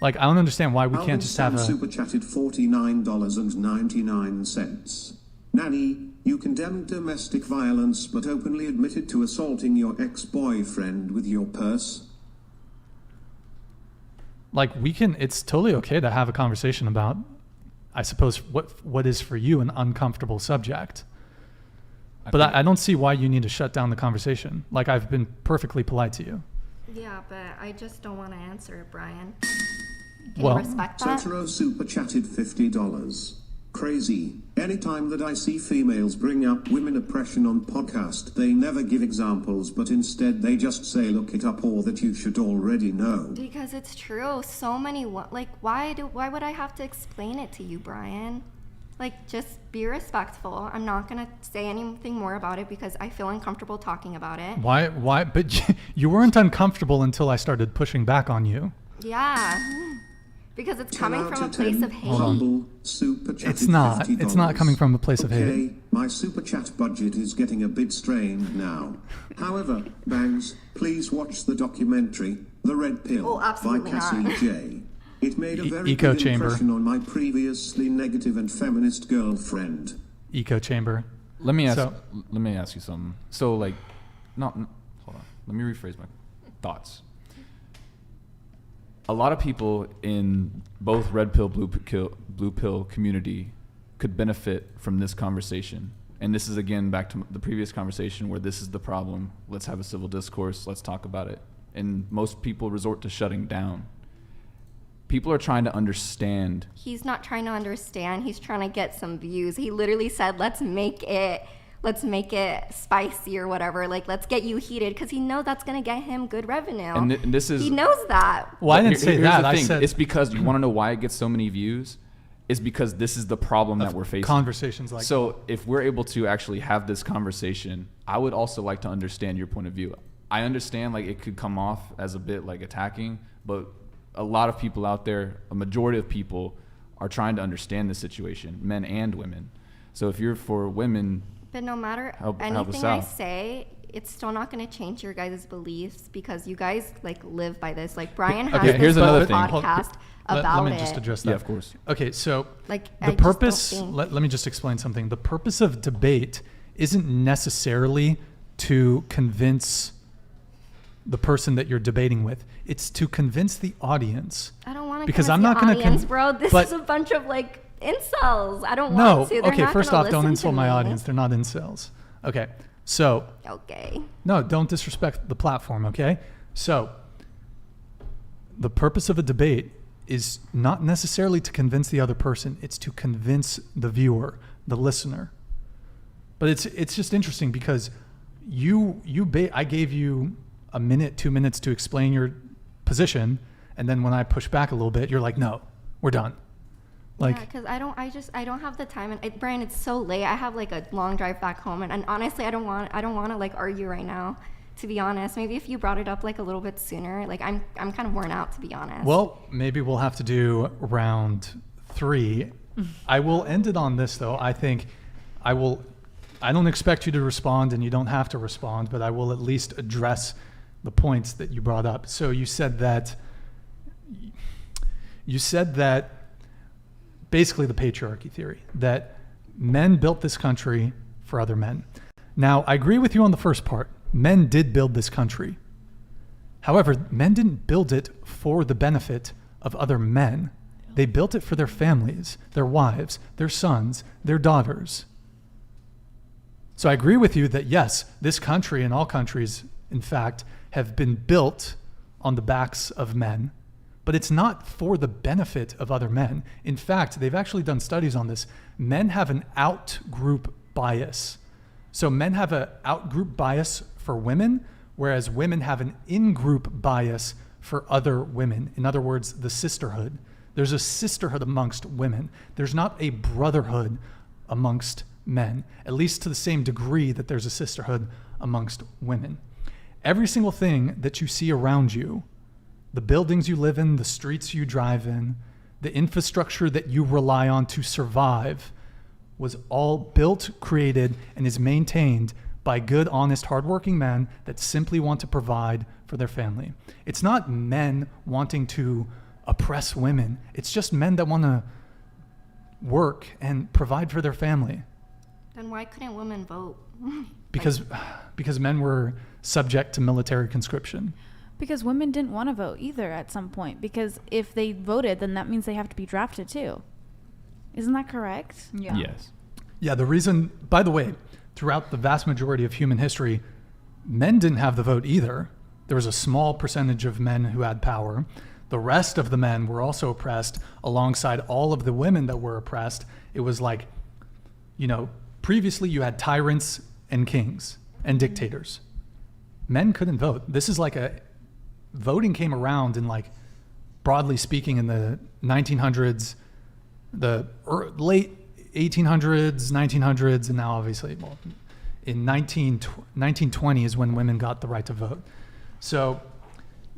B: Like, I don't understand why we can't just have a...
L: super chatted $49.99. Nanny, you condemned domestic violence but openly admitted to assaulting your ex-boyfriend with your purse.
B: Like, it's totally okay to have a conversation about, I suppose, what is for you an uncomfortable subject. But I don't see why you need to shut down the conversation. Like, I've been perfectly polite to you.
E: Yeah, but I just don't want to answer it, Brian. Can you respect that?
L: Totoro super chatted $50. Crazy. Anytime that I see females bring up women oppression on podcast, they never give examples, but instead they just say look it up or that you should already know.
E: Because it's true. So many, like, why would I have to explain it to you, Brian? Like, just be respectful. I'm not going to say anything more about it because I feel uncomfortable talking about it.
B: Why? But you weren't uncomfortable until I started pushing back on you.
E: Yeah. Because it's
L: 10
E: coming
L: out
E: from a
L: of
E: place
L: 10.
E: of hate.
L: Humble super chat.
B: It's not. It's not coming from a place of hate.
L: Okay, my super chat budget is getting a bit strained now. However, Bangs, please watch the documentary The Red Pill
E: Oh,
L: by
E: absolutely
L: Cassie
E: not.
L: J. It made a very
B: Echo
L: good
B: chamber.
L: impression on my previously negative and feminist girlfriend.
B: Echo chamber.
J: Let me ask.
B: So-
J: Let me ask you something. So, like, hold on. Let me rephrase my thoughts. A lot of people in both red pill, blue pill community could benefit from this conversation. And this is again back to the previous conversation where this is the problem. Let's have a civil discourse. Let's talk about it. And most people resort to shutting down. People are trying to understand.
E: He's not trying to understand. He's trying to get some views. He literally said, let's make it spicy or whatever. Like, let's get you heated, because he knows that's going to get him good revenue.
J: And this is.
E: He knows that.
B: Well, I didn't say
J: Here's
B: that.
J: the
B: I
J: thing.
B: said
J: It's because you want to know why it gets so many views. Is because this is the problem that we're facing.
B: Conversations like
J: so if we're able to actually have this conversation, I would also like to understand your point of view. I understand like it could come off as a bit like attacking, but a lot of people out there, a majority of people are trying to understand the situation, men and women. So if you're for women,
E: But no matter
J: help us
E: anything I
J: out.
E: say, it's still not going to change your guys' beliefs, because you guys like live by this. Like Brian has
J: Okay,
E: this
J: here's another thing.
E: podcast about
B: let me
E: it.
B: just address that.
J: Yeah, of course.
B: Okay, so
E: Like,
B: the
E: I just don't
B: purpose,
E: think-
B: let me just explain something. The purpose of debate isn't necessarily to convince the person that you're debating with. It's to convince the audience.
E: I don't want to
B: Because I'm not
E: going
B: going
E: to
B: to
E: bro. This
B: but
E: is a bunch of like incels. I don't
B: no.
E: want to. They're
B: Okay,
E: not
B: first
E: gonna
B: off, don't
E: listen
B: insult
E: to
B: my
E: me.
B: audience. They're not incels. Okay, so
E: Okay.
B: no, don't disrespect the platform. Okay, so the purpose of a debate is not necessarily to convince the other person. It's to convince the viewer, the listener. But it's just interesting because I gave you a minute, 2 minutes to explain your position, and then when I push back a little bit, you're like, no, we're done. Like,
E: yeah, because I don't have the time. And Brian, it's so late. I have like a long drive back home, and honestly, I don't want to like argue right now. To be honest, maybe if you brought it up like a little bit sooner, like I'm kind of worn out, to be honest.
B: well, maybe we'll have to do round 3. I will end it on this though. I think I don't expect you to respond, and you don't have to respond, but I will at least address the points that you brought up. So you said that basically the patriarchy theory, that men built this country for other men. Now, I agree with you on the first part. Men did build this country. However, men didn't build it for the benefit of other men. They built it for their families, their wives, their sons, their daughters. So I agree with you that yes, this country and all countries, in fact, have been built on the backs of men, but it's not for the benefit of other men. In fact, they've actually done studies on this. Men have an out-group bias. So men have an out-group bias for women, whereas women have an in-group bias for other women. In other words, the sisterhood. There's a sisterhood amongst women. There's not a brotherhood amongst men, at least to the same degree that there's a sisterhood amongst women. Every single thing that you see around you, the buildings you live in, the streets you drive in, the infrastructure that you rely on to survive, was all built, created, and is maintained by good, honest, hardworking men that simply want to provide for their family. It's not men wanting to oppress women. It's just men that want to work and provide for their family.
E: Then why couldn't women vote?
B: Because men were subject to military conscription.
H: Because women didn't want to vote either at some point. Because if they voted, then that means they have to be drafted too. Isn't that correct?
D: Yeah.
J: Yes.
B: Yeah, the reason, by the way, throughout the vast majority of human history, men didn't have the vote either. There was a small percentage of men who had power. The rest of the men were also oppressed alongside all of the women that were oppressed. It was like, previously you had tyrants and kings and dictators. Men couldn't vote. This is like voting came around in broadly speaking in the 1900s, the late 1800s, 1900s, and now obviously, in 1920 is when women got the right to vote. So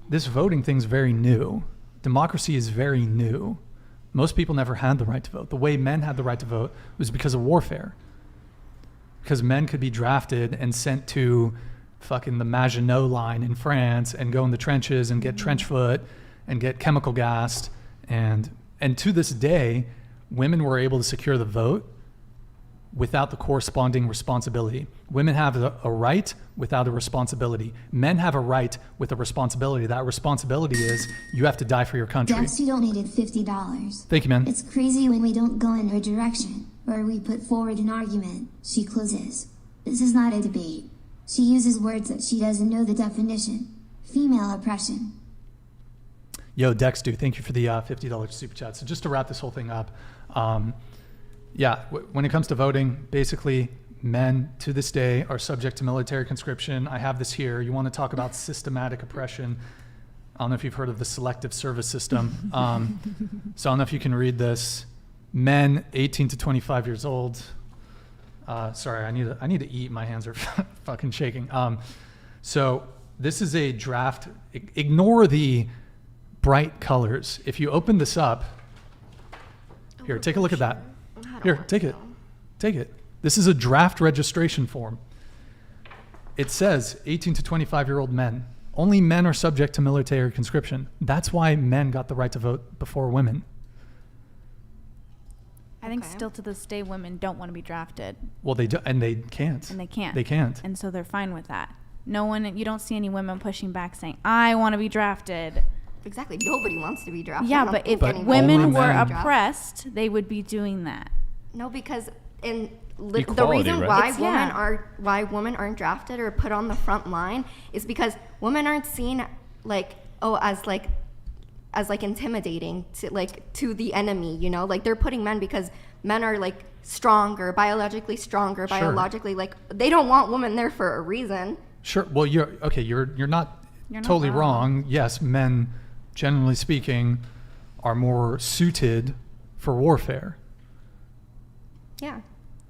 B: this voting thing's very new. democracy is very new. Most people never had the right to vote. The way men had the right to vote was because of warfare. Because men could be drafted and sent to fucking the Maginot Line in France and go in the trenches and get trench foot and get chemical gassed. And to this day, women were able to secure the vote without the corresponding responsibility. Women have a right without a responsibility. Men have a right with a responsibility. That responsibility is you have to die for your country.
K: Dex, you donated $50.
B: Thank you, man.
K: It's crazy when we don't go in her direction, or we put forward an argument. She closes. This is not a debate. She uses words that she doesn't know the definition. Female oppression.
B: Yo, Dexter, thank you for the $50 super chat. So just to wrap this whole thing up, when it comes to voting, basically men to this day are subject to military conscription. I have this here. You want to talk about systematic oppression. I don't know if you've heard of the selective service system. So I don't know if you can read this. Men 18 to 25 years old. Sorry, I need to eat. My hands are fucking shaking. So this is a draft. Ignore the bright colors. If you open this up, here, take a look at that. Here, take it. Take it. This is a draft registration form. It says 18 to 25-year-old men. Only men are subject to military conscription. That's why men got the right to vote before women.
H: I think still to this day, women don't want to be drafted.
B: Well, they do, and they can't.
H: And they can't.
B: They can't.
H: And so they're fine with that. You don't see any women pushing back saying, I want to be drafted.
E: Exactly. Nobody wants to be drafted.
H: Yeah, but if women were oppressed, they would be doing that.
E: No, because the
J: Equality,
E: reason
J: right?
E: why women aren't drafted or put on the front line is because women aren't seen as intimidating to the enemy, you know? Like they're putting men because men are like stronger, biologically stronger,
B: Sure.
E: biologically they don't want women there for a reason.
B: Sure. Well, you're not totally wrong. Yes, men, generally speaking, are more suited for warfare.
E: Yeah.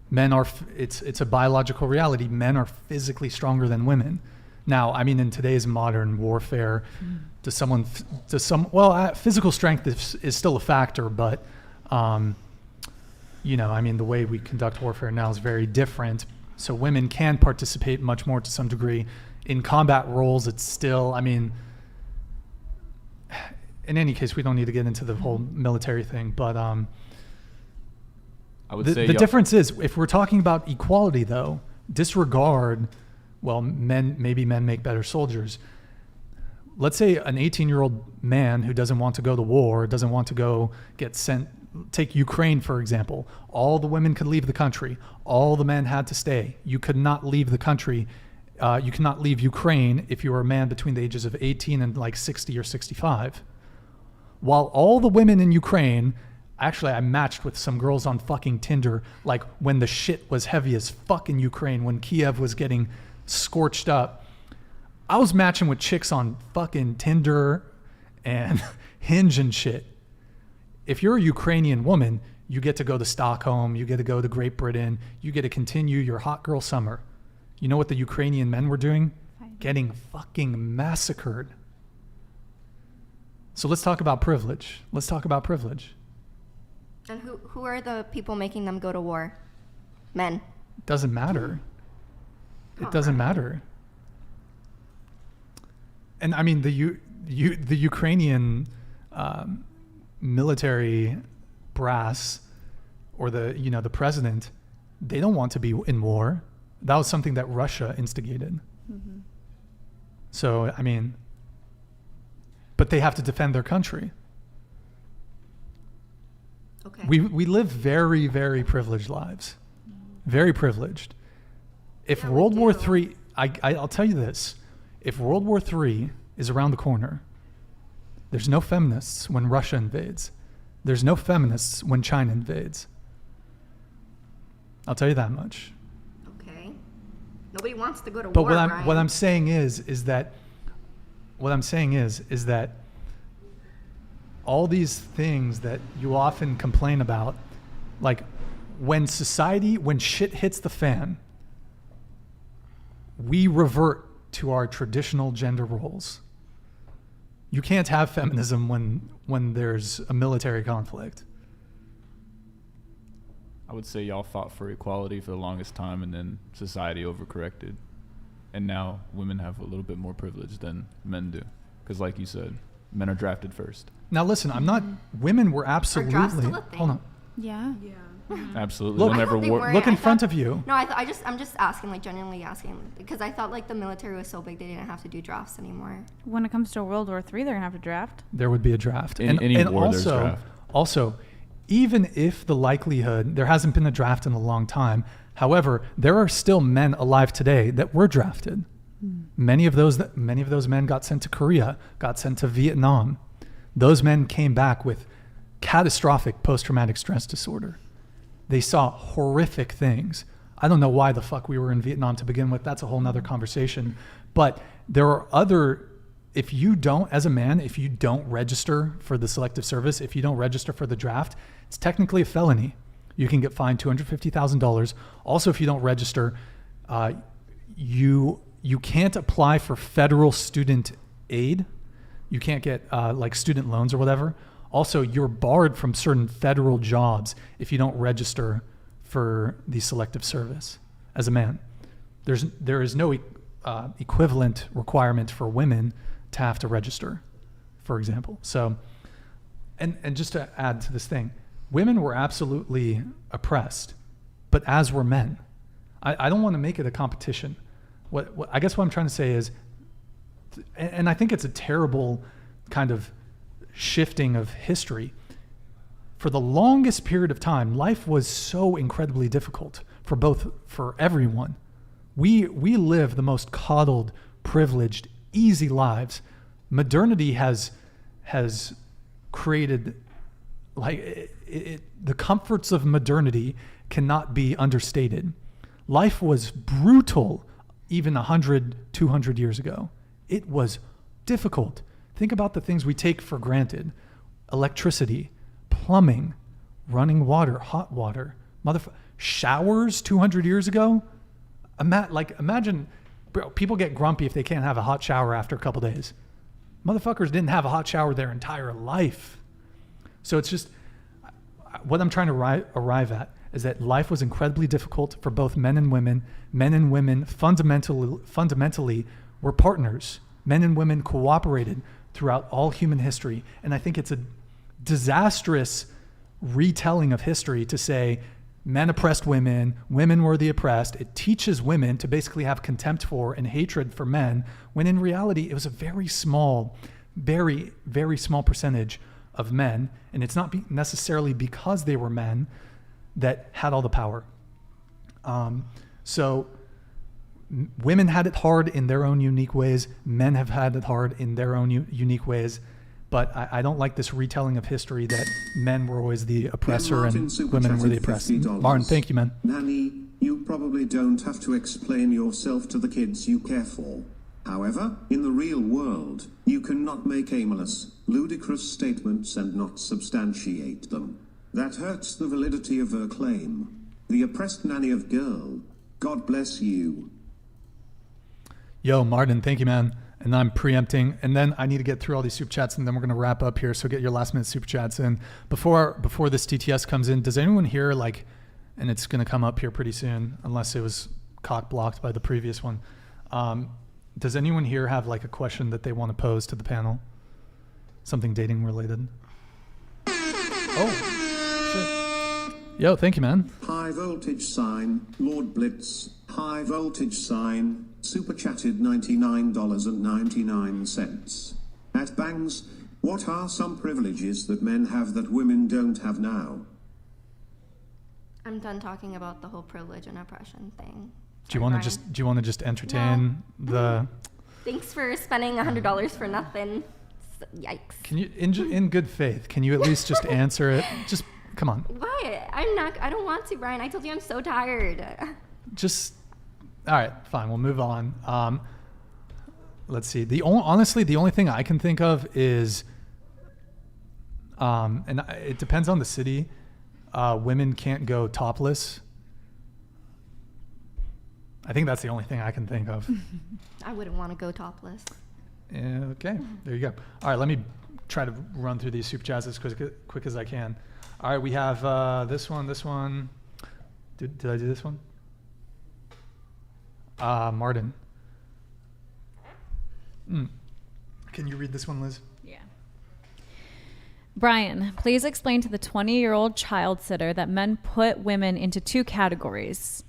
B: Men are, it's a biological reality. Men are physically stronger than women. Now, I mean, in today's modern warfare, physical strength is still a factor, but, the way we conduct warfare now is very different. So women can participate much more to some degree. In combat roles, it's still, in any case, we don't need to get into the whole military thing, but,
J: I would say
B: the difference is, if we're talking about equality, though, disregard, men make better soldiers. Let's say an 18-year-old man who doesn't want to go to war, doesn't want to go get sent, take Ukraine, for example. All the women could leave the country. All the men had to stay. You could not leave the country. You cannot leave Ukraine if you were a man between the ages of 18 and 60 or 65. While all the women in Ukraine, actually, I matched with some girls on fucking Tinder, when the shit was heavy as fuck in Ukraine, when Kiev was getting scorched up. I was matching with chicks on fucking Tinder and Hinge and shit. If you're a Ukrainian woman, you get to go to Stockholm, you get to go to Great Britain, you get to continue your hot girl summer. You know what the Ukrainian men were doing? Getting fucking massacred. So let's talk about privilege.
E: And who are the people making them go to war? Men.
B: Doesn't matter. It doesn't matter. And I mean, the Ukrainian military brass, or the president, they don't want to be in war. That was something that Russia instigated. Mm-hmm. So but they have to defend their country.
E: Okay.
B: We live very, very privileged lives. Very privileged. If World War III, I'll tell you this, if World War III is around the corner, there's no feminists when Russia invades. There's no feminists when China invades. I'll tell you that much.
E: Okay. Nobody wants to go to
B: war,
E: right?
B: What I'm saying is that all these things that you often complain about, when shit hits the fan, we revert to our traditional gender roles. You can't have feminism when there's a military conflict.
J: I would say y'all fought for equality for the longest time, and then society overcorrected. And now women have a little bit more privilege than men do. Because like you said, men are drafted first.
B: Now listen, I'm not, women were absolutely, hold on.
H: Yeah.
J: Absolutely.
B: Look,
J: Whenever war,
B: look in front of you.
E: No, I'm just asking, like genuinely asking, because I thought like the military was so big they didn't have to do drafts anymore.
H: When it comes to World War III, they're gonna have to draft.
B: There would be a draft.
J: Any war, there's draft.
B: Also, even if the likelihood, there hasn't been a draft in a long time, however, there are still men alive today that were drafted. Many of those men got sent to Korea, got sent to Vietnam. Those men came back with catastrophic post-traumatic stress disorder. They saw horrific things. I don't know why the fuck we were in Vietnam to begin with. That's a whole nother conversation. But there are other, if you don't, as a man, if you don't register for the selective service, if you don't register for the draft, it's technically a felony. You can get fined $250,000. Also, if you don't register, you can't apply for federal student aid. You can't get like student loans or whatever. Also, you're barred from certain federal jobs if you don't register for the selective service as a man. There is no equivalent requirement for women to have to register, for example. So, and just to add to this thing, women were absolutely oppressed, but as were men. I don't want to make it a competition. What I guess what I'm trying to say is, and I think it's a terrible kind of shifting of history. For the longest period of time, life was so incredibly difficult for everyone. We live the most coddled, privileged, easy lives. Modernity has created the comforts of modernity cannot be understated. Life was brutal even 100, 200 years ago. It was difficult. Think about the things we take for granted. Electricity, plumbing, running water, hot water, showers 200 years ago. Imagine, bro, people get grumpy if they can't have a hot shower after a couple days. Motherfuckers didn't have a hot shower their entire life. So it's just, what I'm trying to arrive at is that life was incredibly difficult for both men and women. Men and women fundamentally were partners. Men and women cooperated throughout all human history. And I think it's a disastrous retelling of history to say men oppressed women, women were the oppressed. It teaches women to basically have contempt for and hatred for men, when in reality it was a very small, very, very small percentage of men. And it's not necessarily because they were men that had all the power. So women had it hard in their own unique ways. Men have had it hard in their own unique ways. But I don't like this retelling of history that men were always the oppressor and women were the oppressed. Martin, thank you, man.
L: Nanny, you probably don't have to explain yourself to the kids you care for. However, in the real world, you cannot make aimless, ludicrous statements and not substantiate them. That hurts the validity of her claim. The oppressed nanny of girl. God bless you.
B: Yo, Martin, thank you, man. And I'm preempting, and then I need to get through all these super chats, and then we're going to wrap up here. So get your last minute super chats in before this TTS comes in. Does anyone here and it's going to come up here pretty soon, unless it was cock blocked by the previous one. Does anyone here have a question that they want to pose to the panel? Something dating related? Oh, shit. Yo, thank you, man.
L: High voltage sign, Lord Blitz. High voltage sign, super chatted $99.99. At Bangs, what are some privileges that men have that women don't have now?
E: I'm done talking about the whole privilege and oppression thing.
B: Do you want to just entertain the?
E: Thanks for spending $100 for nothing. Yikes.
B: Can you, in good faith, can you at least just answer it? Just come on.
E: Why? I don't want to, Brian. I told you I'm so tired.
B: All right, fine. We'll move on. Let's see. Honestly, the only thing I can think of is, and it depends on the city. Women can't go topless. I think that's the only thing I can think of.
E: I wouldn't want to go topless.
B: Okay, there you go. All right, let me try to run through these super chats as quick as I can. All right, we have this one. Did I do this one? Martin. Can you read this one, Liz?
D: Yeah. Brian, please explain to the 20-year-old child sitter that men put women into 2 categories.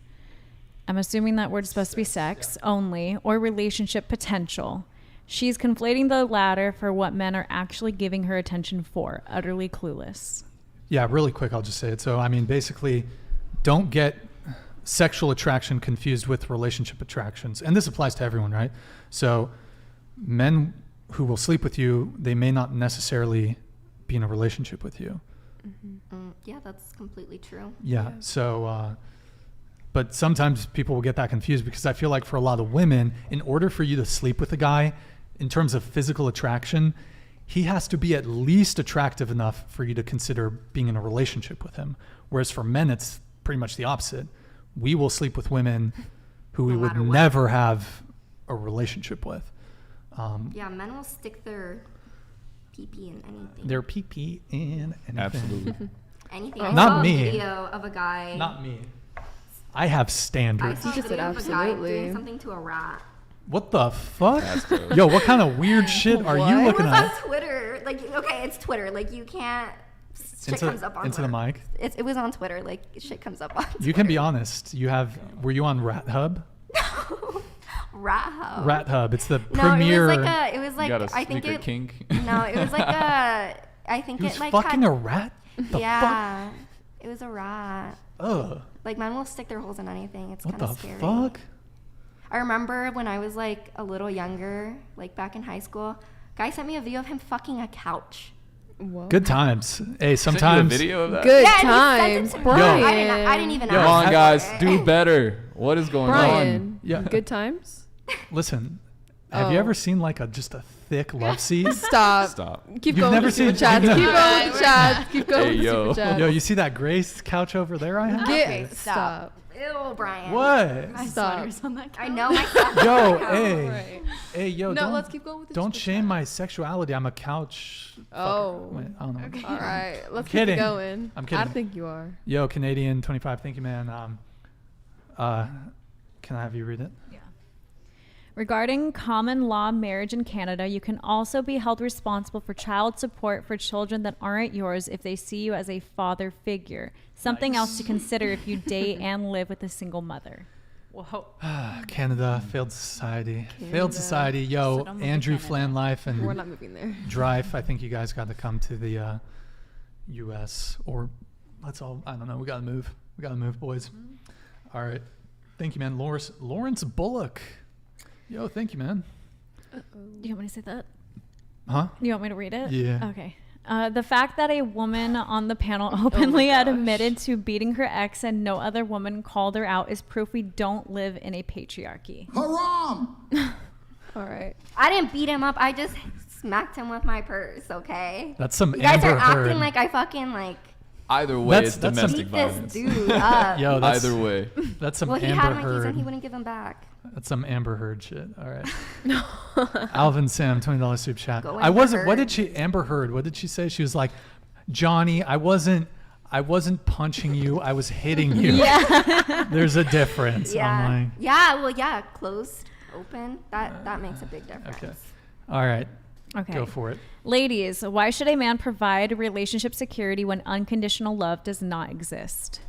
D: I'm assuming that word's supposed to be sex only or relationship potential. She's conflating the latter for what men are actually giving her attention for. Utterly clueless.
B: Yeah, really quick, I'll just say it. So, I mean, basically, don't get sexual attraction confused with relationship attractions. And this applies to everyone, right? So, men who will sleep with you, they may not necessarily be in a relationship with you.
E: Yeah, that's completely true.
B: Yeah. So, but sometimes people will get that confused because I feel like for a lot of women, in order for you to sleep with a guy, in terms of physical attraction, he has to be at least attractive enough for you to consider being in a relationship with him. Whereas for men, it's pretty much the opposite. We will sleep with women who we would never have a relationship with.
E: Yeah, men will stick their pee-pee in anything.
B: Their pee-pee in anything.
J: Absolutely.
E: Anything.
B: Not
E: I saw
B: me.
E: A video of a guy.
B: Not me. I have standards.
E: I saw a video of a guy doing something to a rat.
B: What the fuck? Yo, what kind of weird shit are you looking
E: It was
B: at?
E: on Twitter. Like, okay, it's Twitter. Like, you can't. Shit comes up on
B: into the
E: Twitter.
B: mic.
E: It was on Twitter. Like, shit comes up on Twitter.
B: You can be honest. Were you on Rat Hub?
E: Rat Hub.
B: Rat Hub. It's the
E: No,
B: premier.
E: it was like
J: You got a
E: I think
J: sneaker
E: it.
J: kink?
E: No, it was like I think
B: He was
E: it like
B: fucking
E: had,
B: a rat? The
E: yeah, it was a rat.
B: Ugh.
E: Like, men will stick their holes in anything. It's
B: What
E: kind
B: the
E: of scary.
B: fuck?
E: I remember when I was like a little younger, like back in high school, guy sent me a video of him fucking a couch.
F: Whoa.
B: Good times. Hey,
J: Sent you
B: sometimes.
J: a video of that?
F: Good
E: Yeah, and he
F: times,
E: sent it to me.
F: Brian.
E: I didn't even
B: Yo,
E: ask
J: Come on,
E: for
J: guys,
E: it.
J: do better. What is going
F: Brian.
J: on?
B: Yeah.
F: Good times.
B: Listen, have you ever seen like just a thick love seat?
F: Stop.
J: Stop.
F: Keep
B: You've
F: going
B: never
F: with the super
B: seen-
F: chats.
B: you've
F: Keep
B: never-
F: going with the chats. Keep going
J: Hey,
F: with the
J: yo.
F: super chats.
B: Yo, you see that Grace couch over there I have?
F: Get
H: stop.
E: Ew, Brian.
B: What?
G: My
F: Stop.
G: sweater's on that
E: I know myself.
B: Yo,
E: I know.
B: hey.
F: Right.
B: Hey, yo,
F: No,
B: don't,
F: let's keep going with the
B: don't
F: super
B: shame
F: chat.
B: my sexuality. I'm a couch.
F: Oh.
B: fucker. Wait, I don't know.
F: All right. Let's keep
B: kidding.
F: it going.
B: I'm kidding.
F: I think you are.
B: Yo, Canadian 25. Thank you, man. Can I have you read it?
D: Regarding common law marriage in Canada, you can also be held responsible for child support for children that aren't yours if they see you as a father figure. Something else to consider if you date and live with a single mother. Whoa.
B: Canada, failed society. Failed
F: Canada.
B: society.
D: So
B: Yo,
D: don't move to
B: Andrew
D: Canada.
B: Flan Life and
F: We're not moving there.
B: Drive. I think you guys got to come to the U.S. or let's all. I don't know. We got to move. We got to move, boys. All right. Thank you, man. Lawrence Bullock. Yo, thank you, man.
D: Do you want me to say that?
B: Huh?
D: You want me to read it?
B: Yeah.
D: Okay. The fact that a woman on the panel openly admitted to beating her ex and no other woman called her out is proof we don't live in a patriarchy.
M: Haram!
F: All right.
E: I didn't beat him up. I just smacked him with my purse, okay?
B: That's some
E: You guys
B: Amber
E: are acting
B: Heard.
E: like I fucking like
J: Either way, it's
B: That's
J: domestic
E: beat this
J: violence.
E: dude up.
B: Yo, that's,
J: Either way.
B: That's some
E: Well, he
B: Amber
E: had my keys
B: Heard.
E: and he wouldn't give them back.
B: That's some Amber Heard shit. All right. Alvin Sam, $20 soup chat.
E: Go
B: I
E: Amber
B: wasn't. What
E: Heard.
B: did she? Amber Heard. What did she say? She was like, Johnny, I wasn't punching you. I was hitting you.
E: Yeah.
B: There's a difference.
E: Yeah.
B: I'm like,
E: Yeah. Well, yeah. Closed, open. That makes a big difference.
B: okay. All right.
D: Okay.
B: Go for it.
D: Ladies, why should a man provide relationship security when unconditional love does not exist?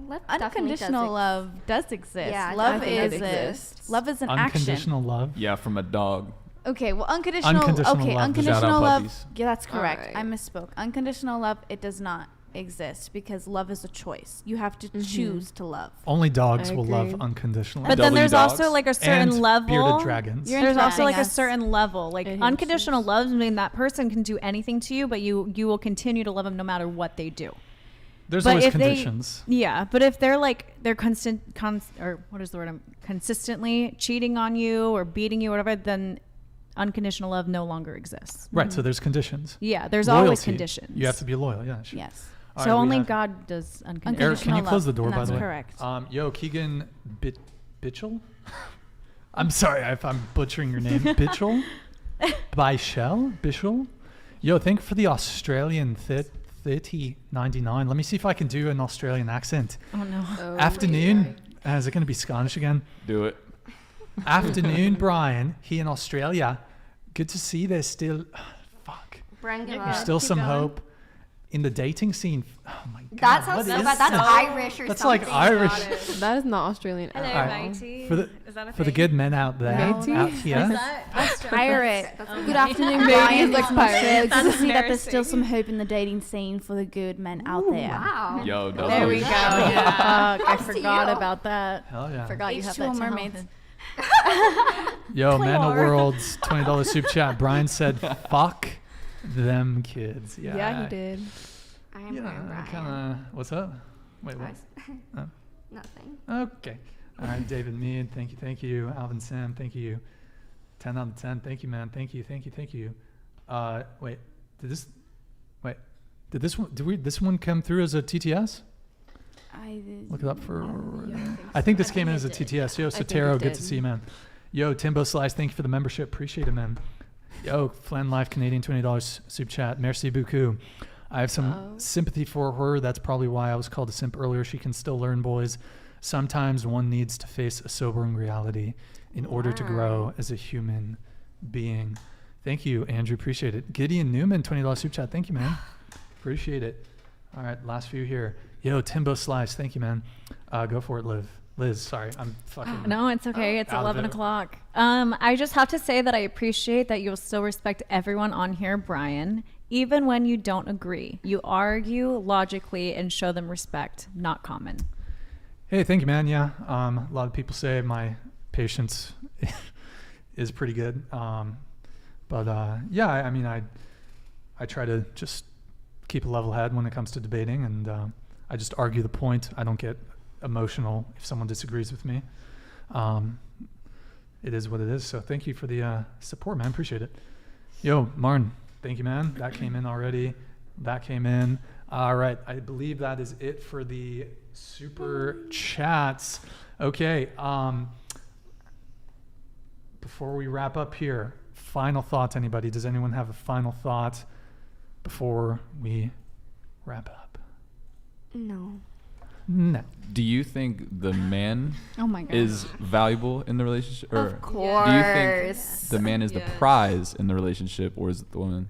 E: Love definitely
H: Unconditional
E: does
H: love does exist.
E: Yeah,
H: love
E: definitely
H: is
F: exists.
H: love is an action.
B: Unconditional love.
J: Yeah, from a dog.
H: Okay, well, unconditional.
B: Unconditional
H: okay,
B: love.
H: unconditional
J: Shout out
H: love.
J: puppies.
H: Yeah, that's
F: All
H: correct.
F: right.
H: I misspoke. Unconditional love, it does not exist because love is a choice. You have to choose to love.
B: Only dogs
F: I
B: will love
F: agree.
B: unconditionally.
D: But then
J: W
D: there's
J: dogs.
D: also like a certain
B: And
D: level.
B: bearded dragons.
H: You're
D: There's also like a
H: us.
D: certain level. Like
F: And
D: unconditional love, I mean that person can do anything to you, but you will continue to love them no matter what they do.
B: There's
D: But
B: always
D: if they-
B: conditions.
D: Yeah, but if they're consistently cheating on you or beating you or whatever, then unconditional love no longer exists.
B: Right. So there's conditions.
D: Yeah, there's always
B: Loyalty.
D: conditions.
B: You have to be loyal. Yeah. Sure.
H: Yes.
B: All
D: So
B: right, we
D: only
B: have-
D: God does unconditional.
B: Eric, can you
H: Unconditional
B: close the
H: love,
B: door,
H: and
B: by the way?
H: that's correct.
B: Yo, Keegan Bitchell. I'm sorry if I'm butchering your name. Bitchel? Bishel? Yo, thank you for the Australian 30.99. Let me see if I can do an Australian accent.
D: Oh, no.
B: Afternoon. Is it going to be Scottish again?
J: Do it.
B: Afternoon, Brian. Here in Australia. Good to see there's still... fuck. There's still some hope in the dating scene. Oh my god.
E: That sounds so bad. That's Irish or
B: that's
E: something.
B: That's like Irish.
F: That is not Australian.
D: Hello,
B: Right.
D: matey.
B: For the,
D: Is that a
B: for the
D: thing?
B: good men out there, out here.
H: Pirate.
E: That's
H: Good afternoon,
F: Maybe
H: Brian.
F: it's like pirate.
H: Good to see that there's still some hope in the dating scene for the good men out there.
E: Wow.
J: Yo, that's
H: There
J: what
H: we
J: we-
H: go.
D: Fuck, I
E: to
D: forgot
E: you.
D: about that.
B: Hell yeah.
D: Forgot you have that
H: H2O
D: talent.
H: mermaids.
B: Yo, Man of World's $20 super chat. Brian said, fuck them kids. Yeah.
F: Yeah, he did.
E: I am
B: Yeah,
E: Brian.
B: kind of. What's up? Wait, what? Oh.
E: Nothing.
B: Okay. All right, David Mead, thank you. Alvin Sam, thank you. 10 out of 10, thank you, man. Thank you. Wait, did this one come through as a TTS? Look it up for. I think this came in as a TTS. Yo, Sotero, good to see you, man. Yo, Timbo Slice, thank you for the membership. Appreciate it, man. Yo, Flan Life Canadian $20 soup chat. Merci beaucoup. I have some sympathy for her. That's probably why I was called a simp earlier. She can still learn, boys. Sometimes one needs to face a sobering reality in order to grow as a human being. Thank you, Andrew. Appreciate it. Gideon Newman, $20 soup chat. Thank you, man. Appreciate it. All right, last few here. Yo, Timbo Slice. Thank you, man. Go for it, Liz, sorry. I'm fucking...
D: No, it's okay. It's
B: out of
D: 11
B: it.
D: o'clock. I just have to say that I appreciate that you'll still respect everyone on here, Brian, even when you don't agree. You argue logically and show them respect, not common.
B: Hey, thank you, man. Yeah, a lot of people say my patience is pretty good. Yeah, I mean, I try to just keep a level head when it comes to debating, and I just argue the point. I don't get emotional if someone disagrees with me. It is what it is. So thank you for the support, man. Appreciate it. Yo, Marn, thank you, man. That came in already. That came in. All right. I believe that is it for the super chats. Okay. Before we wrap up here, final thoughts, anybody? Does anyone have a final thought before we wrap up?
E: No.
B: No.
J: Do you think the man
D: Oh my God.
J: is valuable in the relationship? Or
E: Of course.
J: do you think the man is the prize in the relationship, or is it the woman?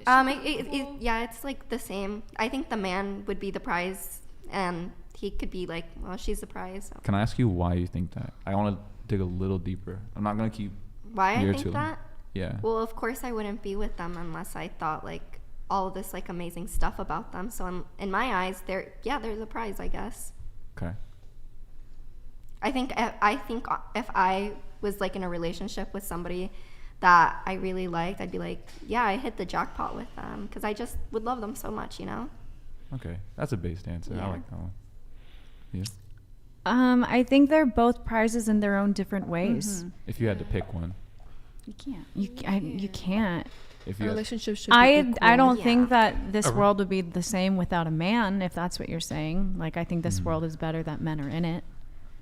E: Yeah, it's like the same. I think the man would be the prize, and he could be like, well, she's the prize. So.
J: Can I ask you why you think that? I want to dig a little deeper. I'm not going to keep
E: Why I
J: near
E: think
J: to
E: that?
J: Yeah.
E: Well, of course I wouldn't be with them unless I thought like all of this like amazing stuff about them. So in my eyes, they're a prize, I guess.
J: Okay.
E: I think if I was like in a relationship with somebody that I really liked, I'd be like, yeah, I hit the jackpot with them because I just would love them so much, you know?
J: Okay. That's a based answer.
E: Yeah.
J: I like that one. Yeah.
D: I think they're both prizes in their own different ways.
J: If you had to pick one.
H: You can't.
D: You can't.
J: If
F: A
J: you had,
F: relationship should be equal.
D: I don't
E: Yeah.
D: think that this
B: A-
D: world would be the same without a man, if that's what you're saying. Like, I think this world is better that men are in it.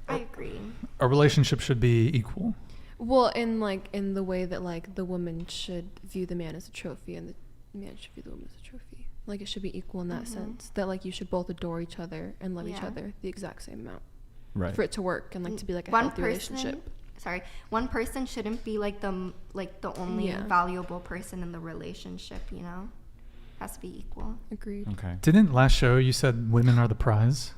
E: I agree.
B: A relationship should be equal.
F: Well, in the way that like the woman should view the man as a trophy and the man should view the woman as a trophy. Like it should be equal in that sense. That like you should both adore each other and love each
E: Yeah.
F: other the exact same amount.
J: right.
F: For it to work and like to be like a
E: One
F: healthy
E: person,
F: relationship.
E: one person shouldn't be like the only
F: Yeah.
E: valuable person in the relationship, you know? Has to be equal.
F: Agreed.
J: Okay.
B: Didn't last show you said women are the prize?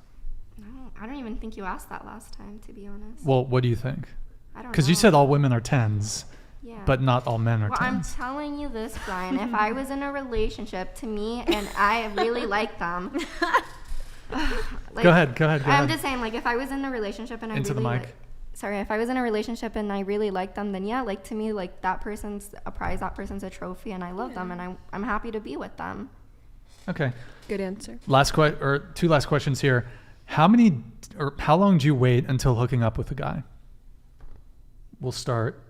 E: No, I don't even think you asked that last time, to be honest.
B: Well, what do you think?
E: I don't
B: Because you
E: know.
B: said all women are tens,
E: Yeah.
B: but not all men are
E: Well, I'm
B: tens.
E: telling you this, Brian. If I was in a relationship to me and I really like them. Like,
B: Go ahead.
E: I'm just saying, like, if I was in a relationship and I
B: Into the
E: really
B: mic.
E: if I was in a relationship and I really like them, then yeah, like to me, like that person's a prize, that person's a trophy, and I love them, and I'm happy to be with them.
B: Okay.
F: Good answer.
B: Two last questions here. How long do you wait until hooking up with a guy? We'll start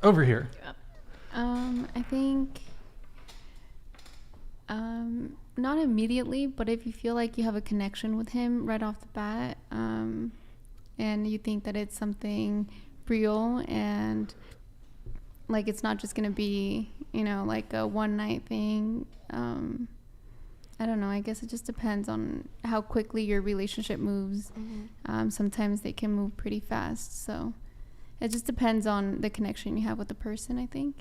B: over here.
I: I think not immediately, but if you feel like you have a connection with him right off the bat, and you think that it's something real and like it's not just gonna be, you know, like a one night thing. I don't know. I guess it just depends on how quickly your relationship moves. Sometimes they can move pretty fast, so it just depends on the connection you have with the person, I think.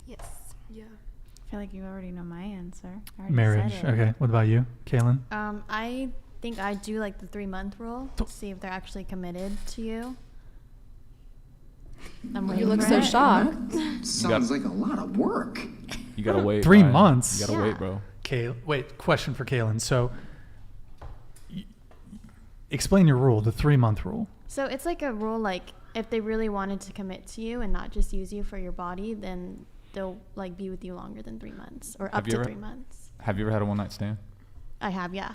E: Yes.
F: Yeah.
H: I feel like you already know my answer. I already
B: Marriage.
H: said it.
B: Okay. What about you, Kaelyn?
G: I think I do like the 3-month rule to see if they're actually committed to you.
F: You look so shocked.
L: Sounds like a lot of work.
J: You gotta wait.
B: 3
J: Ryan.
B: months.
J: You gotta wait, bro.
B: Wait. Question for Kaelyn. So, explain your rule. The 3-month rule.
G: So it's like a rule, like if they really wanted to commit to you and not just use you for your body, then they'll like be with you longer than 3 months or up to 3 months.
J: Have you ever had a one night stand?
G: I have, yeah.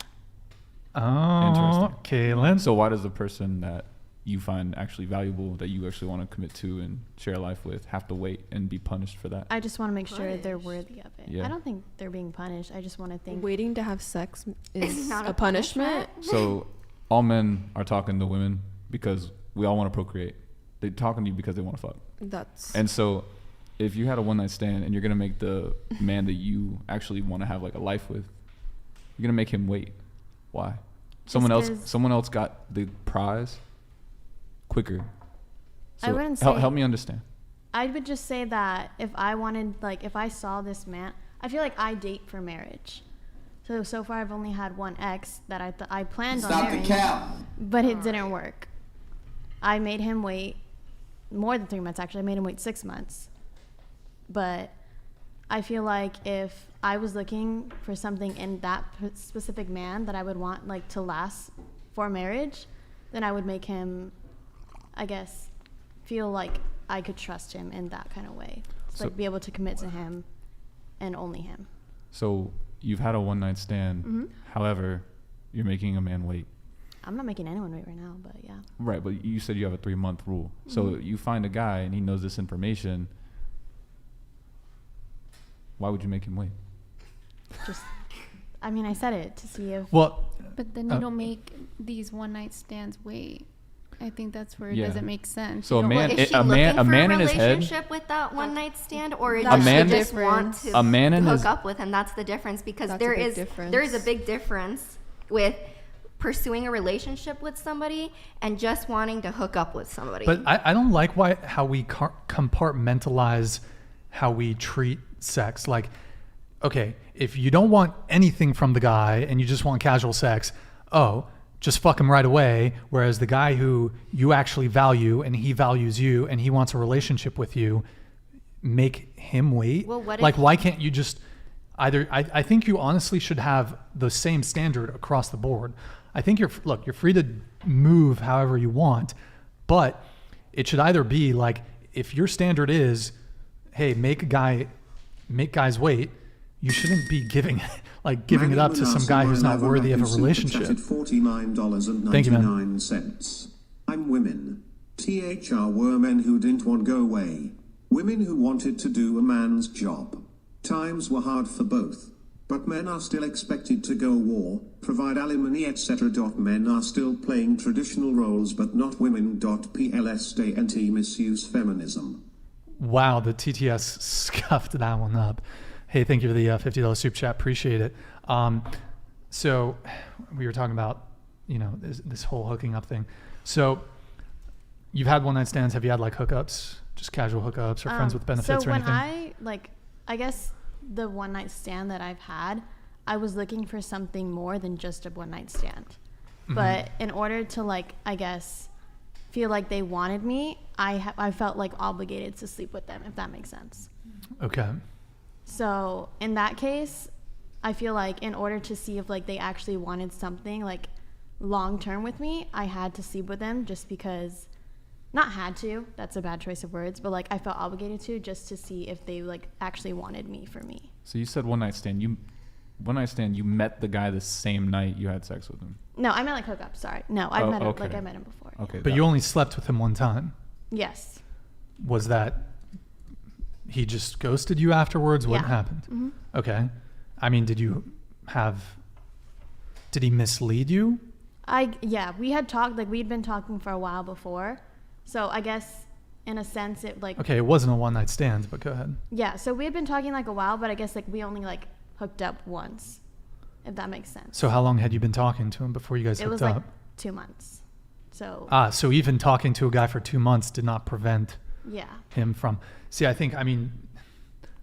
B: Oh,
J: Interesting.
B: Kaelyn.
J: So why does the person that you find actually valuable, that you actually want to commit to and share life with, have to wait and be punished for that?
G: I just want to make sure they're worthy of it.
J: Yeah.
G: I don't think they're being punished. I just want to think.
F: Waiting to have sex is
E: not
F: a punishment.
J: So all men are talking to women because we all want to procreate. They're talking to you because they want to fuck. And so if you had a one night stand and you're going to make the man that you actually want to have like a life with, you're going to make him wait. Why? Someone else got the prize quicker. So
G: I wouldn't say.
J: Help me understand.
G: I would just say that if I wanted, like, if I saw this man, I feel like I date for marriage. So far I've only had one ex that I planned on marrying, but it didn't work. I made him wait more than 3 months. Actually, I made him wait 6 months. But I feel like if I was looking for something in that specific man that I would want like to last for marriage, then I would make him, I guess, feel like I could trust him in that kind of way. So, like be able to commit to him and only him.
J: So you've had a one night stand. However, you're making a man wait.
G: I'm not making anyone wait right now, but yeah.
J: Right, but you said you have a 3 month rule. So you find a guy and he knows this information. Why would you make him wait?
G: Just, I mean, I said it to see if.
B: Well,
I: but then you don't make these one night stands wait. I think that's where it doesn't make sense.
J: So
E: Is she looking for a relationship with that one night stand, or does she just want to hook up with him? That's the difference, because there is a big difference with pursuing a relationship with somebody and just wanting to hook up with somebody.
B: But I don't like how we compartmentalize how we treat sex. Like, okay, if you don't want anything from the guy and you just want casual sex, just fuck him right away. Whereas the guy who you actually value and he values you and he wants a relationship with you, make him wait.
E: Well, what
B: like, why can't you just either? I think you honestly should have the same standard across the board. I think you're free to move however you want, but it should either be like, if your standard is, hey, make guys wait, you shouldn't be giving it up to some guy who's not worthy of a relationship. Thank you, man.
L: I'm women. THR were men who didn't want to go away. Women who wanted to do a man's job. Times were hard for both. But men are still expected to go war, provide alimony, etc. Men are still playing traditional roles, but not women. PLS day anti-misuse feminism.
B: Wow, the TTS scuffed that one up. Hey, thank you for the $50 super chat. Appreciate it. So we were talking about, this whole hooking up thing. So you've had one night stands. Have you had like hookups, just casual hookups, or friends with benefits or anything?
G: So when I guess the one night stand that I've had, I was looking for something more than just a one night stand. But in order to I guess feel like they wanted me, I felt like obligated to sleep with them, if that makes sense.
B: Okay.
G: So in that case, I feel like in order to see if they actually wanted something long term with me, I had to sleep with them, just because, not had to, that's a bad choice of words, but I felt obligated to, just to see if they actually wanted me for me.
J: So you said one night stand. You met the guy the same night you had sex with him.
G: No, I meant hookup. Sorry. No, I met him I met him before.
J: Okay.
B: But you only slept with him one time.
G: Yes.
B: Was that he just ghosted you afterwards? What happened?
G: Mm-hmm.
B: Okay. I mean, did he mislead you?
G: Yeah, we had talked, like we'd been talking for a while before. So I guess in a sense it like.
B: Okay, it wasn't a one night stand, but go ahead.
G: Yeah, so we had been talking like a while, but I guess like we only like hooked up once, if that makes sense.
B: So how long had you been talking to him before you guys hooked up?
G: It was like 2 months. So.
B: So even talking to a guy for 2 months did not prevent him from. See, I think, I mean,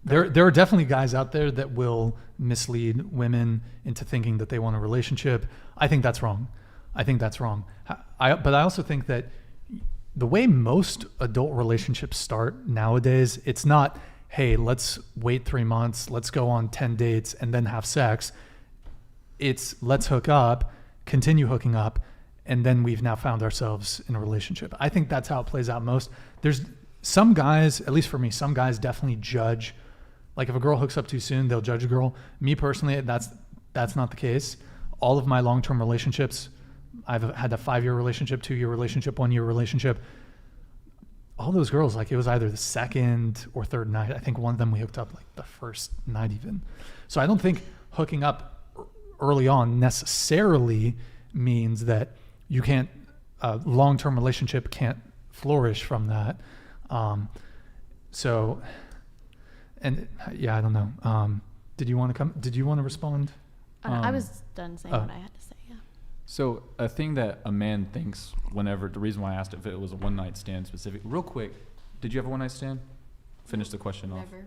B: there are definitely guys out there that will mislead women into thinking that they want a relationship. I think that's wrong. But I also think that the way most adult relationships start nowadays, it's not, hey, let's wait 3 months, let's go on 10 dates and then have sex. It's let's hook up, continue hooking up, and then we've now found ourselves in a relationship. I think that's how it plays out most. There's some guys, at least for me, some guys definitely judge. Like if a girl hooks up too soon, they'll judge a girl. Me personally, that's not the case. All of my long-term relationships, I've had a 5-year relationship, 2-year relationship, 1-year relationship. All those girls, like it was either the second or third night. I think one of them we hooked up like the first night even. So I don't think hooking up early on necessarily means that you can't, a long-term relationship can't flourish from that. So, and yeah, I don't know. Did you want to respond?
G: I was done saying what I had to say, yeah.
J: So a thing that a man thinks whenever, the reason why I asked if it was a one night stand specific, real quick, did you have a one night stand? Finish the question off.
E: Never.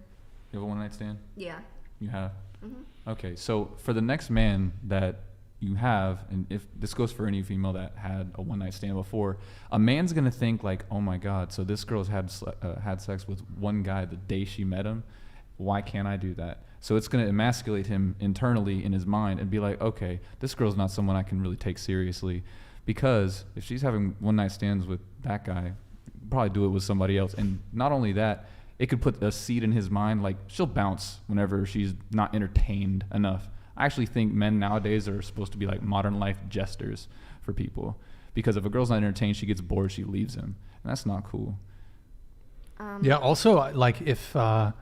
J: You have a one night stand?
E: Yeah.
J: You have?
E: Mm-hmm.
J: Okay, so for the next man that you have, and if this goes for any female that had a one night stand before, a man's gonna think like, oh my God, so this girl's had sex with one guy the day she met him. Why can't I do that? So it's gonna emasculate him internally in his mind and be like, okay, this girl's not someone I can really take seriously, because if she's having one night stands with that guy, probably do it with somebody else. And not only that, it could put a seed in his mind, like she'll bounce whenever she's not entertained enough. I actually think men nowadays are supposed to be like modern life jesters for people, because if a girl's not entertained, she gets bored, she leaves him, and that's not cool.
B: Yeah. Also, like if a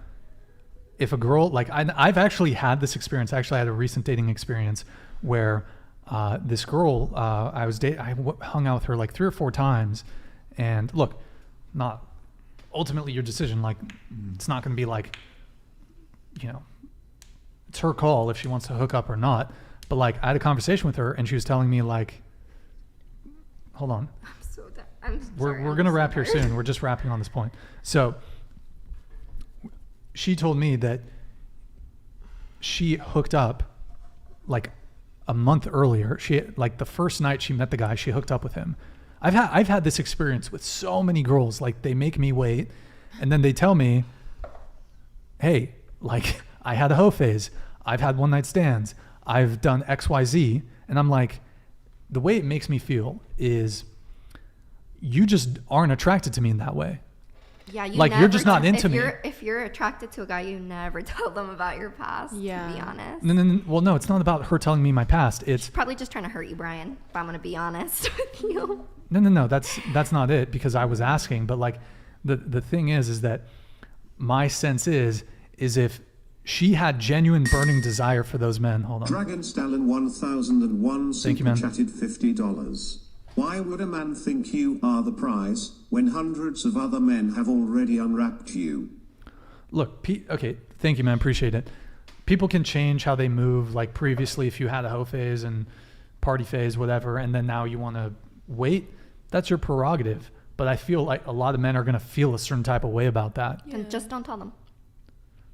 B: girl, like I've actually had this experience. Actually, I had a recent dating experience where this girl I hung out with her like 3 or 4 times, and look, not ultimately your decision. Like it's not going to be like, you know, it's her call if she wants to hook up or not. But like I had a conversation with her and she was telling me like, hold on. We're going to wrap here soon. We're just wrapping on this point. So she told me that she hooked up like a month earlier. She like the first night she met the guy, she hooked up with him. I've had this experience with so many girls. Like they make me wait and then they tell me, hey, like I had a hoe phase. I've had one night stands. I've done XYZ. And I'm like, the way it makes me feel is you just aren't attracted to me in that way.
E: Yeah,
B: you're just not into me.
E: If you're attracted to a guy, you never tell them about your past, to be honest.
B: No, it's not about her telling me my past. It's
E: she's probably just trying to hurt you, Brian, if I'm going to be honest with you.
B: No, that's not it, because I was asking. But like the thing is that my sense is if she had genuine burning desire for those men. Hold on.
L: Dragon Stalin 1001
B: Thank you, man.
L: chatted $50. Why would a man think you are the prize when hundreds of other men have already unwrapped you?
B: Look, okay, thank you, man. Appreciate it. People can change how they move. Like previously, if you had a hoe phase and party phase, whatever, and then now you want to wait, that's your prerogative. But I feel like a lot of men are going to feel a certain type of way about that.
E: Then just don't tell them.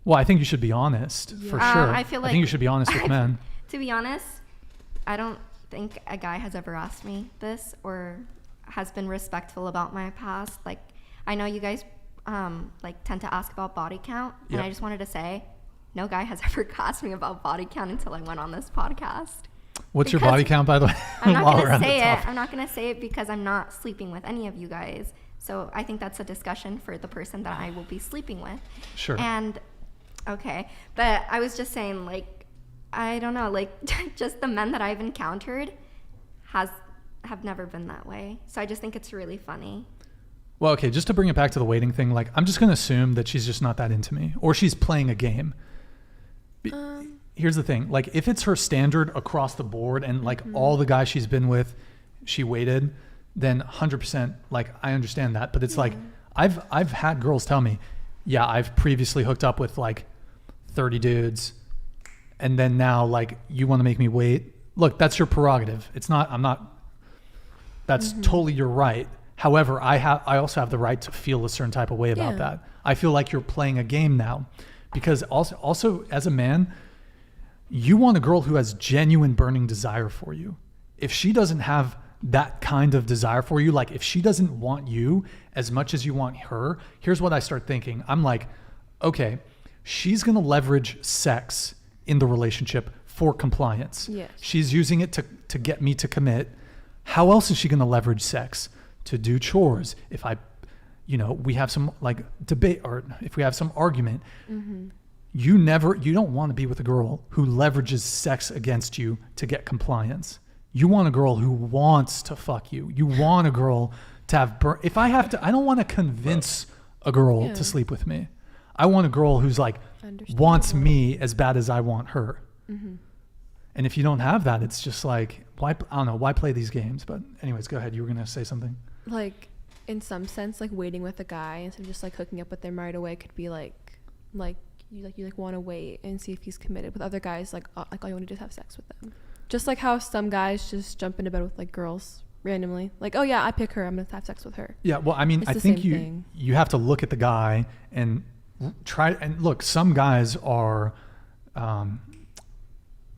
B: Well, I think you should be honest, for sure. I think you should be honest with men.
E: To be honest, I don't think a guy has ever asked me this or has been respectful about my past. Like, I know you guys like tend to ask about body count, and I just wanted to say, no guy has ever asked me about body count until I went on this podcast.
B: What's your body count, by the way?
E: I'm not going to say it. I'm not going to say it because I'm not sleeping with any of you guys. So I think that's a discussion for the person that I will be sleeping with.
B: Sure.
E: And okay, but I was just saying, like, I don't know, like just the men that I've encountered have never been that way. So I just think it's really funny.
B: Well, okay, just to bring it back to the waiting thing, like I'm just going to assume that she's just not that into me, or she's playing a game. Here's the thing, like if it's her standard across the board and like all the guys she's been with, she waited, then 100%, like, I understand that. But it's like, I've had girls tell me, yeah, I've previously hooked up with like 30 dudes, and then now like you want to make me wait. Look, that's your prerogative. That's totally your right. However, I also have the right to feel a certain type of way about that. I feel like you're playing a game now, because also as a man, you want a girl who has genuine burning desire for you. If she doesn't have that kind of desire for you, like if she doesn't want you as much as you want her, here's what I start thinking. I'm like, okay, she's going to leverage sex in the relationship for compliance.
F: Yes.
B: She's using it to get me to commit. How else is she going to leverage sex? To do chores. If we have some like debate, or if we have some argument, you don't want to be with a girl who leverages sex against you to get compliance. You want a girl who wants to fuck you. You want a girl to have I don't want to convince a girl to sleep with me. I want a girl who's like wants me as bad as I want her. And if you don't have that, it's just like, why play these games? But anyways, go ahead. You were going to say something.
F: Like, in some sense, like waiting with a guy instead of just like hooking up with him right away could be like you want to wait and see if he's committed. With other guys, like all you want to do is have sex with them. Just like how some guys just jump into bed with like girls randomly. Like, oh yeah, I pick her, I'm going to have sex with her. Yeah, well, I mean, I think you have to look at the guy and look, some guys are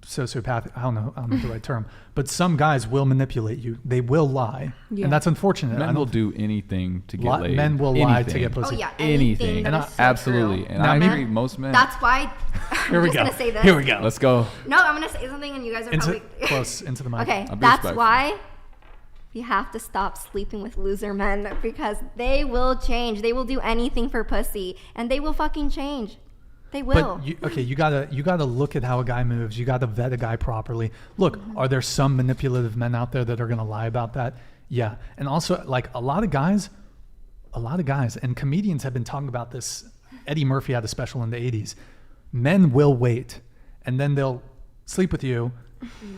F: sociopathic. I don't know the right term, but some guys will manipulate you. They will lie, and that's unfortunate.
J: Men will do anything to get laid.
B: Men will lie to get pussy.
E: Oh yeah,
J: anything.
E: And
J: absolutely. And I agree. Most men.
E: That's why.
B: Here we go.
E: Gonna say this.
B: Here we go.
J: Let's go.
E: No, I'm gonna say something, and you guys are probably
B: close into the mic.
E: Okay, that's why we have to stop sleeping with loser men, because they will change. They will do anything for pussy, and they will fucking change. They will.
B: But you gotta look at how a guy moves. You gotta vet a guy properly. Look, are there some manipulative men out there that are gonna lie about that? Yeah. And also, like, a lot of guys, and comedians have been talking about this. Eddie Murphy had a special in the 80s. Men will wait, and then they'll sleep with you,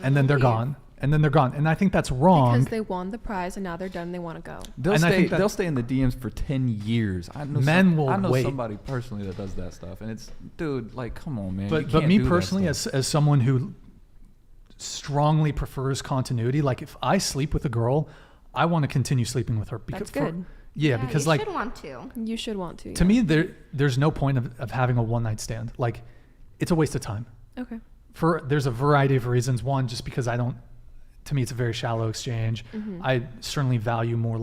B: and then they're gone. And then they're gone. And I think that's wrong.
F: Because they won the prize and now they're done. They want to go.
J: They'll stay in the DMs for 10 years. I know somebody personally that does that stuff. And it's, dude, like, come on, man.
B: But me personally, as someone who strongly prefers continuity, like if I sleep with a girl, I want to continue sleeping with her.
F: That's good.
B: Because
E: you
B: like,
E: should want to.
F: You should want to.
B: To me, there's no point of having a one night stand. Like, it's a waste of time.
F: Okay.
B: There's a variety of reasons. One, just because to me, it's a very shallow exchange. I certainly value more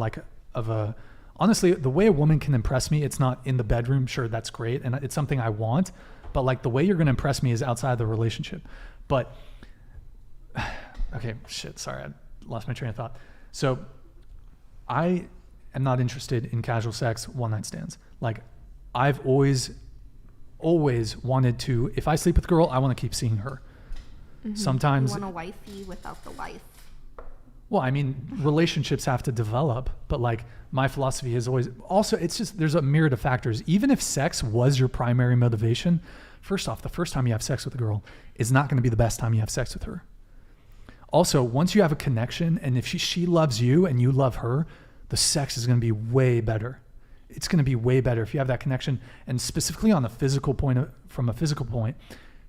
B: honestly, the way a woman can impress me, it's not in the bedroom. Sure, that's great. And it's something I want, but like the way you're going to impress me is outside the relationship. But okay, sorry. I lost my train of thought. So I am not interested in casual sex, one night stands. Like, I've always wanted to, if I sleep with a girl, I want to keep seeing her. Sometimes
E: you want a wifey without the wife.
B: Well, I mean, relationships have to develop, but like my philosophy is always also, it's just, there's a myriad of factors. Even if sex was your primary motivation, first off, the first time you have sex with a girl is not going to be the best time you have sex with her. Also, once you have a connection, and if she loves you and you love her, the sex is going to be way better. It's going to be way better if you have that connection. And specifically on a physical point, from a physical point,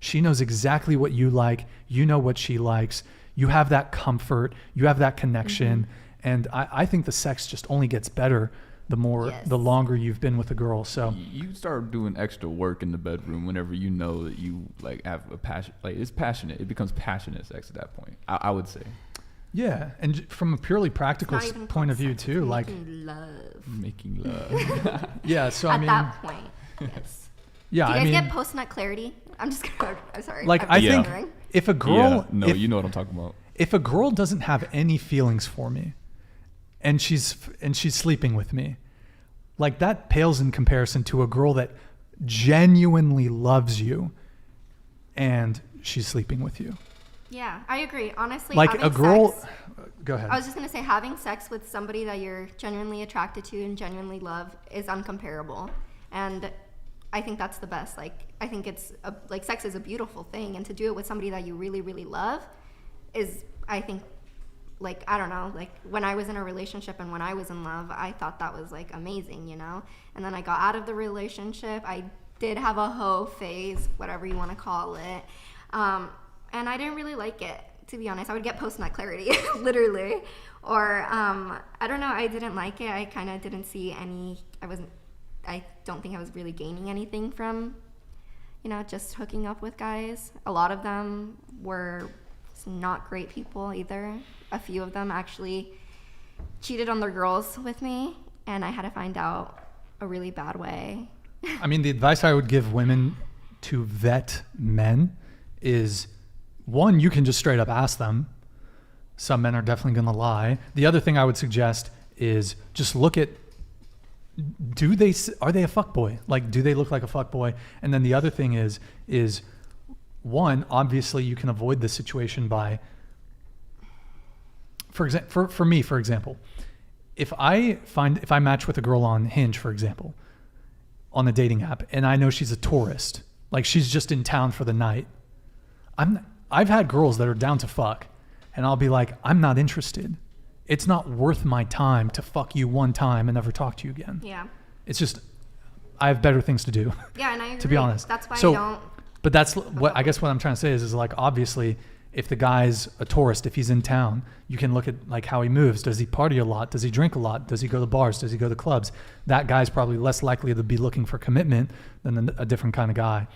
B: she knows exactly what you like. You know what she likes. You have that comfort. You have that connection. And I think the sex just only gets better the longer you've been with a girl. So
J: you start doing extra work in the bedroom whenever you know that you like have a passion. Like, it's passionate. It becomes passionate sex at that point, I would say.
B: Yeah, and from a purely practical point of view too, like
J: making love.
B: Yeah, so
E: at that point, yes.
B: Yeah,
E: do you guys get post-nut clarity? I'm just kidding. I'm sorry.
B: Like, I think if a girl,
J: you know what I'm talking about.
B: If a girl doesn't have any feelings for me, and she's sleeping with me, like, that pales in comparison to a girl that genuinely loves you, and she's sleeping with you.
E: Yeah, I agree. Honestly,
B: like a girl. Go ahead.
E: I was just gonna say, having sex with somebody that you're genuinely attracted to and genuinely love is uncomparable, and I think that's the best. Like, I think like, sex is a beautiful thing, and to do it with somebody that you really, really love is, I think, like, I don't know, like when I was in a relationship and when I was in love, I thought that was like amazing, you know? And then I got out of the relationship. I did have a hoe phase, whatever you want to call it. And I didn't really like it, to be honest. I would get post-nut clarity, literally. Or, I don't know, I didn't like it. I kind of didn't see I don't think I was really gaining anything from, you know, just hooking up with guys. A lot of them were not great people either. A few of them actually cheated on their girls with me, and I had to find out a really bad way.
B: I mean, the advice I would give women to vet men is, one, you can just straight up ask them. Some men are definitely going to lie. The other thing I would suggest is just look at, are they a fuckboy? Like, do they look like a fuckboy? And then the other thing is one, obviously you can avoid this situation by, for me, for example, if I match with a girl on Hinge, for example, on a dating app, and I know she's a tourist, like she's just in town for the night, I've had girls that are down to fuck, and I'll be like, I'm not interested. It's not worth my time to fuck you one time and never talk to you again.
E: Yeah.
B: It's just, I have better things to do.
E: Yeah, and I agree.
B: To be honest.
E: That's why I don't.
B: But that's what I guess what I'm trying to say is like, obviously, if the guy's a tourist, if he's in town, you can look at like how he moves. Does he party a lot? Does he drink a lot? Does he go to bars? Does he go to clubs? That guy's probably less likely to be looking for commitment than a different kind of guy.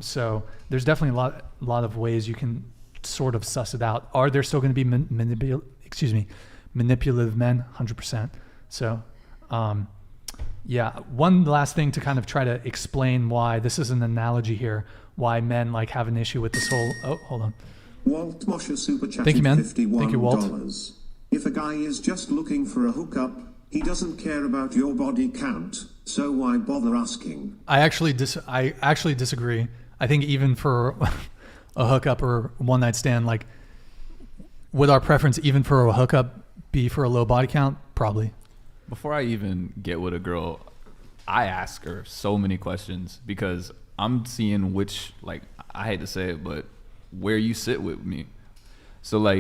B: So there's definitely a lot of ways you can sort of suss it out. Are there still going to be manipulative men? 100%. So, yeah. One last thing to kind of try to explain why this is an analogy here, why men like have an issue with this whole. Oh, hold on.
L: Walt Mosher super chatted
B: Thank you, man.
L: $51.
B: Thank you, Walt.
L: If a guy is just looking for a hookup, he doesn't care about your body count, so why bother asking?
B: I actually disagree. I think even for a hookup or one night stand, like, would our preference even for a hookup be for a low body count? Probably.
J: Before I even get with a girl, I ask her so many questions because I'm seeing which, like, I hate to say it, but where you sit with me. So like,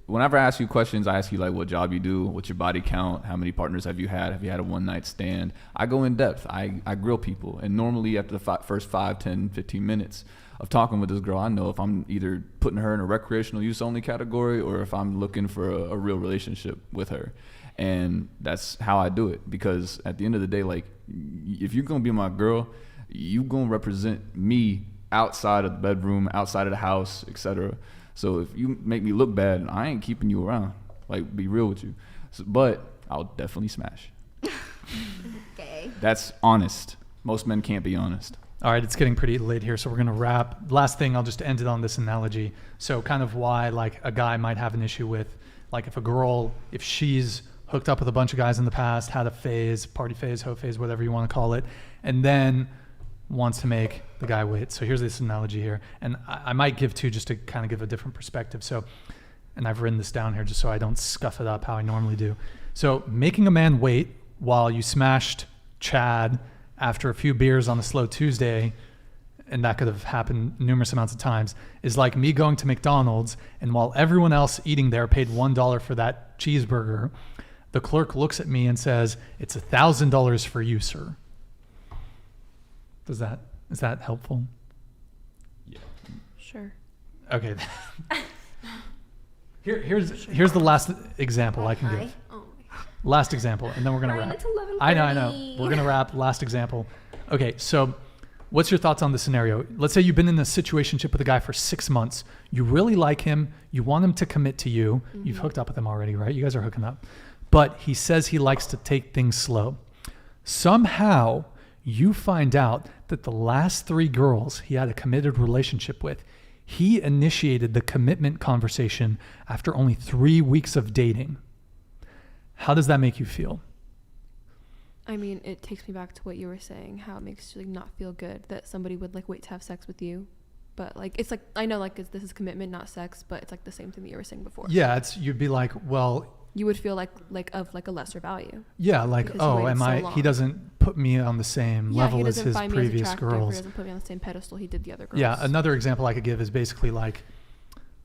J: whenever I ask you questions, I ask you like what job you do, what's your body count, how many partners have you had a one night stand. I go in depth. I grill people, and normally after the first 5, 10, 15 minutes of talking with this girl, I know if I'm either putting her in a recreational use only category or if I'm looking for a real relationship with her. And that's how I do it, because at the end of the day, like, if you're gonna be my girl, you gonna represent me outside of the bedroom, outside of the house, etc. So if you make me look bad, I ain't keeping you around. Like, be real with you. So, but I'll definitely smash.
E: Okay.
J: That's honest. Most men can't be honest.
B: All right, it's getting pretty late here, so we're gonna wrap. Last thing, I'll just end it on this analogy. So kind of why like a guy might have an issue with, like, if a girl, if she's hooked up with a bunch of guys in the past, had a phase, party phase, hoe phase, whatever you want to call it, and then wants to make the guy wait. So here's this analogy here. And I might give two just to kind of give a different perspective. So, and I've written this down here just so I don't scuff it up how I normally do. So making a man wait while you smashed Chad after a few beers on a slow Tuesday, and that could have happened numerous amounts of times, is like me going to McDonald's, and while everyone else eating there paid $1 for that cheeseburger, the clerk looks at me and says, "It's $1,000 for you, sir." Is that helpful?
J: Yeah.
F: Sure.
B: Okay. Here's the last example I can give. Last example, and then we're gonna wrap. I know. We're gonna wrap. Last example. Okay, so what's your thoughts on the scenario? Let's say you've been in a situationship with a guy for 6 months. You really like him. You want him to commit to you. Mm-hmm. You've hooked up with him already, right? You guys are hooking up. But he says he likes to take things slow. Somehow you find out that the last 3 girls he had a committed relationship with, he initiated the commitment conversation after only 3 weeks of dating. How does that make you feel?
F: I mean, it takes me back to what you were saying, how it makes you like not feel good that somebody would like wait to have sex with you. But like, it's like, I know like this is commitment, not sex, but it's like the same thing that you were saying before.
B: Yeah, you'd be like, well,
F: you would feel like of like a lesser value.
B: Yeah, like, oh, he doesn't put me on the same level as his previous girls.
F: He doesn't put me on the same pedestal he did the other girls.
B: Yeah, another example I could give is basically like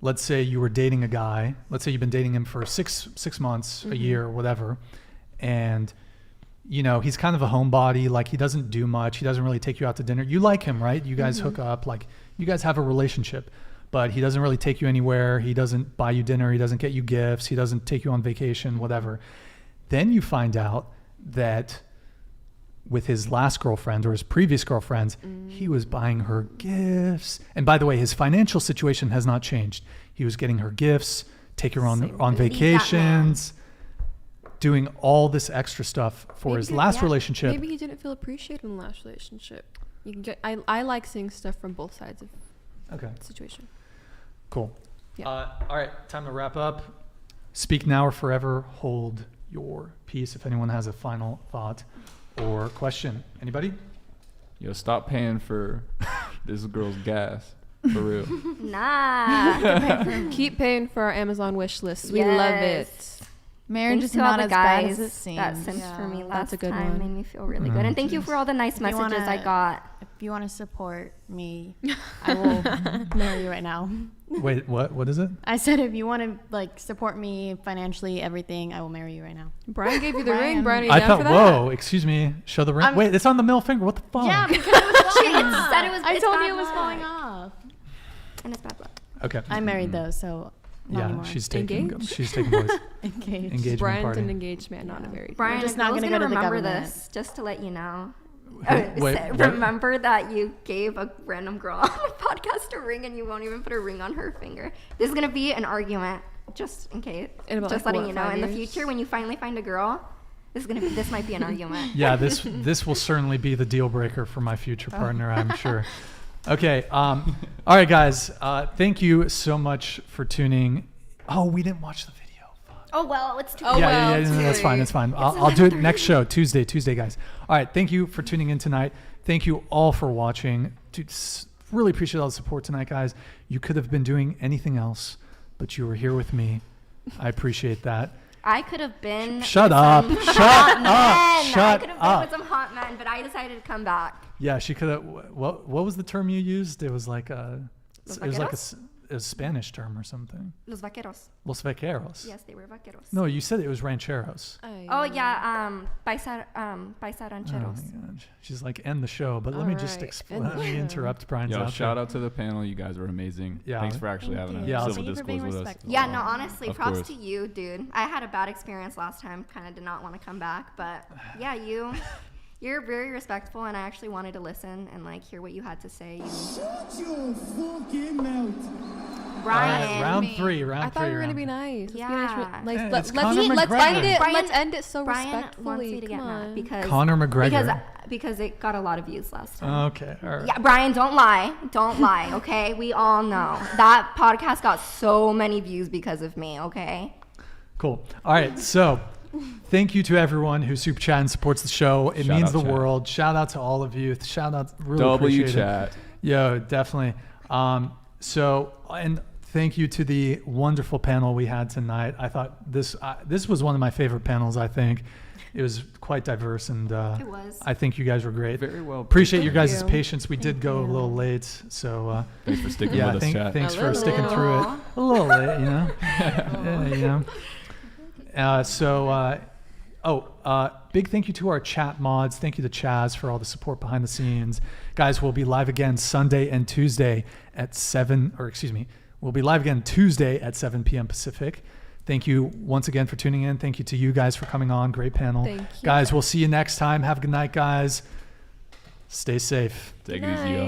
B: let's say you were dating a guy. Let's say you've been dating him for six months, a year, whatever, and you know he's kind of a homebody. Like he doesn't do much. He doesn't really take you out to dinner. You like him, right? You guys hook up. Like you guys have a relationship, but he doesn't really take you anywhere. He doesn't buy you dinner. He doesn't get you gifts. He doesn't take you on vacation, whatever. Then you find out that with his last girlfriend or his previous girlfriends, he was buying her gifts. And by the way, his financial situation has not changed. He was getting her gifts, take her on vacations, doing all this extra stuff for his last relationship.
F: Maybe he didn't feel appreciated in the last relationship. You can get. I like seeing stuff from both sides of the situation.
B: Cool.
F: Yeah.
B: All right, time to wrap up. Speak now or forever hold your peace. If anyone has a final thought or question. Anybody?
J: Yo, stop paying for this girl's gas. For real.
E: Nah.
F: Keep paying for our Amazon wish list. We love it.
H: Marriage
E: Thanks
H: is
E: to all
H: not
E: the
H: as bad
E: guys
H: as it seems.
E: that simped for me last
F: a good
E: time.
F: one.
E: Made me feel really good. And thank you for all the nice messages I got.
G: If you want to support me, I will marry you right now.
B: Wait, what? What is it?
G: I said if you want to like support me financially, everything, I will marry you right now.
F: Brian gave you the ring. Brian, are you
B: I
F: down
B: thought,
F: for that?
B: whoa, excuse me. Show the ring. Wait, it's on the middle finger. What the fuck?
G: Yeah, because it was falling off.
E: said it was-
G: I
E: it's
G: told
E: bad
G: you it was
E: luck.
G: falling off.
E: And it's bad luck.
B: Okay.
G: I'm married though, so not
B: Yeah,
G: anymore.
B: she's taking
F: Engaged?
B: she's taking boys.
G: Engaged.
B: Engagement
F: Brian's
B: party.
F: an engaged man, not a married man.
E: Brian,
G: just
E: not
G: not
E: going
G: gonna
E: to
G: go to the
E: remember
G: government.
E: this, just to let you know.
B: Wait, what?
E: Remember that you gave a random girl on a podcast a ring and you won't even put a ring on her finger. This is going to be an argument, just in case.
F: In about,
E: Just
F: like,
E: letting
F: what,
E: you know.
F: 5
E: In the
F: years?
E: future, when you finally find a girl, this might be an argument.
B: Yeah, this will certainly be the deal breaker for my future partner, I'm sure. Okay. All right, guys. Thank you so much for tuning. Oh, we didn't watch the video.
E: Oh, well, it's too
B: Yeah, no, that's fine. That's fine. I'll do it next show, Tuesday, guys. All right. Thank you for tuning in tonight. Thank you all for watching. Dude, really appreciate all the support tonight, guys. You could have been doing anything else, but you were here with me. I appreciate that.
E: I could have been.
B: Shut
E: with
B: up.
E: some
B: Shut
E: hot
B: up.
E: men.
B: Shut
E: I could have been
B: up.
E: with some hot men, but I decided to come back.
B: Yeah, she could have. What was the term you used? It was like a.
E: Los
B: It was like
E: vaqueros?
B: a Spanish term or something.
E: Los vaqueros.
B: Los vaqueros.
E: Yes, they were vaqueros.
B: No, you said it was rancheros.
E: Oh yeah, paisa rancheros.
B: Oh my God. She's like, end the show, but let me just explain. Let me interrupt Brian's
J: Yo,
B: outro.
J: shout out to the panel. You guys were amazing.
B: Yeah.
J: Thanks for actually having a
B: Yeah,
J: civil
G: Thank you for
J: discourse
G: being
J: with us.
G: respectful.
E: Yeah, no, honestly,
J: Of
E: props
J: course.
E: to you, dude. I had a bad experience last time. Kind of did not want to come back, but yeah, you're very respectful, and I actually wanted to listen and like hear what you had to say.
N: Shut your fucking mouth.
E: Brian,
B: round three.
F: I thought we were gonna be nice.
E: Yeah.
F: Like,
B: Hey,
F: let's
B: it's Conor
F: end
B: McGregor.
F: it.
E: Brian-
F: Let's end it so
E: Brian
F: respectfully.
E: wants me to get
F: Come
E: mad
F: on.
E: because
B: Conor McGregor.
E: because it got a lot of views last time.
B: Okay, all right.
E: Yeah, Brian, don't lie, okay? We all know that podcast got so many views because of me, okay?
B: Cool. All right, so thank you to everyone who super chat and supports the show. It
J: Shout
B: means
J: out,
B: the
J: chat.
B: world. Shout out to all of you. Shout out, really
J: W
B: appreciate
J: chat.
B: it. Yo, definitely. So, and thank you to the wonderful panel we had tonight. I thought this was one of my favorite panels. I think it was quite diverse, and
E: It was.
B: I think you guys were great.
J: Very well.
B: Appreciate your
F: Thank
B: guys'
F: you.
B: patience. We did go a little late, so
J: Thanks for sticking
B: yeah,
J: with us, chat.
B: thanks
F: A
B: for
F: little.
B: sticking through it. A little late, you know. Yeah, you know. Big thank you to our chat mods. Thank you to Chaz for all the support behind the scenes. Guys, we'll be live again Sunday and Tuesday at 7, or excuse me, we'll be live again Tuesday at 7 p.m. Pacific. Thank you once again for tuning in. Thank you to you guys for coming on. Great panel.
F: Thank you.
B: Guys, we'll see you next time. Have a good night, guys. Stay safe.
J: Take it easy, y'all.